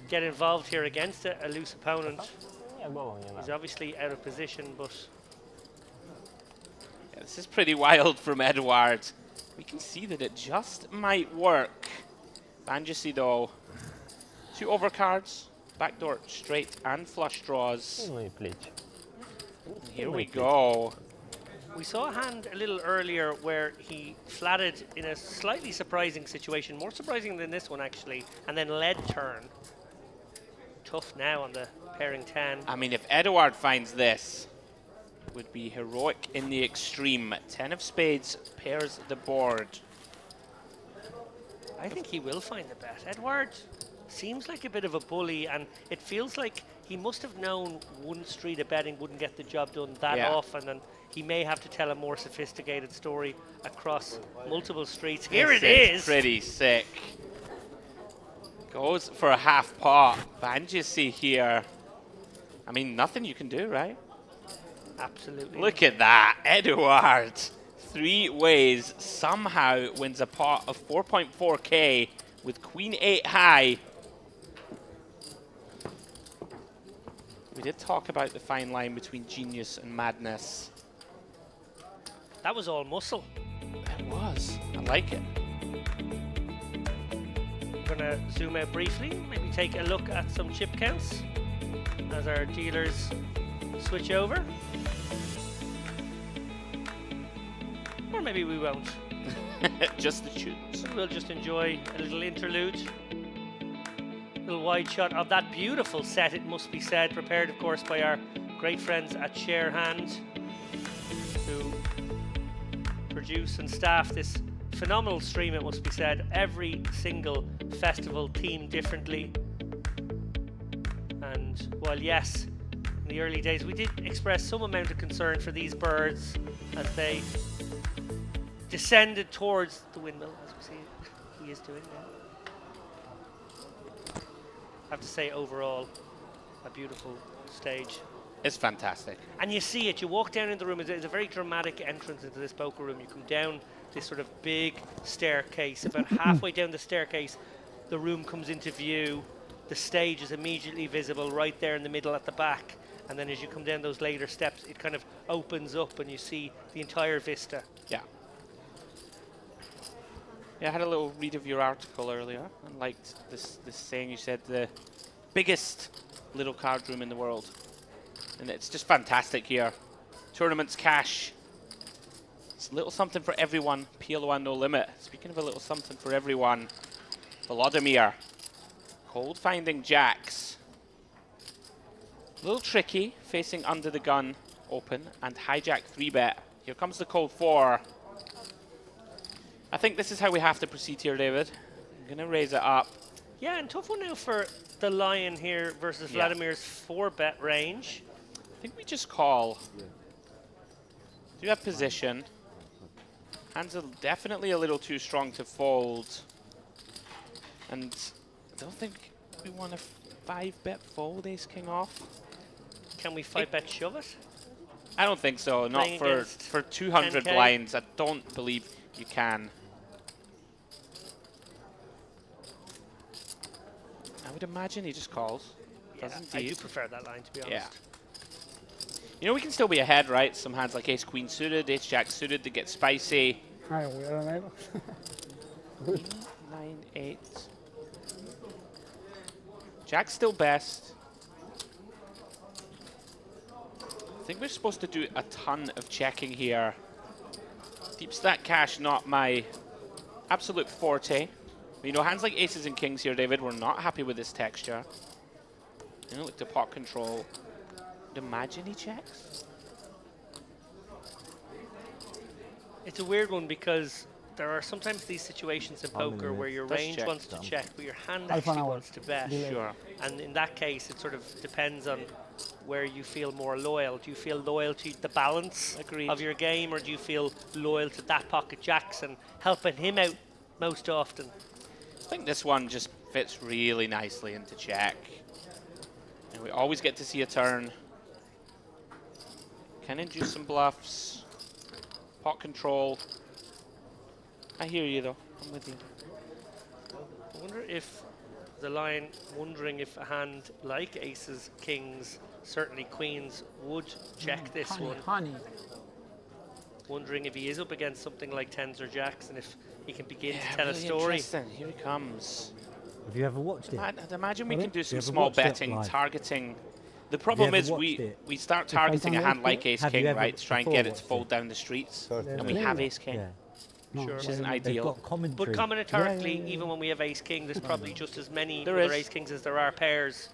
get involved here against a loose opponent. He's obviously out of position, but... Yeah, this is pretty wild from Eduard. We can see that it just might work. Banjusty though. 2 overcards. Backdoor straight and flush draws. Here we go. We saw a hand a little earlier where he flatted in a slightly surprising situation, more surprising than this one actually, and then led turn. Tough now on the pairing 10. I mean, if Eduard finds this, would be heroic in the extreme. 10 of spades pairs the board. I think he will find the bet. Edward seems like a bit of a bully, and it feels like he must have known one street of betting wouldn't get the job done that often, and he may have to tell a more sophisticated story across multiple streets. Here it is! Pretty sick. Goes for a half pot. Banjusty here. I mean, nothing you can do, right? Absolutely. Look at that. Eduard. 3 ways somehow wins a pot of 4.4k with Queen 8 high. We did talk about the fine line between genius and madness. That was all muscle. It was. I like it. We're going to zoom out briefly, maybe take a look at some chip counts as our dealers switch over. Or maybe we won't. Just the tunes. We'll just enjoy a little interlude. Little wide shot of that beautiful set, it must be said, prepared of course by our great friends at Sharehand, who produce and staff this phenomenal stream, it must be said. Every single festival themed differently. And while yes, in the early days we did express some amount of concern for these birds as they descended towards the windmill, as we see he is doing now. I have to say, overall, a beautiful stage. It's fantastic. And you see it, you walk down in the room, it's a very dramatic entrance into this poker room. You come down this sort of big staircase. About halfway down the staircase, the room comes into view. The stage is immediately visible right there in the middle at the back. And then as you come down those later steps, it kind of opens up and you see the entire vista. Yeah. Yeah, I had a little read of your article earlier and liked this saying you said, the biggest little card room in the world. And it's just fantastic here. Tournaments, cash, It's a little something for everyone. PLO no limit. Speaking of a little something for everyone, Volodymyr. Cold finding jacks. A little tricky, facing under the gun open and hijack 3-bet. Here comes the cold 4. I think this is how we have to proceed here, David. I'm going to raise it up. Yeah, and tough one now for the Lion here versus Vladimir's 4-bet range. I think we just call. Do have position. Hands are definitely a little too strong to fold. And I don't think we want a 5-bet fold ace king off. Can we 5-bet shove it? I don't think so. Not Playing for 200 10K? blinds. I don't believe you can. I would imagine he just calls. Yeah, I do prefer that line, to be honest. Yeah. You know, we can still be ahead, right? Some hands like ace queen suited, ace jack suited that get spicy. 9, 8. Jack's still best. I think we're supposed to do a ton of checking here. Deep stack cash, not my absolute forte. You know, hands like aces and kings here, David, we're not happy with this texture. You know, look to pot control. Would imagine he checks. It's a weird one because there are sometimes these situations in poker where your range wants to check, but your hand actually wants to bet. Sure. And in that case, it sort of depends on where you feel more loyal. Do you feel loyal to the balance of your game, or do you feel loyal to that pocket jacks and helping him out most often? I think this one just fits really nicely into check. And we always get to see a turn. Can induce some bluffs. Pot control. I hear you though. I'm with you. I wonder if the Lion, wondering if a hand like aces, kings, certainly queens, would check this one. Honey. Wondering if he is up against something like tens or jacks and if he can begin to tell really a story. interesting. Here he comes. Have you ever watched it? I'd imagine we Pardon? can do some Have you ever small watched it betting, live? targeting. The problem ever is watched it? we start If I targeting a download hand it? like ace Have you king, ever right, to try and before get it to watched fold down the streets, Yeah. and we have ace king, Yeah. Sure. which isn't They've ideal. got commentary. But combinatorically, even when we have ace king, there's probably just as many There other is. ace kings as there are pairs.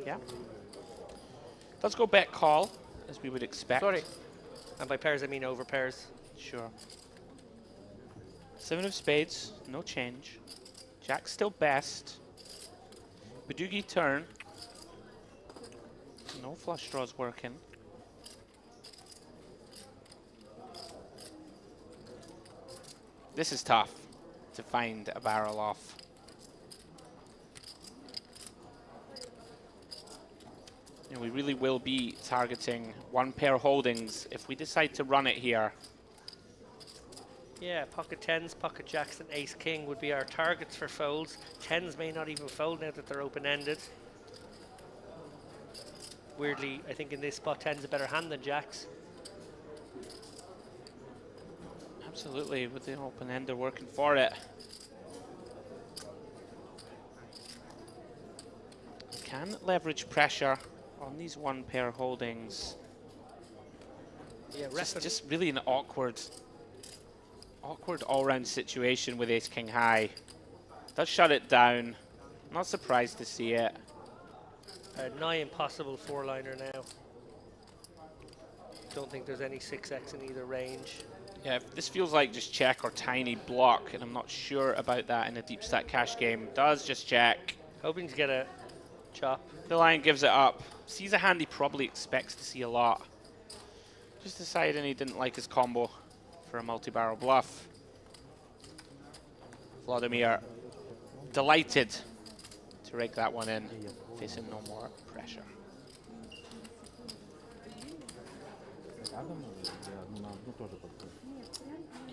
Yeah. Let's go bet call, as we would expect. Sorry. And by pairs, I mean over pairs. Sure. 7 of spades, no change. Jack's still best. Badugi turn. No flush draws working. This is tough to find a barrel off. And we really will be targeting one pair holdings if we decide to run it here. Yeah, pocket tens, pocket jacks, and ace king would be our targets for folds. Tens may not even fold now that they're open-ended. Weirdly, I think in this spot, tens a better hand than jacks. Absolutely, with the open ender working for it. Can leverage pressure on these one pair holdings. Yeah, Just really an awkward all-round situation with ace king high. Does shut it down. Not surprised to see it. A nigh impossible four-liner now. Don't think there's any 6x in either range. Yeah, this feels like just check or tiny block, and I'm not sure about that in a deep stack cash game. Does just check. Hoping to get a chop. The Lion gives it up. Sees a hand he probably expects to see a lot. Just deciding he didn't like his combo for a multi-barrel bluff. Volodymyr delighted to rake that one in, facing no more pressure.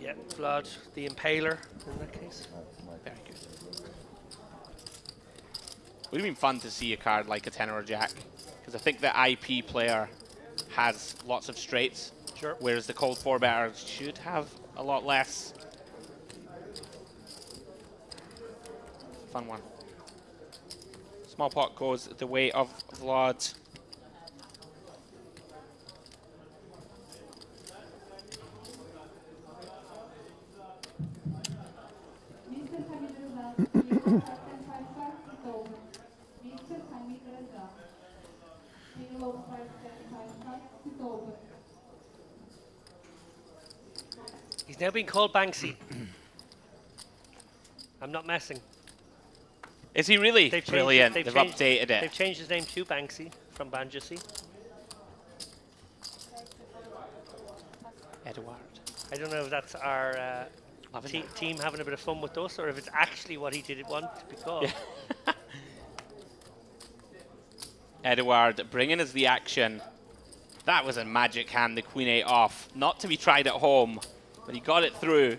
Yeah, Vlad, the Impaler in that case. Very good. Would have been fun to see a card like a 10 or a jack, because I think the IP player has lots of straights, sure, whereas the cold 4-better should have a lot less. Fun one. Small pot goes the way of Vlad. He's now being called Banksy. I'm not messing. Is he really? Brilliant. They've updated it. They've changed his name to Banksy from Banjasi. Edward. I don't know if that's our team having a bit of fun with us, or if it's actually what he did want to be called. Yeah. Edward bringing us the action. That was a magic hand, the Queen 8 off. Not to be tried at home, but he got it through.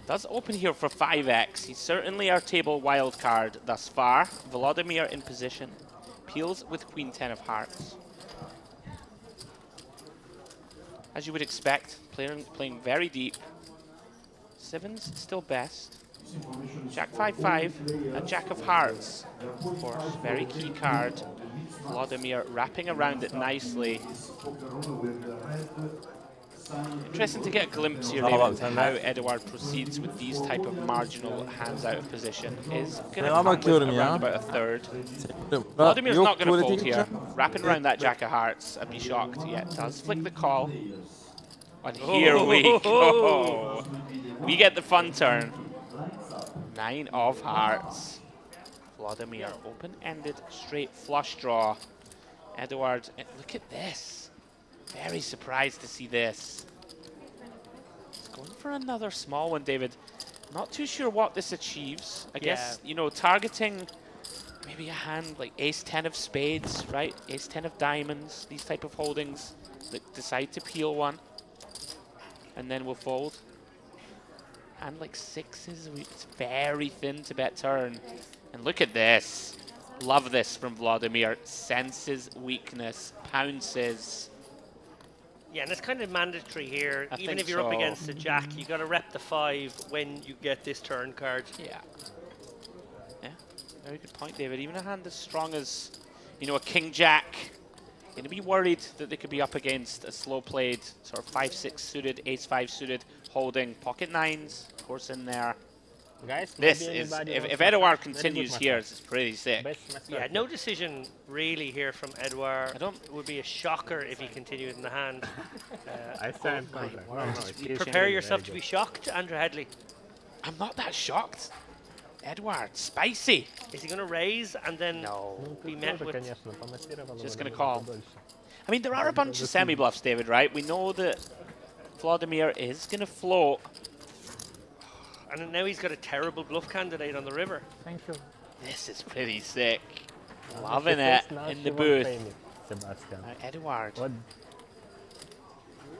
Does open here for 5x. He's certainly our table wild card thus far. Volodymyr in position. Peels with Queen 10 of hearts. As you would expect, playing very deep. Sevens still best. Jack 5-5 and Jack of hearts. Of course, very key card. Volodymyr wrapping around it nicely. Interesting to get a glimpse here, David, into how Edward proceeds with these type of marginal hands out of position. Is going to come with around about a third. Volodymyr's not going to fold here. Wrapping around that Jack of hearts, I'd be shocked. Yeah, it does flick the call. And here we go. We get the fun turn. 9 of hearts. Volodymyr, open-ended, straight flush draw. Edward, look at this. Very surprised to see this. He's going for another small one, David. Not too sure what this achieves. I guess, you know, targeting maybe a hand like ace-10 of spades, right? Ace-10 of diamonds, these type of holdings that decide to peel one. And then we'll fold. And like sixes, it's very thin to bet turn. And look at this. Love this from Volodymyr. Senses weakness, pounces. Yeah, and it's kind of mandatory here. I Even think if you're up so. against a jack, you got to rep the 5 when you get this turn card. Yeah. Yeah, very good point, David. Even a hand as strong as, you know, a king jack. Going to be worried that they could be up against a slow played sort of 5-6 suited, ace-5 suited, holding pocket nines, of course, in there. Guys, this is, if Edouard continues here, it's pretty sick. Yeah, no decision really here from Edouard. It would be a shocker if he continued in the hand. I stand contract. No, no, prepare yourself to be shocked, Andrew Headley. I'm not that shocked. Edouard, spicy. Is he going to raise and then be met with... Just going to call. I mean, there are a bunch of semi-bluffs, David, right? We know that Volodymyr is going to float. And now he's got a terrible bluff candidate on the river. Thank you. This is pretty sick. Loving it in the booth. Sebastian. Edouard. What?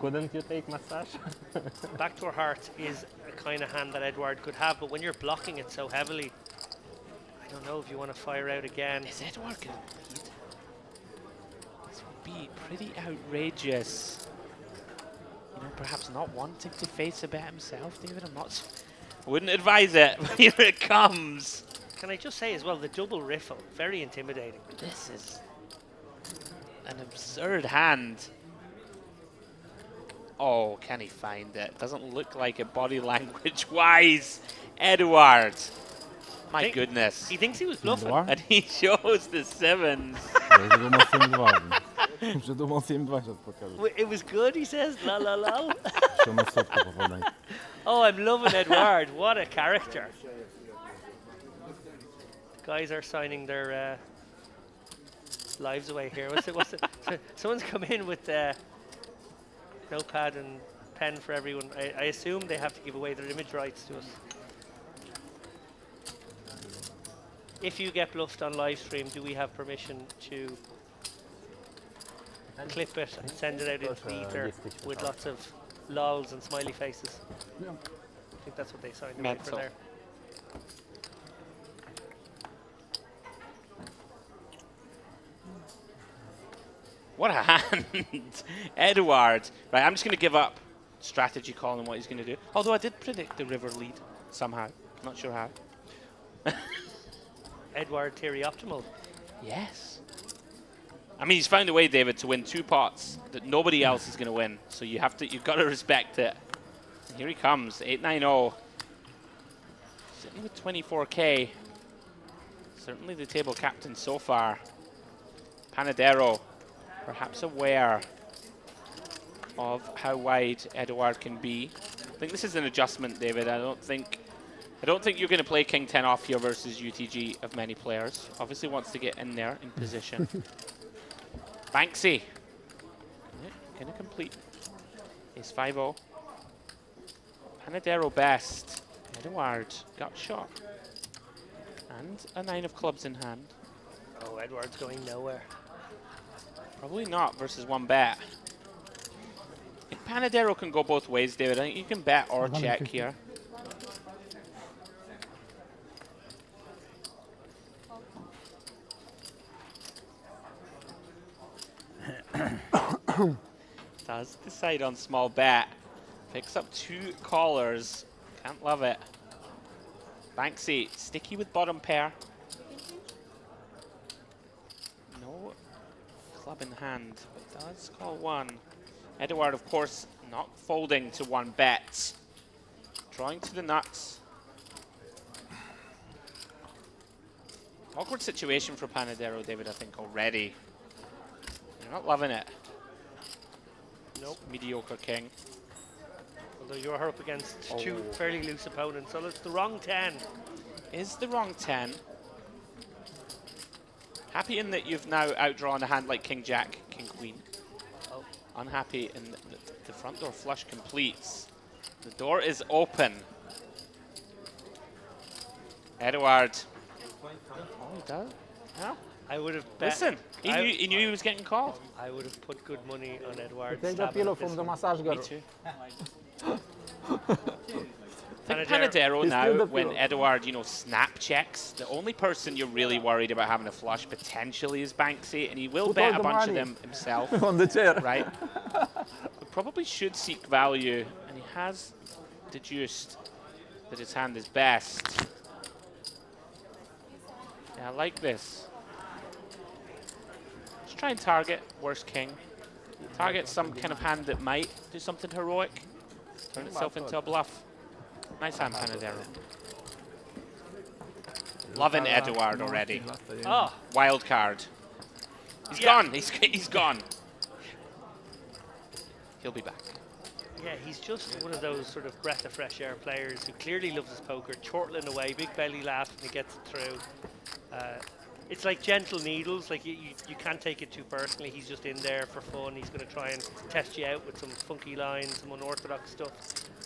Couldn't you take massage? Backdoor heart is a kind of hand that Edouard could have, but when you're blocking it so heavily, I don't know if you want to fire out again. Is Edouard going to lead? This would be pretty outrageous. You know, perhaps not wanting to face a bet himself, David. I wouldn't advise it, but here it comes. Can I just say as well, the double riffle, very intimidating. This is an absurd hand. Oh, can he find it? Doesn't look like it body language-wise. Edouard. My goodness. He thinks he was bluffing. And he shows the sevens. It was good, he says. La la la. Oh, I'm loving Edouard. What a character. Guys are signing their lives away here. What's it? Someone's come in with notepad and pen for everyone. I assume they have to give away their image rights to us. If you get bluffed on live stream, do we have permission to clip it and send it out into the ether with lots of lols and smiley faces? Yeah. I think that's what they signed away for there. What a hand. Edouard. Right, I'm just going to give up strategy call and what he's going to do. Although I did predict the river lead somehow. Not sure how. Edouard Thierry optimal. Yes. I mean, he's found a way, David, to win 2 pots that nobody else is going to win. So you've got to respect it. And here he comes, 8-9-0. Sitting with 24k. Certainly the table captain so far. Panadero, perhaps aware of how wide Eduard can be. I think this is an adjustment, David. I don't think you're going to play King 10 off here versus UTG of many players. Obviously wants to get in there in position. Banksy. Going to complete his 5-0. Panadero best. Eduard, gut shot. And a 9 of clubs in hand. Oh, Edward's going nowhere. Probably not versus 1 bet. If Panadero can go both ways, David, I think you can bet or check here. Does decide on small bet. Picks up 2 callers. Can't love it. Banksy, sticky with bottom pair. No club in hand, but does call 1. Eduard, of course, not folding to 1 bet. Drawing to the nuts. Awkward situation for Panadero, David, I think, already. You're not loving it. Nope. Mediocre king. Although you're up against 2 fairly loose opponents, so it's the wrong 10. Is the wrong 10. Happy in that you've now outdrawn a hand like King Jack, King Queen. Oh. Unhappy in that the front door flush completes. The door is open. Eduard. Oh, he does? Yeah. I would have bet. Listen, he knew he was getting called. I would have put good money on Eduard. Take the pillow from the massage girl. Me too. I think Panadero now, when Eduard, snap checks, the only person you're really worried about having a flush potentially is Banksy, and he will bet a bunch of them himself. On the chair. Right? But probably should seek value, and he has deduced that his hand is best. Yeah, I like this. Let's try and target worst king. Target some kind of hand that might do something heroic. Turn itself into a bluff. Nice hand, Panadero. Loving Eduard already. Oh. Wild card. He's gone. He's gone. He'll be back. Yeah, he's just one of those sort of breath of fresh air players who clearly loves his poker, chortling away, big belly laugh when he gets it through. It's like gentle needles, like you can't take it too personally. He's just in there for fun. He's going to try and test you out with some funky lines, some unorthodox stuff,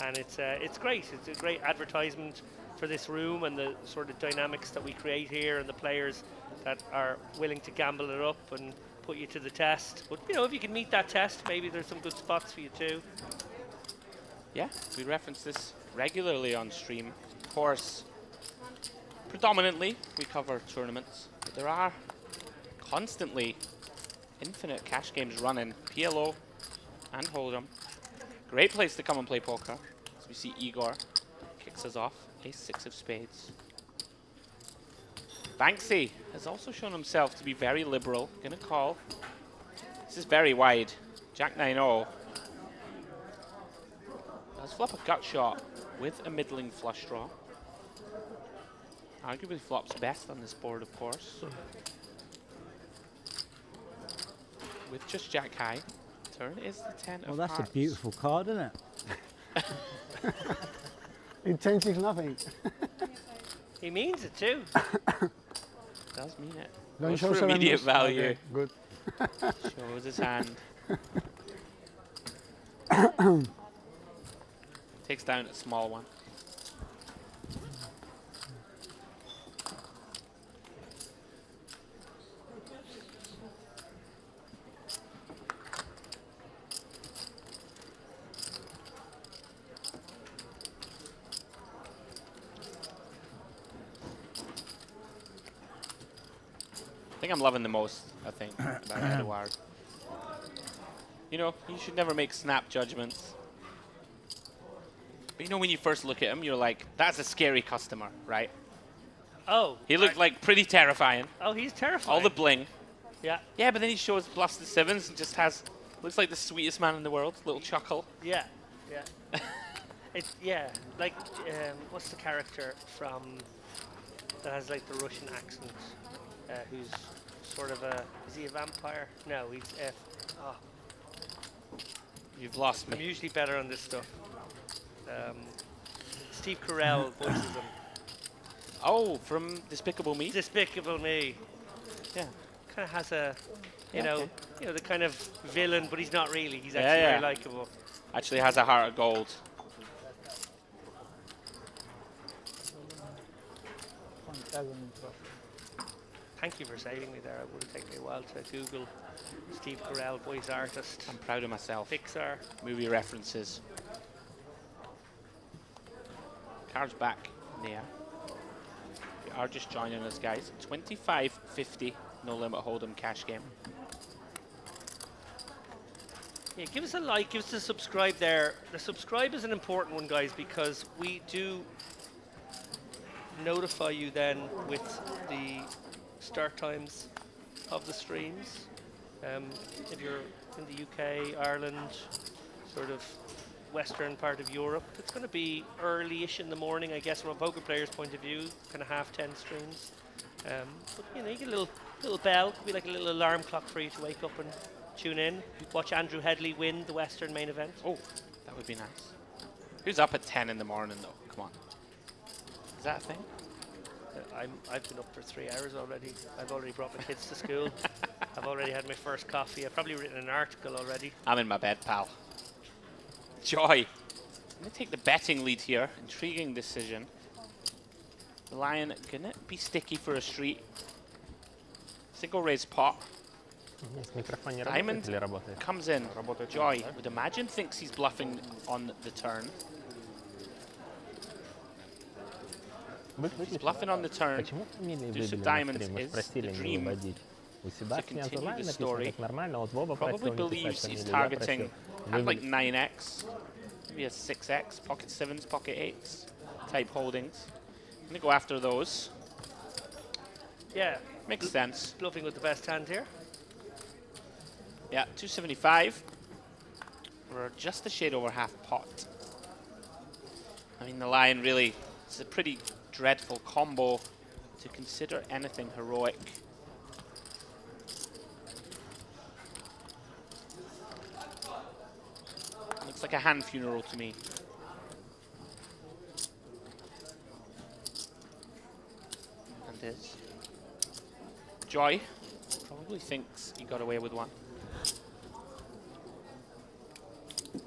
and it's great. It's a great advertisement for this room and the sort of dynamics that we create here and the players that are willing to gamble it up and put you to the test. But if you can meet that test, maybe there's some good spots for you too. Yeah, we reference this regularly on stream. Of course, predominantly we cover tournaments, but there are constantly infinite cash games running. PLO and Hold'em. Great place to come and play poker. As we see Igor kicks us off. Ace-6 of spades. Banksy has also shown himself to be very liberal. Gonna call. This is very wide. Jack 9-0. Does flop a gut shot with a middling flush draw. Arguably flops best on this board, of course. With just Jack high. Turn is the 10 Well, of that's hearts. a beautiful card, isn't it? It changes nothing. He means it too. Does mean it. Don't Goes show for 7 immediate moves. value. Okay, good. Shows his hand. Takes down a small one. I think I'm loving the most, about Eduard. You should never make snap judgments. But when you first look at him, you're like, that's a scary customer, right? Oh. He looked like pretty terrifying. Oh, he's terrifying. All the bling. Yeah. Yeah, but then he shows bluffs the sevens and just looks like the sweetest man in the world. Little chuckle. Yeah. Yeah. Yeah, like what's the character from that has like the Russian accent? Who's sort of a is he a vampire? No, he's oh, You've lost I'm me. usually better on this stuff. Steve Carell voices him. Oh, from Despicable Me? Despicable Me. Yeah. Kind of has a, you Yeah, know, okay. you know the kind of villain, but he's not really. He's Yeah, actually yeah. very likable. Actually has a heart of gold. Thank you for saving me there. It would have taken me a while to Google Steve Carell voice artist. I'm proud of myself. Pixar. Movie references. Cards back in the air. You are just joining us, guys. 25.50, no limit hold'em cash game. Yeah, give us a like, give us a subscribe there. The subscribe is an important one, guys, because we do notify you then with the start times of the streams. If you're in the UK, Ireland, sort of western part of Europe, it's going to be early-ish in the morning, I guess, from a poker player's point of view, kind of 10:30 streams. But you know, you get a little bell, could be like a little alarm clock for you to wake up and tune in, watch Andrew Headley win the Western main event. Oh, that would be nice. Who's up at 10 in the morning, though? Come on. Is that a thing? I've been up for 3 hours already. I've already brought my kids to school. I've already had my first coffee. I've probably written an article already. I'm in my bed, pal. Joy. I'm going to take the betting lead here. Intriguing decision. The Lion gonna be sticky for a street. Single raise pot. Diamond comes in. Joy, would imagine, thinks he's bluffing on the turn. He's bluffing on the turn. Deuce of diamonds is the dream to continue the story. Probably believes he's targeting hand like 9x, maybe a 6x, pocket 7s, pocket 8s type holdings. I'm gonna go after those. Yeah. Makes sense. Bluffing with the best hand here. Yeah, 275. We're just a shade over half pot. I mean, the Lion really, it's a pretty dreadful combo to consider anything heroic. Looks like a hand funeral to me. And this. Joy probably thinks he got away with one. It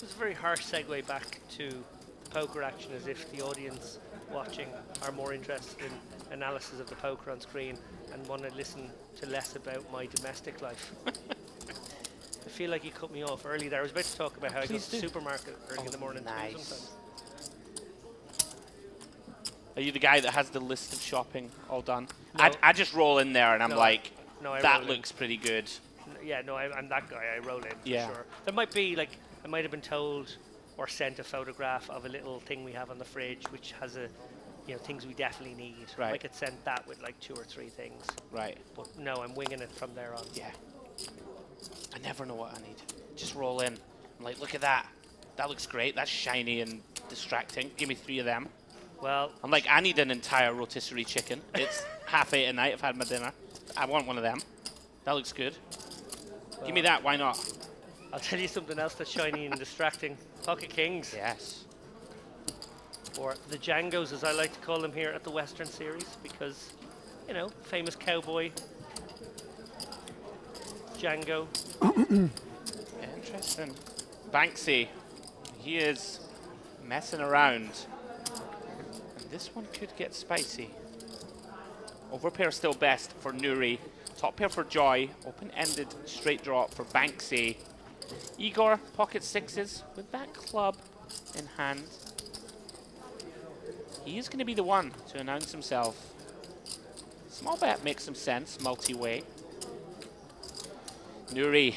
was a very harsh segue back to poker action, as if the audience watching are more interested in analysis of the poker on screen and want to listen to less about my domestic life. I feel like you cut me off early there. I was about to talk about how I go to the supermarket early in the morning. Nice. Sometimes. Are you the guy that has the list of shopping all done? No. I just roll in there and I'm No, like, no, I that roll in. looks pretty good. Yeah, no, I'm that guy. I roll in for Yeah. sure. There might be like I might have been told or sent a photograph of a little thing we have on the fridge, which has a, you know, things we definitely need. Right. I could send that with like 2 or 3 things. Right. But no, I'm winging it from there on. Yeah. I never know what I need. Just roll in. I'm like, look at that. That looks great. That's shiny and distracting. Give me 3 of them. Well, I'm like, I need an entire rotisserie chicken. It's 8:30 at night. I've had my dinner. I want one of them. That looks good. Give me that. Why not? I'll tell you something else that's shiny and distracting. Pocket Kings. Yes. Or the Djangos, as I like to call them here at the Western Series, because, you know, famous cowboy Django. Interesting. Banksy. He is messing around. And this one could get spicy. Overpair still best for Nuri. Top pair for Joy. Open-ended straight drop for Banksy. Igor, pocket 6s with that club in hand. He is going to be the one to announce himself. Small bet makes some sense, multi-way. Nuri.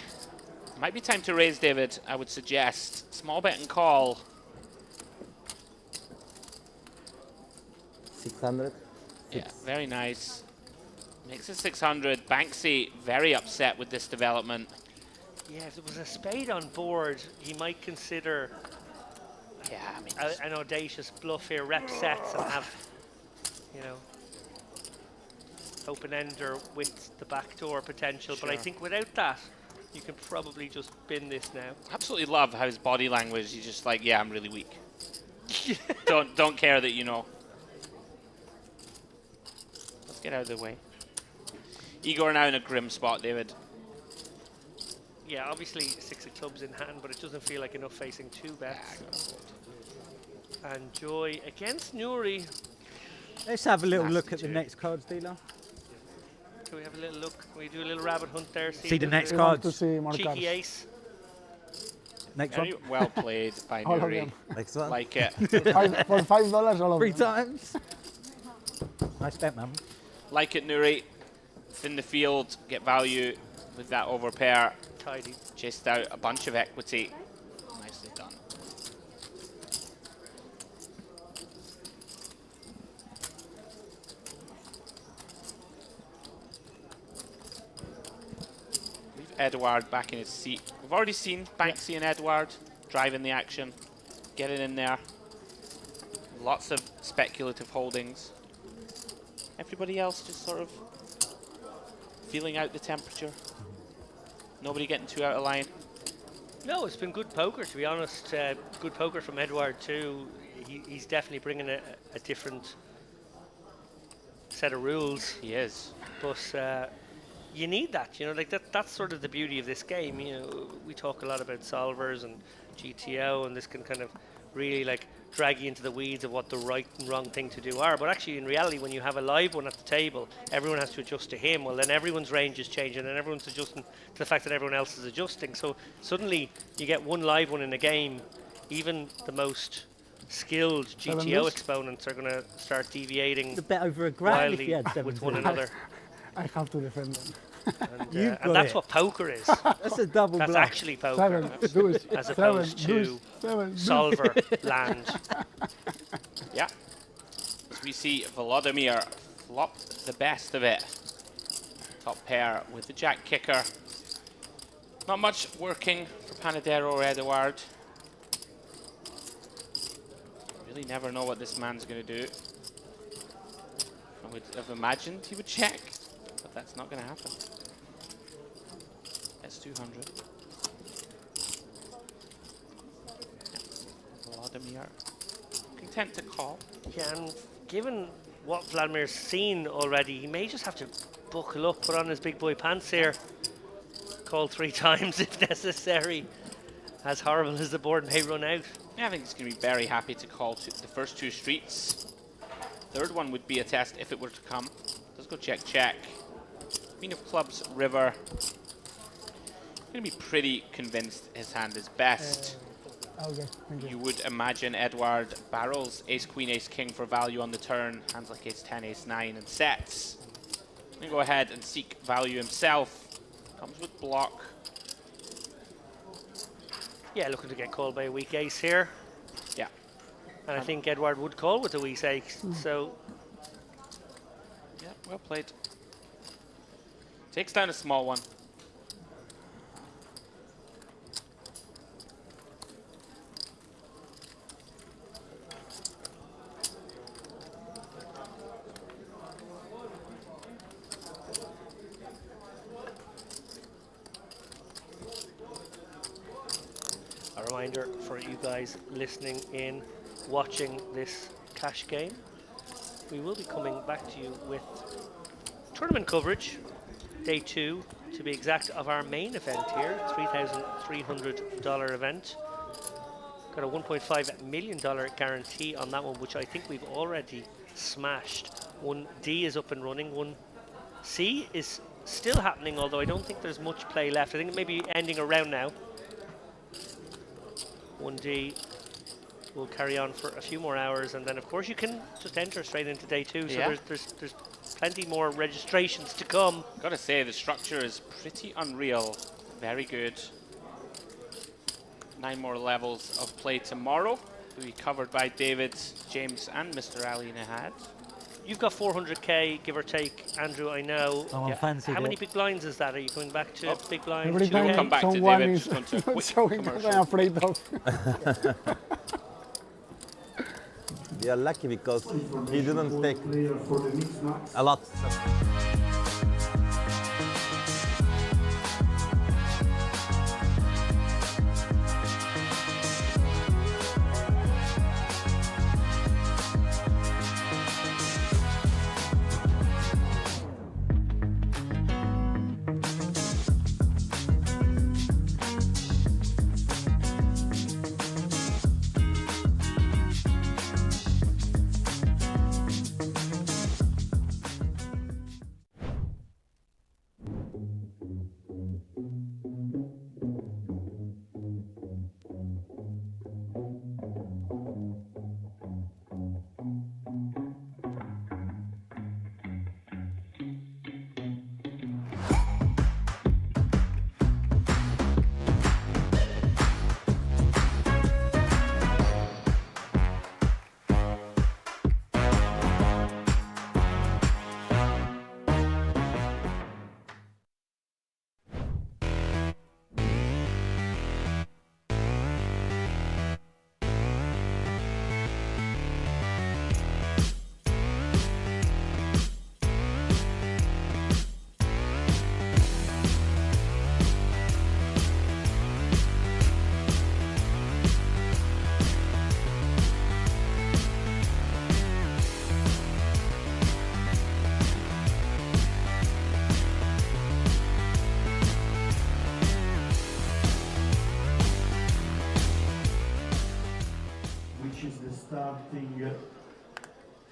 Might be time to raise, David, I would suggest. Small bet and call. 600. Yeah, very nice. Makes it 600. Banksy very upset with this development. Yeah, if there was a spade on board, he might consider an audacious bluff here, rep sets and have, you know, open ender with the backdoor potential. But I think without that, you can probably just bin this now. Absolutely love how his body language. He's just like, yeah, I'm really weak. don't care that you know. Let's get out of the way. Igor now in a grim spot, David. Yeah, obviously 6 of clubs in hand, but it doesn't feel like enough facing 2 bets. And Joy against Nuri. Let's have a little look at the next cards dealer. Can we have a little look? Can we do a little rabbit hunt there? See the next We want cards. to see more Cheeky cards. ace. Next Very one. well played by All of Nuri. them. Next one. Like it. For $5, all of 3 them. times. Nice bet, man. Like it, Nuri. Thin the field, get value with that overpair. Tidy. Chased out a bunch of equity. Nicely done. Leave Edward back in his seat. We've already seen Banksy and Edward driving the action, getting in there. Lots of speculative holdings. Everybody else just sort of feeling out the temperature. Nobody getting too out of line. No, it's been good poker, to be honest. Good poker from Edward too. He's definitely bringing a different set of rules. He is. But you need that, you know, like that's sort of the beauty of this game. You know, we talk a lot about solvers and GTO, and this can kind of really like drag you into the weeds of what the right and wrong thing to do are. But actually, in reality, when you have a live one at the table, everyone has to adjust to him. Well, then everyone's range is changing, and everyone's adjusting to the fact that everyone else is adjusting. So suddenly, you get one live one in a game. Even the most skilled GTO exponents are going to start deviating The bet over a grand if wildly you had 7 with one another. I have to defend them. And that's what poker is. That's a double That's bluff. actually poker, as opposed to solver land. Yeah. As we see Volodymyr flop the best of it. Top pair with the jack kicker. Not much working for Panadero or Edouard. Really never know what this man's going to do. I would have imagined he would check, but that's not going to happen. That's 200. Volodymyr content to call. Yeah, and given what Vladimir's seen already, he may just have to buckle up, put on his big boy pants here, call 3 times if necessary, as horrible as the board may run out. Yeah, I think he's going to be very happy to call the first 2 streets. Third one would be a test if it were to come. Let's go check, check. Queen of clubs, river. Going to be pretty convinced his hand is best. Okay, thank you. You would imagine Edward barrels ace, queen, ace, king for value on the turn. Hands like ace 10, ace 9 and sets. Going to go ahead and seek value himself. Comes with block. Yeah, looking to get called by a weak ace here. Yeah. And I think Edward would call with a weak ace, so... Yeah, well played. Takes down a small one. A reminder for you guys listening in, watching this cash game, we will be coming back to you with tournament coverage, day 2 to be exact, of our main event here, $3,300 event. Got a $1.5 million guarantee on that one, which I think we've already smashed. 1D is up and running, 1C is still happening, although I don't think there's much play left. I think it may be ending around now. 1D will carry on for a few more hours, and then of course you can just enter straight into day 2. So Yeah. there's plenty more registrations to come. Gotta say, the structure is pretty unreal. Very good. 9 more levels of play tomorrow. Will be covered by David, James, and Mr. Ali Nahad. You've got 400k, give or take, Andrew, I know. I'm on fancy How many it. big blinds is that? Are you coming back to big blinds? Every 2K? time come back to someone David, is just want to quick showing what commercial. I'm afraid of. Yeah, lucky because he didn't take a lot.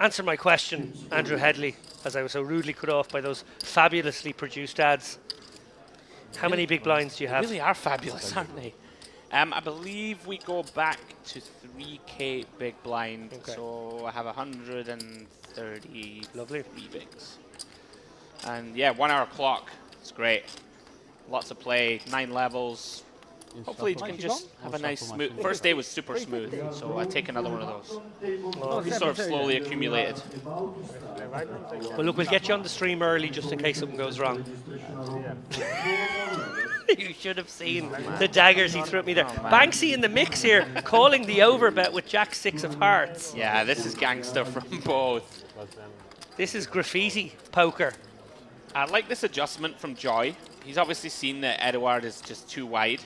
Answer my question, Andrew Headley, as I was so rudely cut off by those fabulously produced ads. How many big blinds do you have? They really are fabulous, aren't they? I believe we go back to 3K big blind, so I have 130 lovely bigs. And yeah, 1 hour clock. It's great. Lots of play, 9 levels. Hopefully you can just have a nice smooth. First day was super smooth, so I take another one of those. These sort of slowly accumulated. Well, look, we'll get you on the stream early just in case something goes wrong. You should have seen the daggers he threw at me there. Banksy in the mix here, calling the overbet with Jack 6 of hearts. Yeah, this is gangster from both. This is graffiti poker. I like this adjustment from Joy. He's obviously seen that Edouard is just too wide.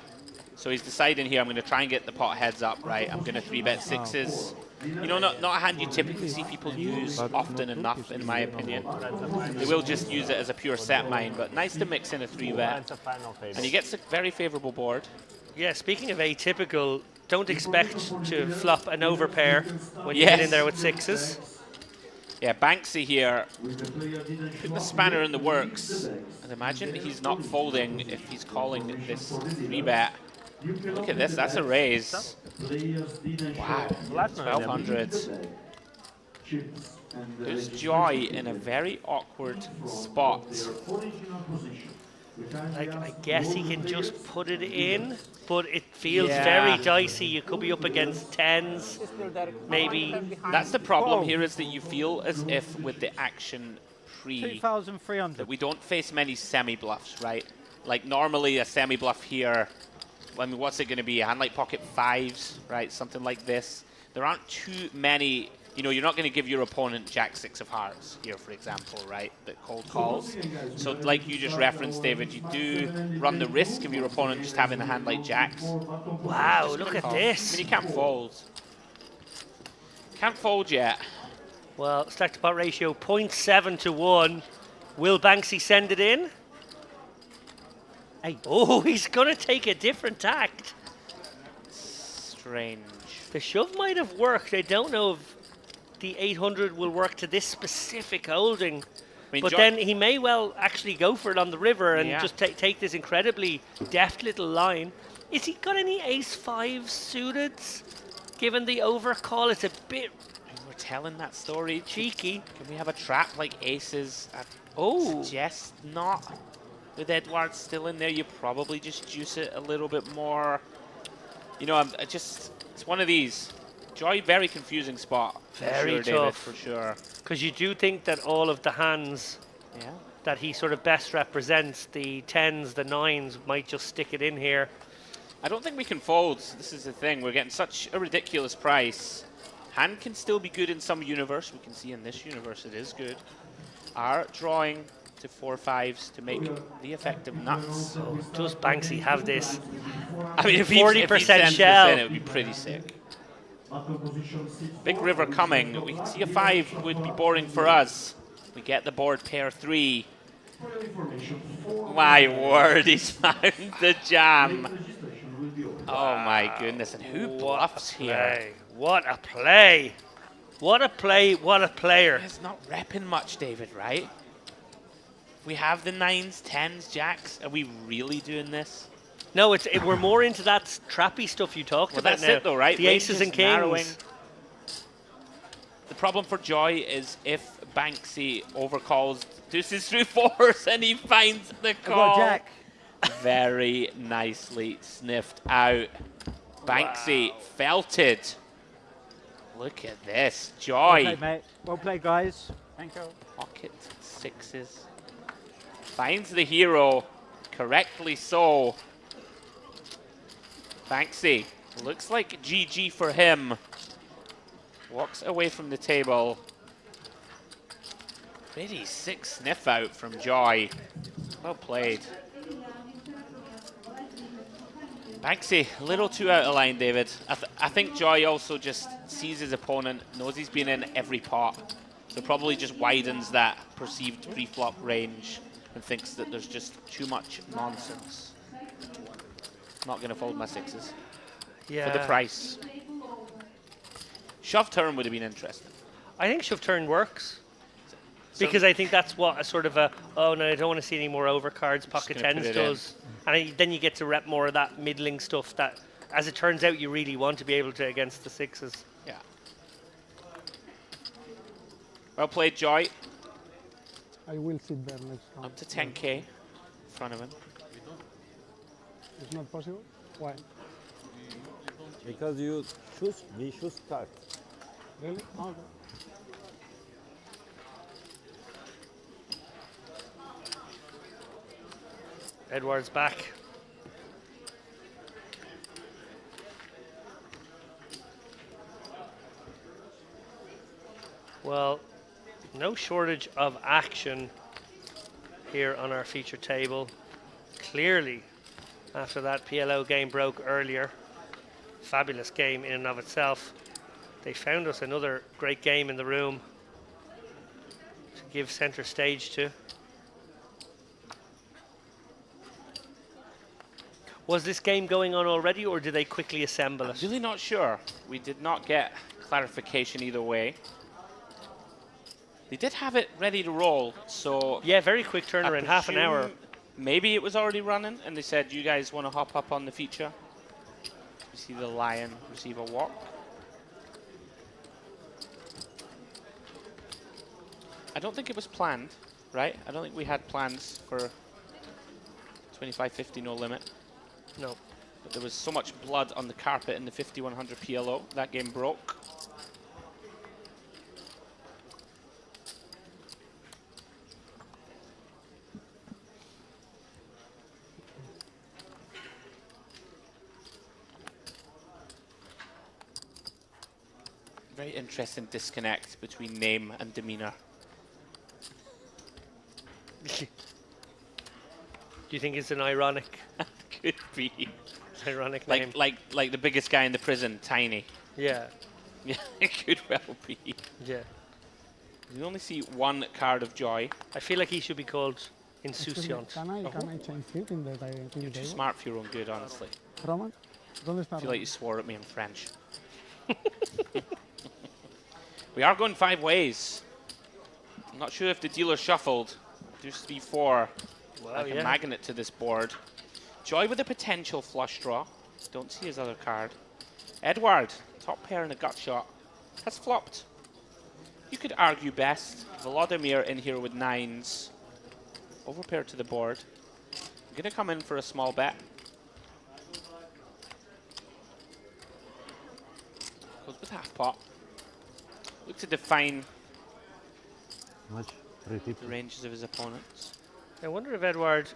So he's deciding here, I'm going to try and get the pot heads up, right? I'm going to 3-bet 6s. You know, not a hand you typically see people use often enough, in my opinion. They will just use it as a pure set mine, but nice to mix in a 3-bet. And he gets a very favorable board. Yeah, speaking of atypical, don't expect to flop an overpair when you get in there with 6s. Yeah, Banksy here, putting the spanner in the works. And imagine he's not folding if he's calling this 3-bet. Look at this, that's a raise. Wow, 1200. There's Joy in a very awkward spot. I guess he can just put it in, but it feels very dicey. You could be up against 10s, maybe. That's the problem here, is that you feel as if with the action pre 2,300 that we don't face many semi-bluffs, right? Like normally a semi-bluff here, I mean, what's it going to be? A hand like pocket 5s, right? Something like this. There aren't too many. You know, you're not going to give your opponent Jack 6 of hearts here, for example, right? That cold calls. So like you just referenced, David, you do run the risk of your opponent just having a hand like Jacks. Wow, look at this. I mean, you can't fold. Can't fold yet. Well, stack to pot ratio 0.7 to 1. Will Banksy send it in? Hey. Oh, he's going to take a different tact. Strange. The shove might have worked. I don't know if the 800 will work to this specific holding. I mean, but then he may well actually go for it on the river and just take this incredibly deft little line. Is he got any ace-5 suited? Given the overcall, it's a bit... We're telling that story. Cheeky. Can we have a trap like aces? Oh. Suggest not. With Edouard still in there, you probably just juice it a little bit more. You know, it's one of these. Joy, very confusing spot. Very tough. David, for sure. Because you do think that all of the hands that he sort of best represents, the 10s, the 9s, might just stick it in here. I don't think we can fold. This is the thing. We're getting such a ridiculous price. Hand can still be good in some universe. We can see in this universe it is good. Are drawing to 4-5s to make the effective nuts. So does Banksy have this? I mean, if 40% he sends shell. this in, it would be pretty sick. Big river coming. We can see a 5 would be boring for us. We get the board pair 3. My word, he's found the jam. Oh my goodness, and who bluffs here? What a play! What a play, what a player. He's not repping much, David, right? We have the 9s, 10s, jacks. Are we really doing this? No, we're more into that trappy stuff you talked Well, about that's now. it though, right? The aces and kings. Narrowing. The problem for Joy is if Banksy overcalls deuces through 4s and he finds the call. Jack. Very nicely sniffed out. Banksy felted. Look at this. Joy. Well played, mate. Well played, guys. Thank you. Pocket 6s. Finds the hero. Correctly so. Banksy. Looks like GG for him. Walks away from the table. Pretty sick sniff out from Joy. Well played. Banksy, a little too out of line, David. I think Joy also just sees his opponent, knows he's been in every pot, so probably just widens that perceived pre-flop range and thinks that there's just too much nonsense. Not going to fold my 6s. Yeah. For the price. Shove turn would have been interesting. I think shove turn works. Because I think that's what a sort of a, oh no, I don't want to see any more overcards, pocket gonna put 10s it does. And then you get to rep more of that middling stuff that, as it turns out, you really want to be able to against the 6s. Yeah. Well played, Joy. I will sit there next time. Up to 10k in front of him. It's not possible? Why? Because we choose cards. Really? Okay. Edward's back. Well, no shortage of action here on our feature table. Clearly, after that PLO game broke earlier, fabulous game in and of itself, they found us another great game in the room to give center stage to. Was this game going on already, or did they quickly assemble it? Really not sure. We did not get clarification either way. They did have it ready to roll, so... Yeah, very quick turnaround, half an hour. Maybe it was already running, and they said, you guys want to hop up on the feature? You see the lion receive a walk. I don't think it was planned, right? I don't think we had plans for 25-50 no limit. No. But there was so much blood on the carpet in the 5100 PLO. That game broke. Very interesting disconnect between name and demeanor. Do you think it's an ironic? Could be. Ironic name. Like the biggest guy in the prison, Tiny. Yeah. Yeah, it could well be. Yeah. You only see one card of Joy. I feel like he should be called Insouciant. Can I change it in the You're too smart for your own good, honestly. Roman? ¿Dónde está I feel Roman? like you swore at me in French. We are going 5 ways. I'm not sure if the dealer shuffled. Deuce 3-4. Like a magnet to this board. Joy with a potential flush draw. Don't see his other card. Edward, top pair in a gut shot, has flopped. You could argue best. Volodymyr in here with 9s. Overpaired to the board. I'm going to come in for a small bet. Goes with half pot. Look to define the ranges of his opponents. I wonder if Edward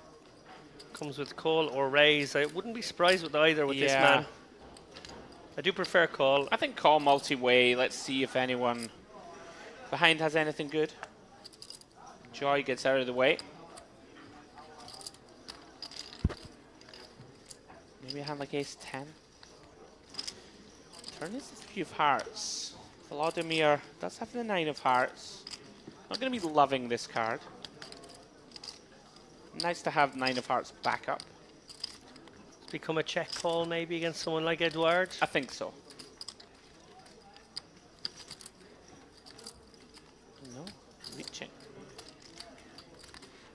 comes with call or raise. I wouldn't be surprised with either with this man. I do prefer call. I think call multi-way. Let's see if anyone behind has anything good. Joy gets out of the way. Maybe a hand like ace 10. Turn is the 3 of hearts. Vladimir does have the 9 of hearts. Not going to be loving this card. Nice to have 9 of hearts back up. It's become a check call maybe against someone like Edward. I think so. No, reaching.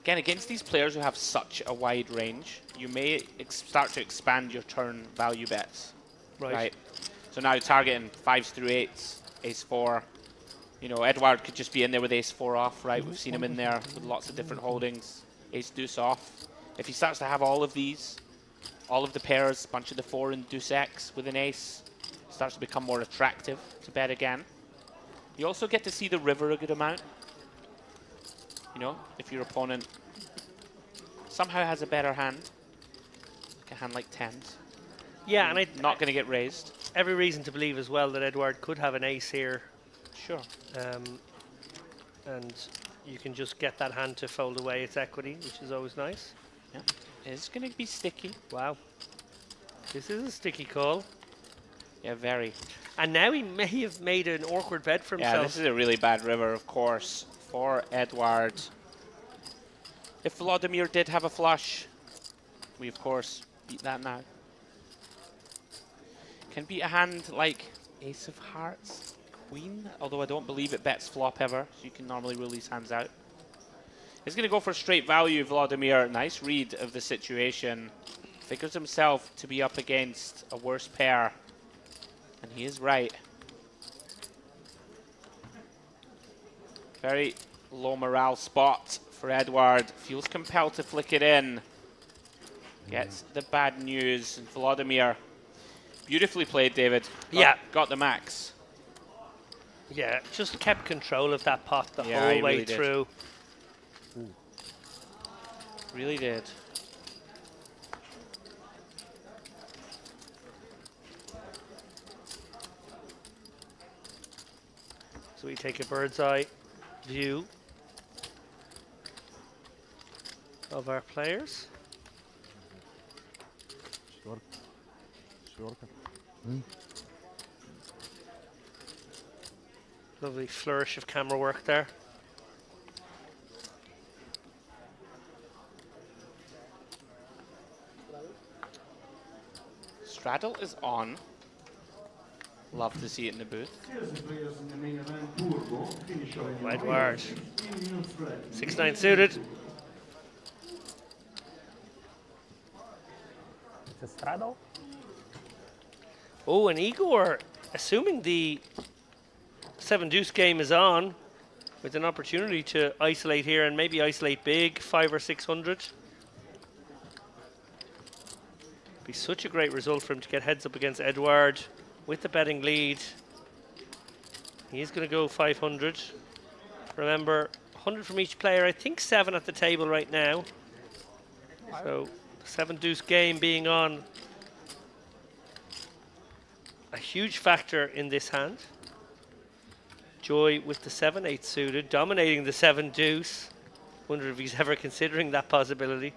Again, against these players who have such a wide range, you may start to expand your turn value bets. Right. So now targeting 5s through 8s, ace 4. You know, Edward could just be in there with ace 4 off, right? We've seen him in there with lots of different holdings. Ace deuce off. If he starts to have all of these, all of the pairs, bunch of the 4 and deuce X with an ace, starts to become more attractive to bet again. You also get to see the river a good amount. You know, if your opponent somehow has a better hand, like a hand like 10s. Yeah, and not going to get raised. Every reason to believe as well that Edward could have an ace here. Sure. And you can just get that hand to fold away its equity, which is always nice. Yeah, it's going to be sticky. Wow. This is a sticky call. Yeah, very. And now he may have made an awkward bet for himself. Yeah, this is a really bad river, of course, for Edward. If Vladimir did have a flush, we, of course, beat that now. Can beat a hand like ace of hearts, queen, although I don't believe it bets flop ever, so you can normally rule these hands out. He's going to go for straight value, Vladimir. Nice read of the situation. Figures himself to be up against a worse pair. And he is right. Very low morale spot for Edward. Feels compelled to flick it in. Gets the bad news. And Vladimir, beautifully played, David. Got the max. Yeah, just kept control of that pot the Yeah, whole he way really did. through. Really did. So we take a bird's eye view of our players. Lovely flourish of camera work there. Straddle is on. Love to see it in the booth. Edward. 6-9 suited. It's a straddle. Oh, and Igor, assuming the 7 deuce game is on, with an opportunity to isolate here and maybe isolate big, 500 or 600. Be such a great result for him to get heads up against Edward with the betting lead. He's going to go 500. Remember, 100 from each player. I think 7 at the table right now. So, 7 deuce game being on. A huge factor in this hand. Joy with the 7-8 suited, dominating the 7 deuce. Wonder if he's ever considering that possibility.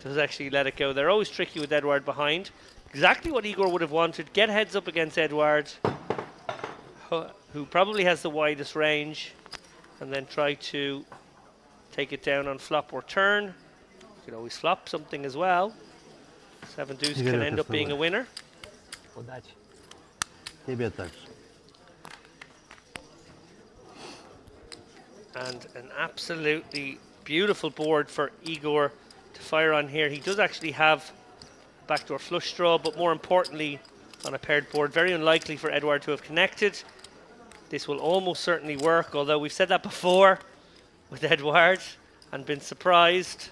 Does actually let it go. They're always tricky with Edward behind. Exactly what Igor would have wanted. Get heads up against Edward, who probably has the widest range, and then try to take it down on flop or turn. You could always flop something as well. 7 deuce can end up being a winner. Удачи. Тебе также. And an absolutely beautiful board for Igor to fire on here. He does actually have backdoor flush draw, but more importantly, on a paired board, very unlikely for Edward to have connected. This will almost certainly work, although we've said that before with Edward and been surprised.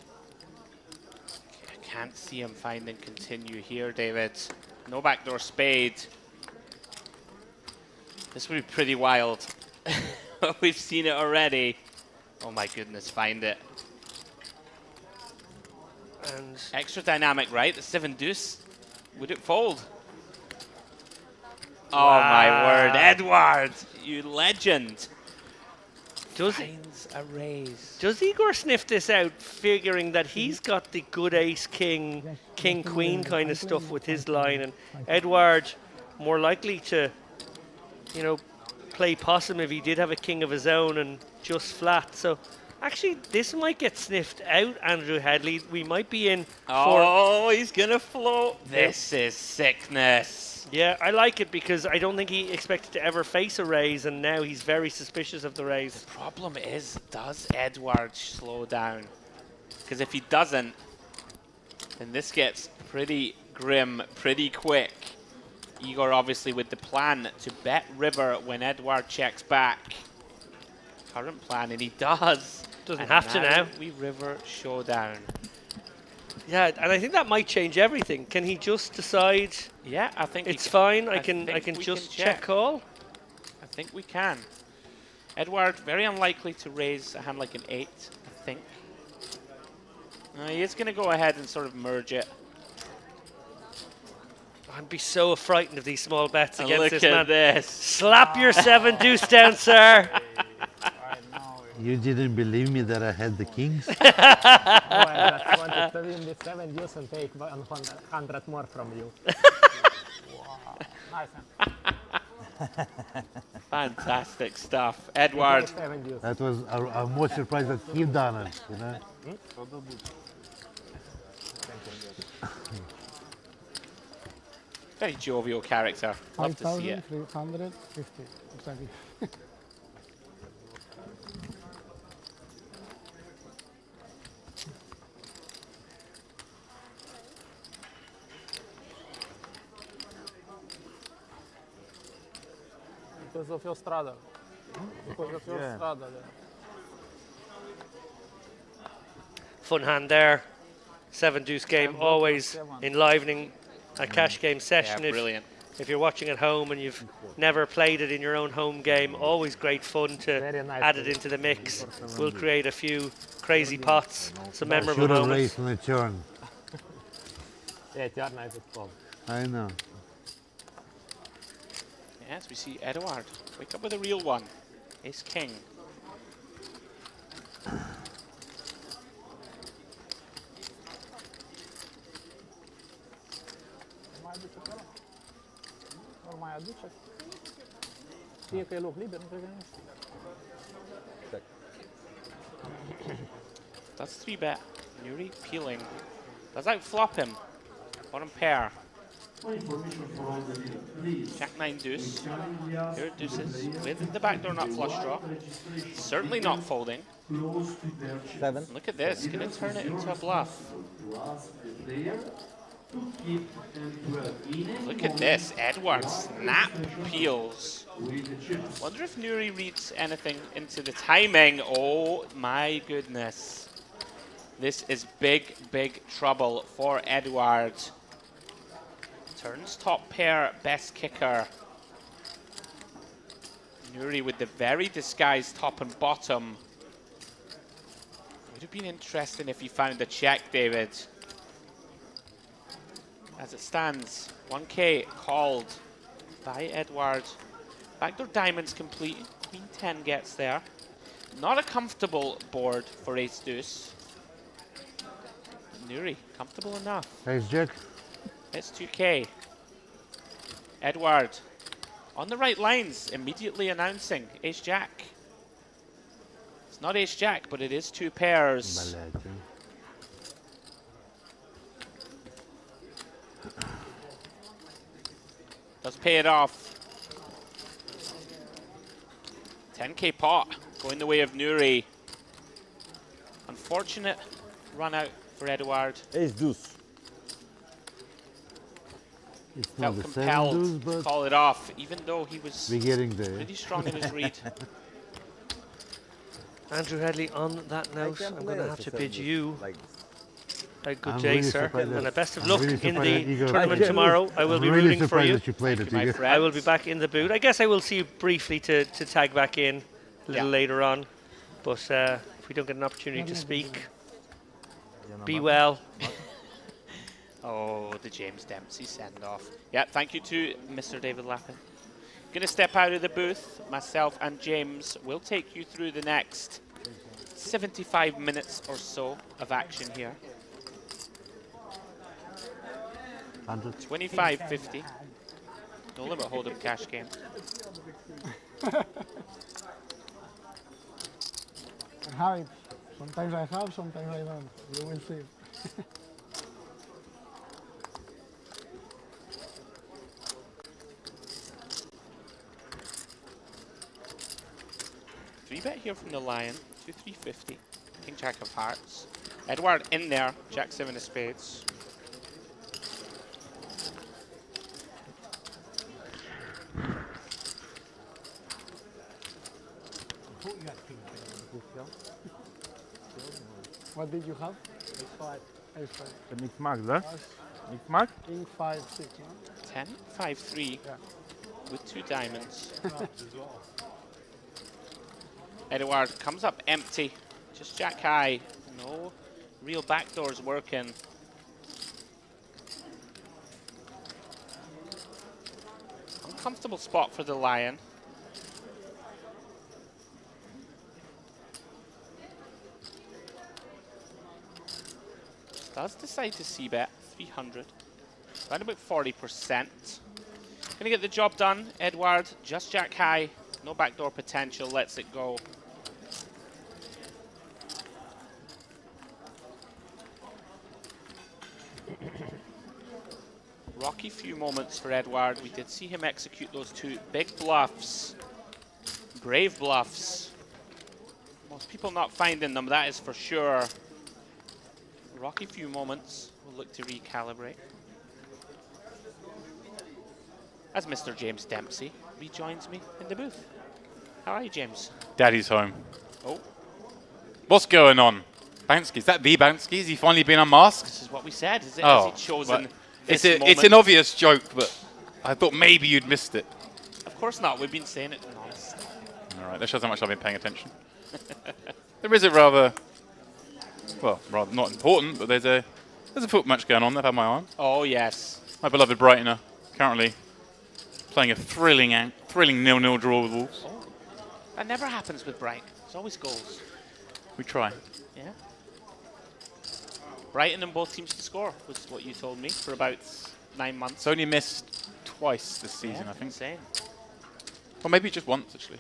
I can't see him find and continue here, David. No backdoor spade. This would be pretty wild. We've seen it already. Oh my goodness, find it. And extra dynamic, right? The 7 deuce. Would it fold? Oh my word, Edward, you legend. Finds a raise. Does Igor sniff this out, figuring that he's got the good ace, king, king, queen kind of stuff with his line, and Edward more likely to, you know, play possum if he did have a king of his own and just flat. So actually, this might get sniffed out, Andrew Headley. We might be in for... Oh, he's going to float. This is sickness. Yeah, I like it because I don't think he expected to ever face a raise, and now he's very suspicious of the raise. The problem is, does Edward slow down? Because if he doesn't, then this gets pretty grim pretty quick. Igor obviously with the plan to bet river when Edward checks back. Current plan, and he does. Doesn't have to now. We river showdown. Yeah, and I think that might change everything. Can he just decide? Yeah, I think it's fine. I think can we just can check call. I think we can. Edward very unlikely to raise a hand like an 8. I think. He is going to go ahead and sort of merge it. I'd be so frightened of these small bets against look this at man. this. Slap your 7 deuce down, sir. You didn't believe me that I had the kings? Oh, I just wanted to win with 7 deuce and take 100 more from you. Wow. Nice. Fantastic stuff. Edward. That was, I'm more surprised that he done it, you know? Very jovial character. Love to see it. 5,350. Exactly. Because of your strada. Because of your strada. Fun hand there. 7 deuce game, always enlivening a cash game session. Yeah, brilliant. If you're watching at home and you've never played it in your own home game, always great fun to add it into the mix. We'll create a few crazy pots, some memorable Should have moments. raced on the turn. Yeah, turn nice at 12. I know. Yes, we see Edward. Wake up with a real one. Ace king. Nu mai aduce. Fie că e loc liber, nu cred că nu știu. That's 3-bet. Nuri peeling. Does outflop him. Bottom pair. Jack 9 deuce. Here it deuces. With the backdoor nut flush draw. Certainly not folding. 7. Look at this. Gonna turn it into a bluff. Look at this. Edward snap peels. Wonder if Nuri reads anything into the timing. Oh my goodness. This is big, big trouble for Edward. Turns top pair, best kicker. Nuri with the very disguised top and bottom. Would have been interesting if he found a check, David. As it stands, 1K called by Edward. Backdoor diamonds complete. Queen 10 gets there. Not a comfortable board for ace deuce. Nuri, comfortable enough. Ace jack. It's 2K. Edward on the right lines, immediately announcing ace jack. It's not ace jack, but it is 2 pairs. Does pay it off. 10K pot going the way of Nuri. Unfortunate run out for Edward. Ace deuce. It's Felt not the compelled 7 deuce, to but call it off, even though he was we're getting there. pretty strong in his read. Andrew Headley, on that note, I'm going to have to bid you a good I'm day, really sir, surprised and that- a best of I'm luck really in surprised the that Igor tournament played. tomorrow. I will I'm be really rooting for surprised you. that you played it, my Igor. friend. I will be back in the boot. I guess I will see you briefly to tag back in a little later on, but if we don't get an opportunity to speak, be well. Oh, the James Dempsey send-off. Yeah, thank you to Mr. David Lappin. going to step out of the booth. Myself and James will take you through the next 75 minutes or so of action here. 25.50. No limit hold'em cash game. I have it. Sometimes I have, sometimes I don't. You will see. Three bet here from the Lion. 2-3-50. King Jack of Hearts. Edward in there. Jack 7 of Spades. What did you have? Ace-5. Ace-5. The mixed mark, huh? Mixed mark? King 5, 6, no? 10, 5, 3 with 2 diamonds. Edward comes up empty. Just Jack high. No real backdoors working. Uncomfortable spot for the Lion. Does decide to c-bet 300. Around about 40%. Gonna get the job done. Edward, just Jack high. No backdoor potential, lets it go. Rocky few moments for Edward. We did see him execute those 2 big bluffs. Brave bluffs. Most people not finding them, that is for sure. Rocky few moments. We'll look to recalibrate. As Mr. James Dempsey rejoins me in the booth. How are you, James? Daddy's home. Oh. What's going on? Bansky, is that the Bansky? Has he finally been unmasked? This is what we said. Is it, Oh, has he chosen well, this it's an obvious joke, but I thought maybe you'd missed it. Of course not. We've been saying it non-stop. All right, that shows how much I've been paying attention. There is a rather, well, rather not important, but there's a foot match going on. They've had my eye on. Oh, yes. My beloved Brighton are currently playing a thrilling 0-0 draw with Wolves. Oh, that never happens with Brighton. There's always goals. We try. Yeah. Brighton and both teams to score was what you told me for about 9 months. It's only missed twice this season, Yeah, I think. insane. Or maybe just once, actually.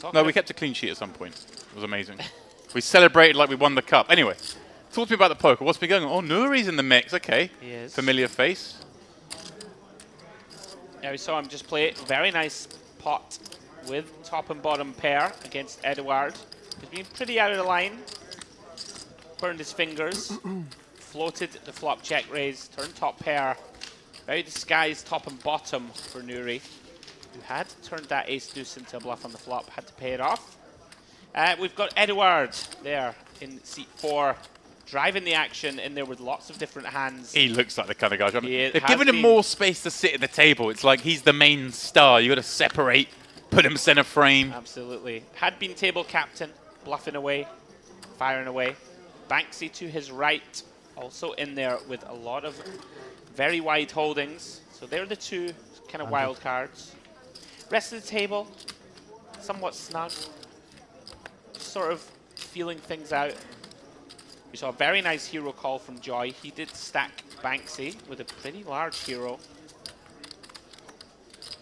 Oh, No, we kept a clean sheet at some point. It was amazing. We celebrated like we won the cup. Anyway, talk to me about the poker. What's been going on? Oh, Nuri's in the mix. Okay. He is. Familiar face. Yeah, we saw him just play a very nice pot with top and bottom pair against Edouard. He's been pretty out of the line. Burned his fingers. Floated the flop check raise. Turned top pair. Very disguised top and bottom for Nuri, who had turned that ace deuce into a bluff on the flop. Had to pay it off. We've got Edouard there in seat 4. Driving the action in there with lots of different hands. He looks like the kind of guy. They've has given him been- more space to sit at the table. It's like he's the main star. You got to separate, put him center frame. Absolutely. Had been table captain, bluffing away, firing away. Banksy to his right, also in there with a lot of very wide holdings. So they're the 2 kind of wild cards. Rest of the table, somewhat snug. Sort of feeling things out. We saw a very nice hero call from Joy. He did stack Banksy with a pretty large hero.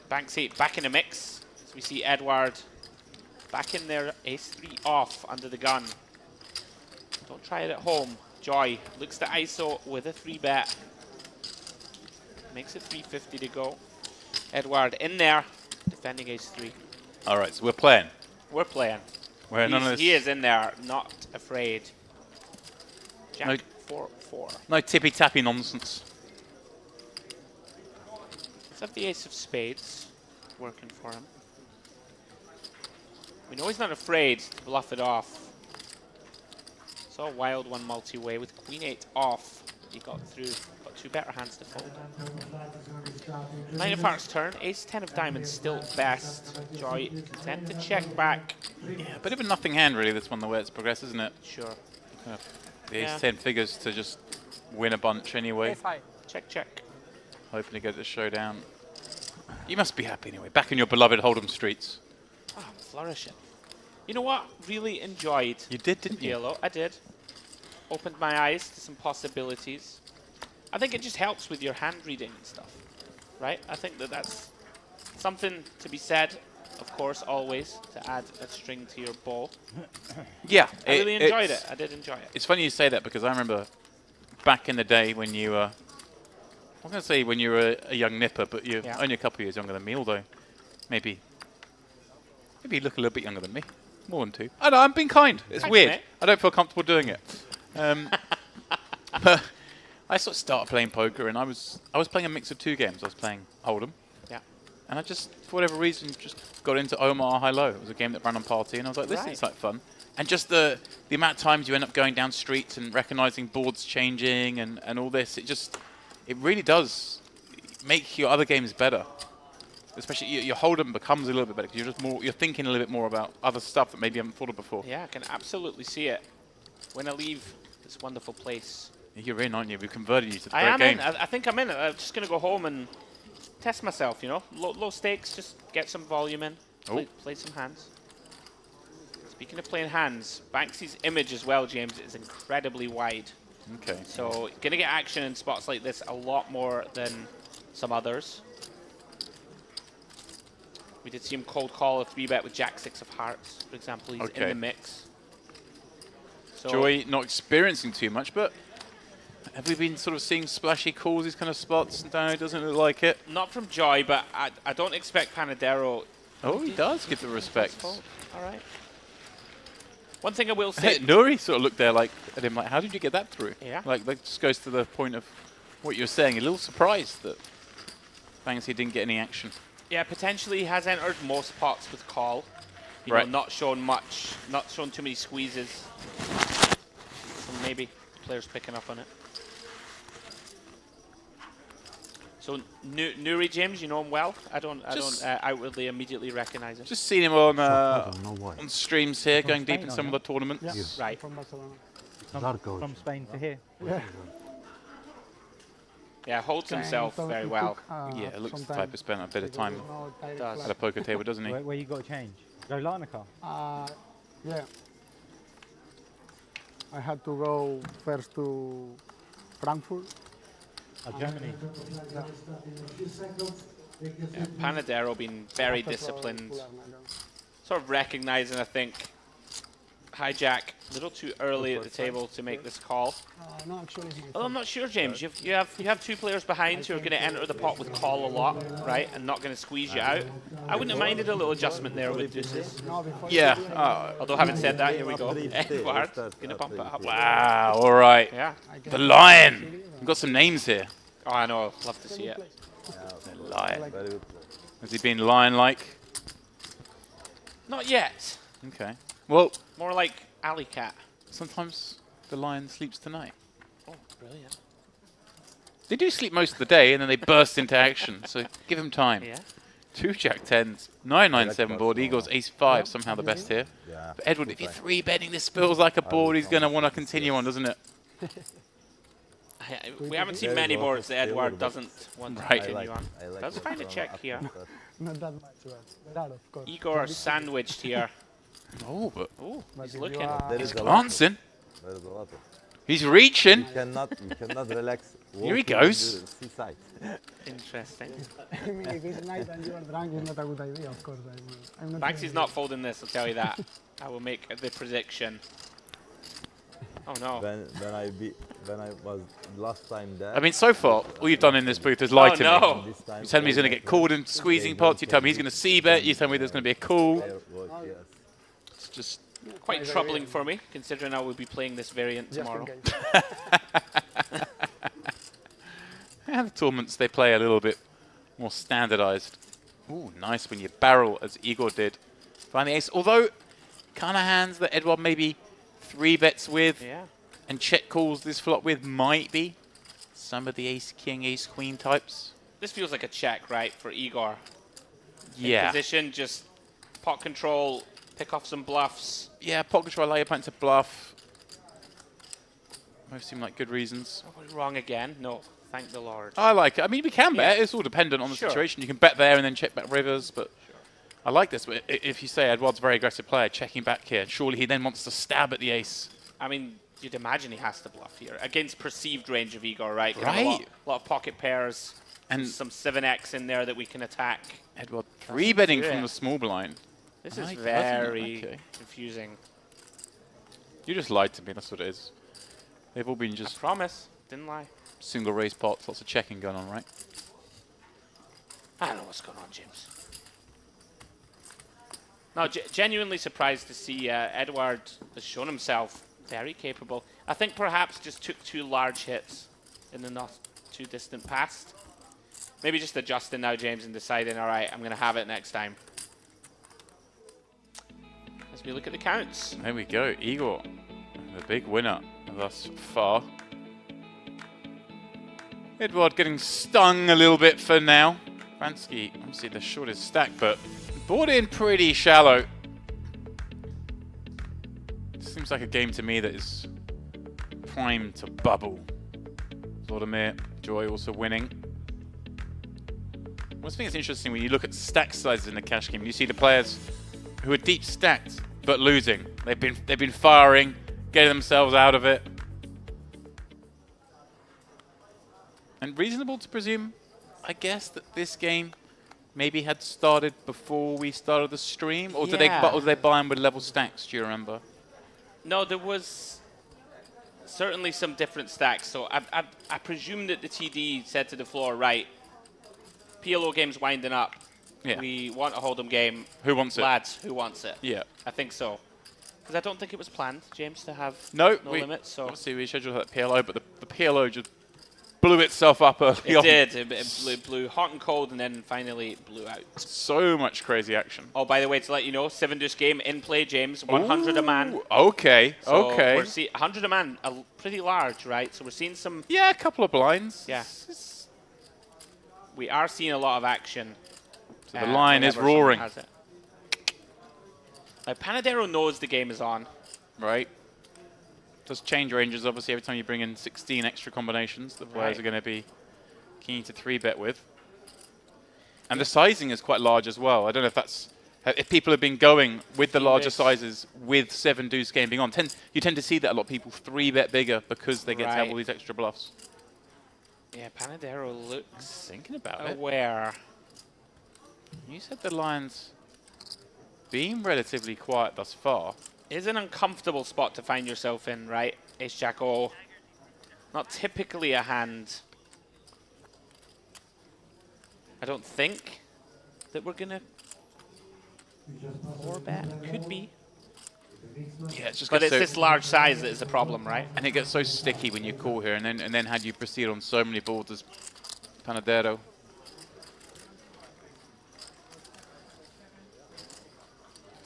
Banksy back in the mix. So we see Edward back in there, ace-3 off under the gun. Don't try it at home. Joy looks to ISO with a 3-bet. Makes it 350 to go. Edward in there, defending ace-3. All right, so we're playing. We're playing. He is in there, not afraid. Jack 4-4. No tippy-tappy nonsense. Let's have the ace of spades working for him. We know he's not afraid to bluff it off. Saw a wild one multi-way with queen 8 off. He got through. Got 2 better hands to fold. 9 of hearts turn. Ace 10 of diamonds still best. Joy content to check back. Yeah, a bit of a nothing hand really, this one, the way it's progressed, isn't it? Sure. Kind of the ace 10 figures to just win a bunch anyway. Check, check. Hoping to get the showdown. You must be happy anyway. Back in your beloved Hold'em streets. Oh, I'm flourishing. You know what? Really enjoyed. You did, didn't you? PLO. I did. Opened my eyes to some possibilities. I think it just helps with your hand reading and stuff, right? I think that that's something to be said, of course, always, to add a string to your bow. Yeah. I really enjoyed it. I did enjoy it. It's funny you say that because I remember back in the day when you were, I'm going to say when you were a young nipper, but you're only a couple of years younger than me, although maybe you look a little bit younger than me. More than 2. I know, I'm being kind. It's Thanks, weird. mate. I don't feel comfortable doing it. But I sort of started playing poker, and I was playing a mix of 2 games. I was playing Hold'em. Yeah. And I just, for whatever reason, just got into Omar High-Low. It was a game that ran on Party, and I was like, this seems like fun. And just the amount of times you end up going down streets and recognizing boards changing and all this, it really does make your other games better. Especially your Hold'em becomes a little bit better because you're thinking a little bit more about other stuff that maybe you haven't thought of before. Yeah, I can absolutely see it. When I leave this wonderful place. You're in, aren't you? We've converted you to the I great am game. in. I think I'm in. I'm just going to go home and test myself, you know. Low stakes, just get some volume in. Play some hands. Speaking of playing hands, Banksy's image as well, James, is incredibly wide. Okay. So going to get action in spots like this a lot more than some others. We did see him cold call a 3-bet with Jack-6 of hearts, for example. He's in the mix. So Joy not experiencing too much, but have we been sort of seeing splashy calls, these kind of spots? No, doesn't look like it. Not from Joy, but I don't expect Panadero. Oh, he does give the respect. All right. One thing I will say. Nuri sort of looked there like at him like, how did you get that through? Yeah. Like that just goes to the point of what you were saying. A little surprised that Banksy didn't get any action. Yeah, potentially he has entered most pots with call. You Right. know, not shown much, not shown too many squeezes. So maybe players picking up on it. So Nuri, James, you know him well. I don't outwardly immediately recognize him. Just seen him on streams here, going deep in some of the tournaments. Yeah. Right. From Barcelona. From Spain to here. Yeah, holds himself very well. Yeah, it looks the type of spent a bit of time Does. at a poker table, doesn't he? Where you got to change? Go Larnaca. Yeah. I had to go first to Frankfurt. Germany. Yeah, Panadero being very disciplined. Sort of recognizing, I think, hijack a little too early at the table to make this call. No, actually. Well, I'm not sure, James. You have 2 players behind who are going to enter the pot with call a lot, right, and not going to squeeze you out. I wouldn't have minded a little adjustment there with deuces. Yeah. Although having said that, here we go. Edward going to bump it up. Wow, all right. Yeah. The Lion. We've got some names here. Oh, I know. I'd love to see it. The Lion. Has he been lion-like? Not yet. Okay. Well, more like alley cat. Sometimes the lion sleeps tonight. Oh, brilliant. They do sleep most of the day, and then they burst into action. So give him time. Yeah. 2 Jack-10s, 9-9-7 board. Igor's Ace-5, somehow the best here. Yeah. But Edward, if you're 3-betting, this feels like a board he's going to want to continue on, doesn't it? We haven't seen many boards that Edward doesn't want to continue on. Does find a check here. Not that much, but of course. Igor sandwiched here. Oh, but he's looking. He's glancing. There is a lot of. He's reaching. You cannot relax. Here he goes. Seaside. Interesting. I mean, if it's night and you are drunk, it's not a good idea, of course. I'm not Banksy's not folding this, I'll tell you that. I will make the prediction. Oh no. When I was last time there. I mean, so far, all you've done in this booth is lie to no. me. You tell me he's going to get called in squeezing pots. You tell me he's going to c-bet. You tell me there's going to be a call. It's just quite troubling for me, considering I will be playing this variant tomorrow. Yeah, the tournaments, they play a little bit more standardized. Ooh, nice when you barrel, as Igor did. Find the ace. Although, kind of hands that Edward maybe 3-bets with and check calls this flop with might be some of the ace-king, ace-queen types. This feels like a check, right, for Igor. Yeah. In position, just pot control, pick off some bluffs. Yeah, pot control, allow your opponent to bluff. Most seem like good reasons. Are we wrong again? No, Thank the Lord. I like it. I mean, we can bet. It's all dependent on the Sure. situation. You can bet there and then check back rivers, but I like this. But if you say Edouard's a very aggressive player, checking back here, surely he then wants to stab at the ace. I mean, you'd imagine he has to bluff here against perceived range of Igor, right? Right. A lot of pocket pairs and some 7x in there that we can attack. Edouard 3-betting from the small blind. This is Like, very confusing. You just lied to me. That's what it is. They've all been I just promise. Didn't lie. single raise pots, lots of checking going on, right? I don't know what's going on, James. No, genuinely surprised to see Edouard has shown himself very capable. I think perhaps just took 2 large hits in the not too distant past. Maybe just adjusting now, James, and deciding, all right, I'm going to have it next time. As we look at the counts. There we go. Igor, the big winner thus far. Edouard getting stung a little bit for now. Vansky, obviously the shortest stack, but bought in pretty shallow. Seems like a game to me that is primed to bubble. Vladimir Joy also winning. I think it's interesting when you look at stack sizes in the cash game. You see the players who are deep stacked but losing. They've been firing, getting themselves out of it. And reasonable to presume, I guess, that this game maybe had started before we started the stream, or did they buy them with level stacks? Do you remember? No, there was certainly some different stacks. So I presume that the TD said to the floor, right, PLO game's winding up. Yeah. We want a Hold'em game. Who wants it? Lads, who wants it? Yeah. I think so. Because I don't think it was planned, James, to have no limit. So obviously we scheduled that PLO, but the PLO just blew itself up early it on. did. It blew hot and cold, and then finally it blew out. So much crazy action. Oh, by the way, to let you know, 7-deuce game in play, James. 100 a man. Okay, so okay. We're seeing 100 a man, pretty large, right? So we're seeing some. Yeah, a couple of blinds. Yeah. We are seeing a lot of action. So the line is roaring. Panadero knows the game is on. Right. Does change ranges, obviously, every time you bring in 16 extra combinations, the players are going to be keen to 3-bet with. And the sizing is quite large as well. I don't know if that's... If people have been going with the larger sizes with 7-deuce game being on, you tend to see that a lot of people 3-bet bigger because they get to have all these extra bluffs. Yeah, Panadero looks thinking about aware. You said the line's been relatively quiet thus far. Is an uncomfortable spot to find yourself in, right? Ace-Jack O. Not typically a hand. I don't think that we're going to 4-bet. Could be. Yeah, it's just but it's this large size that is the problem, right? And it gets so sticky when you call here, and then how do you proceed on so many boards as Panadero?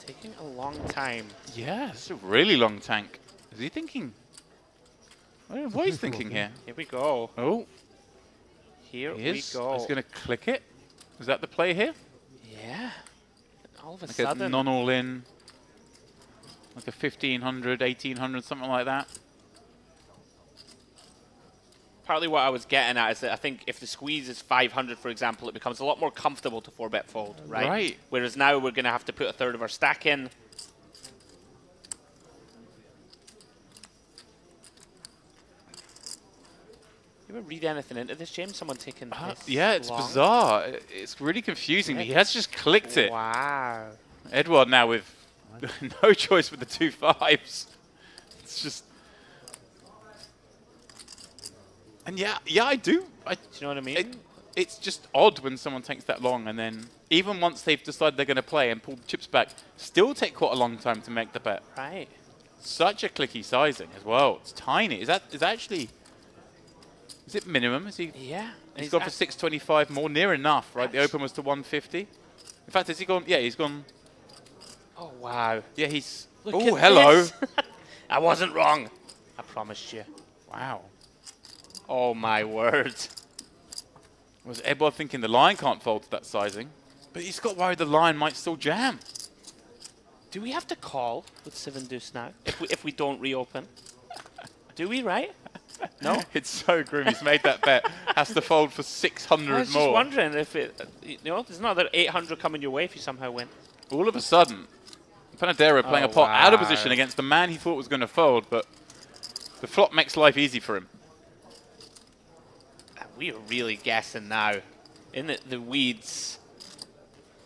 Taking a long time. Yeah, it's a really long tank. Is he thinking? I don't know what he's thinking here. Here we go. Oh. Here we He's go. going to click it. Is that the play here? Yeah. All of a like sudden. a non-all-in. Like a 1,500, 1,800, something like that. Partly what I was getting at is that I think if the squeeze is 500, for example, it becomes a lot more comfortable to 4-bet fold, right? Right. Whereas now we're going to have to put a third of our stack in. You ever read anything into this, James? Someone taking this Yeah, it's long? bizarre. It's really confusing. He has just clicked it. Wow. Edouard now with no choice with the 2 5s. It's just... And yeah, I do. Do you know what I mean? It's just odd when someone takes that long, and then even once they've decided they're going to play and pull the chips back, still take quite a long time to make the bet. Right. Such a clicky sizing as well. It's tiny. Is that actually... Is it minimum? Is he? Yeah. He's gone for 625 more, near enough, right? The open was to 150. In fact, has he gone? Yeah, he's gone. Oh, wow. Yeah, he's... Look Oh, at hello. this. I wasn't wrong. I promised you. Wow. Oh, my word. Was Edouard thinking the line can't fold to that sizing? But he's got worried the line might still jam. Do we have to call with 7-deuce now if we don't reopen? Do we, right? No? It's so grim. He's made that bet. Has to fold for 600 I was more. just wondering if it, there's another 800 coming your way if you somehow win. All of a sudden, Panadero playing a pot out of position against the man he thought was going to fold, but the flop makes life easy for him. We are really guessing now. In the weeds.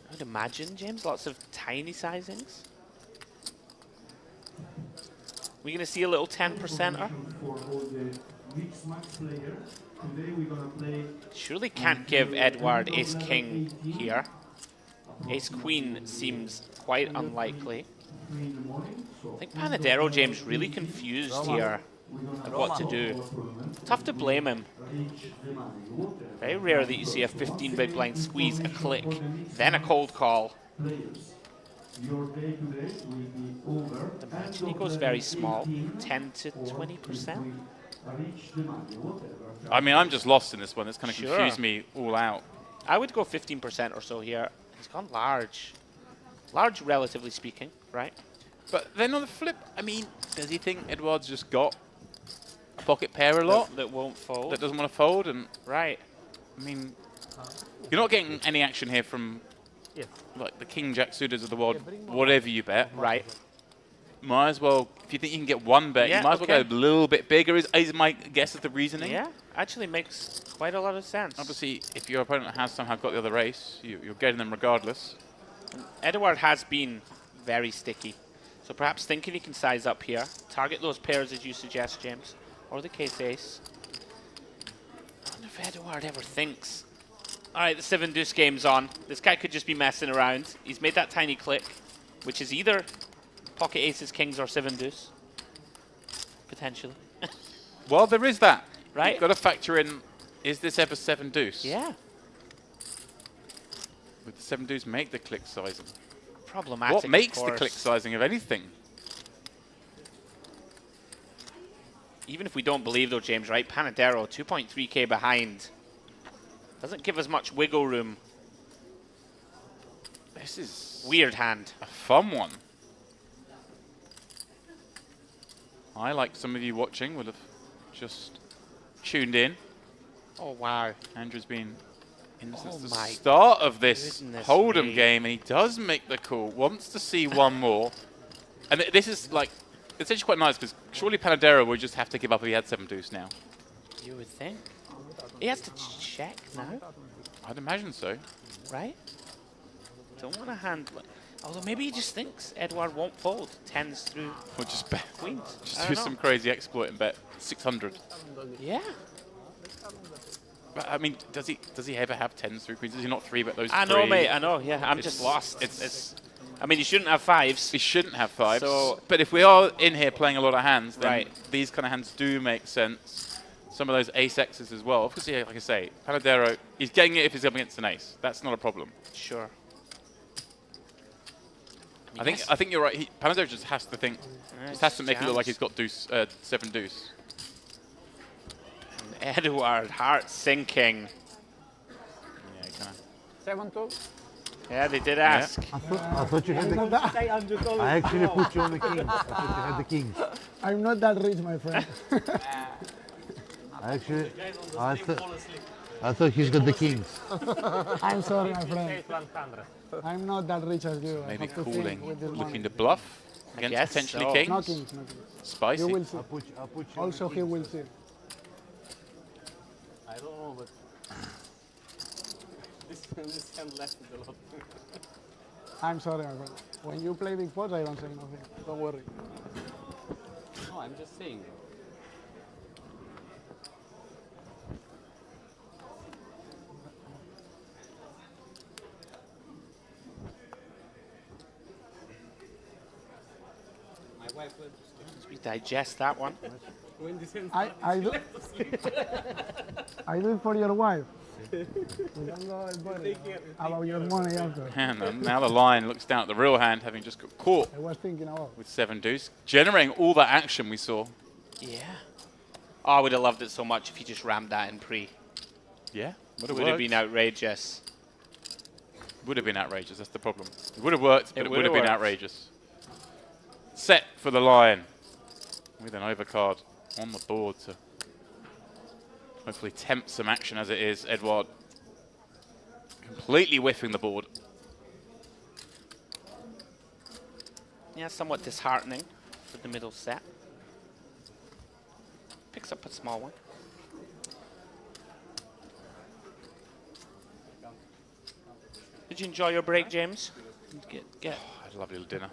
I would imagine, James, lots of tiny sizings. We're going to see a little 10%er. Surely can't give Edward ace-king here. Ace-queen seems quite unlikely. I think Panadero, James, really confused here at what to do. Tough to blame him. Very rare that you see a 15 big blind squeeze, a click, then a cold call. Imagine he goes very small, 10 to 20%. I mean, I'm just lost in this one. It's kind of confused me all out. I would go 15% or so here. He's gone large. Large, relatively speaking, right? But then on the flip, I mean, does he think Edward's just got a pocket pair a lot? That won't fold. That doesn't want to fold? And right. I mean, you're not getting any action here from like the king jack suited of the world, whatever you bet. Right. Might as well, if you think you can get one bet, you might as well go a little bit bigger, is my guess of the reasoning. Yeah, actually makes quite a lot of sense. Obviously, if your opponent has somehow got the other ace, you're getting them regardless. Edward has been very sticky. So perhaps thinking he can size up here, target those pairs as you suggest, James, or the case ace. I wonder if Edward ever thinks. All right, the 7-deuce game's on. This guy could just be messing around. He's made that tiny click, which is either pocket aces, kings, or 7-deuce. Potentially. Well, there is that. Right. You've got to factor in, is this ever 7-deuce? Yeah. Would the 7-deuce make the click sizing? Problematic, What makes of the click sizing of anything? Even if we don't believe, though, James, right? Panadero, 2.3k behind. Doesn't give us much wiggle room. This is weird hand. A fun one. I, like some of you watching, would have just tuned in. Oh, wow. Andrew's been in the start of this Hold'em game, and he does make the call. Wants to see one more. And this is like, it's actually quite nice, because surely Panadero would just have to give up if he had 7-deuce now. You would think. He has to check now. I'd imagine so. Right? Don't want to hand... Although maybe he just thinks Edward won't fold. 10s through Or just bet. Queens. Just do some crazy exploit and bet 600. Yeah. But, I mean, does he ever have 10s through Queens? Does he not 3-bet those I three? know, mate. I know. Yeah, I'm just lost. It's I mean, he shouldn't have 5s. He shouldn't have 5s. So, but if we are in here playing a lot of hands, then these kind of hands do make sense. Some of those ace-X's as well. Obviously, like I say, Panadero, he's getting it if he's up against an ace. That's not a problem. Sure. I think you're right. Panadero just has to think, just has to make it look like he's got 7-deuce. Edward, heart sinking. Yeah, kind of. 7-2. Yeah, they did ask. I thought you had the I actually put you on the kings. I thought you had the kings. I'm not that rich, my friend. Actually, I thought he's got the kings. I'm sorry, my friend. I'm not that rich as you. Maybe calling, looking to bluff against potentially kings. No kings, no kings. Spicy. You will see. I'll put you Also, he will see. I don't know, but this hand left it a lot. I'm sorry, my friend. When you play big pots, I don't say nothing. Don't worry. No, I'm just saying. My wife will we digest that one. I do. I do it for your wife. We don't go about your money after. And now the line looks down at the real hand, having just got caught I was thinking about with 7-deuce, generating all that action we saw. Yeah. Oh, I would have loved it so much if you just rammed that in pre. Yeah, would have been outrageous. Would have been outrageous, that's the problem. It would have worked, but it would have been worked. outrageous. Set for the lion with an overcard on the board to hopefully tempt some action as it is. Edouard completely whiffing the board. Yeah, somewhat disheartening for the middle set. Picks up a small one. Did you enjoy your break, James? Get I had a lovely little dinner.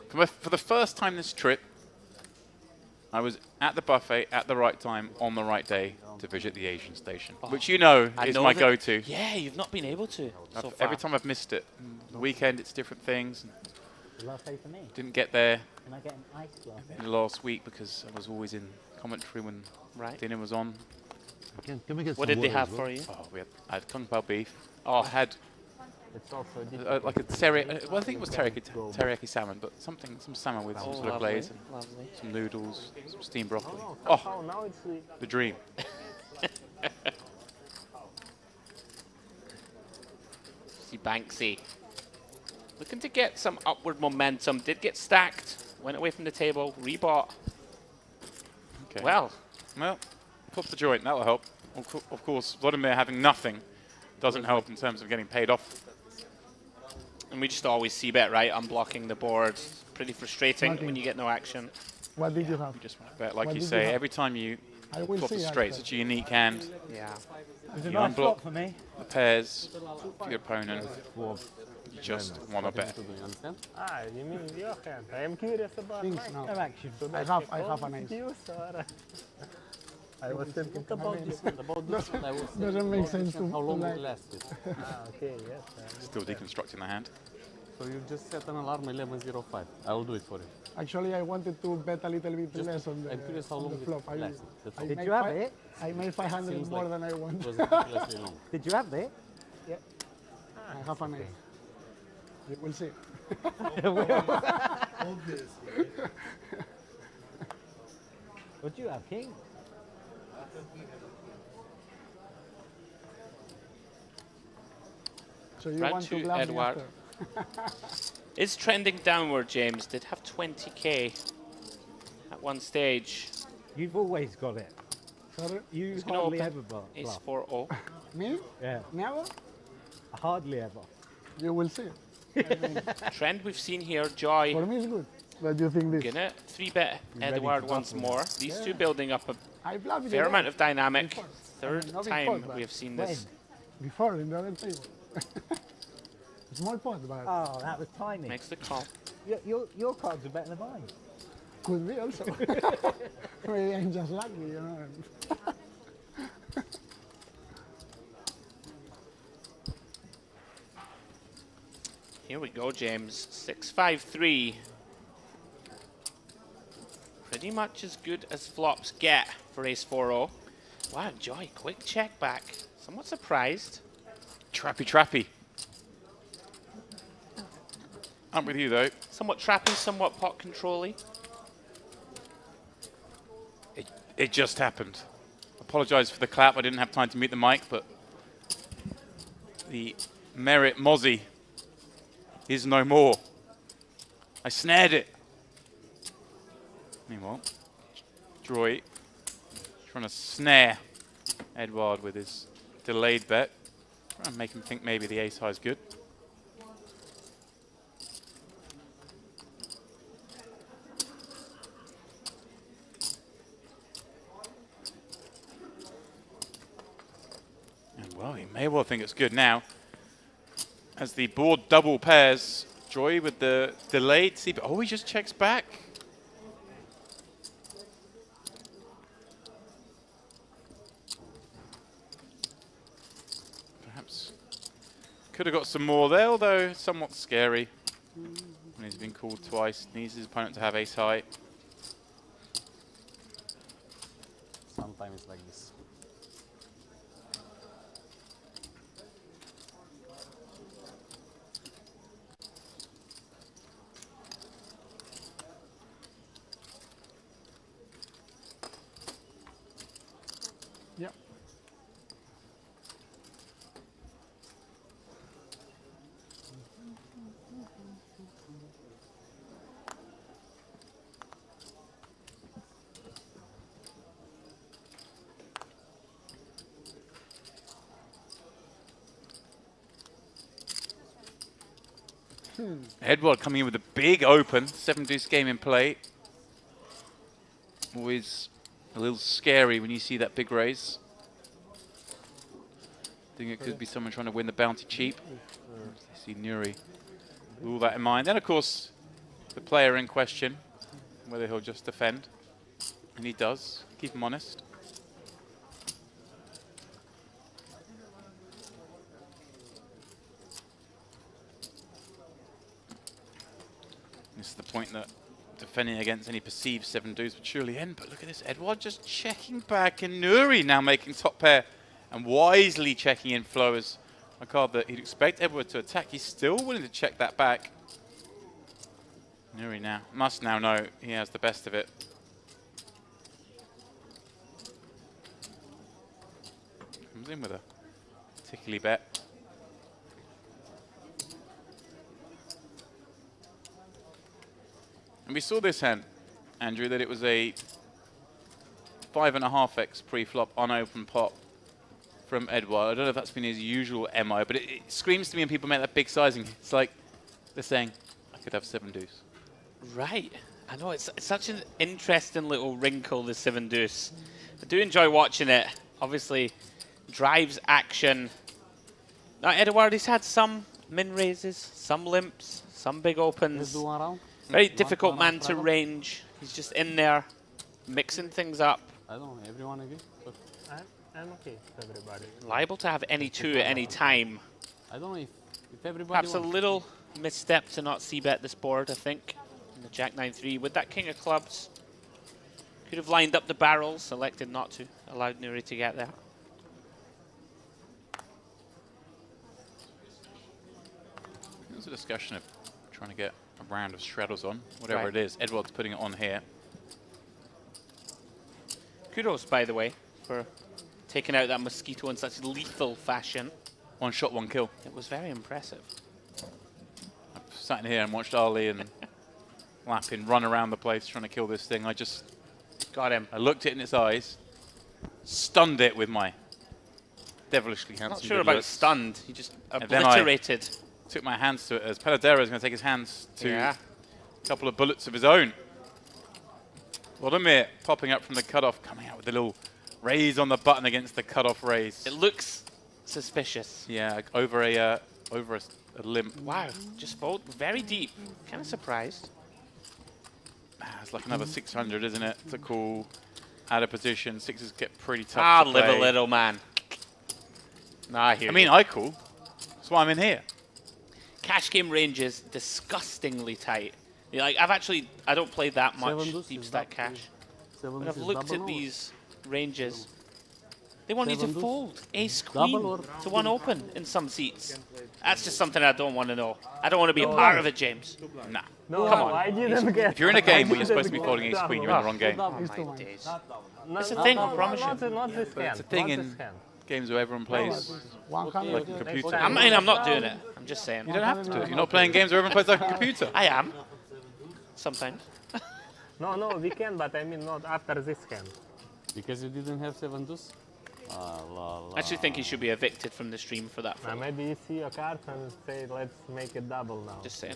For the first time this trip, I was at the buffet at the right time on the right day to visit the Asian station, which you know is my go-to. Yeah, you've not been able to so far. Every time I've missed it. The weekend, it's different things. Last day for me. Didn't get there Can I get an ice glass? in the last week because I was always in commentary when dinner was on. Can we get what some did they water have as well? for you? Oh, I had kung pao beef. Oh, I had It's also like a teriyaki. Well, I think it was teriyaki salmon, but some salmon with some sort of glaze and some noodles, some steamed broccoli. Oh, now it's the dream. See Banksy looking to get some upward momentum. Did get stacked. Went away from the table. Rebought. Okay. Well, flip the joint. That'll help. Of course, Vladimir having nothing doesn't help in terms of getting paid off. and we just always see bet, right? Unblocking the board. Pretty frustrating Nothing. when you get no action. What did you have? You just want to bet, like What you did say, have? every time you I will flop see, the straight, actually. such a unique hand. Yeah. It's a You nice unblock flop for me. the pairs for your opponent. You just want to bet. Ah, you mean your hand? I am curious about Things mine. now. No action. So I that's have an all ace. you, sir. I was thinking About this one, about this one, I was saying Doesn't make about sense this one, to how long like- it lasted. Ah, okay, yes. Still deconstructing the hand. So you just set an alarm 11:05. I will do it for you. Actually, I wanted to bet a little bit Just- less on the, I'm curious how on long the it flop. lasted. That's all. Did made you have fi- it? I made 500 Seems more like than I It wanted. was ridiculously long. Did you have it? I have an ace. You will see. What do you have, king? So you Round want to two, bluff me Edward. after. It's trending downward, James. Did have 20k at one stage. You've always got it. Sorry? You It's gonna hardly open ever bluff. Ace 4-0. Me? Yeah. Never? Hardly ever. You will see. Trend we've seen here, Joy. For me, it's good. But you think this? Gonna 3-bet Ready Edward to once bluff more. with These that. two building up a I bluff it fair a amount lot. of dynamic. Before. Third Not in time pot, but we have seen this. Before, in the other table. Small pot, but Oh, that was tiny. Makes the call. Your cards are better than mine. could be also. Maybe I'm just lucky, you know. Here we go, James. 6-5-3. Pretty much as good as flops get for Ace 4-0. Wow, Joy, quick check back. Somewhat surprised. Trappy. I'm with you though. Somewhat trappy, somewhat pot controlly. It just happened. Apologise for the clap. I didn't have time to mute the mic, but the Merit Mozzie is no more. I snared it. Meanwhile, Droy trying to snare Edward with his delayed bet. Trying to make him think maybe the ace high is good. And well, he may well think it's good now. As the board double pairs, Joy with the delayed CP. Oh, he just checks back. Perhaps could have got some more there, although somewhat scary. When he's been called twice, needs his opponent to have ace high. Sometimes it's like this. Yep. Edward coming in with a big open 7-deuce game in play. Always a little scary when you see that big raise. I think it could be someone trying to win the bounty cheap. I see Nuri with all that in mind. Then, of course, the player in question, whether he'll just defend. And he does. Keep him honest. This is the point that defending against any perceived 7-deuce would surely end. But look at this, Edward just checking back, and Nuri now making top pair and wisely checking in flow as a card that he'd expect Edward to attack. He's still willing to check that back. Nuri now must now know he has the best of it. Comes in with a tickly bet. And we saw this hand, Andrew, that it was a 5.5x pre-flop unopened pot from Edward. I don't know if that's been his usual MO, but it screams to me when people make that big sizing. It's like they're saying, I could have 7-deuce. Right. I know, it's such an interesting little wrinkle, the 7-deuce. I do enjoy watching it. Obviously, drives action. Now, Edward, he's had some min raises, some limps, some big opens. Let's do one round. Very difficult man to range. He's just in there, mixing things up. I don't know, everyone agree? I'm okay with everybody. Liable to have any two at any time. I don't know if everybody Perhaps a wants. little misstep to not c-bet this board, I think. In the Jack 9-3 with that king of clubs. Could have lined up the barrels, elected not to. Allowed Nuri to get there. There's a discussion of trying to get a round of straddles on, whatever Right. it is. Edward's putting it on here. Kudos, by the way, for taking out that mosquito in such lethal fashion. One shot, one kill. It was very impressive. I've sat in here and watched Ali and Lappin run around the place trying to kill this thing. I just got him. I looked it in its eyes, stunned it with my devilishly handsome. Not sure good about looks. stunned. He just And then I obliterated. took my hands to it as Paladero is going to take his hands to Yeah. a couple of bullets of his own. Vladimir popping up from the cutoff, coming out with a little raise on the button against the cutoff raise. It looks suspicious. Yeah, over a limp. Wow, just fold very deep. Kind of surprised. It's like another 600, isn't it? To call out of position. Sixes get pretty tough. Ah, to live a play. little, man. Nah, I hear I mean, you. I call. That's why I'm in here. Cash game range is disgustingly tight. Yeah, like I don't play that much 7-deuce deep is stack double- cash. 7-deuce But I've is looked double at or- these ranges. They want you to 7-deuce? fold ace Double queen or to one open in some seats. That's just something I don't want to know. I don't want to be a part of it, James. Nah. No, Come on. I didn't get. If you're in a game I where you're supposed to be didn't folding get ace queen, double. you're in the wrong game. Oh my days. It's a thing, I promise you. Not this hand. It's a thing not in this hand. games where everyone plays 100. like a computer. I mean, I'm not doing it. I'm just saying. You don't have to do it. You're not playing games where everyone plays like a computer. I am. Sometimes. No, we can, but I mean not after this hand. Because you didn't have 7-deuce? I actually think he should be evicted from the stream for that. Maybe you see a card and say, let's make it double now. Just saying.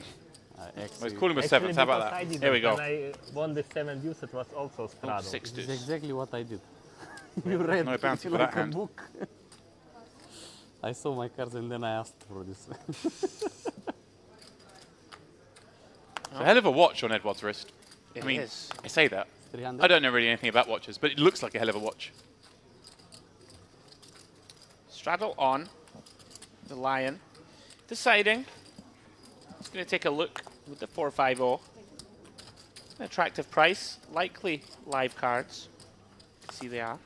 Well, he's calling with sevens. How about that? There we go. When I won the 7-deuce, it was also straddle. 6 This deuce. is exactly what I did. You read No bounty for like that a hand. book. I saw my cards and then I asked for this. It's a hell of a watch on Edward's wrist. It I mean, is. I say that. 300? I don't know really anything about watches, but it looks like a hell of a watch. Straddle on. The lion. Deciding. He's going to take a look with the 450. An attractive price. Likely live cards. See they are.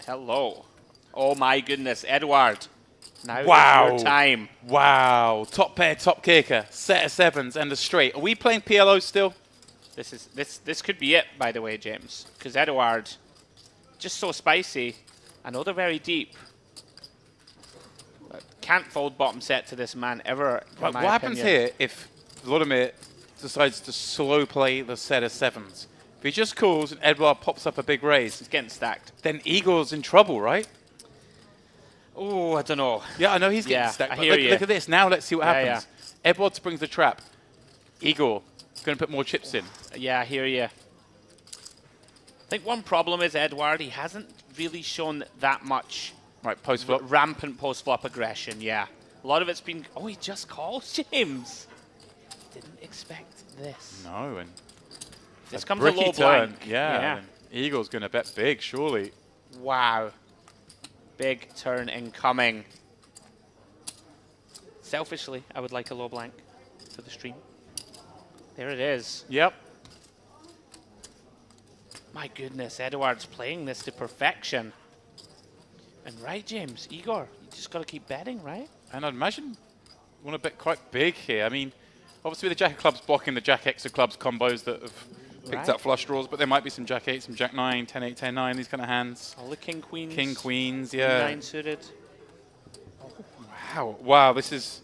Hello. Oh my goodness, Edward. Now Wow. is your time. Wow. Top pair, top kicker, set of sevens and a straight. Are we playing PLO still? This could be it, by the way, James. Because Edward, just so spicy. I know they're very deep. But can't fold bottom set to this man ever. Right, what happens here if Vladimir decides to slow play the set of sevens? If he just calls and Edward pops up a big raise, He's getting stacked. then Eagle's in trouble, right? Oh, I don't know. Yeah, I know he's getting Yeah, stacked. I But hear look, you. look at this. Now let's see what Yeah, happens. Edwards brings the trap. Igor going to put more chips in. Yeah, I hear you. I think one problem is Edward, he hasn't really shown that much post-flop. Rampant post-flop aggression, yeah. A lot of it's been... Oh, he just calls, James. Didn't expect this. No, and This comes a low turn. blank. Yeah. And Igor's going to bet big, surely. Wow. Big turn incoming. Selfishly, I would like a low blank for the stream. There it is. Yep. My goodness, Edward's playing this to perfection. And right, James, Igor, you just got to keep betting, right? And I'd imagine want to bet quite big here. I mean, obviously the Jack of Clubs blocking the Jack X of Clubs combos that have picked up flush draws, but there might be some Jack 8, some Jack 9, 10 8, 10 9, these kind of hands. All the King Queens. King Queens, Queen yeah. 9 suited. Wow, this is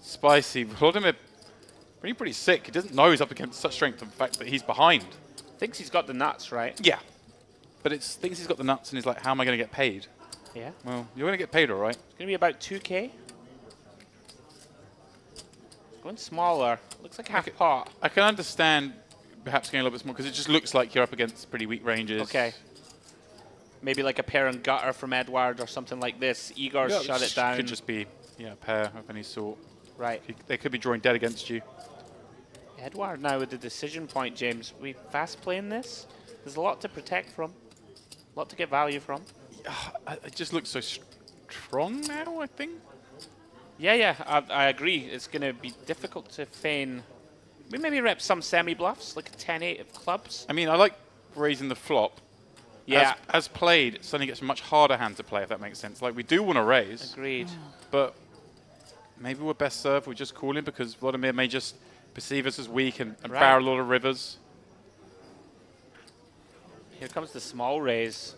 spicy. Vladimir pretty sick. He doesn't know he's up against such strength and the fact that he's behind. Thinks he's got the nuts, right? Yeah. But thinks he's got the nuts and he's like, how am I going to get paid? Yeah. Well, you're going to get paid all right. It's going to be about 2K. Going smaller. Looks like half pot. I can understand perhaps going a little bit small because it just looks like you're up against pretty weak ranges. Okay. Maybe like a pair and gutter from Edward or something like this. Igor's Yeah, shut it down. Could just be a pair of any sort. Right. They could be drawing dead against you. Edward now with the decision point, James. We fast playing this? There's a lot to protect from. A lot to get value from. It just looks so strong now, I think. Yeah, I agree. It's going to be difficult to feign. We maybe rep some semi-bluffs, like a 10-8 of clubs. I mean, I like raising the flop. Yeah. As played, it suddenly gets a much harder hand to play, if that makes sense. Like, we do want to raise. Agreed. But maybe we're best served with just calling because Vladimir may just perceive us as weak and barrel a lot of rivers. Here comes the small raise.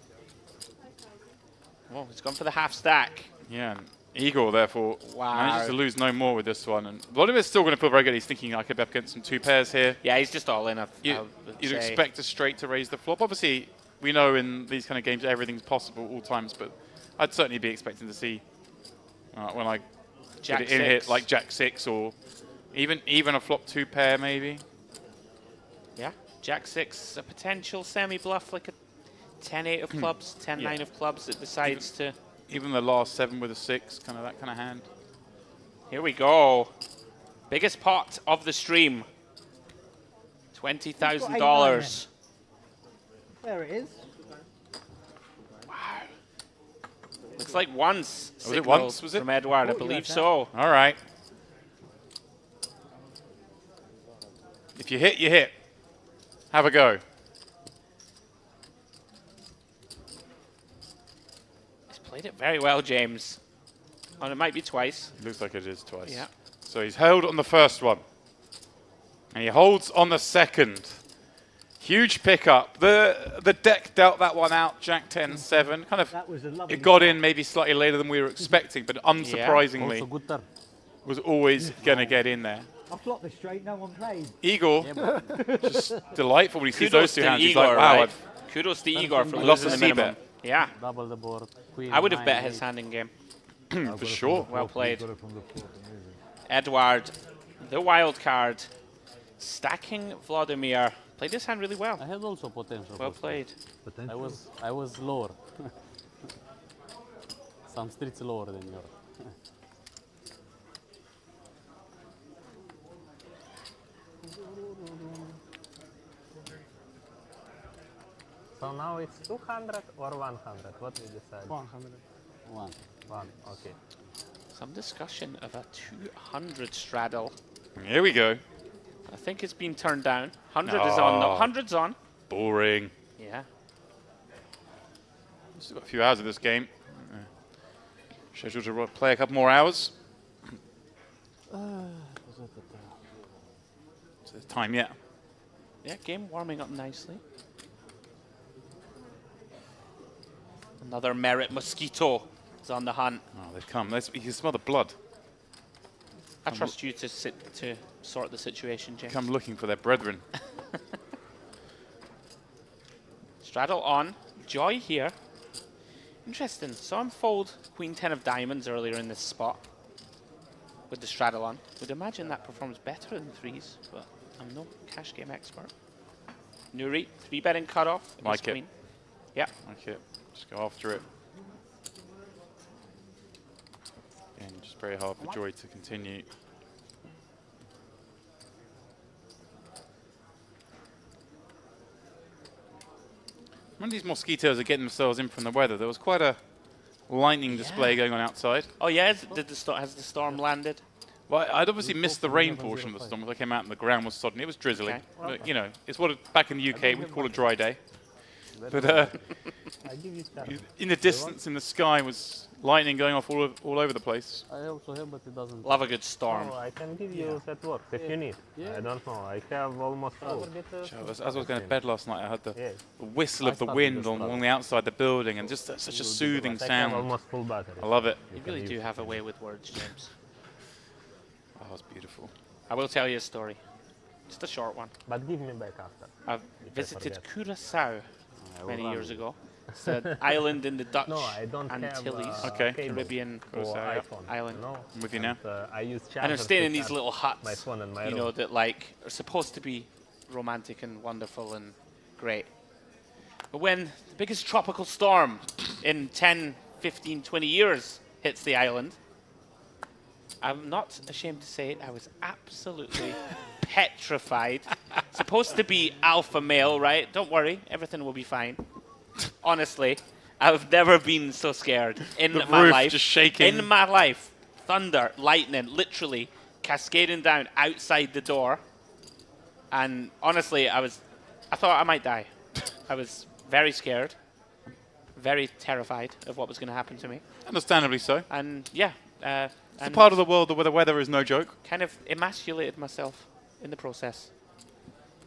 Oh, he's gone for the half stack. Yeah, and Igor, therefore, manages to lose no more with this one. And Vladimir's still going to feel very good. He's thinking I could be up against some 2 pairs here. Yeah, he's just all in. You'd expect a straight to raise the flop. Obviously, we know in these kind of games everything's possible all times, but I'd certainly be expecting to see when I Jack get it in here, 6. like Jack 6 or even a flop 2 pair maybe. Yeah, Jack 6, a potential semi-bluff, like a 10-8 of clubs, 10-9 of clubs that decides to... Even the last 7 with a 6, kind of that kind of hand. Here we go. Biggest pot of the stream. $20,000. There it is. Looks like once. Was it once? Was it? From Edward, I believe so. All right. If you hit, you hit. Have a go. He's played it very well, James. And it might be twice. Looks like it is twice. Yeah. So he's held on the first one. And he holds on the second. Huge pickup. The deck dealt that one out, Jack 10-7. Kind of, that was a lovely it got in maybe slightly later than we were expecting, but unsurprisingly, Also was always going to get in there. I flopped this straight, no one played. Igor, just delightful when he sees those two hands. He's Igor, like, wow, right? Kudos to Igor for lost losing a the minimum. C-bet. Yeah. Double the board. Queen I would have 9, bet his 8. hand in game. For sure. Well played. Edward, the wild card, stacking Vladimir. Played this hand really well. I had also potential. Well played. I was lower. Some streets lower than yours. So now it's 200 or 100? What we decide? 100. One, okay. Some discussion of a 200 straddle. Here we go. I think it's been turned down. 100 is on. No, 100's on. Boring. Yeah. Still got a few hours of this game. Scheduled to play a couple more hours. So there's time yet. Yeah, game warming up nicely. Another Merit Mosquito is on the hunt. Oh, they've come. You can smell the blood. I trust you to sort the situation, James. Come looking for their brethren. Straddle on. Joy here. Interesting. Saw him fold Queen 10 of diamonds earlier in this spot with the straddle on. Would imagine that performs better in threes, but I'm no cash game expert. Nuri, 3-betting cutoff. Like it. Queen. Yeah. Like it. Just go after it. And just very hard for Joy to continue. When these mosquitoes are getting themselves in from the weather, there was quite a lightning display going on outside. Oh yeah, has the storm landed? Well, I'd obviously missed the rain portion of the storm. When I came out and the ground was sodden. It was drizzling. Okay. But, you know, it's what back in the UK we call a dry day. But I give you that. in the distance in the sky was lightning going off all over the place. I also have, but it doesn't. Love a good storm. Oh, I can give you that work if you need. I don't know. I have almost full. As I was going to bed last night, I heard the whistle of the wind on the outside the building, and just such a soothing sound. Almost full battery. I love it. You really do have a way with words, James. Oh, it's beautiful. I will tell you a story. Just a short one. But give me back after. I visited Curaçao many well, years ago. It's an island in the Dutch I don't Antilles, have, Caribbean island. No. I'm with you now. I use And I'm staying in these charge little huts, my phone and my you room. know, that like are supposed to be romantic and wonderful and great. But when the biggest tropical storm in 10, 15, 20 years hits the island, I'm not ashamed to say it, I was absolutely petrified. Supposed to be alpha male, right? Don't worry, everything will be fine. Honestly, I've never been so scared in The my roof life. just shaking. In my life, thunder, lightning, literally cascading down outside the door. And honestly, I thought I might die. I was very scared, very terrified of what was going to happen to me. Understandably so. And yeah. It's a part of the world where the weather is no joke. Kind of emasculated myself in the process.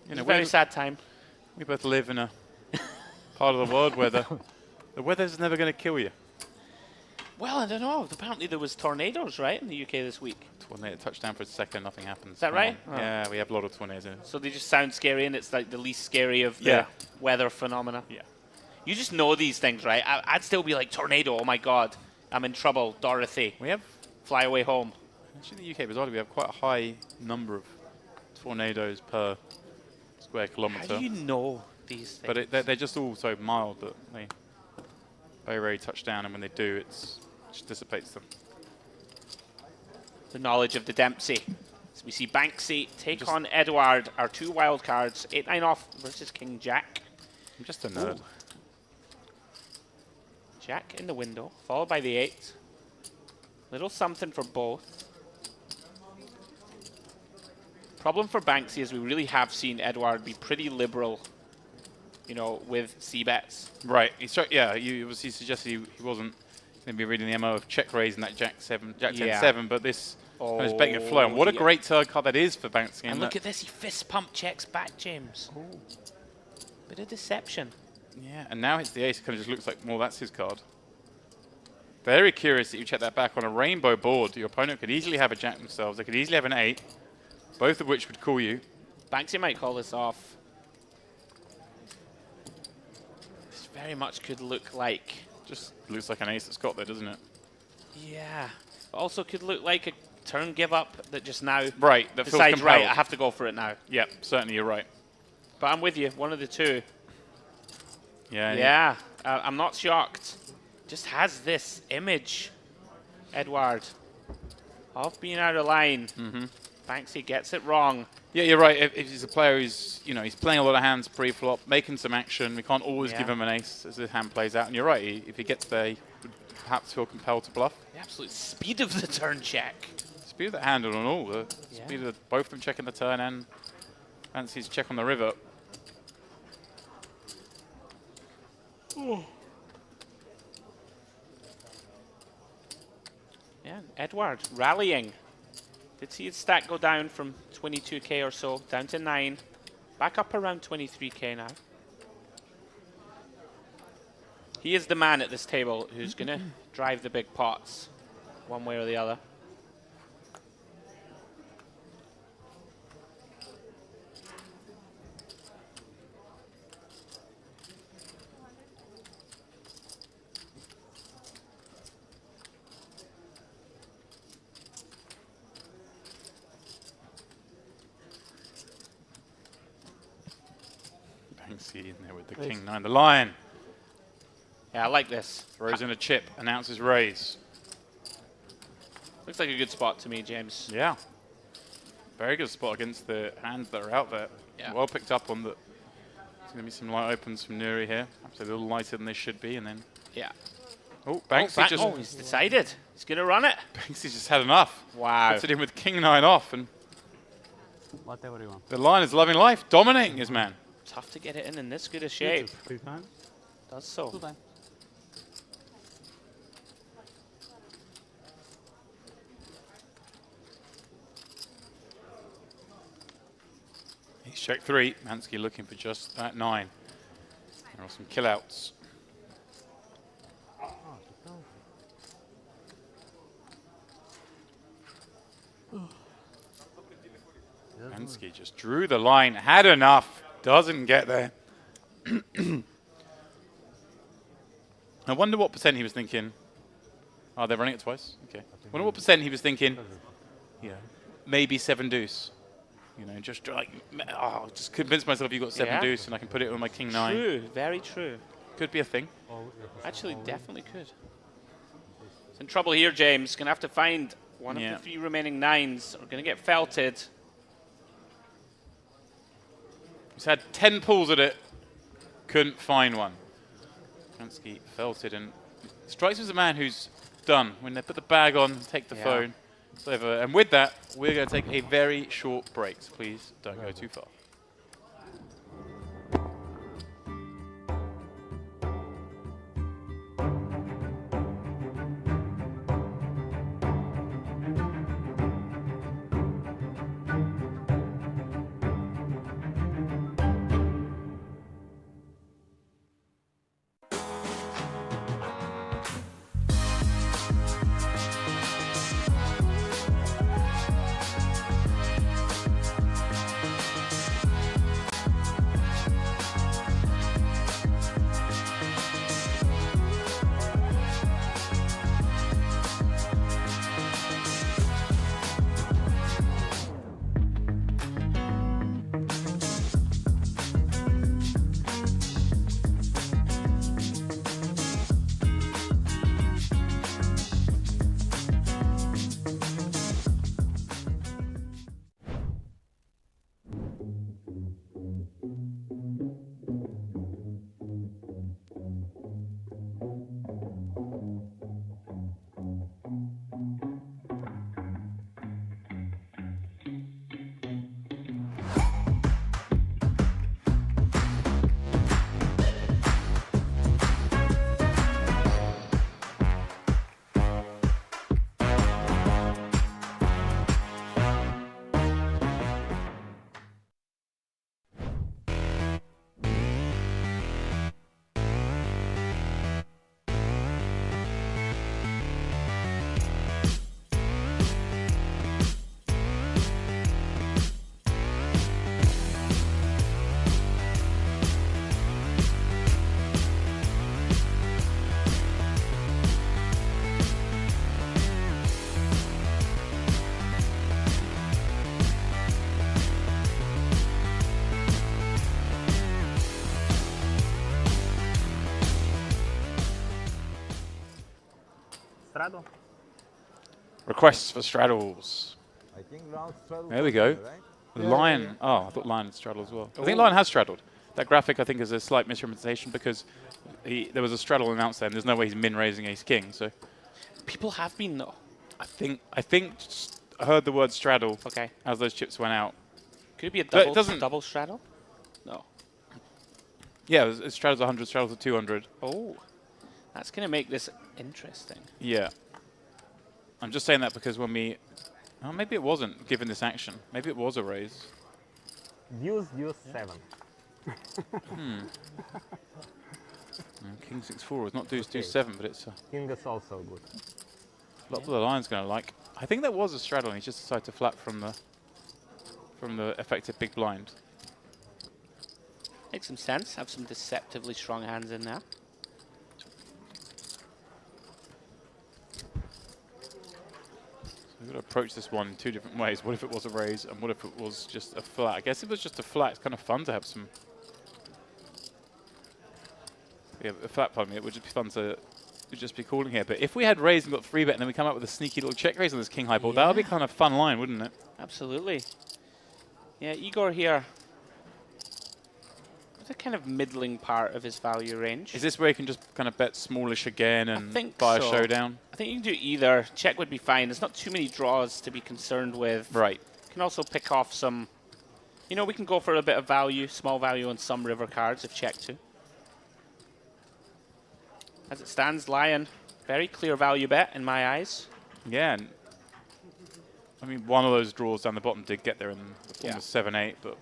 You It know, was a very sad time. We both live in a part of the world where the weather's never going to kill you. Well, I don't know. Apparently there was tornadoes, right, in the UK this week. Tornado touchdown for a second, nothing happens. Is that right? Oh. Yeah, we have a lot of tornadoes. So they just sound scary, and it's like the least scary of the weather phenomena. Yeah. You just know these things, right? I'd still be like, tornado, oh my God, I'm in trouble, Dorothy. We have... Fly away home. Actually, in the UK, bizarrely, we have quite a high number of tornadoes per square kilometre. How do you know these things? But they're just all so mild that they very rarely touch down, and when they do, it just dissipates them. The knowledge of the Dempsey. So we see Banksy take on Edward, our two wild cards. 8-9 off versus King Jack. I'm just a nerd. Ooh. Jack in the window, followed by the 8. Little something for both. Problem for Banksy is we really have seen Edward be pretty liberal, you know, with C-bets. Right. You obviously suggested he wasn't going to be reading the MO of check raising that Jack 10-7, but this kind of betting a flow. And what a great turn card that is for Banksy. And look at this, he fist pump checks back, James. Bit of deception. Yeah, and now it's the ace. It kind of just looks like, well, that's his card. Very curious that you check that back on a rainbow board. Your opponent could easily have a Jack themselves. They could easily have an 8, both of which would call you. Banksy might call this off. This very much could look like... Just looks like an ace that's got there, doesn't it? Yeah. Also could look like a turn give up that just now that feels decides, compelled. right, I have to go for it now. Yep, certainly you're right. But I'm with you, one of the two. Yeah. Yeah, I'm not shocked. Just has this image, Edward, of being out of line. Banksy gets it wrong. Yeah, you're right. If he's a player who's, you know, he's playing a lot of hands pre-flop, making some action, we can't always give him an ace as the hand plays out. And you're right, if he gets there, he would perhaps feel compelled to bluff. The absolute speed of the turn check. Speed of the hand and all, the speed of both of them checking the turn and Banksy's check on the river. Yeah, Edward rallying. Did see his stack go down from 22k or so down to 9. Back up around 23k now. He is the man at this table who's going to drive the big pots one way or the other. Banksy in there with the king nine. The lion Yeah, I like this. throws in a chip, announces raise. Looks like a good spot to me, James. Yeah. Very good spot against the hands that are out there. Yeah. Well picked up on that. There's going to be some light opens from Nuri here. Perhaps a little lighter than they should be, and then... Yeah. Oh, Banksy just... Oh, he's decided. He's going to run it. Banksy just had enough. Wow. Puts it in with king nine off, and Whatever you want. the lion is loving life, dominating his man. Tough to get it in this good a shape. Does so. 2 times. He's check 3. Mansky looking for just that 9. There are some kill outs. Mansky just drew the line, had enough, doesn't get there. I wonder what percent he was thinking. Oh, they're running it twice? Okay. I wonder what percent he was thinking. Yeah. Maybe 7 deuce. You know, just like, oh, just convince myself you've got 7 deuce and I can put it on my king 9. True, very true. Could be a thing. Actually, definitely could. He's in trouble here, James. Going to have to find one of the 3 remaining 9s. We're going to get felted. He's had 10 pulls at it. Couldn't find one. Mansky felted and strikes as a man who's done. When they put the bag on, take the phone, it's over. And with that, we're going to take a very short break. So please don't go too far. Straddle. Requests for straddles. I think round straddle. There we go. Right? The lion. Oh, I thought lion had straddled as well. I think lion has straddled. That graphic, I think, is a slight misrepresentation because there was a straddle announced there, and there's no way he's min raising ace king. So people have been though. I think I heard the word straddle. Okay. As those chips went out. Could it be a double straddle? No. Yeah, it straddles 100, straddles a 200. Oh, that's going to make this interesting. Yeah. I'm just saying that because when we... Oh, maybe it wasn't, given this action. Maybe it was a raise. Deuce 7. King 6-4 is not deuce 7, but it's... King is also good. Lots of the lion's going to like. I think that was a straddle, and he just decided to flat from the effective big blind. Makes some sense. Have some deceptively strong hands in there. We've got to approach this one in 2 different ways. What if it was a raise, and what if it was just a flat? I guess if it was just a flat, it's kind of fun to have some Yeah, flat pardon me, it would just be fun to just be calling here. But if we had raised and got 3-bet and then we come up with a sneaky little check raise on this king high board, that would be kind of fun line, wouldn't it? Absolutely. Yeah, Igor here. It's a kind of middling part of his value range. Is this where you can just kind of bet smallish again and so. buy a showdown? I think you can do either. Check would be fine. There's not too many draws to be concerned with. Right. You can also pick off some, you know, we can go for a bit of value, small value on some river cards if check to. As it stands, Lion, very clear value bet in my eyes. Yeah, and I mean, one of those draws down the bottom did get there in the form of 7-8, but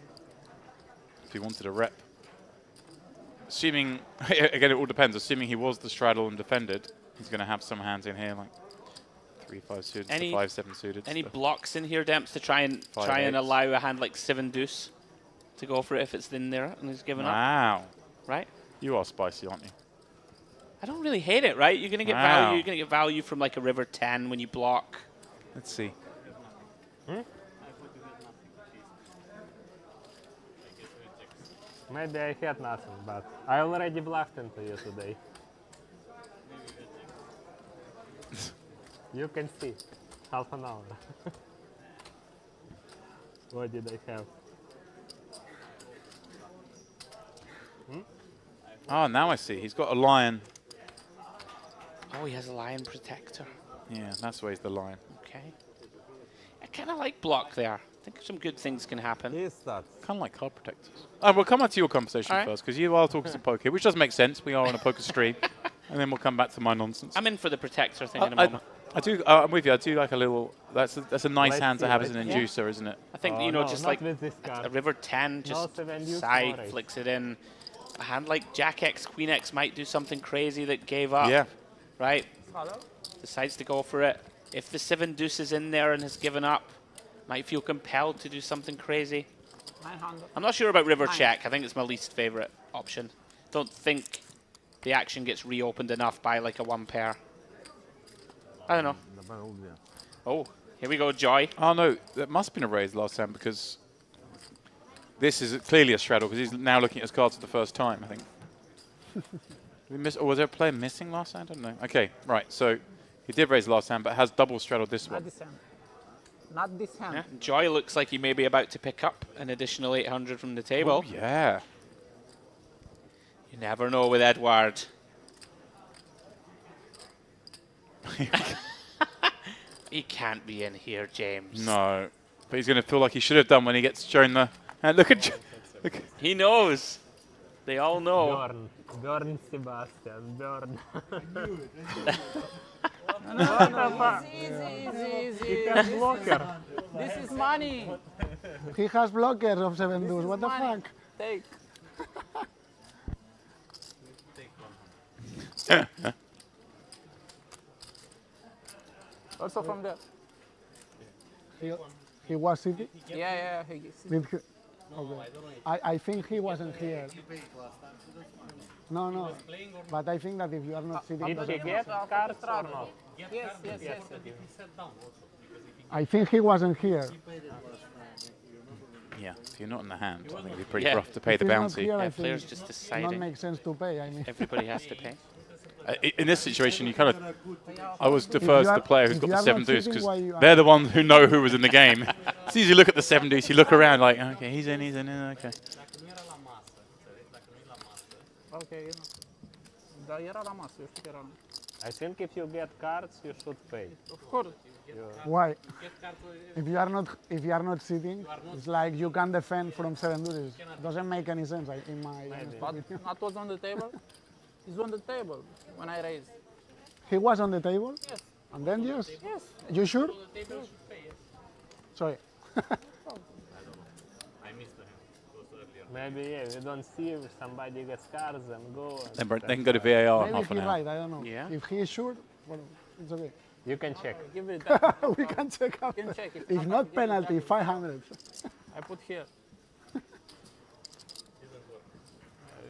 if he wanted a rep, assuming, again, it all depends, assuming he was the straddle and defended, he's going to have some hands in here, like 3-5 suited, 5-7 suited. Any blocks in here, Demps, to try and allow a hand like 7 deuce to go for it if it's in there and he's given up? Wow. Right? You are spicy, aren't you? I don't really hate it, right? You're going to get value. You're going to get value from like a river 10 when you block. Let's see. Maybe I had nothing, but I already bluffed into you today. You can see. Half an hour. What did I have? Oh, now I see. He's got a lion. Oh, he has a lion protector. Yeah, that's where he's the lion. Okay. I kind of like block there. I think some good things can happen. He starts. Kind of like card protectors. We'll come on to your conversation first, because you are talking some poker, which does make sense. We are on a poker stream. And then we'll come back to my nonsense. I'm in for the protector thing in a moment. I do. I'm with you. I do like a little. That's a nice hand to have as an inducer, isn't it? I think you know, just like a river 10, just side flicks it in. A hand like Jack X, Queen X might do something crazy that gave up. Yeah. Right. Decides to go for it. If the 7 deuce is in there and has given up, might feel compelled to do something crazy. 900. I'm not sure about river check. I think it's my least favorite option. Don't think the action gets reopened enough by like a 1 pair. I don't know. Oh, here we go, Joy. Oh no, that must have been a raise last time because this is clearly a straddle because he's now looking at his cards for the first time, I think. Or was there a player missing last hand? I don't know. Okay, right. So he did raise last hand, but has double straddled this one. Not this hand. Not this hand. Yeah. Joy looks like he may be about to pick up an additional 800 from the table. Oh, yeah. You never know with Edward. He can't be in here, James. No, but he's going to feel like he should have done when he gets shown the. And look at. Look. He knows. They all know. Burn, Sebastian, burn. Easy. He has blocker. This is money. He has blockers of 7 deuce. What the fuck? Take. Also from there. He was sitting? Yeah. Okay. I think he wasn't here. No. But I think that if you are not sitting... Did he get cards or not? Yes. I think he wasn't here. Yeah, if you're not in the hand, I think it'd be pretty rough to pay the bounty. Here, players just deciding. It makes sense to pay. I mean, everybody has to pay. In this situation, you kind of, I always defer to the player who's got the 7 deuce because they're the ones who know who was in the game. As soon as you look at the 7 deuce, you look around like, okay, he's in, okay. Okay, dar era la masă, eu știu că era. I think if you get cards, you should pay. Of course. Why? If you are not sitting, it's like you can defend from 7 deuces. Doesn't make any sense in my opinion. Not was on the table. He's on the table when I raised. He was on the table? Yes. And then yes? Yes. You sure? Sorry. Maybe we don't see if somebody gets cards and go. And They can go to VAR in Maybe half an he's hour. right, I don't know. Yeah. If he is sure, well, it's okay. You can check. Give it. We can check out. You can check it. If not penalty, 500. I put here.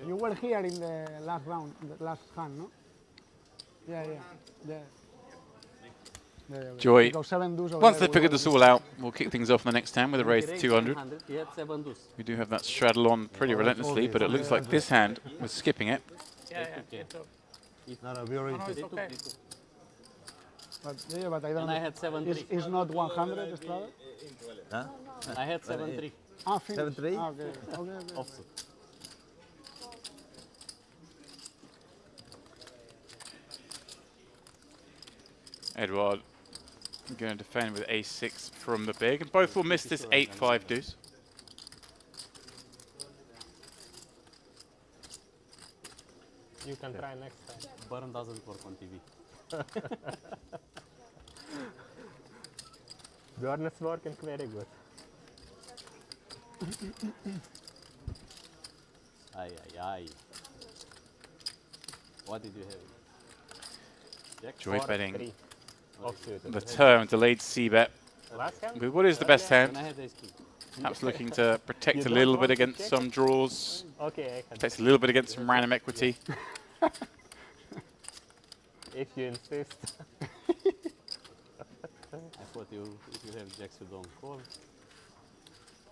You were here in the last round, the last hand, no? Yeah. Joy, Those 7 deuce over once there they've figured this all out, we'll kick things off in the next hand with a raise to 200. He had 7 deuce. We do have that straddle on pretty relentlessly, but it looks like this hand was skipping it. Yeah, took yeah. it. No, we already No, took it's it. okay. But yeah, but I don't. And I had 7-3. It's not 100 Estrada. Huh? I had 7-3. Ah, finished. 7-3? Ah, okay. Okay. Offset. Edward going to defend with a6 from the big, and both will miss this 8-5 deuce. You can try next time. Burn doesn't work on TV. Bjorn is working very good. Ay. What did you have? Jack? Joy betting 3. Offsuited. the turn, delayed c-bet. Last hand? But what is the best hand? When I had ace king. Perhaps looking to protect You a don't little want bit to against check some draws. Okay, I can. Protects a little bit against some random equity. If you insist. I thought if you have jacks, you don't call.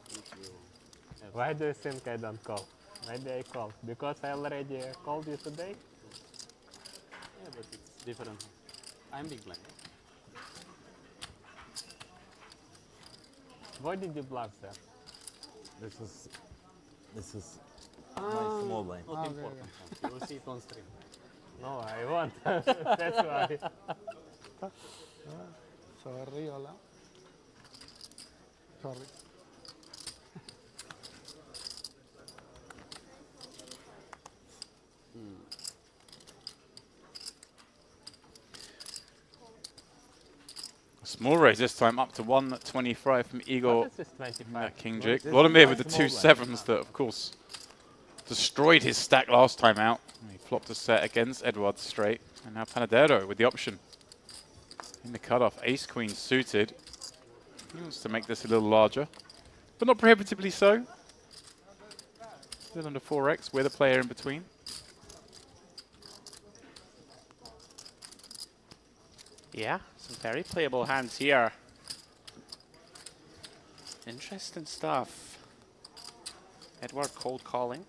If you have Why do you think I don't call? Maybe I call. Because I already called you today? Yeah, but it's different. I'm big blind. Why did you bluff there? This is my small blind. Not important. You will see it on stream. No, I won't. That's why. Sorry, hola. Sorry. Small raise this time up to 125 from Igor. What is this 25? King What Jake. is this? Vladimir with the Small two blind. sevens that, of course, destroyed his stack last time out. He flopped a set against Edward straight. And now Panadero with the option. In the cutoff, ace-queen suited. He wants to make this a little larger, but not prohibitively so. Still under 4x with a player in between. Yeah, some very playable hands here. Interesting stuff. Edward cold calling.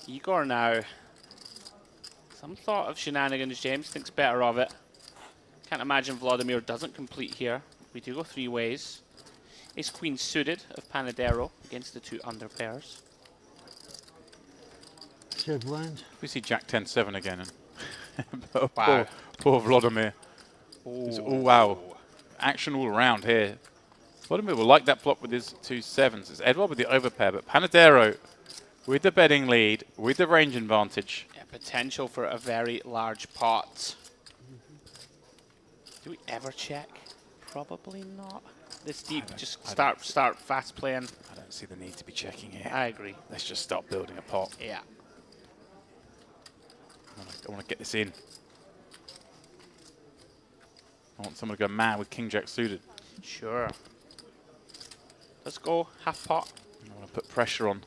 Igor now. Some thought of shenanigans. James thinks better of it. Can't imagine Vladimir doesn't complete here. We do go 3 ways. Ace Queen suited of Panadero against the 2 under pairs. Check blind. We see Jack 10-7 again. And Wow. poor Vladimir. Ooh. Oh, wow. Action all around here. Vladimir will like that flop with his 2 sevens. It's Edward with the overpair, but Panadero with the betting lead, with the range advantage. Yeah, potential for a very large pot. Do we ever check? Probably not. This deep, just start fast playing. I don't see the need to be checking here. I agree. Let's just start building a pot. Yeah. I want to get this in. I want someone to go mad with King Jack suited. Sure. Let's go half pot. I want to put pressure on.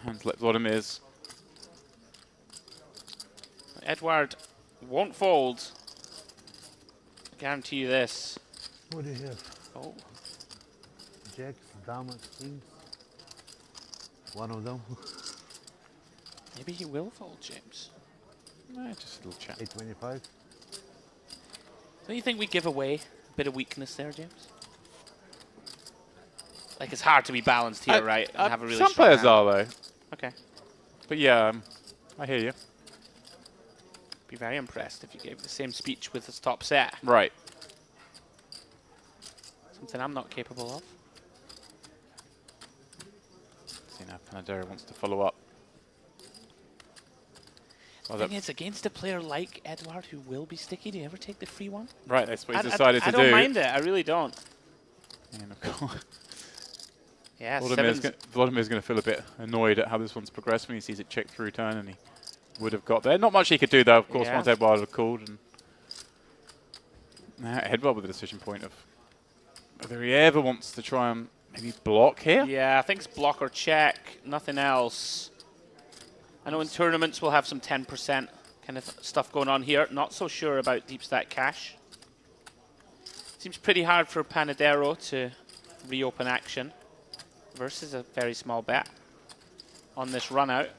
Hands like Vladimir's. Edward won't fold. I guarantee you this. What do you have? Oh. Jacks, damas, kings. One of them. Maybe he will fold, James. Just a little chat. 825. Don't you think we give away a bit of weakness there, James? Like, it's hard to be balanced here, right? And have a really some strong players hand. are, though. Okay. But yeah, I hear you. Be very impressed if you gave the same speech with his top set. Right. Something I'm not capable of. See now, Panadero wants to follow up. The thing is, against a player like Edward, who will be sticky, do you ever take the free one? Right, that's what he's decided to do. I don't mind it. I really don't. And of course, Yeah, Vladimir's going to feel a bit annoyed at how this one's progressed when he sees it check through turn, and he would have got there. Not much he could do, though, of course, once Edward had called. And now Edward with the decision point of whether he ever wants to try and maybe block here. Yeah, I think it's block or check, nothing else. I know in tournaments we'll have some 10% kind of stuff going on here. Not so sure about deep stack cash. Seems pretty hard for Panadero to reopen action versus a very small bet on this run out.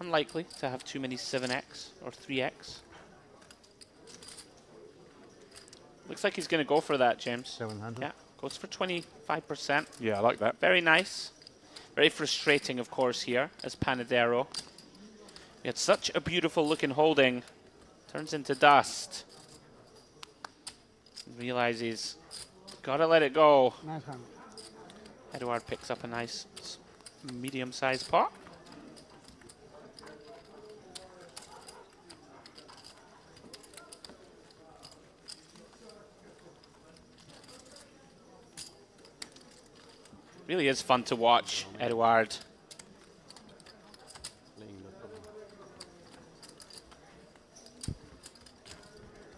unlikely to have too many 7x or 3x. Looks like he's going to go for that, James. 700. Yeah, goes for 25%. Yeah, I like that. Very nice. Very frustrating, of course, here as Panadero. We had such a beautiful looking holding. Turns into dust. Realize he's got to let it go. Nice hand. Eduard picks up a nice medium-sized pot. Really is fun to watch, Eduard.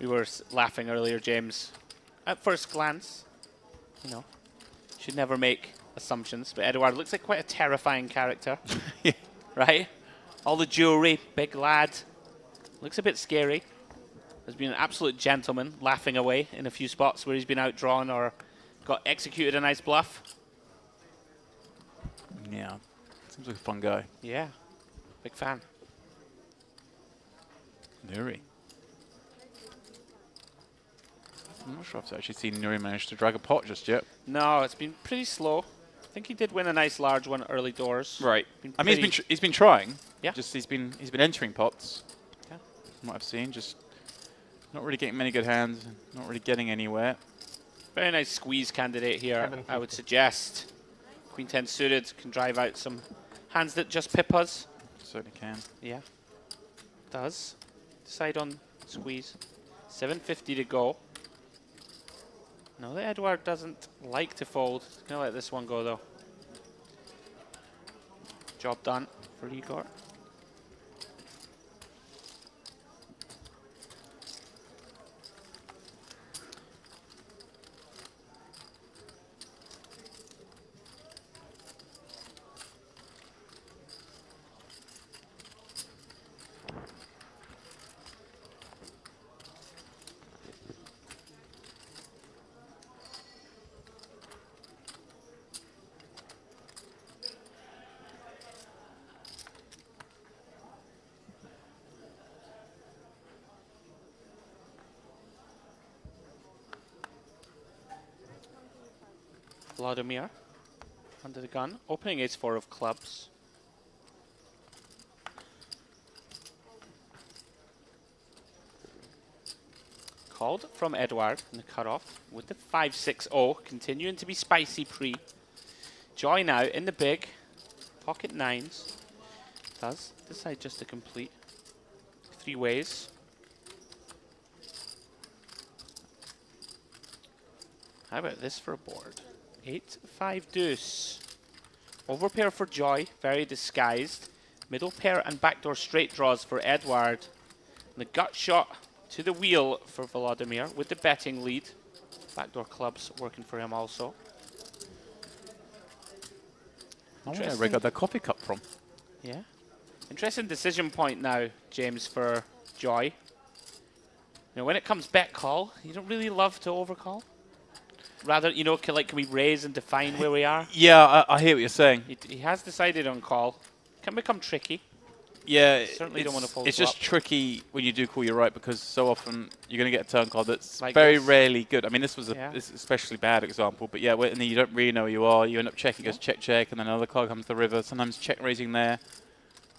We were laughing earlier, James. At first glance, you know, should never make assumptions, but Eduard looks like quite a terrifying character. Right? All the jewelry, big lad. Looks a bit scary. Has been an absolute gentleman, laughing away in a few spots where he's been outdrawn or got executed a nice bluff. Yeah, seems like a fun guy. Yeah, big fan. Nuri. I'm not sure if I've actually seen Nuri manage to drag a pot just yet. No, it's been pretty slow. I think he did win a nice large one early doors. Right. I mean, he's been trying. Yeah. Just he's been entering pots. Yeah. From what I've seen, just not really getting many good hands, not really getting anywhere. Very nice squeeze candidate here, I would suggest. Queen 10 suited can drive out some hands that just pip us. Certainly can. Yeah. Does. Decide on squeeze. 750 to go. No, the Eduard doesn't like to fold. He's going to let this one go, though. Job done for Igor. Vladimir under the gun, opening ace-4 of clubs. Called from Eduard in the cutoff with the 5-6-0, continuing to be spicy pre. Joy now in the big, pocket nines. Does decide just to complete 3 ways. How about this for a board? 8-5 deuce. Overpair for Joy, very disguised. Middle pair and backdoor straight draws for Eduard. And the gut shot to the wheel for Vladimir with the betting lead. Backdoor clubs working for him also. I wonder where they got their coffee cup from. Yeah. Interesting decision point now, James, for Joy. You know, when it comes bet call, you don't really love to overcall. Rather, you know, can we raise and define where we are? Yeah, I hear what you're saying. He has decided on call. Can become tricky. Yeah, Certainly don't want to fold it's flop. just tricky when you do call you right, because so often you're going to get a turn card that's Like very this. rarely good. I mean, this was Yeah. this especially bad example, but yeah, and then you don't really know where you are. You end up checking, goes check, check, and then another card comes to the river. Sometimes check raising there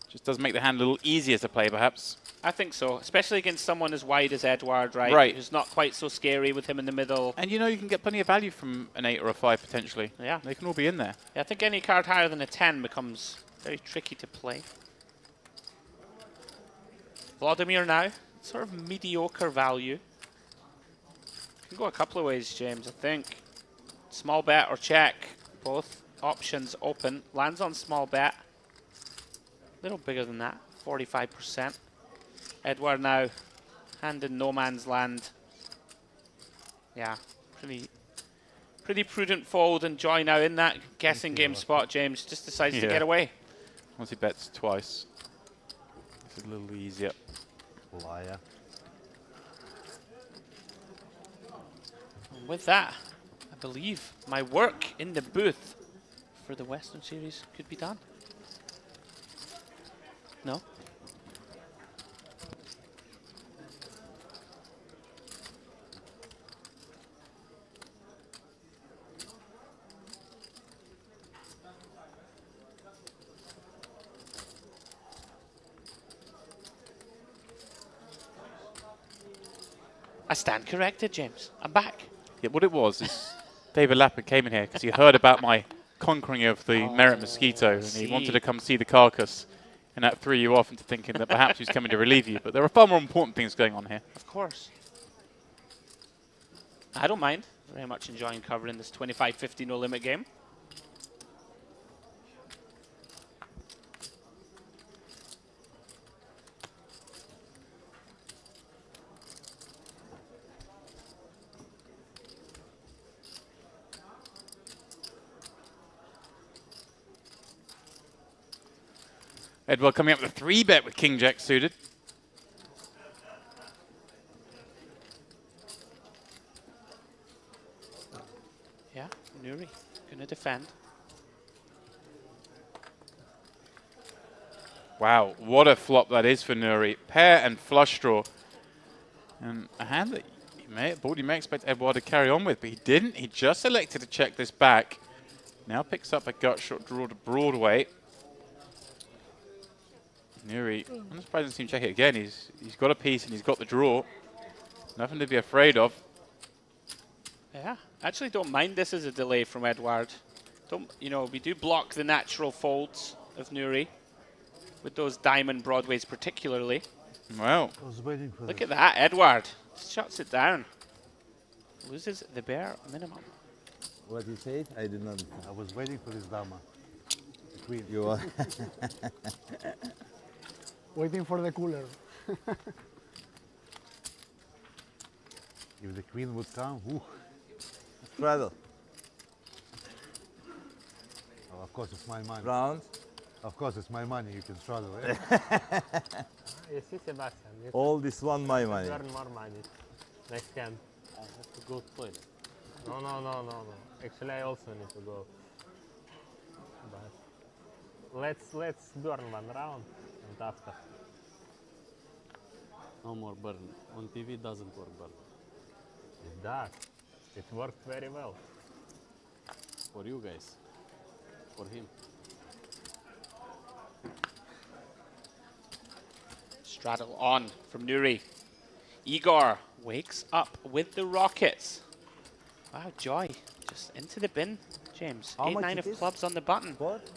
just does make the hand a little easier to play, perhaps. I think so, especially against someone as wide as Eduard, right? Right. Who's not quite so scary with him in the middle. And you know you can get plenty of value from an 8 or a 5 potentially. Yeah. They can all be in there. Yeah, I think any card higher than a 10 becomes very tricky to play. Vladimir now, sort of mediocre value. Can go a couple of ways, James, I think. Small bet or check. Both options open. Lands on small bet. A little bigger than that, 45%. Eduard now, hand in no man's land. Yeah, pretty prudent fold, and Joy now in that guessing game spot, James, just decides to get away. Once he bets twice, it's a little easier. Liar. And with that, I believe my work in the booth for the Western Series could be done. No? stand corrected, James. I'm back. Yeah, what it was is David Lappin came in here because he heard about my conquering of the Merit Mosquito, and he wanted to come see the carcass, and that threw you off into thinking that perhaps he was coming to relieve you. But there are far more important things going on here. Of course. I don't mind. Very much enjoying covering this 25-50 no limit game. Edward coming up with a 3-bet with King Jack suited. Yeah, Nuri going to defend. Wow, what a flop that is for Nuri. Pair and flush draw. And a hand that you may expect Edouard to carry on with, but he didn't. He just elected to check this back. Now picks up a gut shot draw to Broadway. Nuri, I'm surprised he doesn't check it again. He's got a piece and he's got the draw. Nothing to be afraid of. Yeah, actually don't mind this as a delay from Edouard. Don't, you know, we do block the natural folds of Nuri with those diamond broadways particularly. Well, I was waiting for look at that, Edouard shuts it down. Loses the bare minimum. What you said? I did not. I was waiting for this dama. The queen. You are. Waiting for the cooler. If the queen would come, ooh. Straddle. Oh, of course, it's my money. Round. Of course, it's my money. You can straddle. You see, Sebastian. You All this one my money. earn more money. Next hand. I have to go to toilet. No. Actually, I also need to go. But let's burn one round and after. No more burn. On TV doesn't work burn. It does. It worked very well. For you guys. For him. Straddle on from Nuri. Igor wakes up with the rockets. Wow, joy. Just into the bin, James. How much 8-9 it of is? clubs on the button. What?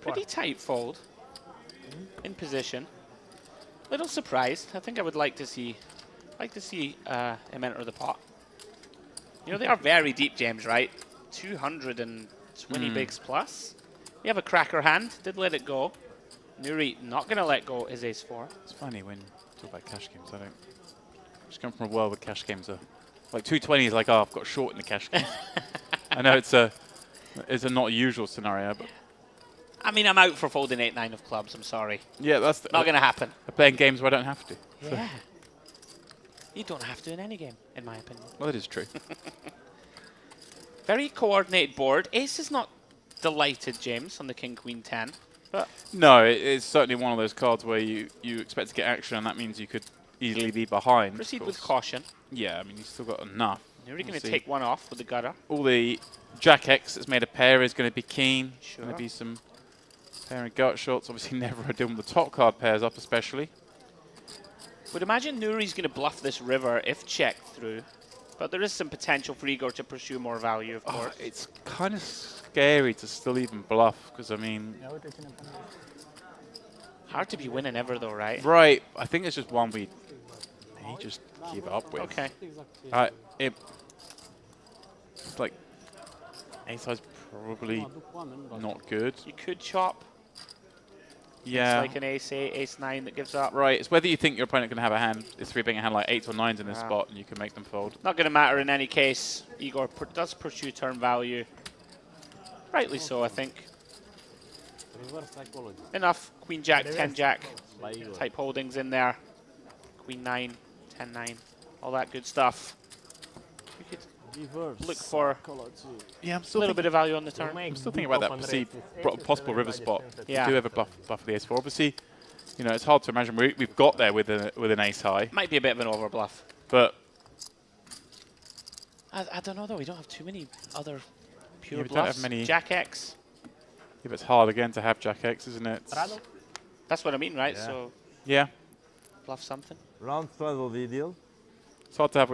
Pretty tight fold. In position. Little surprised. I think I would like to see him enter the pot. You know, they are very deep, James, right? 220 bigs plus. We have a cracker hand. Did let it go. Nuri not going to let go his ace-4. It's funny when you talk about cash games. I just come from a world where cash games are like 220 is like, oh, I've got short in the cash game. I know it's a not usual scenario, but I mean, I'm out for folding 8-9 of clubs. I'm sorry. yeah, that's Not going to happen. I'm playing games where I don't have to. So. Yeah. You don't have to in any game, in my opinion. Well, it is true. Very coordinated board. Ace is not delighted, James, on the King, Queen, 10. But No, it's certainly one of those cards where you expect to get action, and that means you could easily be behind. proceed with caution. Yeah, I mean, you've still got enough. Nuri going to Obviously, take one off with the gutter. all the Jack X that's made a pair is going to be keen. Sure. Going to be some pair and gut shots. Obviously, never dealing with the top card pairs up, especially. Would imagine Nuri's going to bluff this river if checked through. But there is some potential for Igor to pursue more value, of course. It's kind of scary to still even bluff, because, I mean... Hard to be winning ever, though, right? Right. I think it's just one we just give up with. Okay. It's like... Ace-high's probably not good. You could chop. Yeah. It's like an ace-8, ace-9 that gives up. Right. It's whether you think your opponent can have a hand, is 3-betting a hand like 8s or 9s in this spot, and you can make them fold. Not going to matter in any case. Igor does pursue turn value. Rightly so, I think. Reverse psychology. Enough. Queen Jack, 10 Jack By Igor. type holdings in there. Queen 9, 10 9, all that good stuff. We could look for Yeah, I'm a still little bit of value on the turn. I'm still thinking about that perceived possible river spot. Yeah. We do have a bluff for the ace-4. Obviously, you know, it's hard to imagine we've got there with an ace-high. Might be a bit of an overbluff. But I don't know, though. We don't have too many other pure we don't have bluffs. many. Jack X. Yeah, but it's hard again to have Jack X, isn't it? That's what I mean, right? Yeah. So Yeah. bluff something. Round straddle the deal. It's hard to have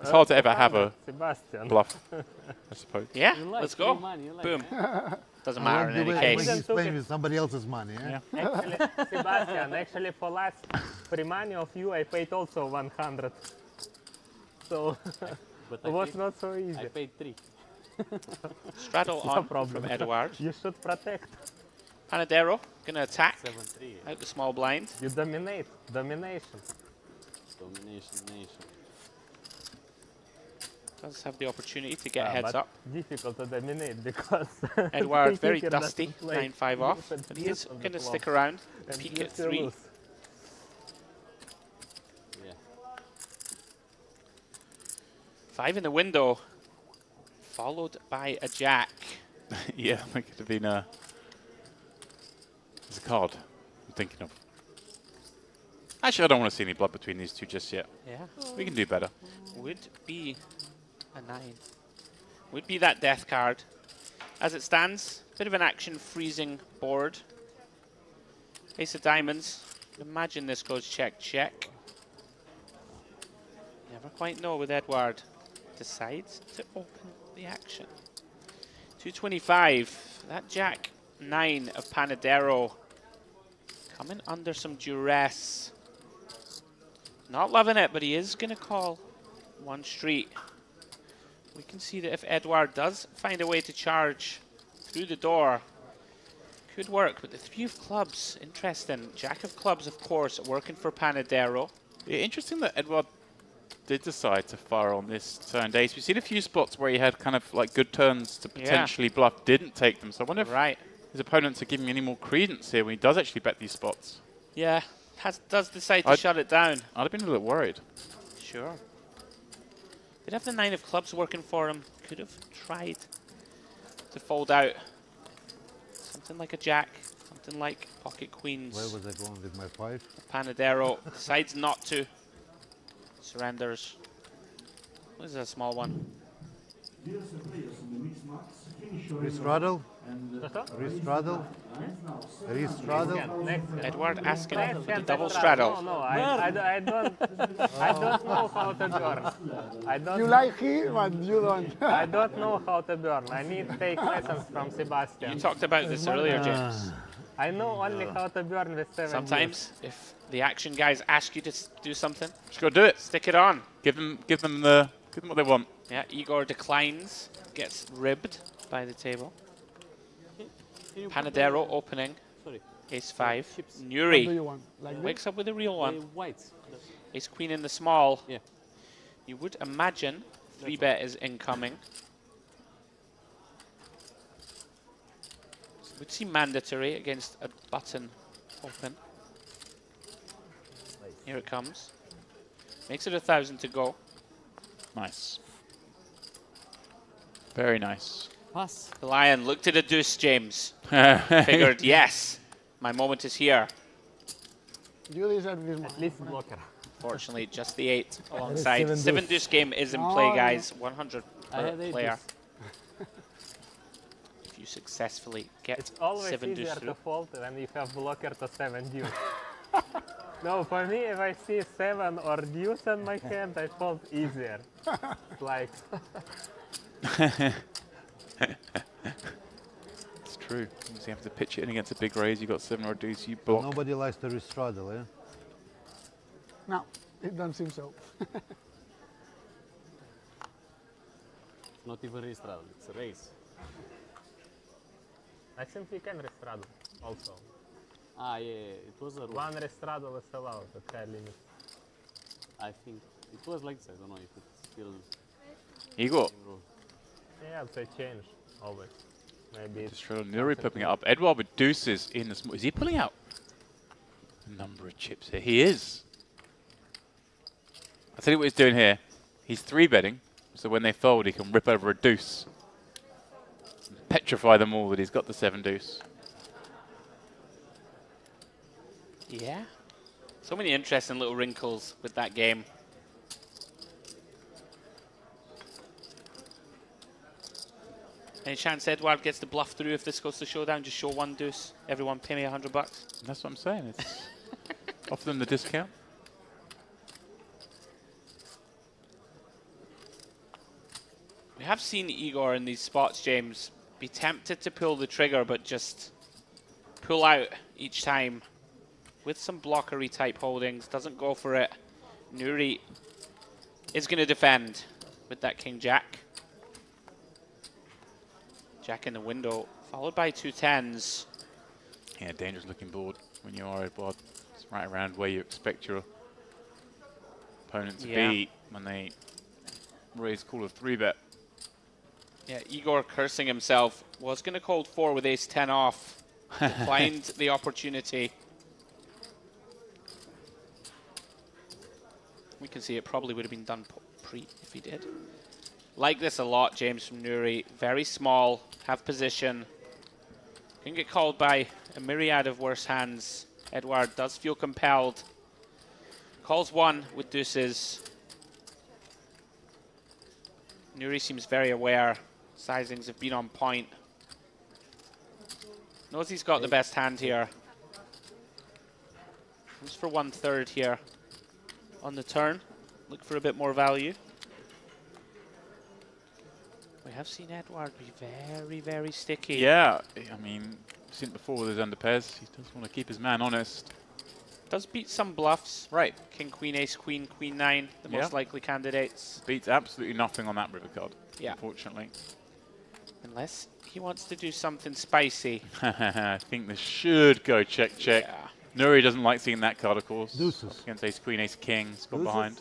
it's hard to ever have a Sebastian. bluff, I suppose. Yeah, You like let's go. free money, you like Boom. it. Doesn't I matter like in the any way case. when he's playing with somebody else's money. Yeah. Actually, Sebastian, actually for last free money of you, I paid also 100. So But it was not so easy. I paid 3. Straddle No on problem. from Edward. You should protect. Panadero gonna attack 7-3. out the small blind. You dominate. Domination. Domination nation. Does have the opportunity to get heads but up. difficult to dominate because Edward very Kicker dusty, doesn't play 9-5 off, defense but he is on the going to flop. stick around, And peek you at still 3. lose. Yeah. 5 in the window, followed by a jack. Yeah, that could have been a. There's a card I'm thinking of. Actually, I don't want to see any blood between these two just yet. Yeah. We can do better. Would be a 9. Would be that death card. As it stands, bit of an action freezing board. Ace of diamonds. Imagine this goes check, check. Never quite know with Edward. Decides to open the action. 225. That jack 9 of Panadero coming under some duress. Not loving it, but he is going to call one street. We can see that if Edward does find a way to charge through the door, could work. But the 3 of clubs, interesting. Jack of clubs, of course, working for Panadero. Yeah, interesting that Edward did decide to fire on this turn days. We've seen a few spots where he had kind of like good turns to potentially bluff, didn't take them. So I wonder if his opponents are giving any more credence here when he does actually bet these spots. Yeah, does decide to shut it down. I'd have been a little worried. Sure. Did have the 9 of clubs working for him. Could have tried to fold out something like a jack, something like pocket queens. Where was I going with my 5? Panadero decides not to. Surrenders. What is that small one? Restraddle. Restraddle. Restraddle. Edward asking for the double straddle. No, I don't know how to burn. You like him, but you don't. I don't know how to burn. I need to take lessons from Sebastian. You talked about this earlier, James. I know only how to burn with 7 Sometimes, if the action guys ask you to do something, just go do it. Stick it on. Give them what they want. Yeah, Igor declines, gets ribbed by the table. Panadero opening. Sorry. Ace 5. What do Nuri you want? Like wakes this? up with a real one. Whites. Ace Queen in the small. Yeah. You would imagine 3-bet is incoming. Would seem mandatory against a button open. Here it comes. Makes it 1,000 to go. Nice. Very nice. Pass. The Lion looked at a deuce, James. Figured, yes, my moment is here. You deserve this one. At least blocker. Fortunately, just the 8 alongside. 7 deuce game is in play, guys. 100 per player. If you successfully get It's always 7 easier deuce to through. fold when you have blocker to 7 deuce. No, for me, if I see 7 or deuce in my hand, I fold easier. It's like... It's true. You have to pitch it in against a big raise. You got 7 or deuce. You block. Nobody likes to restraddle, eh? No, it doesn't seem so. Not even restraddle, it's a race. I think we can restraddle also. Ah, yeah, it was a rule. One restraddle is allowed at high limit. I think it was like this. I don't know if it's still. Igor. Yeah, it's a change always. Maybe it's Just Nuri popping it up. Edward with deuces in the small. Is he pulling out a number of chips here? He is. I'll tell you what he's doing here. He's 3-betting, so when they fold, he can rip over a deuce. Petrify them all that he's got the 7 deuce. Yeah. So many interesting little wrinkles with that game. Any chance Edward gets the bluff through if this goes to showdown? Just show 1 deuce. Everyone pay me $100. That's what I'm saying. It's offer them the discount. have seen Igor in these spots, James, be tempted to pull the trigger, but just pull out each time with some blockery type holdings. Doesn't go for it. Nuri is going to defend with that king jack. Jack in the window, followed by 2 10s. Yeah, dangerous looking board when you are Edward. It's right around where you expect your opponent to be when they raise call of 3-bet. Yeah, Igor cursing himself. Was going to call 4 with ace 10 off. Declined the opportunity. We can see it probably would have been done pre if he did. Like this a lot, James from Nuri. Very small, have position. Can get called by a myriad of worse hands. Edward does feel compelled. Calls 1 with deuces. Nuri seems very aware. Sizings have been on point. Knows he's got the best hand here. Goes for 1/3 here on the turn. Look for a bit more value. We have seen Edward be very, very sticky. Yeah, I mean, seen it before with his underpairs. He does want to keep his man honest. Does beat some bluffs. Right. King, queen, ace, queen, queen 9, the most likely candidates. Beats absolutely nothing on that river card, unfortunately. Unless he wants to do something spicy. I think this should go check, check. Yeah. Nuri doesn't like seeing that card, of course. Deuces. Against ace, queen, ace, king. It's gone behind.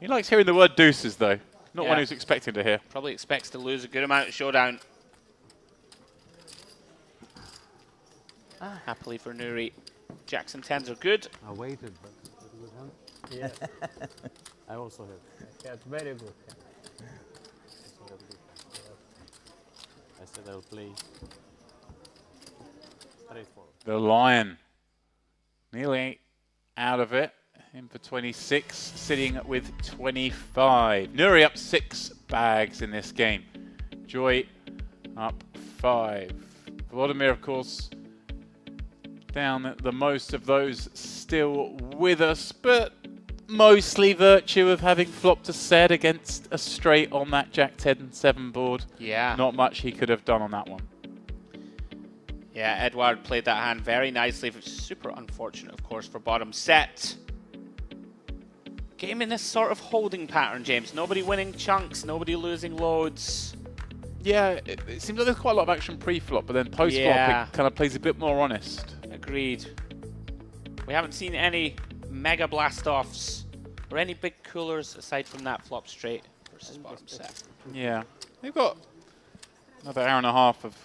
He likes hearing the word deuces, though. Not one who's expecting to hear. Probably expects to lose a good amount of showdown. Happily for Nuri. Jacks and 10s are good. I waited, but Yeah. I also have. Yeah, it's very good. I said I'll play straightforward. The Lion. Nearly out of it. In for 26, sitting with 25. Nuri up 6 bags in this game. Joy up 5. Vladimir, of course, down the most of those still with us, but mostly virtue of having flopped a set against a straight on that Jack 10-7 board. Yeah. Not much he could have done on that one. Yeah, Edward played that hand very nicely. Super unfortunate, of course, for bottom set. Game in this sort of holding pattern, James. Nobody winning chunks, nobody losing loads. Yeah, it seems like there's quite a lot of action pre-flop, but then post-flop it kind of plays a bit more honest. Agreed. We haven't seen any mega blast-offs or any big coolers aside from that flop straight versus bottom set. Yeah, we've got another hour and a half of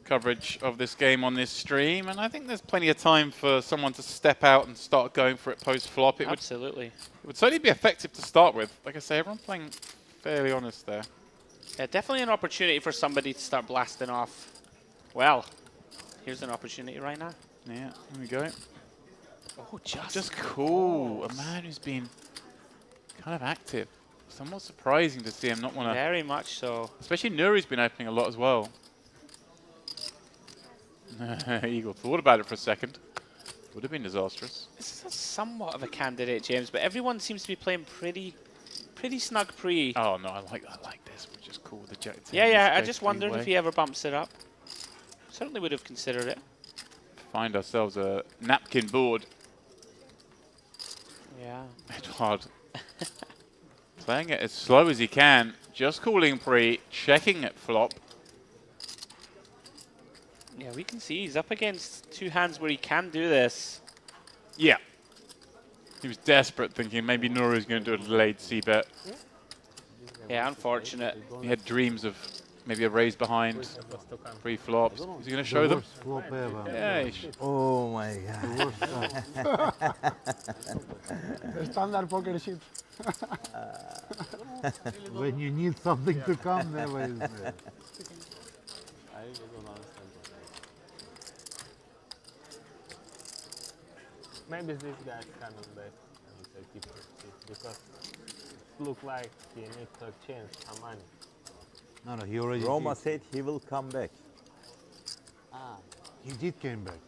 coverage of this game on this stream, and I think there's plenty of time for someone to step out and start going for it post-flop. Absolutely. It would certainly be effective to start with. Like I say, everyone's playing fairly honest there. Yeah, definitely an opportunity for somebody to start blasting off. Well, here's an opportunity right now. Yeah, here we go. Oh, just cool. A man who's been kind of active. Somewhat surprising to see him not want to. Very much so. Especially Nuri's been opening a lot as well. Eagle thought about it for a second. Would have been disastrous. This is somewhat of a candidate, James, but everyone seems to be playing pretty snug pre. Oh no, I like this, which is cool. The Jack 10. Yeah, I just wondered if he ever bumps it up. Certainly would have considered it. Find ourselves a napkin board. Yeah. Edward playing it as slow as he can, just calling pre, checking at flop. Yeah, we can see he's up against 2 hands where he can do this. Yeah. He was desperate, thinking maybe Nuri was going to do a delayed c-bet. Yeah, unfortunate. He had dreams of maybe a raise behind, pre-flops. Is he going to show them? Yeah, oh my god. The standard poker shit. When you need something to come, never is there. Maybe this guy's coming back and they keep it because it looks like he needs to change some money. No, he already Roma did. said he will come back. Ah. He did came back.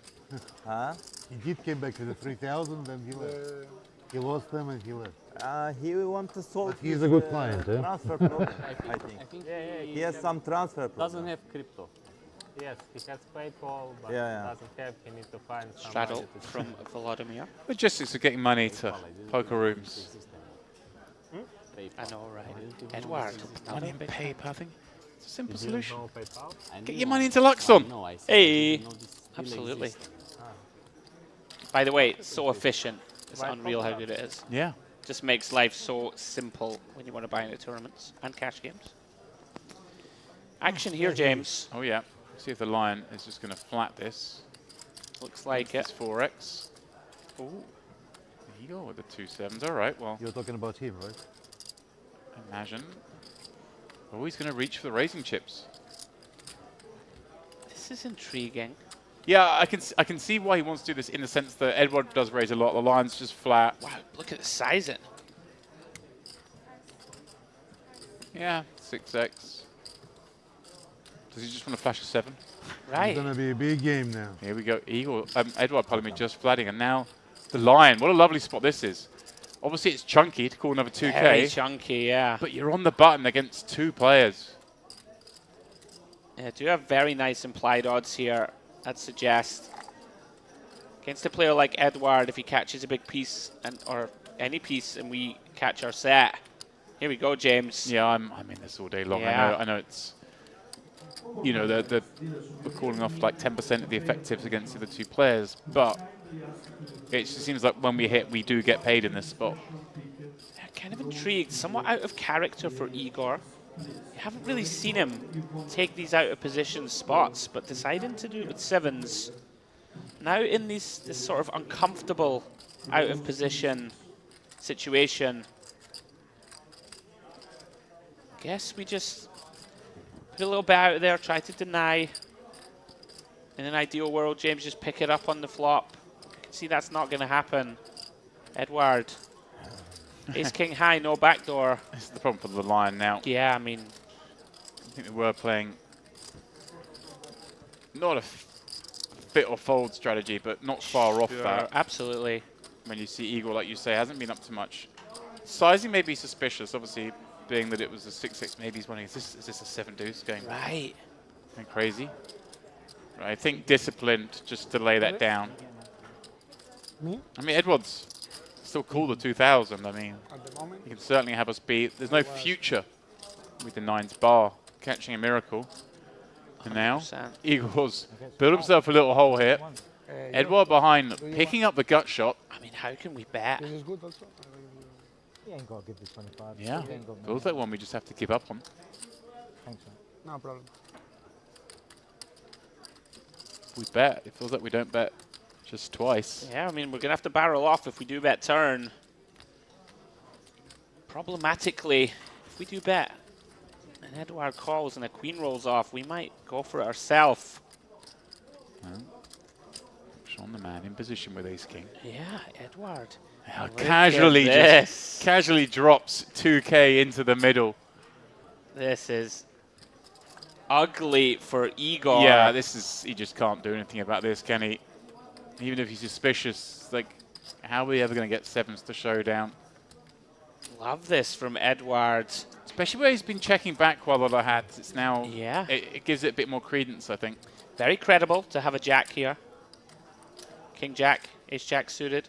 Huh? He did came back to the 3,000, then he left. He lost them and he left. He wants to solve. But he's a good client, eh? Transfer problem, I think. He has some transfer problem. Doesn't have crypto. Yes, he has PayPal, but doesn't have. He needs to find some Straddle from Volodymyr. Logistics of getting money to poker rooms. I know, right? Edward, Money in PayPal, I think. It's a simple Did you solution. know PayPal? Get your money into Luxon. Hey, absolutely. By the way, it's so efficient. It's unreal how good it is. Yeah. Just makes life so simple when you want to buy into tournaments and cash games. Action here, James. Oh yeah. See if the lion is just going to flat this. Looks like it. It's 4x. Ooh. Eagle with the 2-7s. All right, well. You're talking about him, right? Imagine. Oh, he's going to reach for the racing chips. This is intriguing. Yeah, I can see why he wants to do this in the sense that Edward does raise a lot. The lion's just flat. Wow, look at the sizing. Yeah, 6x. Does he just want to flash a 7? Right. It's going to be a big game now. Here we go. Eagle, Edward, pardon me, just flatting. And now the lion. What a lovely spot this is. Obviously, it's chunky to call another 2K. Very chunky, yeah. But you're on the button against 2 players. Yeah, do have very nice implied odds here, I'd suggest. Against a player like Edward, if he catches a big piece, or any piece, and we catch our set. Here we go, James. Yeah, I'm in this all day long. Yeah. I know it's, you know, we're calling off like 10% of the effectives against the other 2 players, but it just seems like when we hit, we do get paid in this spot. Yeah, kind of intrigued, somewhat out of character for Igor. You haven't really seen him take these out of position spots, but deciding to do it with 7s. Now in this sort of uncomfortable out of position situation, guess we just put a little bit out there, try to deny. In an ideal world, James just pick it up on the flop. You can see that's not going to happen. Edward. Ace King high, no backdoor. This is the problem for the lion now. Yeah, I mean, I think they were playing not a fit or fold strategy, but not far off that. Absolutely. When you see Eagle, like you say, hasn't been up to much. Sizing may be suspicious, obviously, being that it was a 6-6. Maybe he's wondering, is this a 7 deuce going right? Going crazy. Right, I think disciplined just to lay that down. Me? I mean, Edward's still cool the 2000. I mean, At the moment? he can certainly have us beat. There's no future with the 9s bar catching a miracle. And now, 100%. Eagles build himself a little hole here. Edward behind, picking up the gut shot. I mean, how can we bet? This is good also. He ain't got to give this 25. Yeah, He ain't got feels money. like one we just have to give up on. Thanks, man. No problem. We bet. It feels like we don't bet just twice. Yeah, I mean, we're going to have to barrel off if we do bet turn. Problematically, if we do bet, and Edward calls and a queen rolls off, we might go for it ourselves. Well, Sean the man in position with Ace King. Yeah, Edward. How Look casually at just casually drops 2K into the middle. This is ugly for Igor. Yeah, he just can't do anything about this, can he? Even if he's suspicious, like, how are we ever going to get 7s to showdown? Love this from Edward. Especially where he's been checking back quite a lot of hats. It's now, yeah, it gives it a bit more credence, I think. Very credible to have a jack here. King Jack, Ace Jack suited.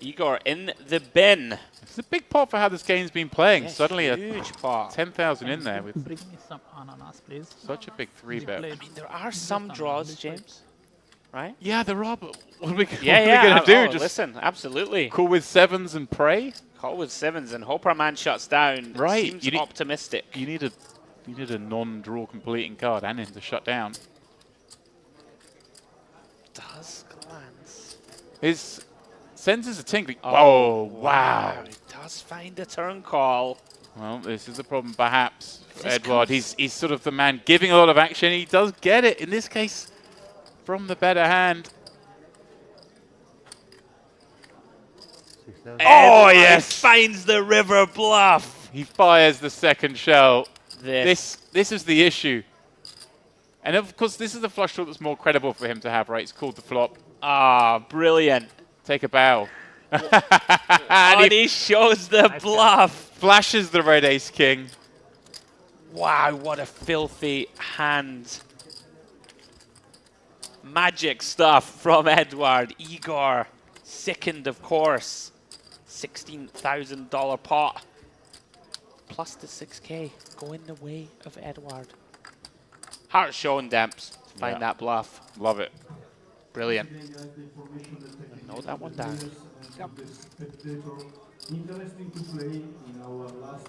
Igor in the bin. It's a big pot for how this game's been playing. Yeah, Suddenly huge pot. 10,000 in there with Bring me some ananas, please. such a big 3-bet. I mean, there are some draws, James. Right? Yeah, there are, but what are we, Yeah, going to do? Oh, Just listen, absolutely. call with 7s and pray? Call with 7s and hope our man shuts down. Right. Seems optimistic. You need a non-draw completing card and him to shut down. Does glance. His senses are tingling. Oh, wow. He does find a turn call. Well, this is a problem perhaps for This Edward. comes- He's sort of the man giving a lot of action. He does get it, in this case, from the better hand. Oh, yes! Finds the river bluff. He fires the second shell. This is the issue. And of course, this is the flush draw that's more credible for him to have, right? It's called the flop. Ah, brilliant. Take a bow. And he shows the bluff. Flashes the red ace king. Wow, what a filthy hand. Magic stuff from Edward. Igor, sickened, of course. $16,000 pot. Plus the 6K going the way of Edward. Heart showing Demps to find that bluff. Love it. Brilliant. Note that one down. Interesting to play in our last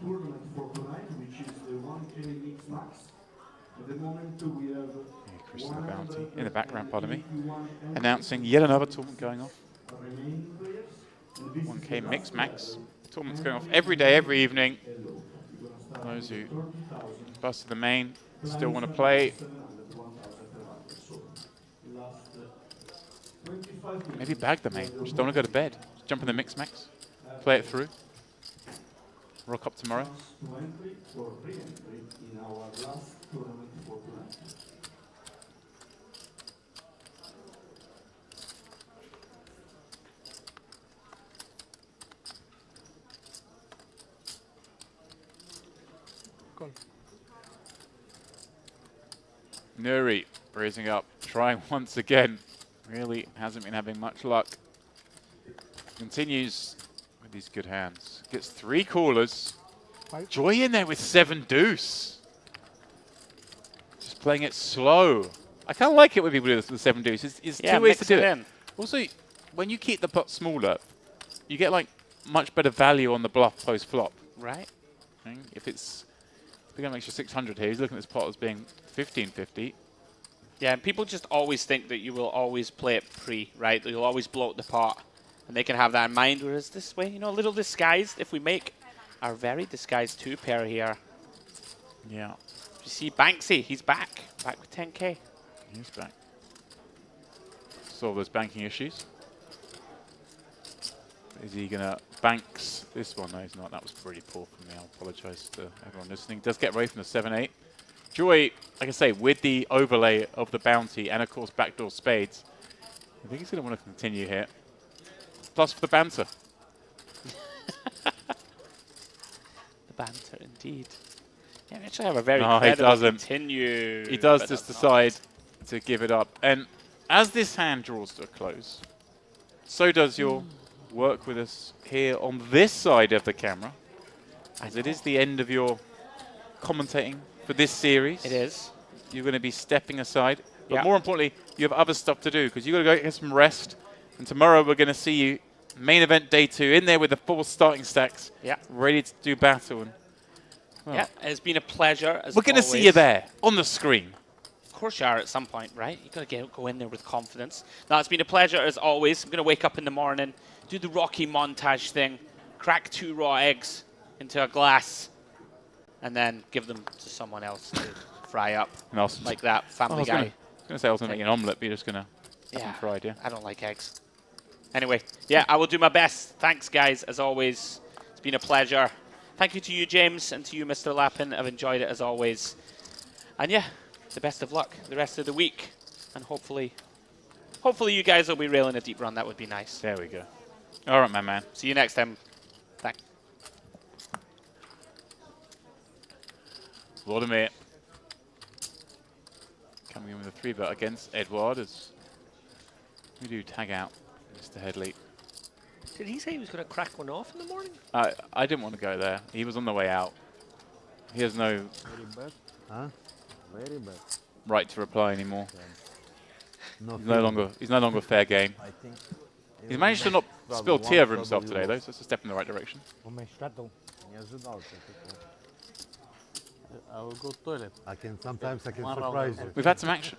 tournament for tonight, which is the 1K Mix Max. At the moment we have Crystal Bounty in the background, pardon me. Announcing yet another tournament going off. 1K Mix Max. Tournaments going off every day, every evening. Those who busted the main still want to play. Maybe bag the main. Just don't want to go to bed. Just jump in the Mix Max. Play it through. Rock up tomorrow. Nuri raising up, trying once again. Really hasn't been having much luck. Continues with these good hands. Gets 3 callers. Joy in there with 7 deuce. Just playing it slow. I kind of like it when people do this with 7 deuce. It's 2 ways to do it. Also, when you keep the pot smaller, you get like much better value on the bluff post flop. Right. If it's going to make you 600 here, he's looking at this pot as being 1550. Yeah, and people just always think that you will always play it pre, right? You'll always blow out the pot, and they can have that in mind. Whereas this way, you know, a little disguised. If we make our very disguised 2 pair here. Yeah. You see Banksy, he's back with 10K. He's back. Solve those banking issues. Is he going to banks this one? No, he's not. That was pretty poor from me. I'll apologize to everyone listening. Does get away from the 7-8. Joy, like I say, with the overlay of the bounty and, of course, backdoor spades, I think he's going to want to continue here. Plus for the banter. The banter, indeed. Yeah, we actually have a very No, he credible doesn't. continue. He does but just that's decide to give it up. And as this hand draws to a close, so does your work with us here on this side of the camera, as it is the end of your commentating for this series. It is. You're going to be stepping aside. But Yeah. more importantly, you have other stuff to do because you've got to go get some rest. And tomorrow we're going to see you main event day 2 in there with the 4 starting stacks. Yeah. Ready to do battle. And, well, Yeah, it's been a pleasure. As we're going to see you there on the screen. Of course you are at some point, right? You've got to go in there with confidence. No, it's been a pleasure as always. I'm going to wake up in the morning, do the Rocky montage thing, crack 2 raw eggs into a glass, and then give them to someone else to fry up. Awesome. Like that Family Guy. I was going to say I was going to make an omelette, but you're just going to have them fried, yeah? I don't like eggs. Anyway, yeah, I will do my best. Thanks, guys, as always. It's been a pleasure. Thank you to you, James, and to you, Mr. Lappin. I've enjoyed it as always. And yeah, the best of luck the rest of the week. And hopefully you guys will be railing a deep run. That would be nice. There we go. All right, my man. See you next time. Thanks. Vladimir coming in with a 3-bet against Edward as we do tag out Mr. Headley. Did he say he was going to crack one off in the morning? I didn't want to go there. He was on the way out. He has no Very bad. Huh? Very bad. right to reply anymore. No He's no longer fair game. I think He's managed to not spill tea over himself today, though, so it's a step in the right direction. I will go toilet. Sometimes I can One surprise round. you. We've had some action.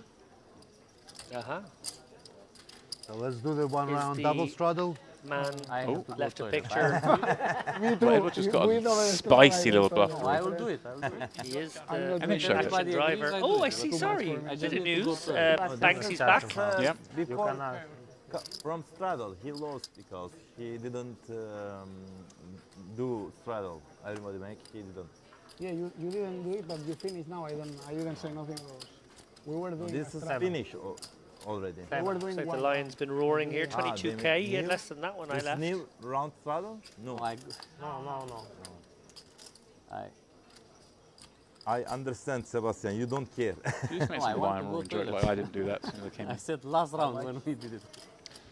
So let's do the one Is round the double straddle. Man left a toilet. picture. Me too. Well, Edward just got We a don't spicy little bluff. No, I will do it. He is I'm the not And then show it. action driver. Oh, I see. Sorry. Bit of news. Banksy's back. Yep. Before, from straddle, he lost because he didn't do straddle. Everybody make, he didn't. Yeah, you didn't do it, but you finished now. I didn't say nothing about. We were doing This is straddle. finish. already. They were doing Looks like the one lion's been roaring here. Ah, 22k. He had Neil? less than that when I Is left. Neil round straddle? No. No. I understand, Sebastian. You don't care. You just made some lion roaring joke like I didn't do that as soon as I came I in. said last round when we did it.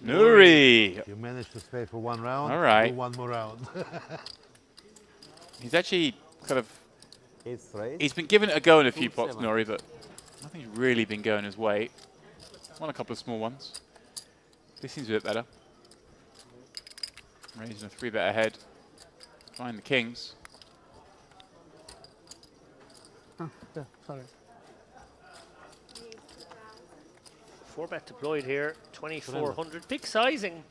Nuri! You managed to stay for one round. All right. Do one more round. He's actually kind of... It's right. He's been giving it a go in a few Full pots, seven. Nuri, but nothing's really been going his way. Won a couple of small ones. This seems a bit better. Raising a 3-bet ahead. Find the kings. Yeah, sorry. 4-bet deployed here. 2400. Big sizing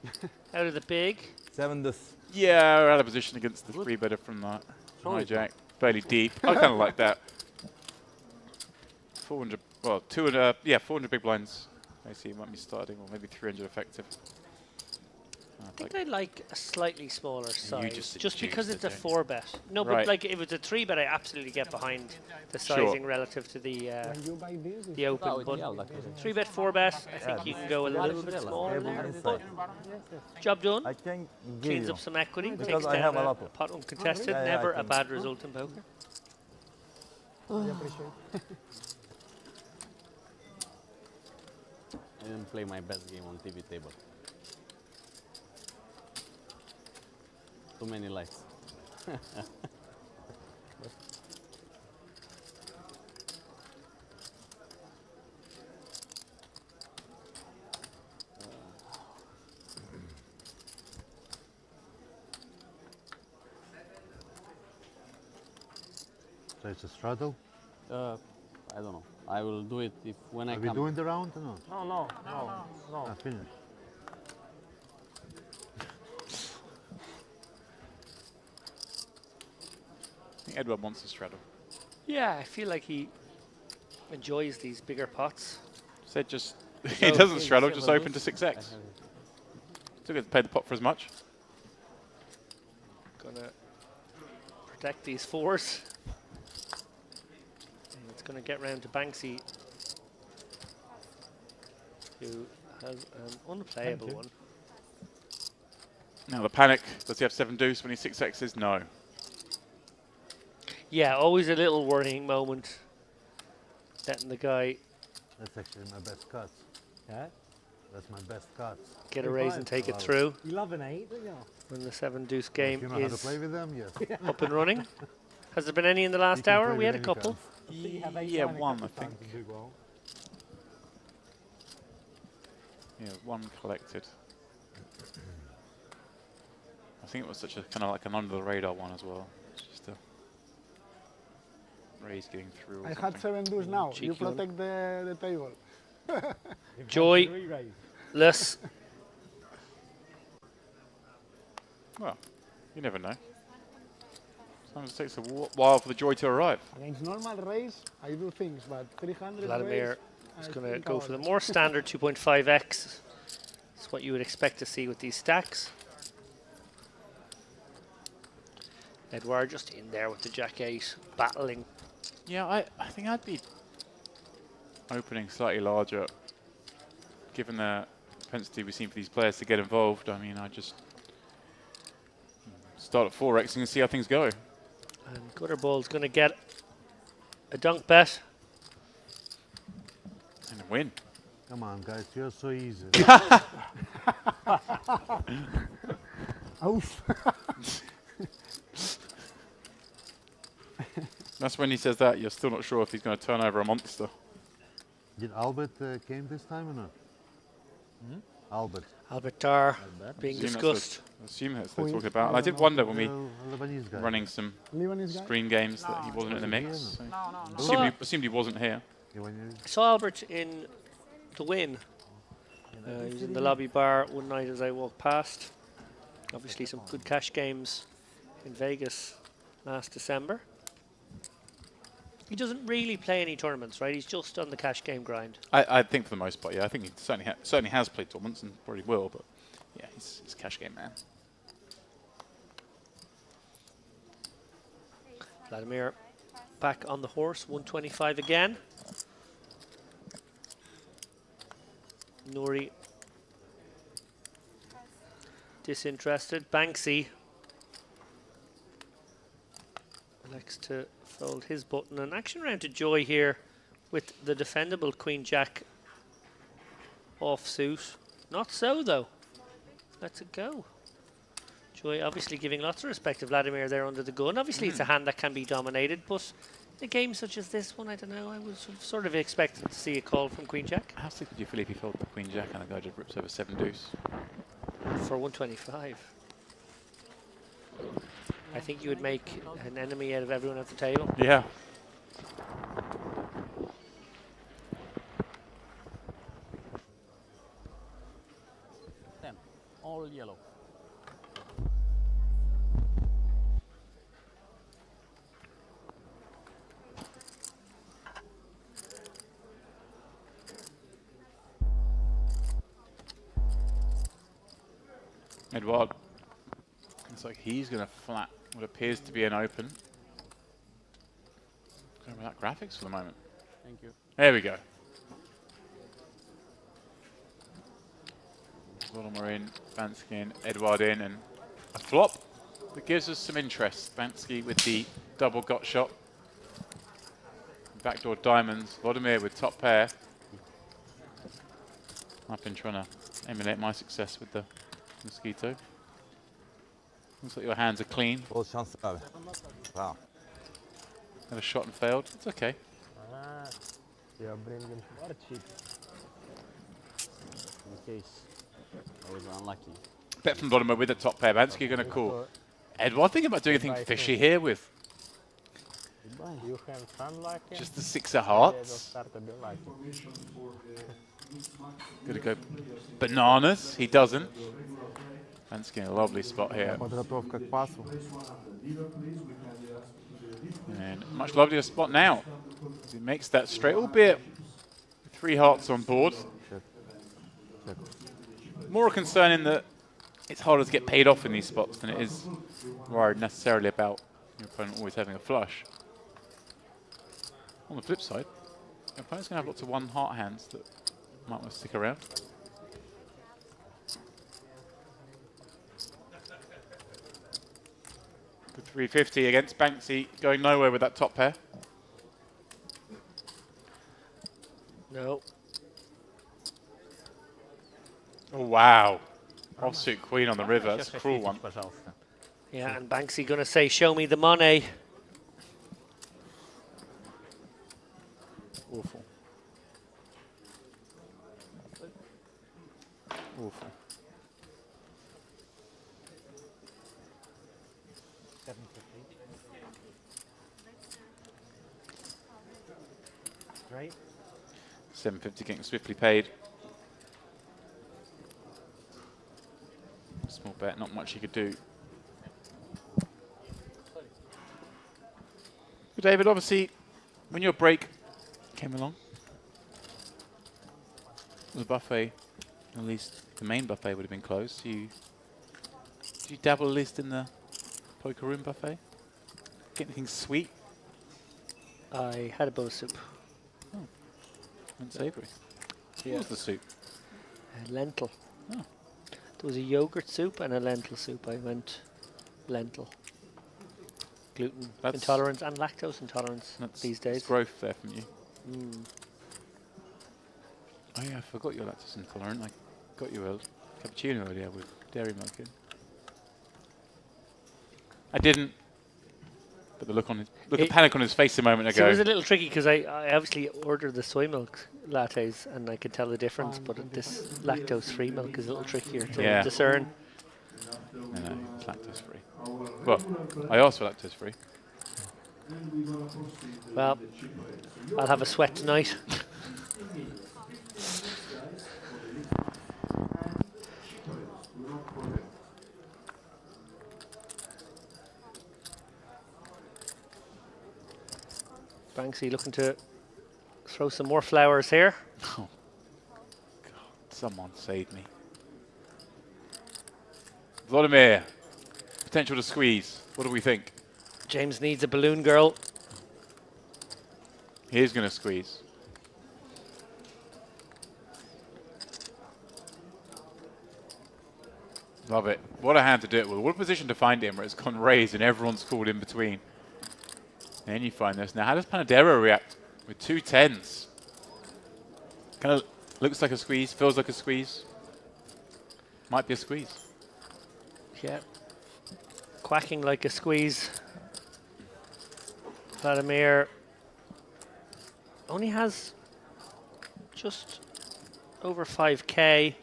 out of the big. 7 this. Yeah, we're out of position against the 3-better from that hijack. Fairly deep. I kind of like that. 400, well, 200, yeah, 400 big blinds. I see, might be starting, or maybe 300 effective. I think I like a slightly smaller size, just because juiced it's a it, 4-bet. No, Right. but like if it's a 3-bet, I absolutely get behind the Sure. sizing relative to the When you buy this, the open. But 3-bet, 4-bet, I think you can go a little bit smaller there. But job done. I can give Cleans you. up some equity. Because Takes I down have a lot of. pot uncontested. Yeah, I Never a can- bad result in poker. I appreciate. I didn't play my best game on TV table. Too many lights. So it's a straddle. I don't know. I will do it if when I Are we come. doing the round or not? No. I finished. I think Edward wants to straddle. Yeah, I feel like he enjoys these bigger pots. Said just, he doesn't straddle, just open to 6x. Still get to pay the pot for as much. Gonna protect these 4s. And it's gonna get round to Banksy, who has an unplayable one. Now the panic, does he have 7 deuce when he 6x's? No. Yeah, always a little worrying moment. Letting the guy That's actually my best cuts. Yeah? That's my best cuts. get a raise and take it through. You love an 8, don't you? When the 7-deuce If game you know how to is play with them, yes. up and running. Has there been any in the last can hour? play We had with a any couple. Yeah, one, I think. Yeah, one collected. I think it was such a kind of like an under the radar one as well. It's just a raise getting through. Or I something. had 7 deuce now. Cheeky You one. protect the table. Joyless. Well, you never know. Sometimes it takes a while for the joy to arrive. Against normal raise, I do things, but 300 Vladimir raise, is I going to think go about for the it. more standard 2.5x. It's what you would expect to see with these stacks. Edouard just in there with the Jack-8, battling. Yeah, I think I'd be opening slightly larger, given the propensity we've seen for these players to get involved. I mean, I just start at 4x and see how things go. And Gutterball's going to get a dunk bet. And a win. Come on, guys, you're so easy. Oof. That's when he says that, you're still not sure if he's going to turn over a monster. Did Albert came this time or not? Albert. Albert Dar being Assume that's discussed. assume that's Who what they're is? talking about. And I did wonder when we Lebanese guy. running some Lebanese guy? screen games that he wasn't in the mix. So no. assumed he wasn't here. I saw Albert in the win. He was in the lobby bar one night as I walked past. Obviously some good cash games in Vegas last December. He doesn't really play any tournaments, right? He's just on the cash game grind. I think for the most part, yeah. I think he certainly has played tournaments and probably will, but yeah, he's a cash game man. Vladimir back on the horse, 125 again. Nuri disinterested. Banksy likes to fold his button. An action round to Joy here with the defendable Queen Jack offsuit. Not so though. Let's it go. Joy obviously giving lots of respect to Vladimir there under the gun. Obviously it's a hand that can be dominated, but in a game such as this one, I don't know, I was sort of expecting to see a call from Queen Jack. How sick would you feel if you fold the Queen Jack and the guy just rips over 7 deuce? For 125. I think you would make an enemy out of everyone at the table. Yeah. All yellow. Edward. Looks like he's going to flat what appears to be an open. Going without graphics for the moment. Thank you. There we go. Vladimir in, Bansky in, Edward in, and a flop that gives us some interest. Bansky with the double got shot. Backdoor diamonds. Vladimir with top pair. I've been trying to emulate my success with the mosquito. Looks like your hands are clean. Wow. Had a shot and failed. It's okay. You're bringing more cheap. In case I was unlucky. Bet from Vladimir with the top pair. Bansky going to call. Edward thinking about doing anything fishy here with You have some luck. just the 6 of hearts. Start to be lucky. Gonna go bananas. He doesn't. Bansky in a lovely spot here. Подготовка к пасу. And much lovelier spot now. He makes that straight, albeit 3 hearts on board. More concerning that it's harder to get paid off in these spots than it is worried necessarily about your opponent always having a flush. On the flip side, your opponent's going to have lots of 1 heart hands that might want to stick around. Good 350 against Banksy, going nowhere with that top pair. No. Oh, wow. Offsuit Queen on the river. That's a cruel one. Yeah, and Banksy gonna say, show me the money. Awful. Awful. 750. Right? 750 getting swiftly paid. Small bet, not much he could do. But David, obviously, when your break came along, the buffet, at least the main buffet would have been closed. Did you dabble at least in the poker room buffet? Get anything sweet? I had a bowl of soup. Oh, and savoury. Yeah. What was the soup? Lentil. Oh. There was a yogurt soup and a lentil soup. I went lentil. Gluten intolerance and lactose intolerance these days. That's growth there from you. Mm. Oh yeah, I forgot you're lactose intolerant. I got you a cappuccino earlier with dairy milk in. I didn't. But the look of panic on his face a moment ago. So it was a little tricky because I obviously ordered the soy milk lattes and I could tell the difference, but this lactose-free milk is a little trickier to discern. No, it's lactose-free. Well, I asked for lactose-free. Well, I'll have a sweat tonight. Banksy looking to throw some more flowers here. Oh, God, someone save me. Vladimir, potential to squeeze. What do we think? James needs a balloon girl. He's going to squeeze. Love it. What a hand to do it with. What a position to find him where it's gone raised and everyone's called in between. And then you find this. Now, how does Panadero react with 2 10s? Kind of looks like a squeeze, feels like a squeeze. Might be a squeeze. Yeah. Quacking like a squeeze. Vladimir only has just over 5k.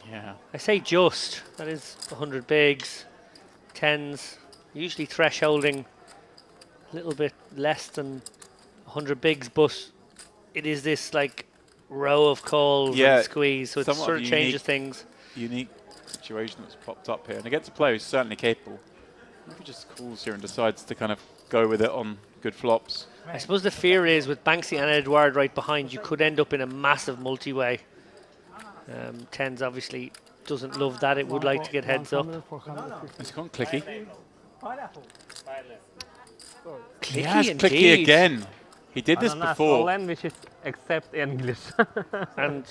Yeah. I say just. That is 100 bigs. 10s. Usually thresholding a little bit less than 100 bigs, but it is this like row of calls and squeeze, so it sort of changes things. Unique situation that's popped up here. And against a player who's certainly capable. Maybe just calls here and decides to kind of go with it on good flops. I suppose the fear is with Banksy and Edouard right behind, you could end up in a massive multi-way. 10s obviously doesn't love that. It would like to get heads up. It's gone clicky. Clicky Yes, indeed. clicky again. He did this before. All languages except English. And,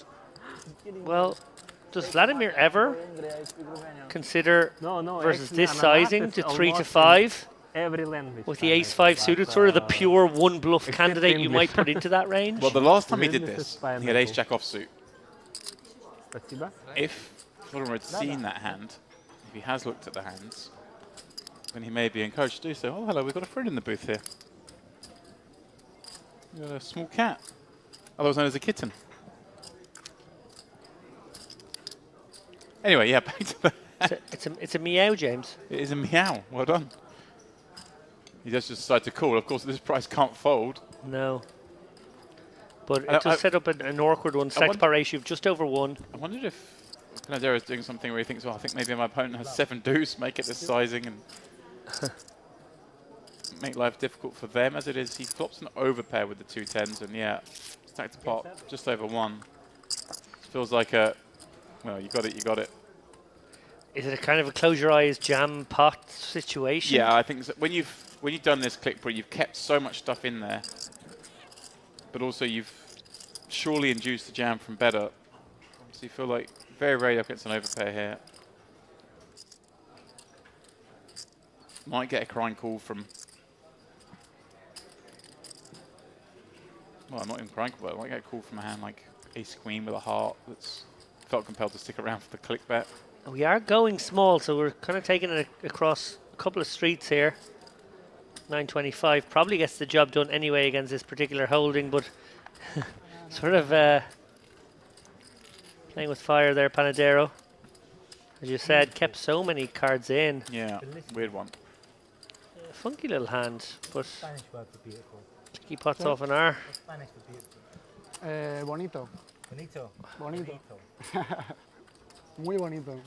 well, does Vladimir ever consider versus this sizing to 3 to 5? Every language. With the ace-5 suited, sort of the pure one bluff candidate you might put into that range? Well, the last time he did this, he had ace-jack offsuit. If Vladimir had seen that hand, if he has looked at the hands, then he may be encouraged to do so. Oh, hello, we've got a friend in the booth here. We've got a small cat, otherwise known as a kitten. Anyway, yeah, back to the hand. It's a meow, James. It is a meow. Well done. He does just decide to call. Of course, this price can't fold. No. But it does set up an awkward one. Sex par ratio of just over 1. I wondered if Panadero is doing something where he thinks, well, I think maybe my opponent has 7 deuce, make it this sizing and make life difficult for them. As it is, he flops an overpair with the 2 10s, and yeah, stacked to pot just over 1. Feels like a, well, you got it, you got it. Is it a kind of a close your eyes jam pot situation? Yeah, I think so. When you've done this click pre, you've kept so much stuff in there, but also you've surely induced the jam from better. So you feel like very, very up against an overpair here. Might get a crying call from, well, not even crying call, but I might get a call from a hand like ace queen with a heart that's felt compelled to stick around for the click bet. We are going small, so we're kind of taking it across a couple of streets here. 925 probably gets the job done anyway against this particular holding, but sort of playing with fire there, Panadero. As you said, kept so many cards in. Yeah, weird one. Funky little hand, but he pots off an R. Bonito. Bonito. Bonito. Muy bonito.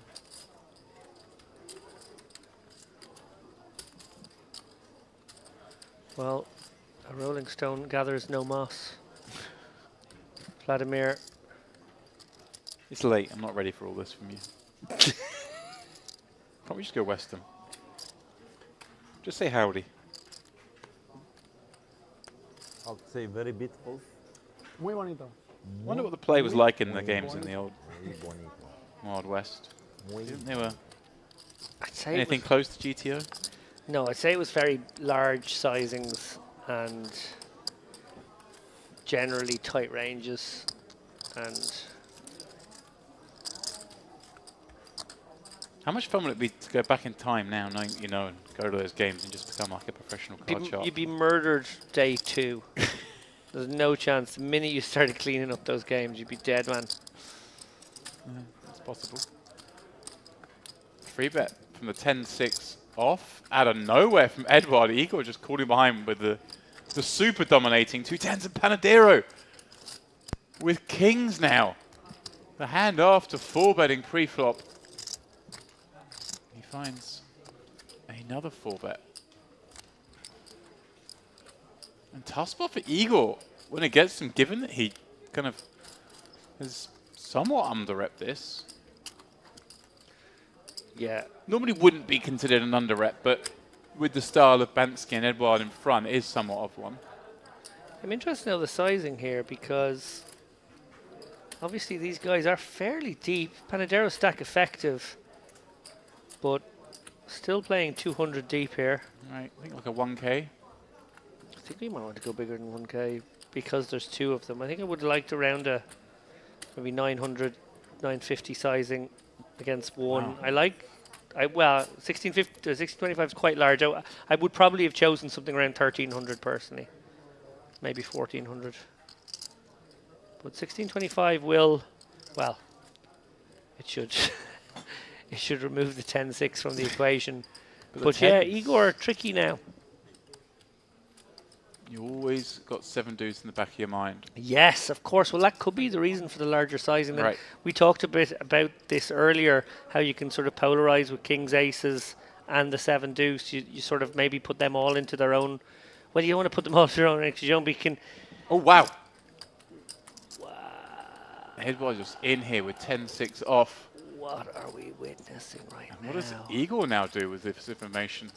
Well, a rolling stone gathers no moss. Vladimir. It's late. I'm not ready for all this from you. Can't we just go Western? Just say howdy. I'll say very beautiful. Muy bonito. I wonder what the play was like in the games in the old Wild West. They were I'd say anything close to GTO? No, I'd say it was very large sizings and generally tight ranges. And how much fun would it be to go back in time now, knowing you know, and go to those games and just become like a professional card sharp? you'd be murdered day 2. There's no chance. The minute you started cleaning up those games, you'd be dead, man. Yeah, that's possible. Free bet from the 10-6 off out of nowhere from Edouard. Igor just called him behind with the super dominating 2 10s and Panadero with kings now. The hand after 4-betting pre-flop. He finds another 4-bet. And tough spot for Igor when it gets him, given that he kind of has somewhat under-rep this. Yeah. Normally wouldn't be considered an under-rep, but with the style of Banksy and Edouard in front, it is somewhat of one. I'm interested to know the sizing here because obviously these guys are fairly deep. Panadero stack effective. but still playing 200 deep here. Right, I think like a 1k. I think we might want to go bigger than 1k because there's two of them. I think I would have liked around a maybe 900, 950 sizing against one. Wow. Well, 1650 or 1625 is quite large. I would probably have chosen something around 1300 personally, maybe 1400. But 1625 will, well, it should it should remove the 10-6 from the equation. But yeah, Igor, tricky now. You always got 7 deuce in the back of your mind. Yes, of course. Well, that could be the reason for the larger sizing. Right. We talked a bit about this earlier, how you can sort of polarize with kings, aces, and the 7 deuce. You sort of maybe put them all into their own. Well, you don't want to put them all into their own extra, but you can. Oh wow! Edward just in here with 10-6 off. What are we witnessing right now? What does Igor now do with this information?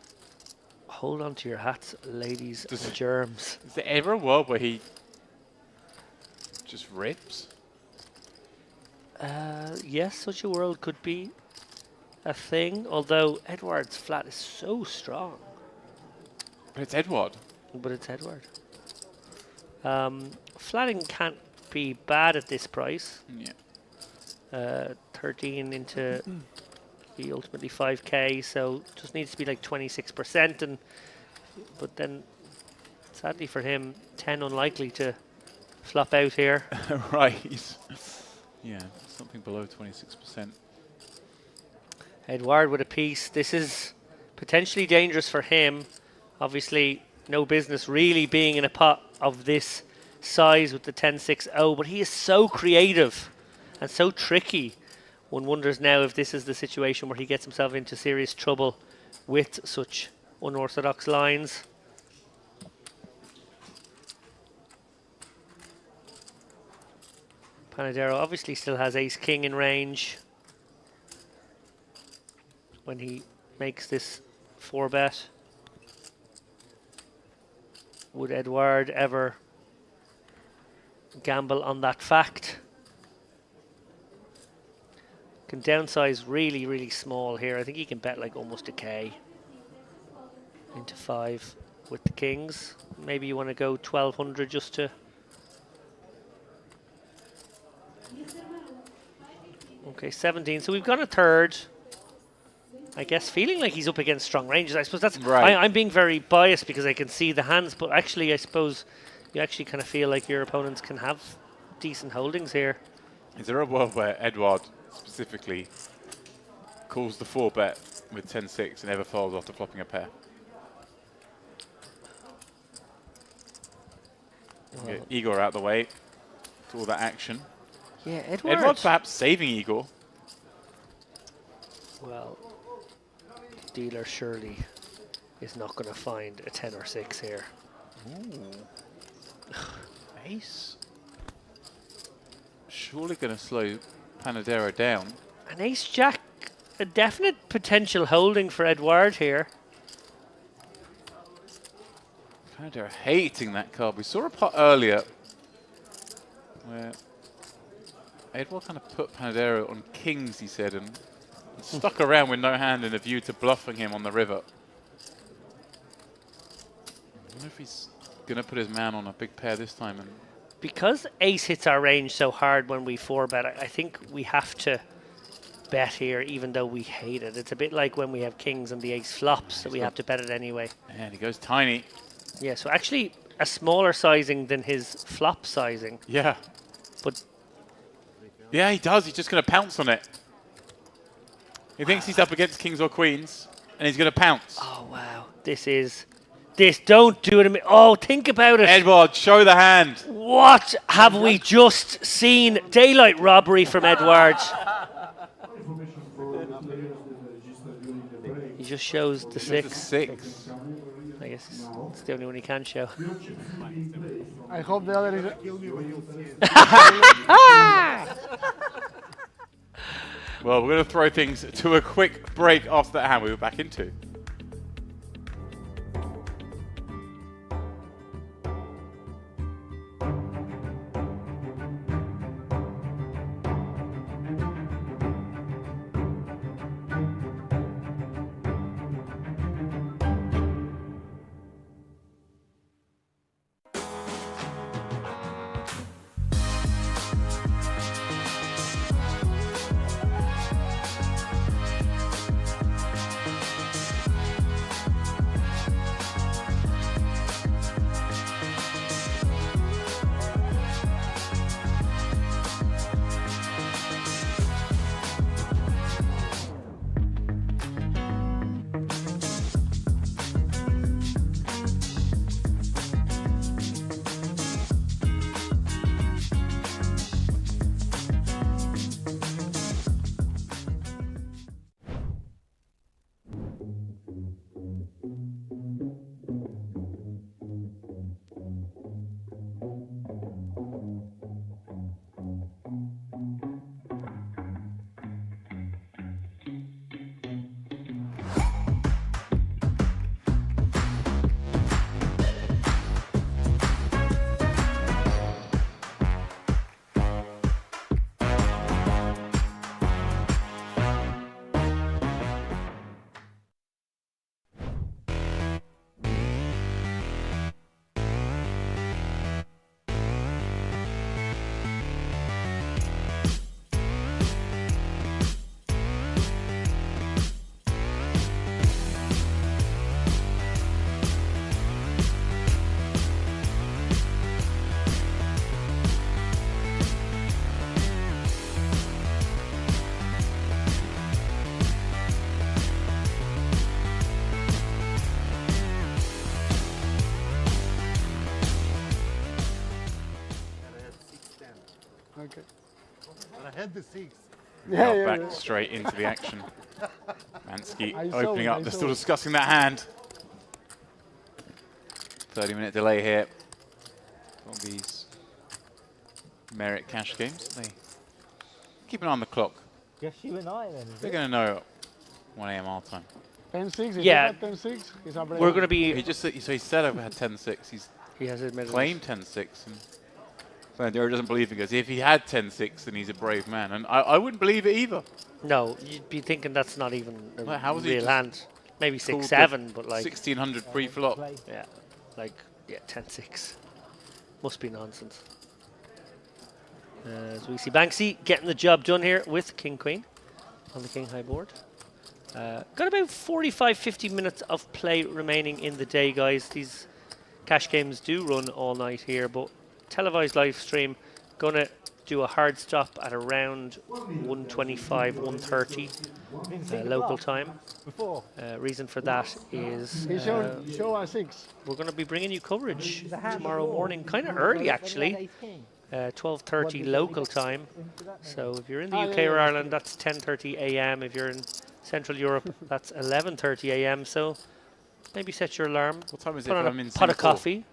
Hold on to your hats, ladies and germs. Is there ever a world where he just rips? Yes, such a world could be a thing, although Edward's flat is so strong. But it's Edward. But it's Edward. Flatting can't be bad at this price. Yeah. 13 into the ultimately 5k, so just needs to be like 26%, and but then sadly for him 10 unlikely to flop out here. Right. Yeah, something below 26%. Edward with a piece. This is potentially dangerous for him. Obviously no business really being in a pot of this size with the 10-6-0, but he is so creative and so tricky. One wonders now if this is the situation where he gets himself into serious trouble with such unorthodox lines. Panadero obviously still has ace-king in range when he makes this 4-bet. Would Edward ever gamble on that fact? Can downsize really, really small here. I think he can bet like almost a K into 5 with the kings. Maybe you want to go 1200 just to. Okay, 17. So we've got a third. I guess feeling like he's up against strong ranges. I suppose that's right. I'm being very biased because I can see the hands, but actually I suppose you actually kind of feel like your opponents can have decent holdings here. Is there a world where Edward specifically calls the 4-bet with 10-6 and never follows after flopping a pair? Get Igor out the way to all that action. Yeah, Edward. Edward's perhaps saving Igor. Well, dealer surely is not going to find a 10 or 6 here. Ooh. Ace. Surely going to slow Panadero down. An ace-jack, a definite potential holding for Edward here. Panadero hating that card. We saw a pot earlier where Edward kind of put Panadero on kings, he said, and stuck around with no hand in a view to bluffing him on the river. I wonder if he's going to put his man on a big pair this time. And because ace hits our range so hard when we 4-bet, I think we have to bet here even though we hate it. It's a bit like when we have kings and the ace flops, so we have to bet it anyway. And he goes tiny. Yeah, so actually a smaller sizing than his flop sizing. Yeah. But yeah, he does. He's just going to pounce on it. He thinks he's up against kings or queens, and he's going to pounce. Oh, wow. Don't do it to me. Oh, think about it. Edward, show the hand. What have we just seen? Daylight robbery from Edward. He just shows the 6. I guess it's the only one he can show. I hope the other is. Well, we're going to throw things to a quick break after that hand. We'll be back in 2. Okay. But I had the 6. Now back straight into the action. Mansky opening up. They're still discussing that hand. 30-minute delay here on these merit cash games. They keep an eye on the clock. They're going to know at 1 a.m. our time. 10-6. Yeah. 10-6. We're going to be. He just so he said I've had 10-6. He has admitted claimed 10-6. Flandero doesn't believe it because if he had 10-6, then he's a brave man. And I wouldn't believe it either. No, you'd be thinking that's not even a Like, how was he real just hand. Maybe 6-7, but like 1600 pre-flop. Yeah, like 10-6. Must be nonsense. As we see Banksy getting the job done here with King Queen on the King High board. Got about 45-50 minutes of play remaining in the day, guys. These cash games do run all night here, but televised live stream gonna do a hard stop at around 1:25, 1:30 local time. Reason for that is show us 6. we're going to be bringing you coverage tomorrow morning, kind of early actually, 12:30 local time. So if you're in the UK or Ireland, that's 10:30 a.m. If you're in Central Europe, that's 11:30 a.m. So maybe set your alarm. What time is put it? on I'm a in pot of Singapore. coffee.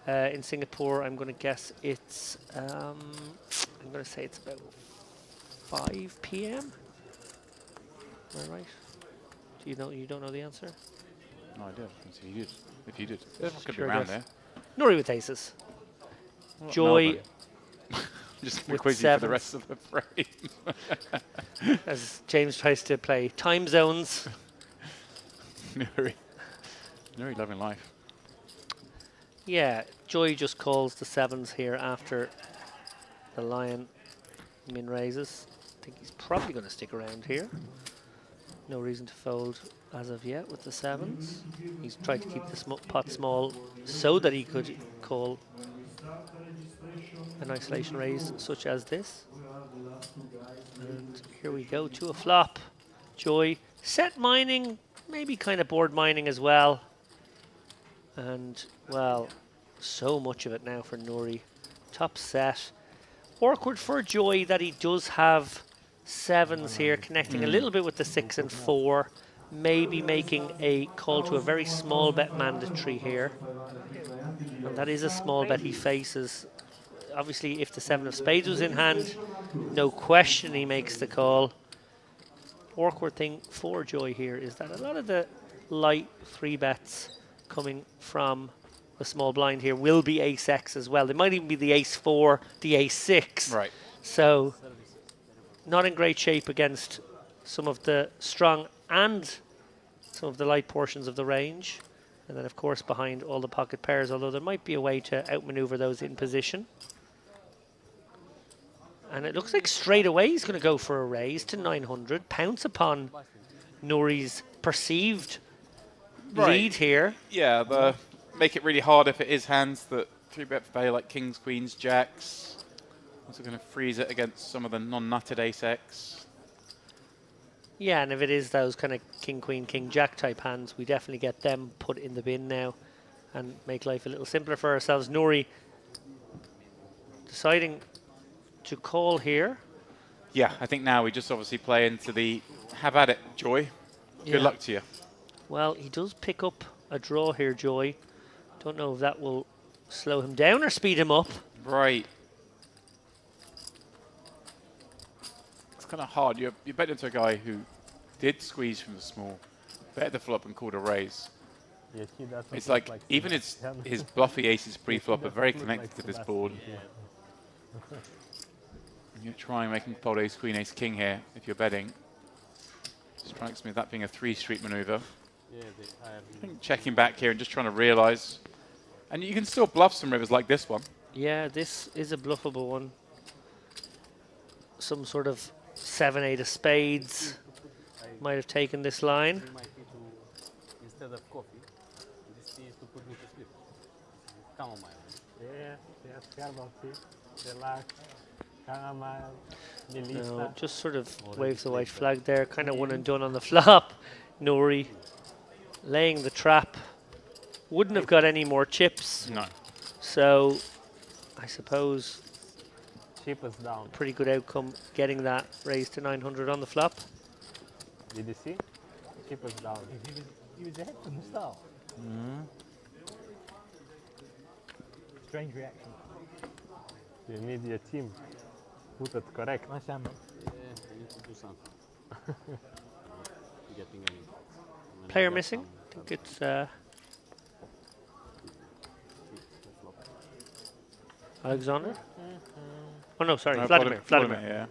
In Singapore, I'm going to guess it's, I'm going to say it's about 5 p.m. Am I right? Do you know? You don't know the answer? No idea. If you did. If you did. It could be Sure around guess. there. Nori with aces. Well, Joy just with quizzing for the rest of the frame. As James tries to play time zones. Nuri loving life. Yeah, Joy just calls the 7s here after the Lion min raises. I think he's probably going to stick around here. No reason to fold as of yet with the 7s. He's tried to keep the pot small so that he could call an isolation raise such as this. And here we go to a flop. Joy set mining, maybe kind of board mining as well. And, well, so much of it now for Nuri. Top set. Awkward for Joy that he does have 7s here, connecting a little bit with the 6 and 4. Maybe making a call to a very small bet mandatory here. And that is a small bet he faces. Obviously, if the 7 of spades was in hand, no question he makes the call. Awkward thing for Joy here is that a lot of the light 3 bets coming from the small blind here will be ace-x as well. They might even be the ace-4, the ace-6. Right. So, not in great shape against some of the strong and some of the light portions of the range. And then, of course, behind all the pocket pairs, although there might be a way to outmaneuver those in position. And it looks like straight away he's going to go for a raise to 900, pounce upon Nuri's perceived lead here. Yeah, make it really hard if it is hands that 3-bet value like kings, queens, jacks. Also going to freeze it against some of the non-nutted ace-x. Yeah, and if it is those kind of king, queen, king, jack type hands, we definitely get them put in the bin now and make life a little simpler for ourselves. Nuri deciding to call here. Yeah, I think now we just obviously play into the have at it, Joy. Good luck to you. Well, he does pick up a draw here, Joy. Don't know if that will slow him down or speed him up. Right. It's kind of hard. You bet into a guy who did squeeze from the small, bet the flop and called a raise. Yes, he doesn't It's like, like even his bluffy aces pre-flop are very connected to this board. You try and make him fold ace, queen, ace, king here if you're betting. Strikes me as that being a 3-street maneuver. Yeah, I think checking back here and just trying to realize. And you can still bluff some rivers like this one. Yeah, this is a bluffable one. Some sort of 7-8 of spades might have taken this line. Instead of coffee, this tea is to put me to sleep. Chamomile. Yeah, yes, herbal tea, relax, chamomile, No, melissa. just sort of waves the white flag there, kind of one and done on the flop. Nuri laying the trap. Wouldn't have got any more chips. No. So I suppose Keep us down. Pretty good outcome getting that raised to 900 on the flop. Did you see? Keep us down. He was ahead from the start. Strange reaction. You need your team. Put it correct. Nice hand, man. Yeah, I need to do something. Getting any. Player missing. I think it's Alexander. Oh no, sorry, No, Vladimir. Vladimir, yeah.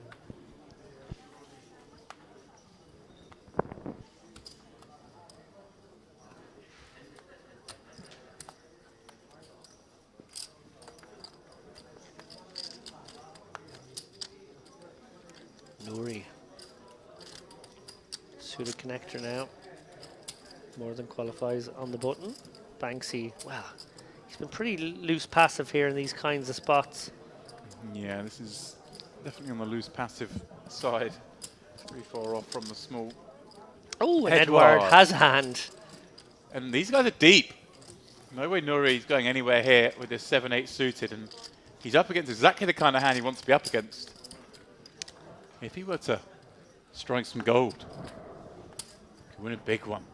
Nouri. Suited connector now. More than qualifies on the button. Banksy, wow. He's been pretty loose passive here in these kinds of spots. Yeah, this is definitely on the loose passive side. 3-4 off from the small. Oh, and Edward has a hand. And these guys are deep. No way Nuri's going anywhere here with this 7-8 suited, and he's up against exactly the kind of hand he wants to be up against. If he were to strike some gold, he could win a big one.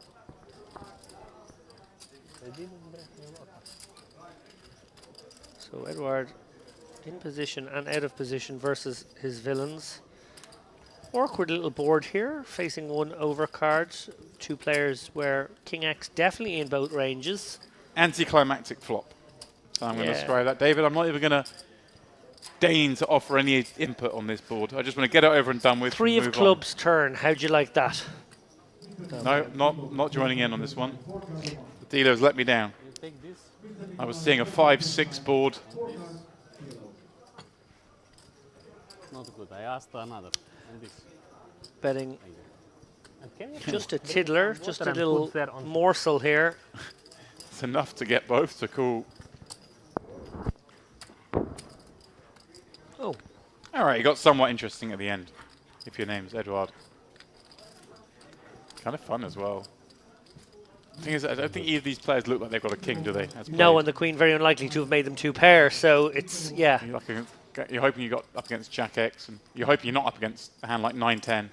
So Edward in position and out of position versus his villains. Awkward little board here, facing one overcard. Two players where King X definitely in both ranges. Anticlimactic flop. So I'm going to describe that. David, I'm not even going to deign to offer any input on this board. I just want to get it over and done with. Three of clubs turn. How'd you like that? No, not joining in on this one. The dealer has let me down. I was seeing a 5-6 board. Not good. I asked another. And this. Betting And just a tiddler, just a little morsel here. It's enough to get both to call. Oh. All right, you got somewhat interesting at the end, if your name's Edward. Kind of fun as well. The thing is, I don't think either of these players look like they've got a king, do they? No, and the queen very unlikely to have made them two pair, so it's, yeah. You're hoping you got up against Jack X, and you're hoping you're not up against a hand like 9-10.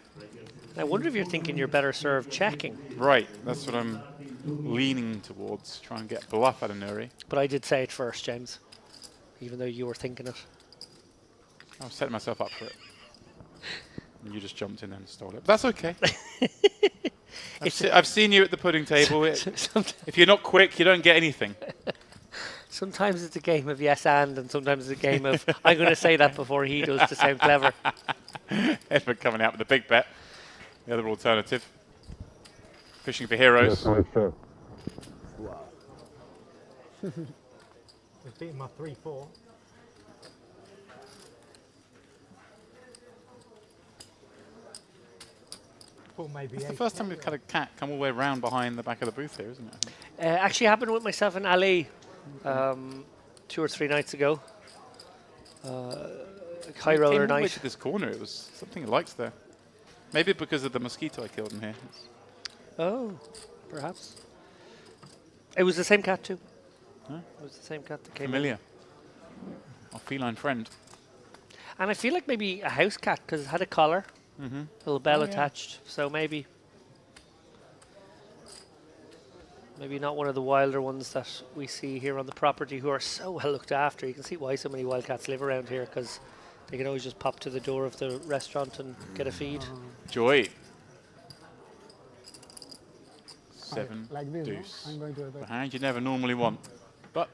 I wonder if you're thinking you're better served checking. Right, that's what I'm leaning towards, try and get bluff out of Nuri. But I did say it first, James, even though you were thinking it. I was setting myself up for it. And you just jumped in and stole it. But that's okay. I've seen you at the pudding table. If you're not quick, you don't get anything. Sometimes it's a game of yes and sometimes it's a game of I'm going to say that before he does to sound clever. Edward coming out with a big bet. The other alternative. Fishing for heroes. Wow. We've beaten my 3-4. It's the first time we've had a cat come all the way around behind the back of the booth here, isn't it? Actually happened with myself and Ali 2 or 3 nights ago. High roller night. To this corner, it was something he likes there. Maybe because of the mosquito I killed in here. Oh, perhaps. It was the same cat too. Huh? It was the same cat that came Familiar. Our feline friend. And I feel like maybe a house cat because it had a collar. Little bell attached, so maybe not one of the wilder ones that we see here on the property who are so well looked after. You can see why so many wildcats live around here because they can always just pop to the door of the restaurant and get a feed. Joy. 7 like this, deuce. no? I'm going to The hand you never normally want, but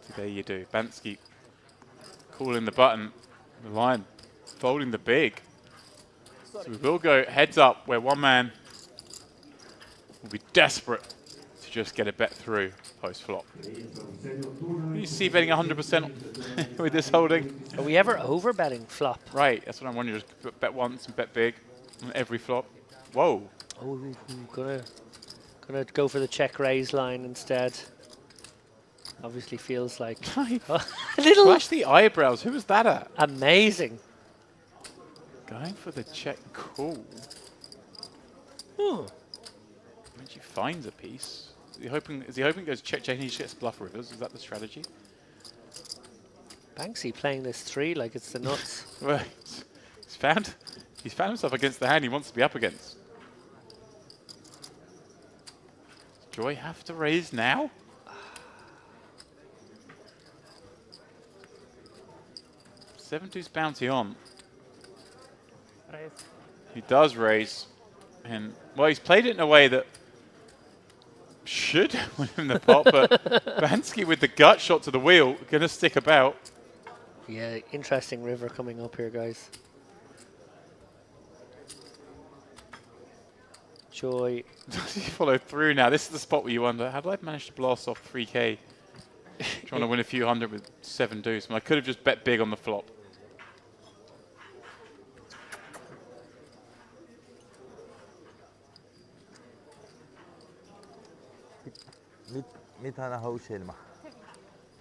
today you do. Bansky calling the button, the line. Folding the big. So we will go heads up where one man will be desperate to just get a bet through post flop. You see betting 100% with this holding. Are we ever over betting flop? Right, that's what I'm wondering. Just bet once and bet big on every flop. Whoa. Oh, gonna go for the check raise line instead. Obviously feels like a little. Flash the eyebrows. Who was that at? Amazing. Going for the check call. Hmm. When she finds a piece, is he hoping it goes check check and he just gets bluff rivers? Is that the strategy? Banksy playing this 3 like it's the nuts. Well, he's found himself against the hand he wants to be up against. Does Joy have to raise now? Seven-deuce bounty on. Raise. He does raise. And, well, he's played it in a way that should win him the pot, but Bansky with the gut shot to the wheel, going to stick about. Yeah, interesting river coming up here, guys. Joy. Does he follow through now? This is the spot where you wonder, how did I manage to blast off 3K? Trying to win a few hundred with 7 deuce. I could have just bet big on the flop.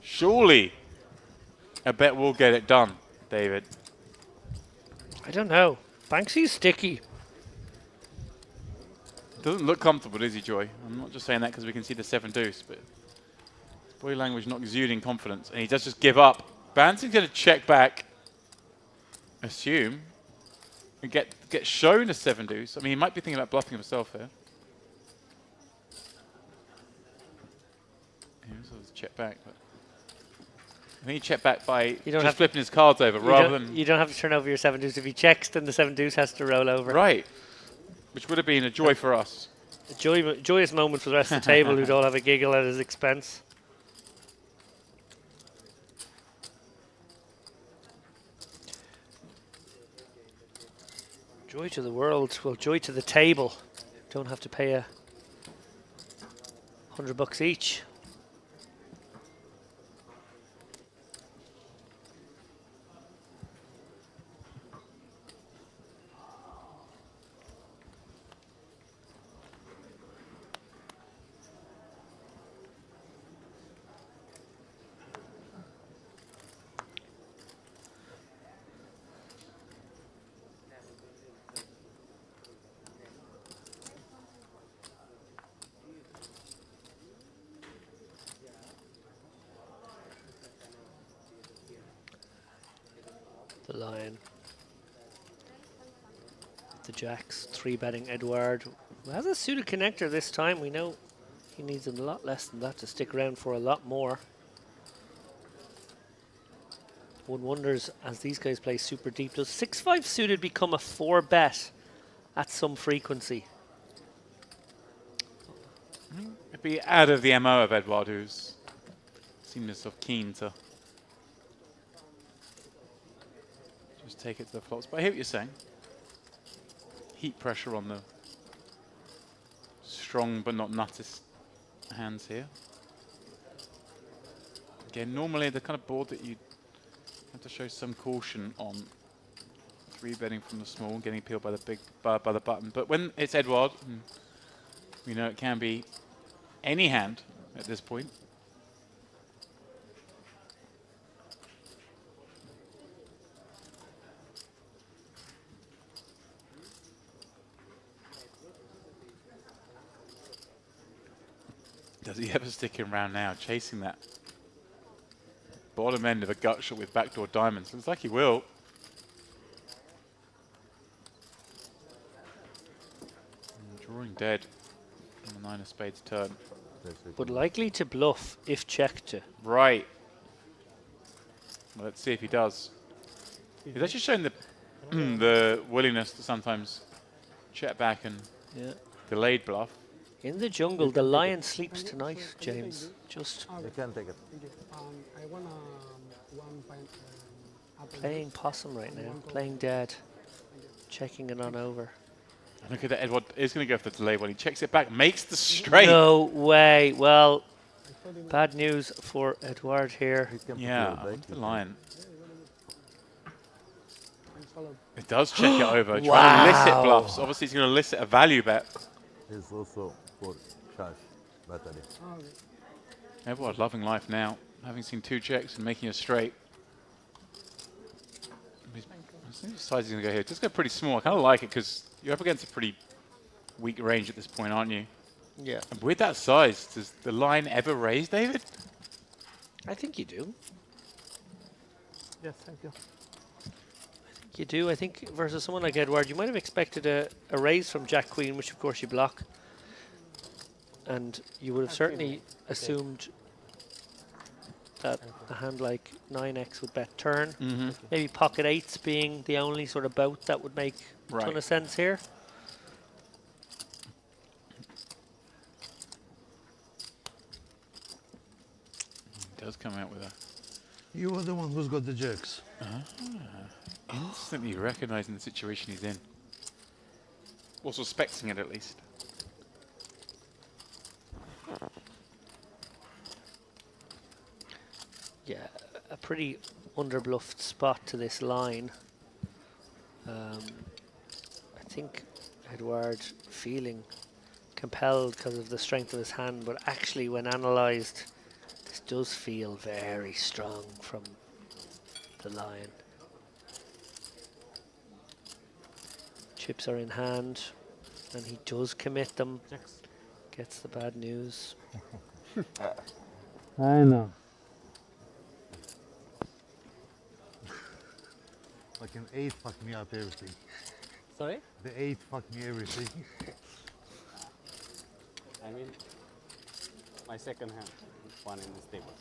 Surely a bet will get it done, David. I don't know. Banksy's sticky. Doesn't look comfortable, does he, Joy? I'm not just saying that because we can see the 7 deuce, but his body language not exuding confidence, and he does just give up. Bansy's going to check back, assume, and get shown a 7 deuce. I mean, he might be thinking about bluffing himself here. Check back, but I think he checked back by just flipping his cards over rather than. You don't have to turn over your 7 deuce. If he checks, then the 7 deuce has to roll over. Right, which would have been a joy for us. A joyous moment for the rest of the table who'd all have a giggle at his expense. Joy to the world, well, joy to the table. Don't have to pay $100 each. The Lion. The Jacks, 3-betting Edouard. Who has a suited connector this time. We know he needs a lot less than that to stick around for a lot more. One wonders, as these guys play super deep, does 6-5 suited become a 4-bet at some frequency? It'd be out of the MO of Edouard, who's seemed sort of keen to just take it to the flops. But I hear what you're saying. Heat pressure on the strong but not nuttest hands here. Again, normally the kind of board that you have to show some caution on 3-betting from the small, getting peeled by the big by the button. But when it's Edouard, we know it can be any hand at this point. Does he ever stick him around now, chasing that bottom end of a gut shot with backdoor diamonds? Looks like he will. Drawing dead on the 9 of spades turn. But likely to bluff if checked to. Right. Well, let's see if he does. He's actually shown the the willingness to sometimes check back and delayed bluff. In the jungle, the lion sleeps tonight, James. Just You can take it. I want one pint. playing possum right now, playing dead, checking it on over. Look at that, Edouard is going to go for the delay when he checks it back, makes the straight. No way. Well, bad news for Edouard here. Yeah, the lion. It does check it over, trying to elicit bluffs. Obviously, he's going to elicit a value bet. It's also for cash battery. Edouard loving life now, having seen 2 checks and making a straight. I think the size he's going to go here. Just go pretty small. I kind of like it because you're up against a pretty weak range at this point, aren't you? Yeah. And with that size, does the line ever raise, David? I think you do. Yes, thank you. You do. I think versus someone like Edward, you might have expected a raise from Jack Queen, which of course you block. And you would have certainly assumed that a hand like 9x would bet turn. Maybe pocket 8s being the only sort of bout that would make a ton of sense here. He does come out with a... You were the one who's got the jacks. Instantly recognising the situation he's in. Or suspecting it at least. Yeah, a pretty underbluffed spot to this line. I think Edward feeling compelled because of the strength of his hand, but actually when analysed, this does feel very strong from the lion. Chips are in hand, and he does commit them. Gets the bad news. I know. Like an 8 fucked me up everything. Sorry? The 8 fucked me everything. I mean, my second hand, one in this table.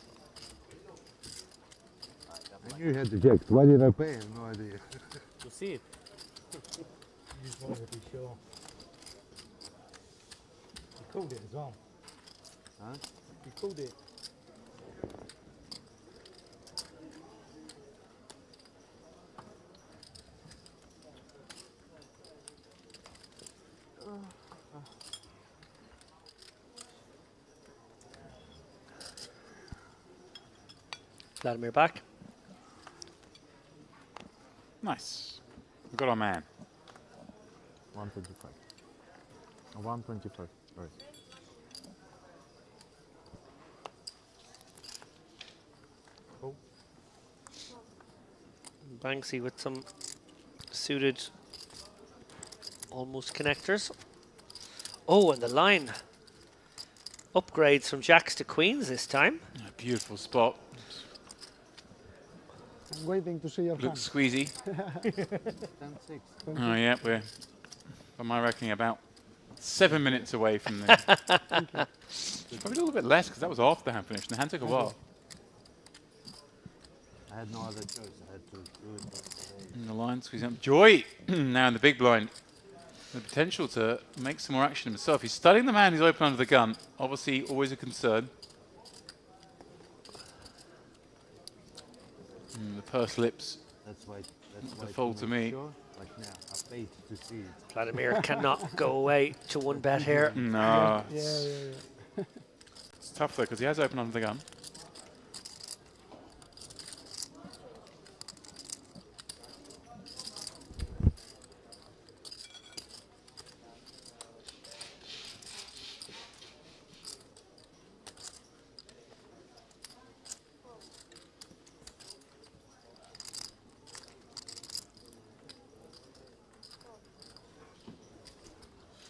I knew you had the jacks. Why did I pay? I have no idea. To see it. Just wanted to show. You called it as well. Huh? You called it. Vladimir back. Nice. We've got our man. 125. 125. Sorry. Oh. Banksy with some suited almost connectors. Oh, and the line upgrades from jacks to queens this time. A beautiful spot. I'm waiting to see your hand. Looks squeezy. 10-6. Oh yeah, we're, by my reckoning, about 7 minutes away from the... Probably a little bit less, because that was after the hand finish, and the hand took a while. I had no other choice. I had to do it. And the line squeezing up. Joy, now in the big blind. The potential to make some more action himself. He's studying the man who's open under the gun. Obviously, always a concern. The purse lips. That's why the fold to me. Sure. Like now, I paid to see it. Vladimir cannot go away to one bet here. No. Yeah. It's tough though, because he has opened under the gun.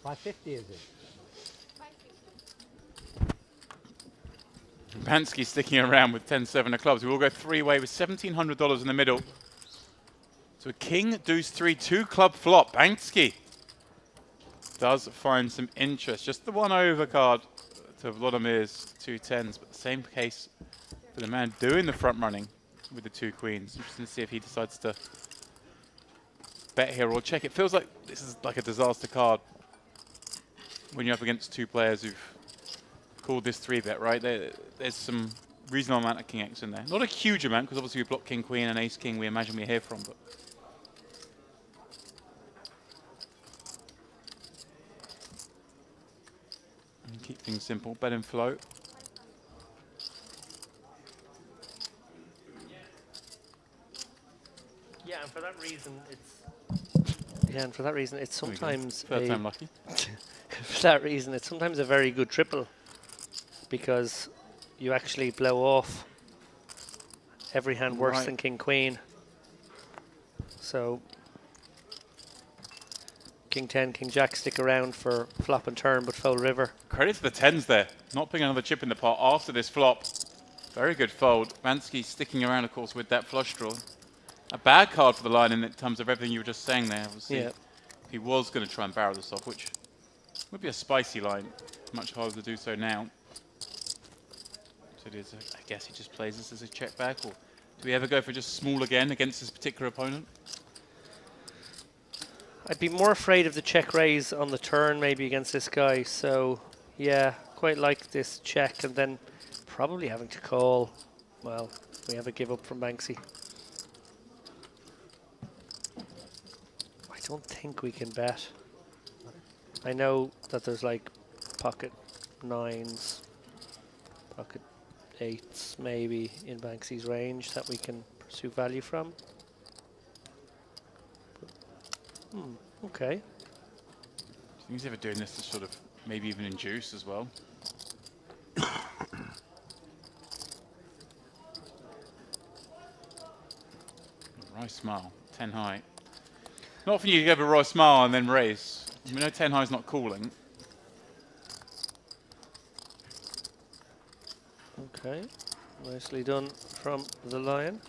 $550 is it? Bansky sticking around with 10-7 of clubs. We will go three-way with $1,700 in the middle. So a king, deuce, 3, 2 club flop. Bansky does find some interest. Just the one overcard to Vladimir's 2 10s, but the same case for the man doing the front running with the 2 queens. Interesting to see if he decides to bet here or check. It feels like this is like a disaster card when you're up against 2 players who've called this 3-bet, right? There's some reasonable amount of king X in there. Not a huge amount, because obviously we block king queen and ace king we imagine we hear from, but and keep things simple. Bet and flow. Yeah, and for that reason, it's sometimes third time lucky. For that reason, it's sometimes a very good triple, because you actually blow off every hand worse than king queen. So king 10, king jack stick around for flop and turn, but fold river. Credit to the 10s there, not putting another chip in the pot after this flop. Very good fold. Bansky sticking around, of course, with that flush draw. a bad card for the Lion in terms of everything you were just saying there. Obviously, Yeah. he was going to try and barrel this off, which would be a spicy line. Much harder to do so now. So it is, I guess he just plays this as a check back, or do we ever go for just small again against this particular opponent? I'd be more afraid of the check raise on the turn maybe against this guy. So yeah, quite like this check and then probably having to call. Well, we have a give up from Banksy. I don't think we can bet. I know that there's like pocket 9s, pocket 8s maybe in Banksy's range that we can pursue value from. Okay. Do you think he's ever doing this to sort of maybe even induce as well? Rice smile, 10 high. Not often you give a Rice smile and then raise. We know 10 high is not calling. Okay, nicely done from the Lion.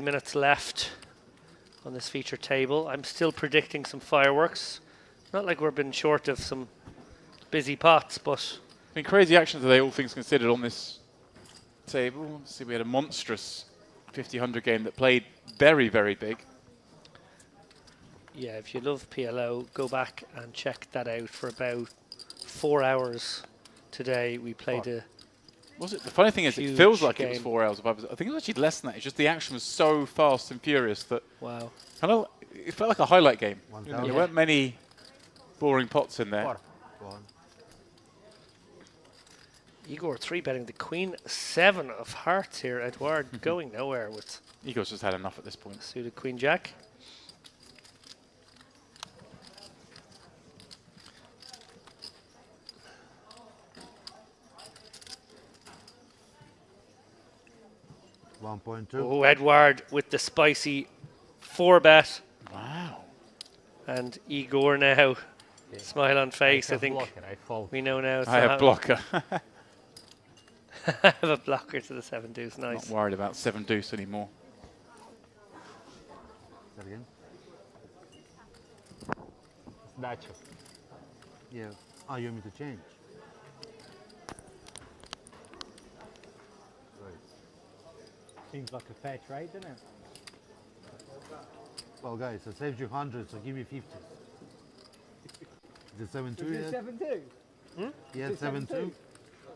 Minutes left on this feature table. I'm still predicting some fireworks. Not like we've been short of some busy pots, but I mean, crazy action today, all things considered, on this table. See, we had a monstrous 50-100 game that played very, very big. yeah, if you love PLO, go back and check that out for about 4 hours today. We played a Was it? The funny thing is, it feels like it was 4 hours. I think it was actually less than that. It's just the action was so fast and furious that wow, it felt like a highlight game. You know, there Yeah. weren't many boring pots in there. Igor 3-betting the Queen 7 of hearts here. Edouard going nowhere with Igor's just had enough at this point. suited Queen Jack. Oh, Edouard with the spicy 4-bet. Wow. And Igor now, smile on face. I think we know now. I have blocker. I have a blocker to the 7 deuce. Nice. Not worried about 7 deuce anymore. That again? Dacia. Yeah. Oh, you want me to change? Seems like a fair trade, doesn't it? Well, guys, I saved you 100, so give me 50. The 7-2 Was it yet? 7-2? Hmm? Yeah, Was it 7-2.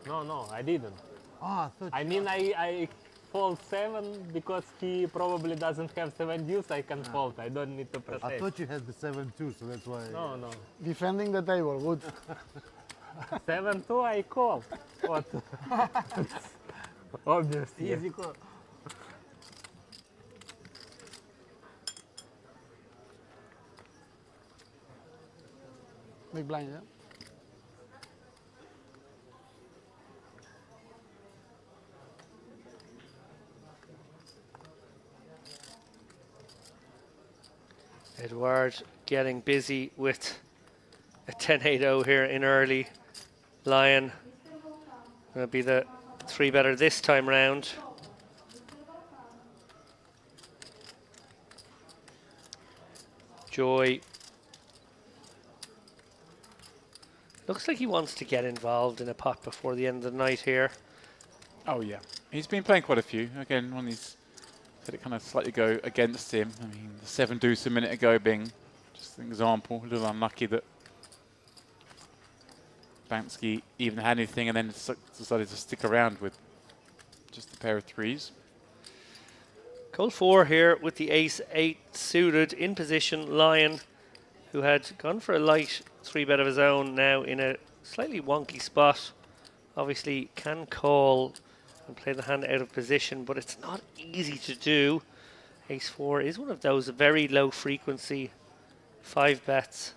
No, I didn't. Ah, I thought. I mean, I fold 7 because he probably doesn't have 7 deuce. I can fold. I don't need to press. I thought you had the 7-2, so that's why. No. Defending the table, good. 7-2, I call. What? Obviously. Easy call. Big blind, yeah? Edouard getting busy with a 10-8-0 here in early. Lion going to be the 3-better this time round. Joy. Looks like he wants to get involved in a pot before the end of the night here. Oh, yeah. He's been playing quite a few. Again, one of these said it kind of slightly go against him. I mean, the 7 deuce a minute ago being just an example. A little unlucky that Banksy even had anything and then decided to stick around with just a pair of 3s. Cold 4 here with the ace-8 suited in position. Lion, who had gone for a light 3-bet of his own, now in a slightly wonky spot. Obviously can call and play the hand out of position, but it's not easy to do. Ace 4 is one of those very low frequency 5 bets.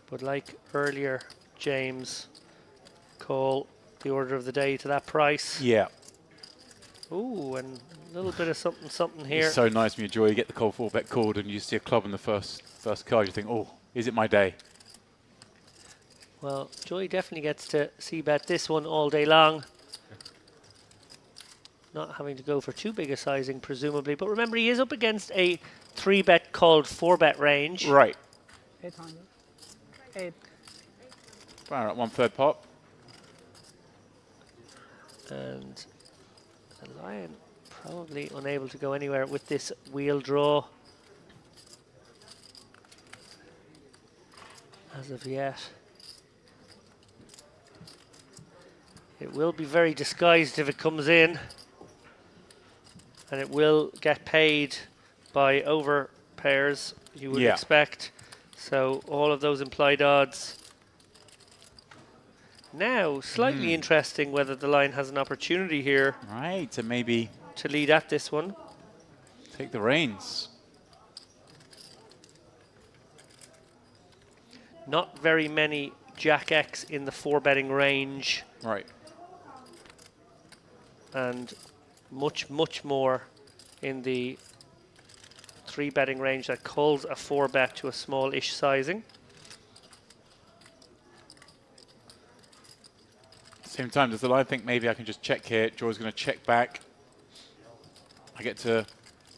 But like earlier, James, call the order of the day to that price. Yeah. Ooh, and a little bit of something here. It's so nice when you Joy, you get the cold 4-bet called and you see a club in the first card, you think, oh, is it my day? Well, Joy definitely gets to c-bet this one all day long. Not having to go for too big a sizing, presumably. But remember, he is up against a 3-bet called 4-bet range. Right. 800. 8. Wow, at 1/3 pot. And the Lion probably unable to go anywhere with this wheel draw as of yet. It will be very disguised if it comes in, and it will get paid by over pairs, you would expect. So all of those implied odds. Now, slightly interesting whether the Lion has an opportunity here. Right, to maybe to lead at this one. Take the reins. Not very many Jack X in the 4-betting range. Right. And much, much more in the 3-betting range that calls a 4-bet to a small-ish sizing. Same time, does the Lion think maybe I can just check here? Joy's going to check back. I get to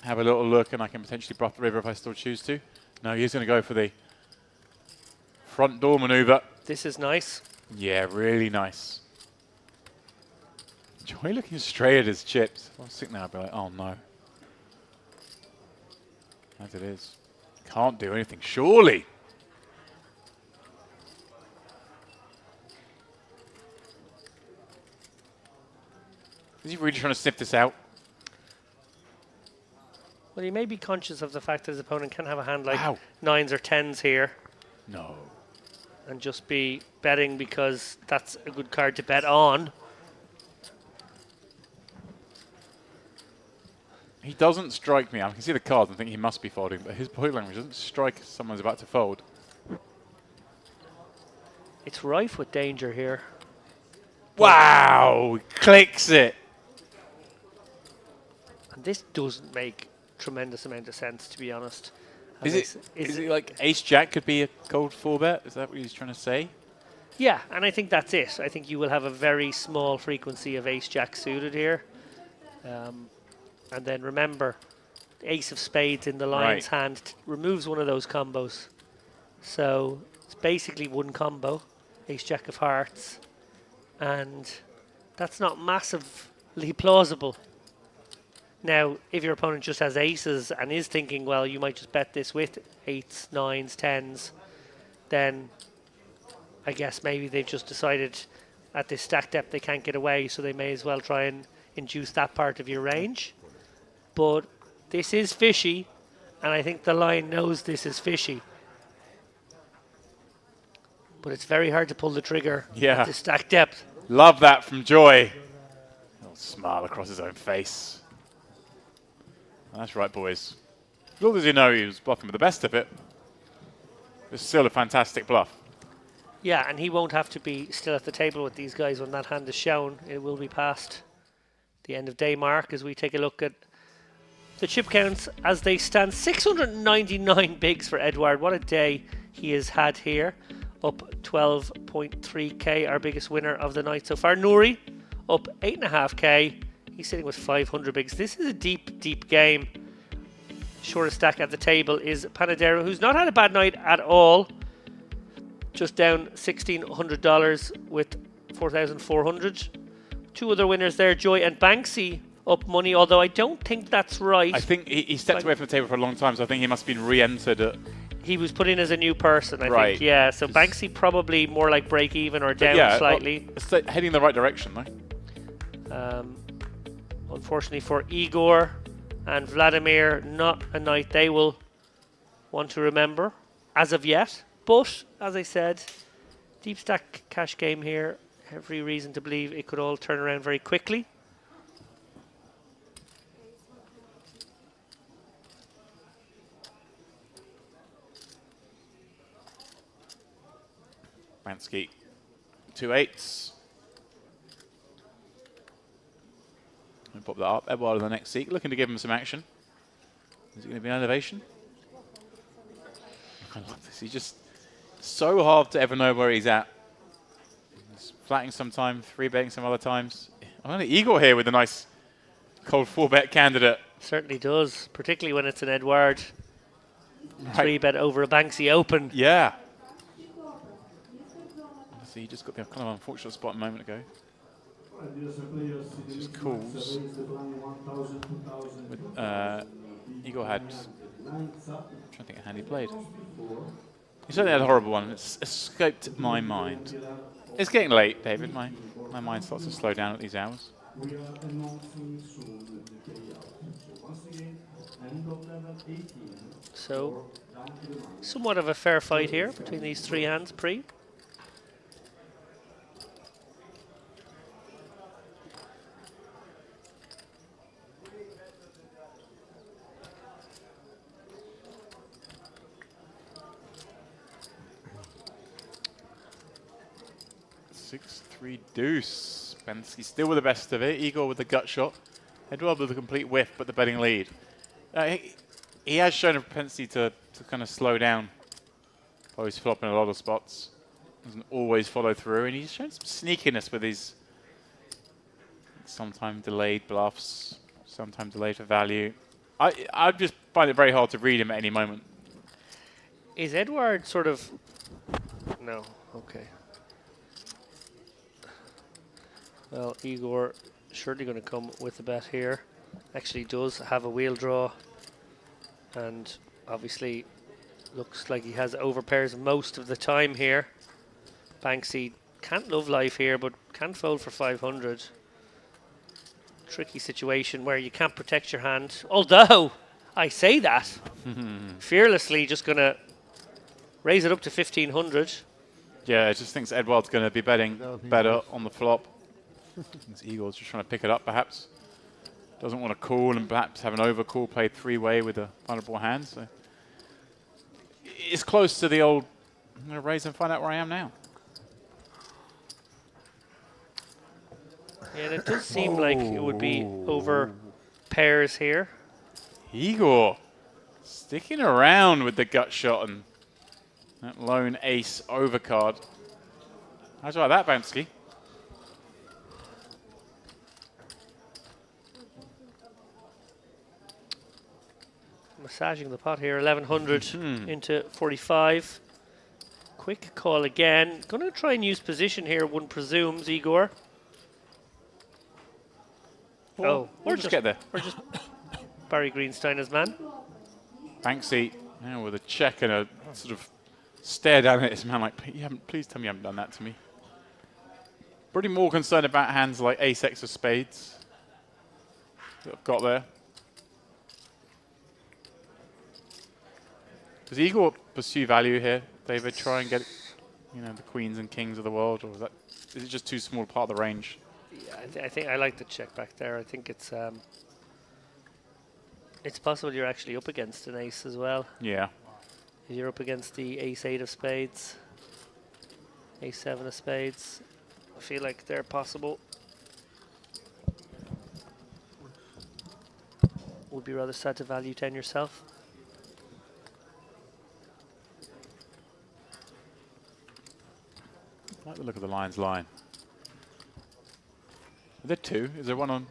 have a little look and I can potentially bluff the river if I still choose to. No, he's going to go for the front door maneuver. This is nice. Yeah, really nice. Joy looking straight at his chips. If I was sitting there, I'd be like, oh no. As it is. Can't do anything, surely. Is he really trying to sniff this out? Well, he may be conscious of the fact that his opponent can have a hand like 9s or 10s here. No. And just be betting because that's a good card to bet on. He doesn't strike me. I can see the cards and think he must be folding, but his body language doesn't strike as someone's about to fold. It's rife with danger here. Wow! Clicks it! And this doesn't make tremendous amount of sense, to be honest. Is it like Ace-Jack could be a cold 4-bet? Is that what he's trying to say? Yeah, and I think that's it. I think you will have a very small frequency of Ace-Jack suited here. And then remember, the Ace of Spades in the Lion's hand removes one of those combos. So it's basically one combo, Ace-Jack of Hearts. And that's not massively plausible. Now, if your opponent just has aces and is thinking, well, you might just bet this with 8s, 9s, 10s, then I guess maybe they've just decided at this stack depth they can't get away, so they may as well try and induce that part of your range. But this is fishy, and I think the Lion knows this is fishy. But it's very hard to pull the trigger at this stack depth. Love that from Joy. A little smile across his own face. That's right, boys. Little does he know he was bluffing with the best of it. It's still a fantastic bluff. Yeah, and he won't have to be still at the table with these guys when that hand is shown. It will be past the end of day mark as we take a look at the chip counts as they stand. 699 bigs for Edouard. What a day he has had here. Up 12.3k, our biggest winner of the night so far. Nouri up 8.5k. He's sitting with 500 bigs. This is a deep, deep game. Shortest stack at the table is Panadero, who's not had a bad night at all. Just down $1,600 with 4,400. Two other winners there, Joy and Banksy, up money, although I don't think that's right. I think he stepped away from the table for a long time, so I think he must have been re-entered. He was put in as a new person, I think. Yeah, so Banksy probably more like break even or down slightly. It's heading in the right direction, though. Unfortunately for Igor and Vladimir, not a night they will want to remember as of yet. But, as I said, deep stack cash game here. Every reason to believe it could all turn around very quickly. Bansky, 2-8s. And pop that up. Edward on the next seat, looking to give him some action. Is it going to be an elevation? I love this. He's just so hard to ever know where he's at. He's flatting sometimes, 3-betting some other times. Only Igor here with a nice cold 4-bet candidate. Certainly does, particularly when it's an Edward 3-bet over a Banksy Open. Yeah. See, he just got the kind of unfortunate spot a moment ago. Just calls. With, Igor had, I'm trying to think of how he played. He certainly had a horrible one. It's escaped my mind. It's getting late, David. My mind starts to slow down at these hours. So, somewhat of a fair fight here between these three hands pre. Deuce. Bansky still with the best of it. Igor with the gut shot. Edward with a complete whiff, but the betting lead. He has shown a propensity to kind of slow down. Always flopping a lot of spots. Doesn't always follow through, and he's shown some sneakiness with his sometimes delayed bluffs, sometimes delayed for value. I just find it very hard to read him at any moment. Is Edward sort of... No, okay. Well, Igor surely going to come with a bet here. Actually does have a wheel draw. And obviously looks like he has overpairs most of the time here. Banksy can't love life here, but can fold for 500. Tricky situation where you can't protect your hand. Although, I say that, fearlessly just going to raise it up to 1500. Yeah, I just thinks Edward's going to be betting better on the flop. Igor's just trying to pick it up, perhaps. Doesn't want to call and perhaps have an overcall played three-way with a vulnerable hand. So it's close to the old, I'm going to raise and find out where I am now. Yeah, and it does seem like it would be over pairs here. Igor sticking around with the gut shot and that lone ace overcard. How'd you like that, Bansky? Massaging the pot here, 1100 into 45. Quick call again. Going to try and use position here, one presumes, Igor. Well, we'll just get there. We're just Barry Greensteiner's man. Banksy now with a check and a sort of stare down at his man like, please tell me you haven't done that to me. Pretty more concerned about hands like ace-x of spades that I've got there. Does Igor pursue value here, David? Try and get, the queens and kings of the world, or is it just too small part of the range? Yeah, I think I like the check back there. I think it's possible you're actually up against an ace as well. Yeah. You're up against the ace-8 of spades, ace-7 of spades. I feel like they're possible. Would be rather sad to value 10 yourself. I like the look of the lion's line. Are there two? Is there one on?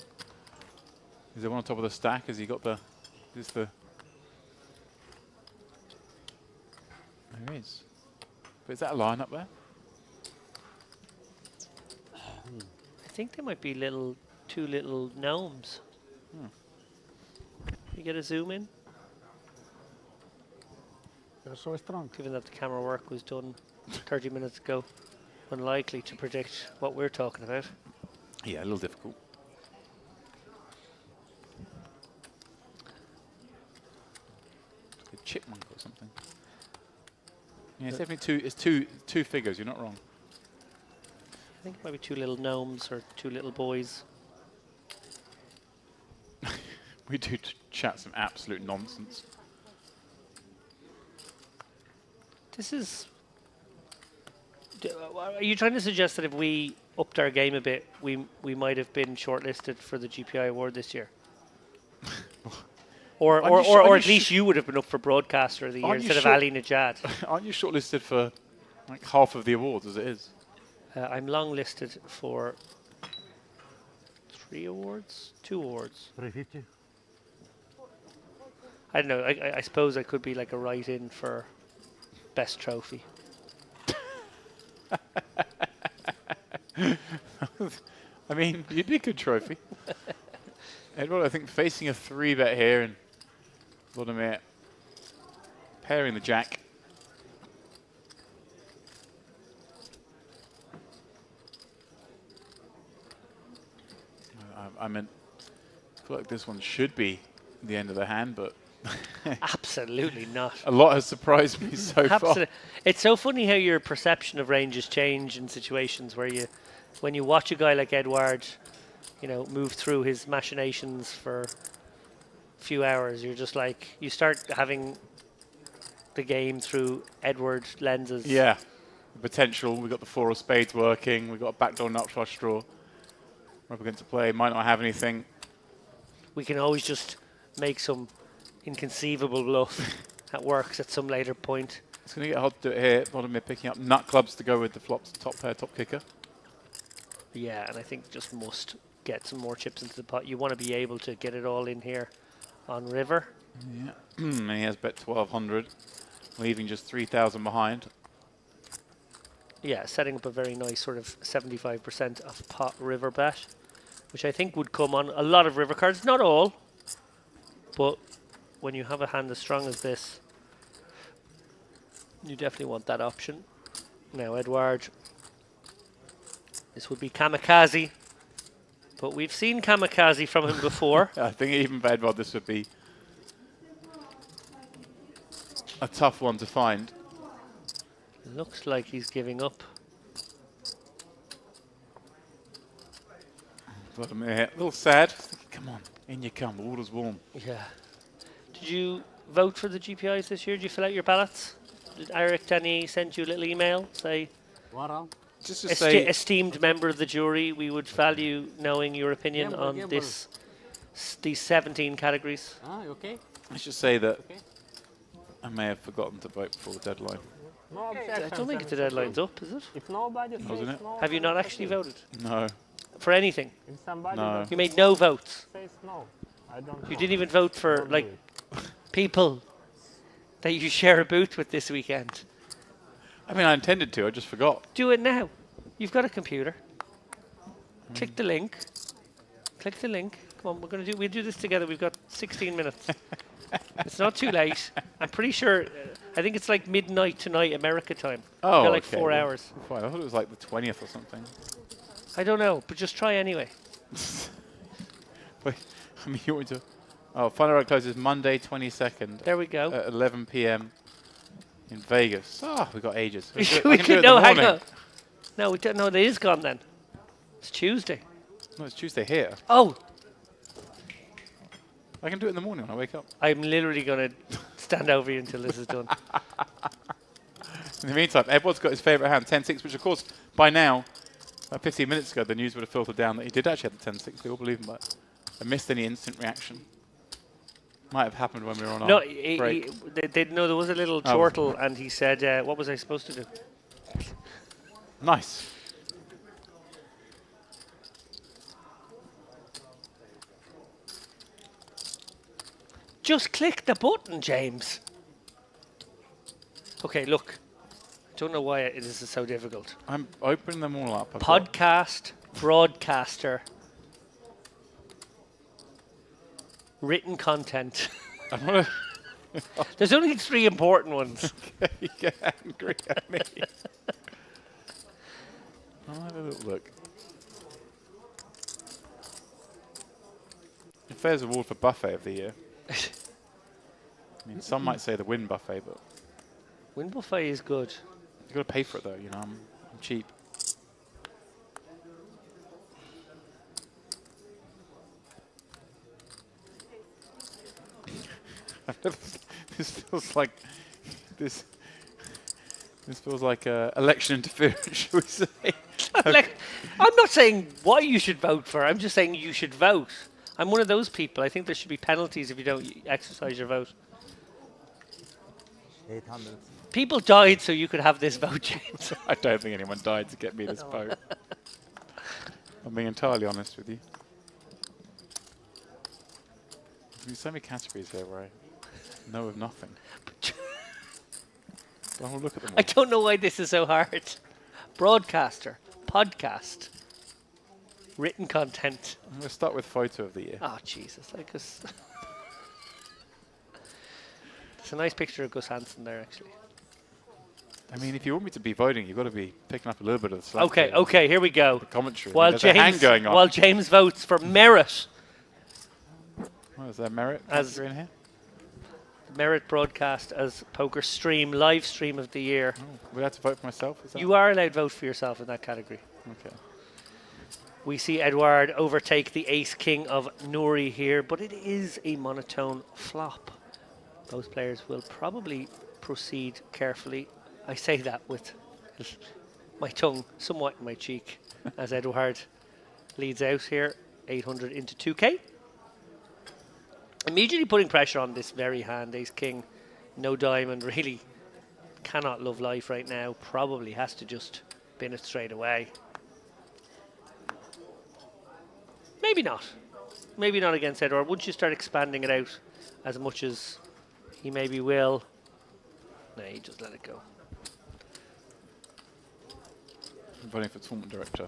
Is there one on top of the stack? Has he got the? Is the? There is. But is that a line up there? I think they might be two little gnomes. You get a zoom in? They're so strong. Given that the camera work was done 30 minutes ago, unlikely to predict what we're talking about. Yeah, a little difficult. A chipmunk or something. Yeah, it's definitely two. It's two figures. You're not wrong. I think it might be two little gnomes or two little boys. We do chat some absolute nonsense. This is... Are you trying to suggest that if we upped our game a bit, we might have been shortlisted for the GPI award this year? or at least you would have been up for Broadcaster of the Year instead of Ali Najad. Aren't you shortlisted for like half of the awards as it is? I'm long listed for 3 awards? 2 awards. 350. I don't know. I suppose I could be like a write-in for best trophy. I mean, you'd be a good trophy. Edward, I think facing a 3-bet here and Vladimir pairing the jack. I meant, I feel like this one should be the end of the hand, but absolutely not. A lot has surprised me so far. It's so funny how your perception of ranges change in situations where when you watch a guy like Edouard, move through his machinations for a few hours, you're just like, you start having the game through Edward lenses. Yeah, the potential. We've got the 4 of spades working. We've got a backdoor nut flush draw. We're up against a play. Might not have anything. We can always just make some inconceivable bluff that works at some later point. It's going to get hard to do it here. Vladimir picking up nut clubs to go with the flops, top pair, top kicker. Yeah, and I think just must get some more chips into the pot. You want to be able to get it all in here on river. Yeah, and he has bet 1,200, leaving just 3,000 behind. Yeah, setting up a very nice sort of 75% of pot river bet, which I think would come on a lot of river cards. Not all, but when you have a hand as strong as this, you definitely want that option. Now, Edouard, this would be kamikaze, but we've seen kamikaze from him before. I think even for Edouard, this would be a tough one to find. Looks like he's giving up. Vladimir, a little sad. Come on, in you come. The water's warm. Yeah. Did you vote for the GPIs this year? Did you fill out your ballots? Did Eric Denny send you a little email say, just to say, esteemed member of the jury, we would value knowing your opinion on these 17 categories? Okay. I should say that I may have forgotten to vote before the deadline. No I don't think the deadline's up, is it? If nobody says it? no, Have you not actually voted? No. For anything? If somebody No. You made no votes? says no, I don't You know. didn't even vote for, Don't like, do it. people that you share a booth with this weekend? I mean, I intended to. I just forgot. Do it now. You've got a computer. Click the link. Click the link. Come on, we'll do this together. We've got 16 minutes. It's not too late. I'm pretty sure. I think it's like midnight tonight, America time. Oh, We've got like okay. 4 Well, hours. fine. I thought it was like the 20th or something. I don't know, but just try anyway. Wait, I mean, you want me to? Oh, Final Round closes Monday 22nd. There we go. At 11 p.m. in Vegas. Ah, we got ages. I We can can do it in no, the hang morning. on. No, we don't. No, it is gone then. It's Tuesday. No, it's Tuesday here. Oh, I can do it in the morning when I wake up. I'm literally going to stand over you until this is done. In the meantime, Edward's got his favourite hand, 10-6, which of course, by now, about 15 minutes ago, the news would have filtered down that he did actually have the 10-6. We all believe him, but I missed any instant reaction. Might have happened when we were on No, our break. there was a little Oh. chortle, and he said, what was I supposed to do? Nice. Just click the button, James. Okay, look. I don't know why this is so difficult. I'm opening them all up. I've got- Podcast, broadcaster, written content. There's only 3 important ones. You get angry at me. I'll have a little look. The Fairs Award for Buffet of the Year. I mean, some might say the Win Buffet, but Win Buffet is good. you've got to pay for it though, you know, I'm cheap. This feels like this. This feels like election interference, shall we say? I'm not saying why you should vote for. I'm just saying you should vote. I'm one of those people. I think there should be penalties if you don't exercise your vote. 800. People died so you could have this vote, James. I don't think anyone died to get me this vote. I'm being entirely honest with you. There's so many categories here where I know of nothing. I'll look at them all. I don't know why this is so hard. Broadcaster, podcast, written content. I'm going to start with photo of the year. Oh, Jesus. There's a nice picture of Gus Hansen there, actually. I mean, if you want me to be voting, you've got to be picking up a little bit of the slack. Okay, here we go. The commentary. While There's a hand going on. While James votes for merit. Is there merit as in here? Merit broadcast as poker stream, live stream of the year. Would I have to vote for myself? Is that You are allowed to vote for yourself in that category. Okay. We see Edouard overtake the ace-king of Nuri here, but it is a monotone flop. Both players will probably proceed carefully. I say that with my tongue somewhat in my cheek as Edouard leads out here, 800 into 2k. Immediately putting pressure on this very hand, ace-king, no diamond, really cannot love life right now, probably has to just bin it straight away. Maybe not. Maybe not against Edouard. Once you start expanding it out as much as he maybe will, no, you just let it go. I'm voting for tournament director.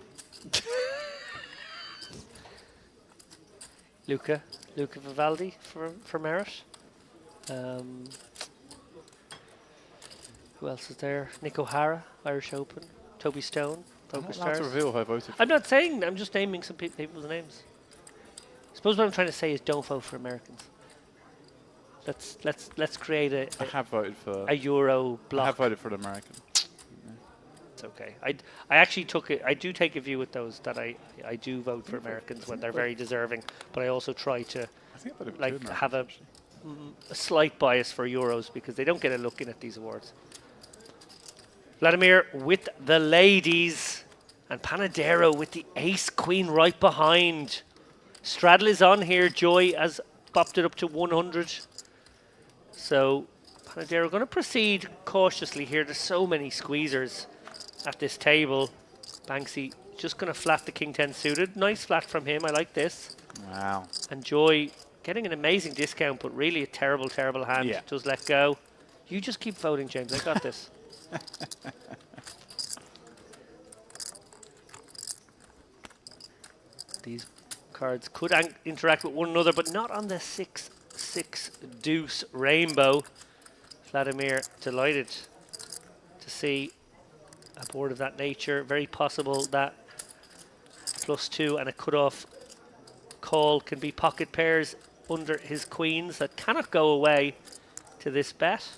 Luca Vivaldi for merit. Who else is there? Nick O'Hara, Irish Open. Toby Stone, I'm Poker not allowed Stars. to reveal who I voted for. I'm not saying, I'm just naming some people's names. I suppose what I'm trying to say is don't vote for Americans. Let's create I have voted for a Euro block. I have voted for an American. It's okay. I actually took it. I do take a view with those that I do vote for Americans when they're very deserving, but I also try to like have a slight bias for Euros because they don't get a look in at these awards. Vladimir with the ladies and Panadero with the ace queen right behind. Straddle is on here. Joy has popped it up to 100. So Panadero going to proceed cautiously here. There's so many squeezers at this table. Banksy just going to flat the king 10 suited. Nice flat from him. I like this. Wow. And Joy getting an amazing discount, but really a terrible, terrible hand. Yeah. Does let go. You just keep voting, James. I got this. These cards could interact with one another, but not on the 6-6 deuce rainbow. Vladimir delighted to see a board of that nature. Very possible that +2 and a cut-off call can be pocket pairs under his queens that cannot go away to this bet.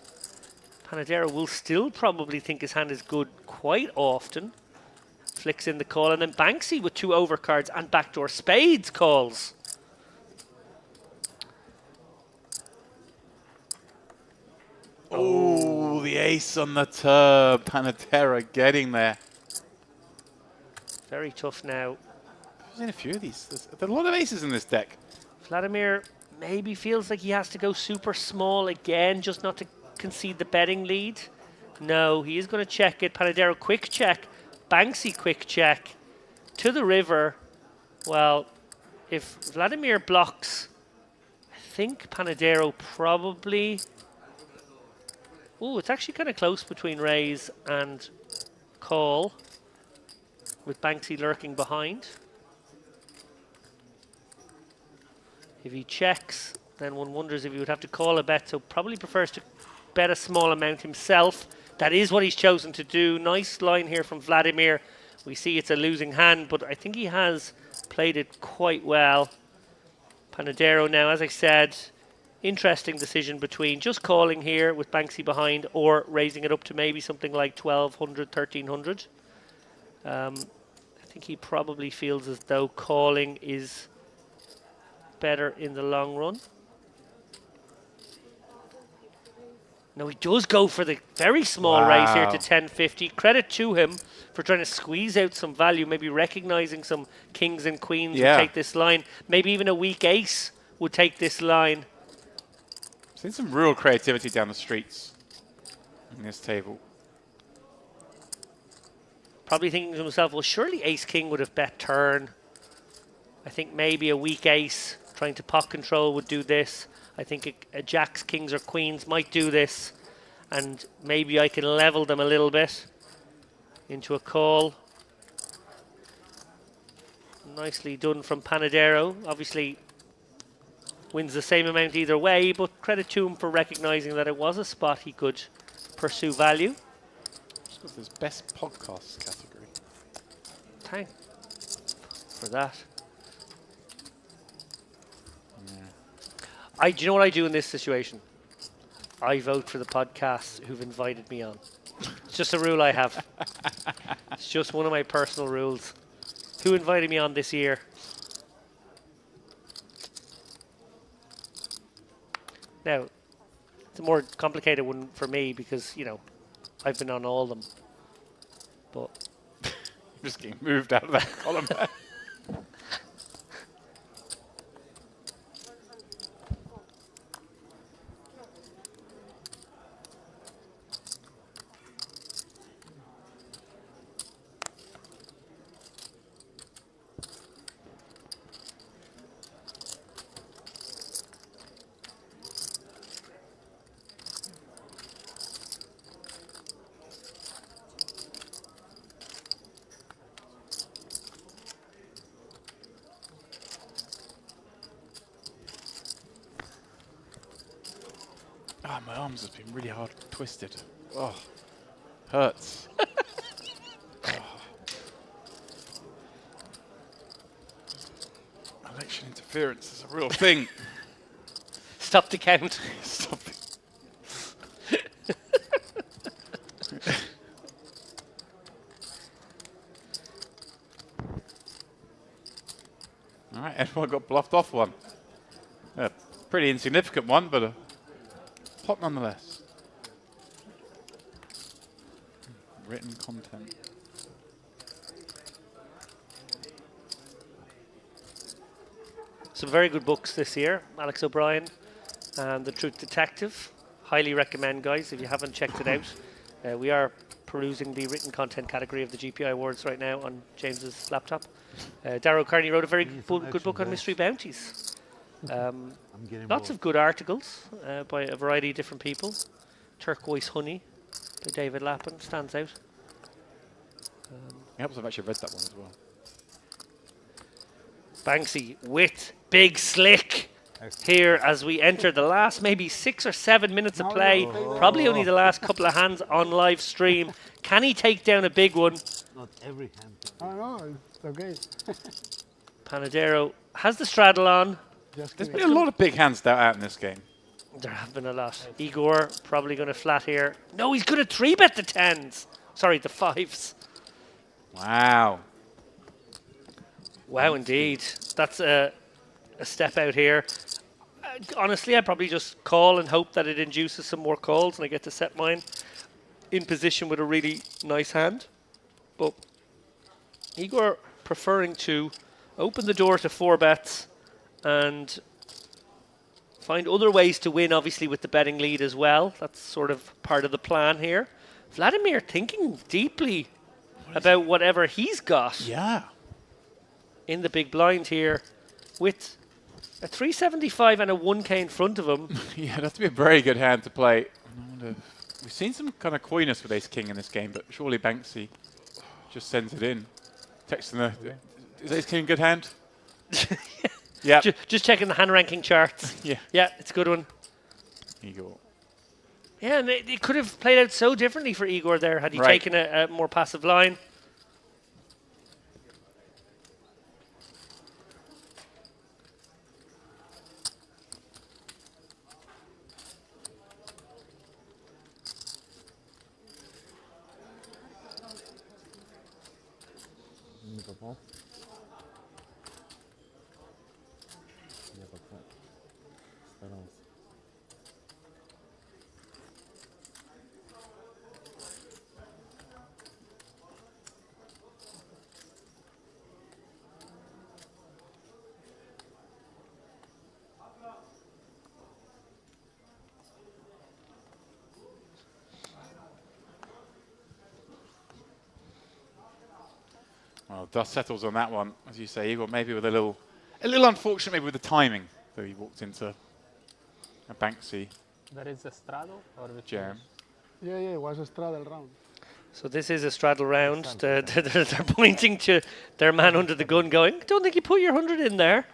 Panadero will still probably think his hand is good quite often. Flicks in the call, and then Banksy with 2 overcards and backdoor spades calls. Oh, the ace on the turb. Panadero getting there. Very tough now. There's in a few of these. There's a lot of aces in this deck. Vladimir maybe feels like he has to go super small again just not to concede the betting lead. No, he is going to check it. Panadero quick check. Banksy quick check. To the river. Well, if Vladimir blocks, I think Panadero probably... Ooh, it's actually kind of close between raise and call, with Banksy lurking behind. If he checks, then one wonders if he would have to call a bet, so probably prefers to bet a small amount himself. That is what he's chosen to do. Nice line here from Vladimir. We see it's a losing hand, but I think he has played it quite well. Panadero now, as I said, interesting decision between just calling here with Banksy behind or raising it up to maybe something like 1,200, 1,300. I think he probably feels as though calling is better in the long run. No, he does go for the very small raise here to 1050. Credit to him for trying to squeeze out some value, maybe recognizing some kings and queens would take this line. Maybe even a weak ace would take this line. Seen some real creativity down the streets in this table. Probably thinking to himself, well, surely ace-king would have bet turn. I think maybe a weak ace trying to pot control would do this. I think a jacks, kings, or queens might do this. And maybe I can level them a little bit into a call. Nicely done from Panadero. Obviously wins the same amount either way, but credit to him for recognizing that it was a spot he could pursue value. This best podcast category. Thank for that. Do you know what I do in this situation? I vote for the podcasts who've invited me on. It's just a rule I have. It's just one of my personal rules. Who invited me on this year? Now, it's a more complicated one for me because, you know, I've been on all of them. But just getting moved out of that column. Oh, my arms have been really hard twisted. Oh, hurts. Election interference is a real thing. Stop the count. Stop it. All right, everyone got bluffed off one. A pretty insignificant one, but a pot nonetheless. Written content. Some very good books this year. Alex O'Brien and The Truth Detective. Highly recommend, guys, if you haven't checked it out. We are perusing the written content category of the GPI Awards right now on James's laptop. Darrow Carney wrote a very good book on mystery bounties. Lots of good articles by a variety of different people. Turquoise Honey by David Lappin stands out. I've actually read that one as well. Banksy with Big Slick here as we enter the last maybe 6 or 7 minutes of play. Probably only the last couple of hands on live stream. Can he take down a big one? Not every hand. Oh no, it's okay. Panadero has the straddle on. There's been a lot of big hands dealt out in this game. There have been a lot. Igor probably going to flat here. No, he's going to 3-bet the 10s. Sorry, the 5s. Wow. Wow, indeed. That's a step out here. Honestly, I'd probably just call and hope that it induces some more calls and I get to set mine in position with a really nice hand. But Igor preferring to open the door to 4 bets and find other ways to win, obviously, with the betting lead as well. That's sort of part of the plan here. Vladimir thinking deeply about whatever he's got. Yeah. In the big blind here with a 375 and a 1k in front of him. Yeah, that'd be a very good hand to play. We've seen some kind of coyness with ace-king in this game, but surely Banksy just sends it in. Texting the... Is ace-king a good hand? Yeah. Just checking the hand ranking charts. Yeah. Yeah, it's a good one. Igor. Yeah, and it could have played out so differently for Igor there had he taken a more passive line. Well, dust settles on that one, as you say, Igor. Maybe with a little unfortunate, maybe with the timing that he walked into a Banksy There is a straddle or the jam. Yeah, it was a straddle round. So this is a straddle round. They're pointing to their man under the gun going, don't think you put your 100 in there.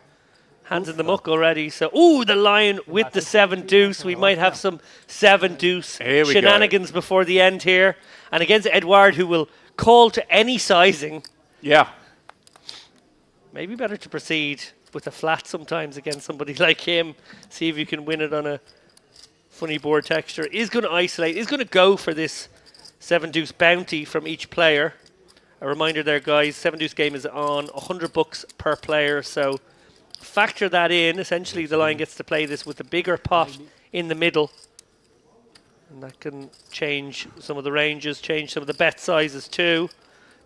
Hands in the muck already. So, ooh, the lion with the 7 deuce. We might have some 7 deuce shenanigans before the end here. And against Edouard, who will call to any sizing. Yeah. Maybe better to proceed with a flat sometimes against somebody like him. See if you can win it on a funny board texture. Is going to isolate. Is going to go for this 7 deuce bounty from each player. A reminder there, guys, 7 deuce game is on 100 bucks per player. So factor that in. Essentially, the line gets to play this with a bigger pot in the middle. And that can change some of the ranges, change some of the bet sizes too.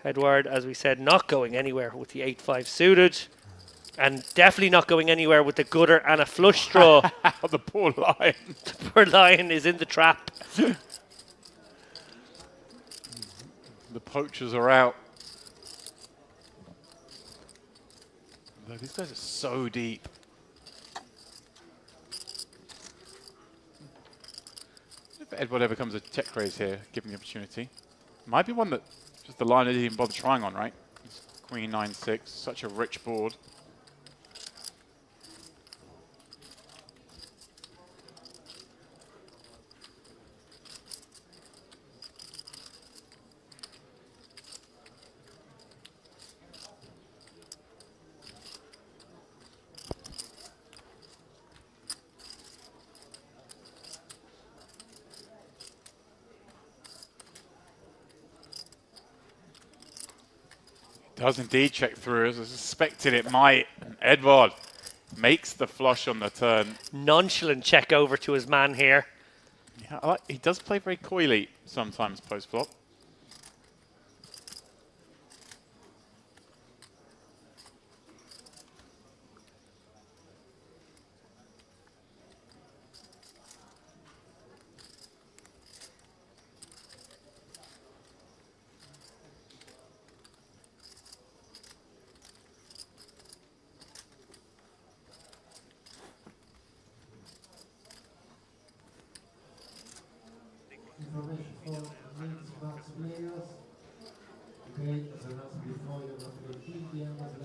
Edouard, as we said, not going anywhere with the 8-5 suited. And definitely not going anywhere with the gutter and a flush draw. The poor lion. The poor lion is in the trap. The poachers are out. Look, these guys are so deep. If Edward ever becomes a check raise here, given the opportunity. Might be one that just the line didn't even bother trying on, right? It's Queen 9-6, such a rich board. Does indeed check through, as I suspected it might. Edward makes the flush on the turn. Nonchalant check over to his man here. Yeah, he does play very coyly sometimes post-flop.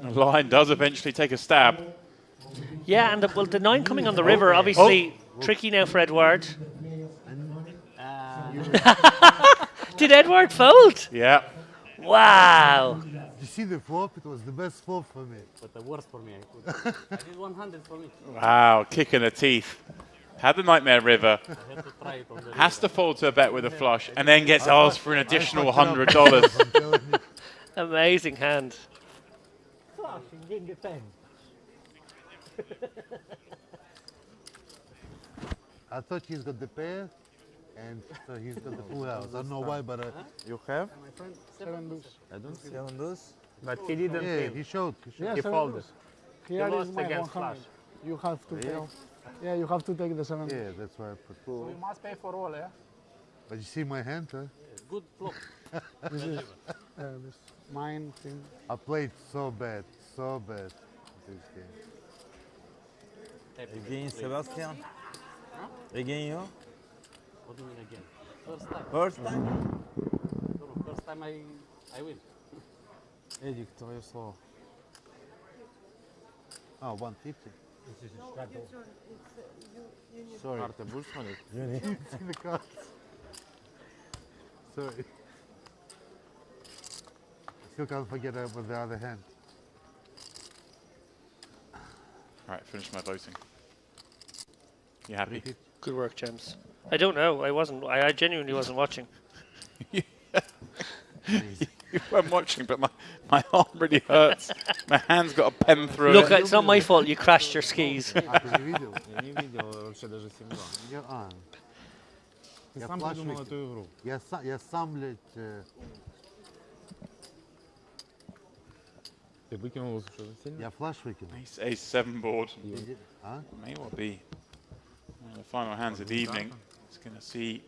The line does eventually take a stab. Yeah, and the 9 coming on the river, obviously tricky now for Edouard. Did Edouard fold? Yeah. Wow. You see the flop? It was the best flop for me. But the worst for me. I did 100 for me. Wow, kick in the teeth. Had the Nightmare River. I had to try it on the Has to fold to a bet with a flush, and then gets asked for an additional $100. Amazing hand. I thought he's got the pair, and so he's got the full house. I don't know why, but You have? My friend, 7 deuce. I don't see 7 deuce. But he didn't yeah, win. he showed. Yeah, He 7 folded. deuce. He Here is lost my against 100. flush. You have to Really? take. Yeah, you have to take the 7 Yeah, deuce. that's why I put. So you must pay for all, yeah? But you see my hand, huh? good flop. This is this mine thing. I played so bad this game. Again, Sebastian. Again, you? What do you mean again? First time. First time? No, first time I win. Eddie, твое слово. Oh, 150. Sorry. Карты будешь смотреть? See the cards. Sorry. Still can't forget about the other hand. Right, finish my voting. You happy? Good work, James. I don't know. I genuinely wasn't watching. You weren't watching, but my arm really hurts. My hand's got a pen through Look, it. it's not my fault you crashed your skis. Я не видел вообще даже 7-2. Ты сам придумал эту игру. Я сам, блядь... Ты выкинул его что сильно? Я флаш выкинул. Ace 7 board. Huh? May well be one of the final hands of the evening. It's going to see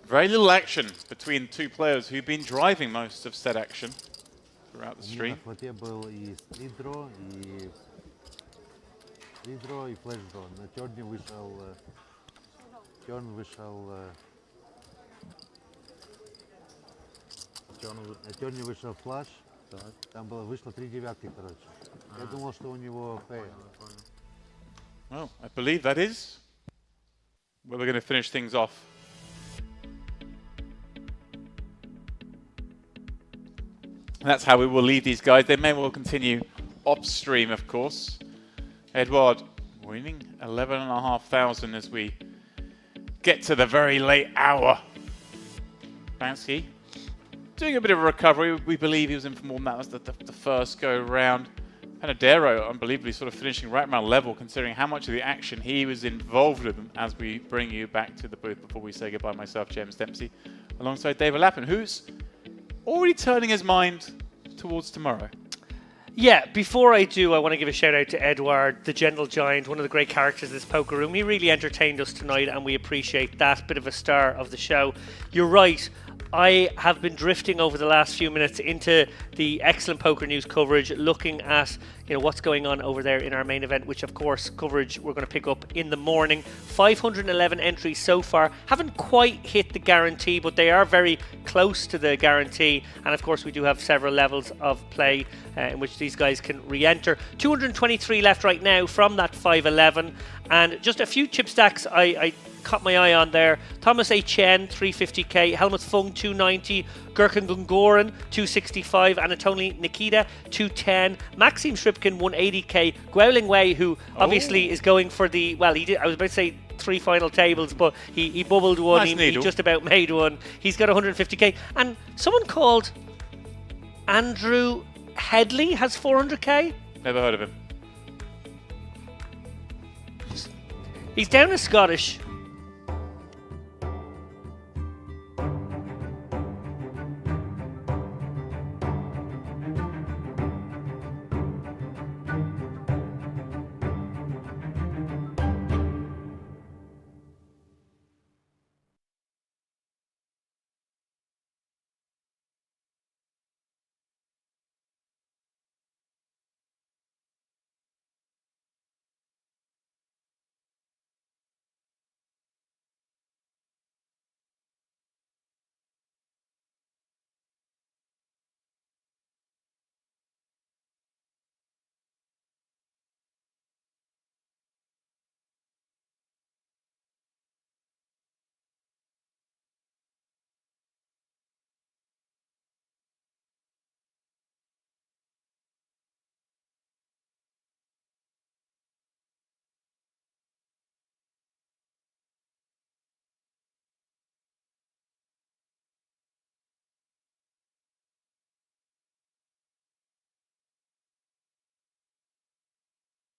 very little action between two players who've been driving most of said action. throughout the У меня stream. на флоте был и стрит-дро, и флэш-дро. На терне вышел... На терне вышел флаш. Там вышло 3 девятки, короче. Я думал, что у него П. Well, I believe that is where we're going to finish things off. And that's how we will leave these guys. They may well continue off-stream, of course. Edward winning 11,500 as we get to the very late hour. Bansky doing a bit of a recovery. We believe he was in for more than that. That was the first go round. Panadero, unbelievably, sort of finishing right around level, considering how much of the action he was involved with as we bring you back to the booth before we say goodbye. Myself, James Dempsey, alongside David Lappin, who's already turning his mind towards tomorrow. Yeah, before I do, I want to give a shout out to Edward, the Gentle Giant, one of the great characters of this poker room. He really entertained us tonight, and we appreciate that. Bit of a star of the show. You're right. I have been drifting over the last few minutes into the excellent poker news coverage, looking at what's going on over there in our main event, which of course coverage we're going to pick up in the morning. 511 entries so far. Haven't quite hit the guarantee, but they are very close to the guarantee. And of course we do have several levels of play in which these guys can re-enter. 223 left right now from that 511, and just a few chip stacks I caught my eye on there. Thomas A. Chen, 350k. Helmut Fung, 290. Gurkan Gungoran, 265. Anatoly Nikita, 210. Maxim Shripkin, 180k. Guoling Wei, who obviously is going for the... Well, he did, I was about to say 3 final tables, but he bubbled one. Nice he just about made one. He's got 150k. And someone called Andrew Headley has 400k. Never heard of him. He's down as Scottish.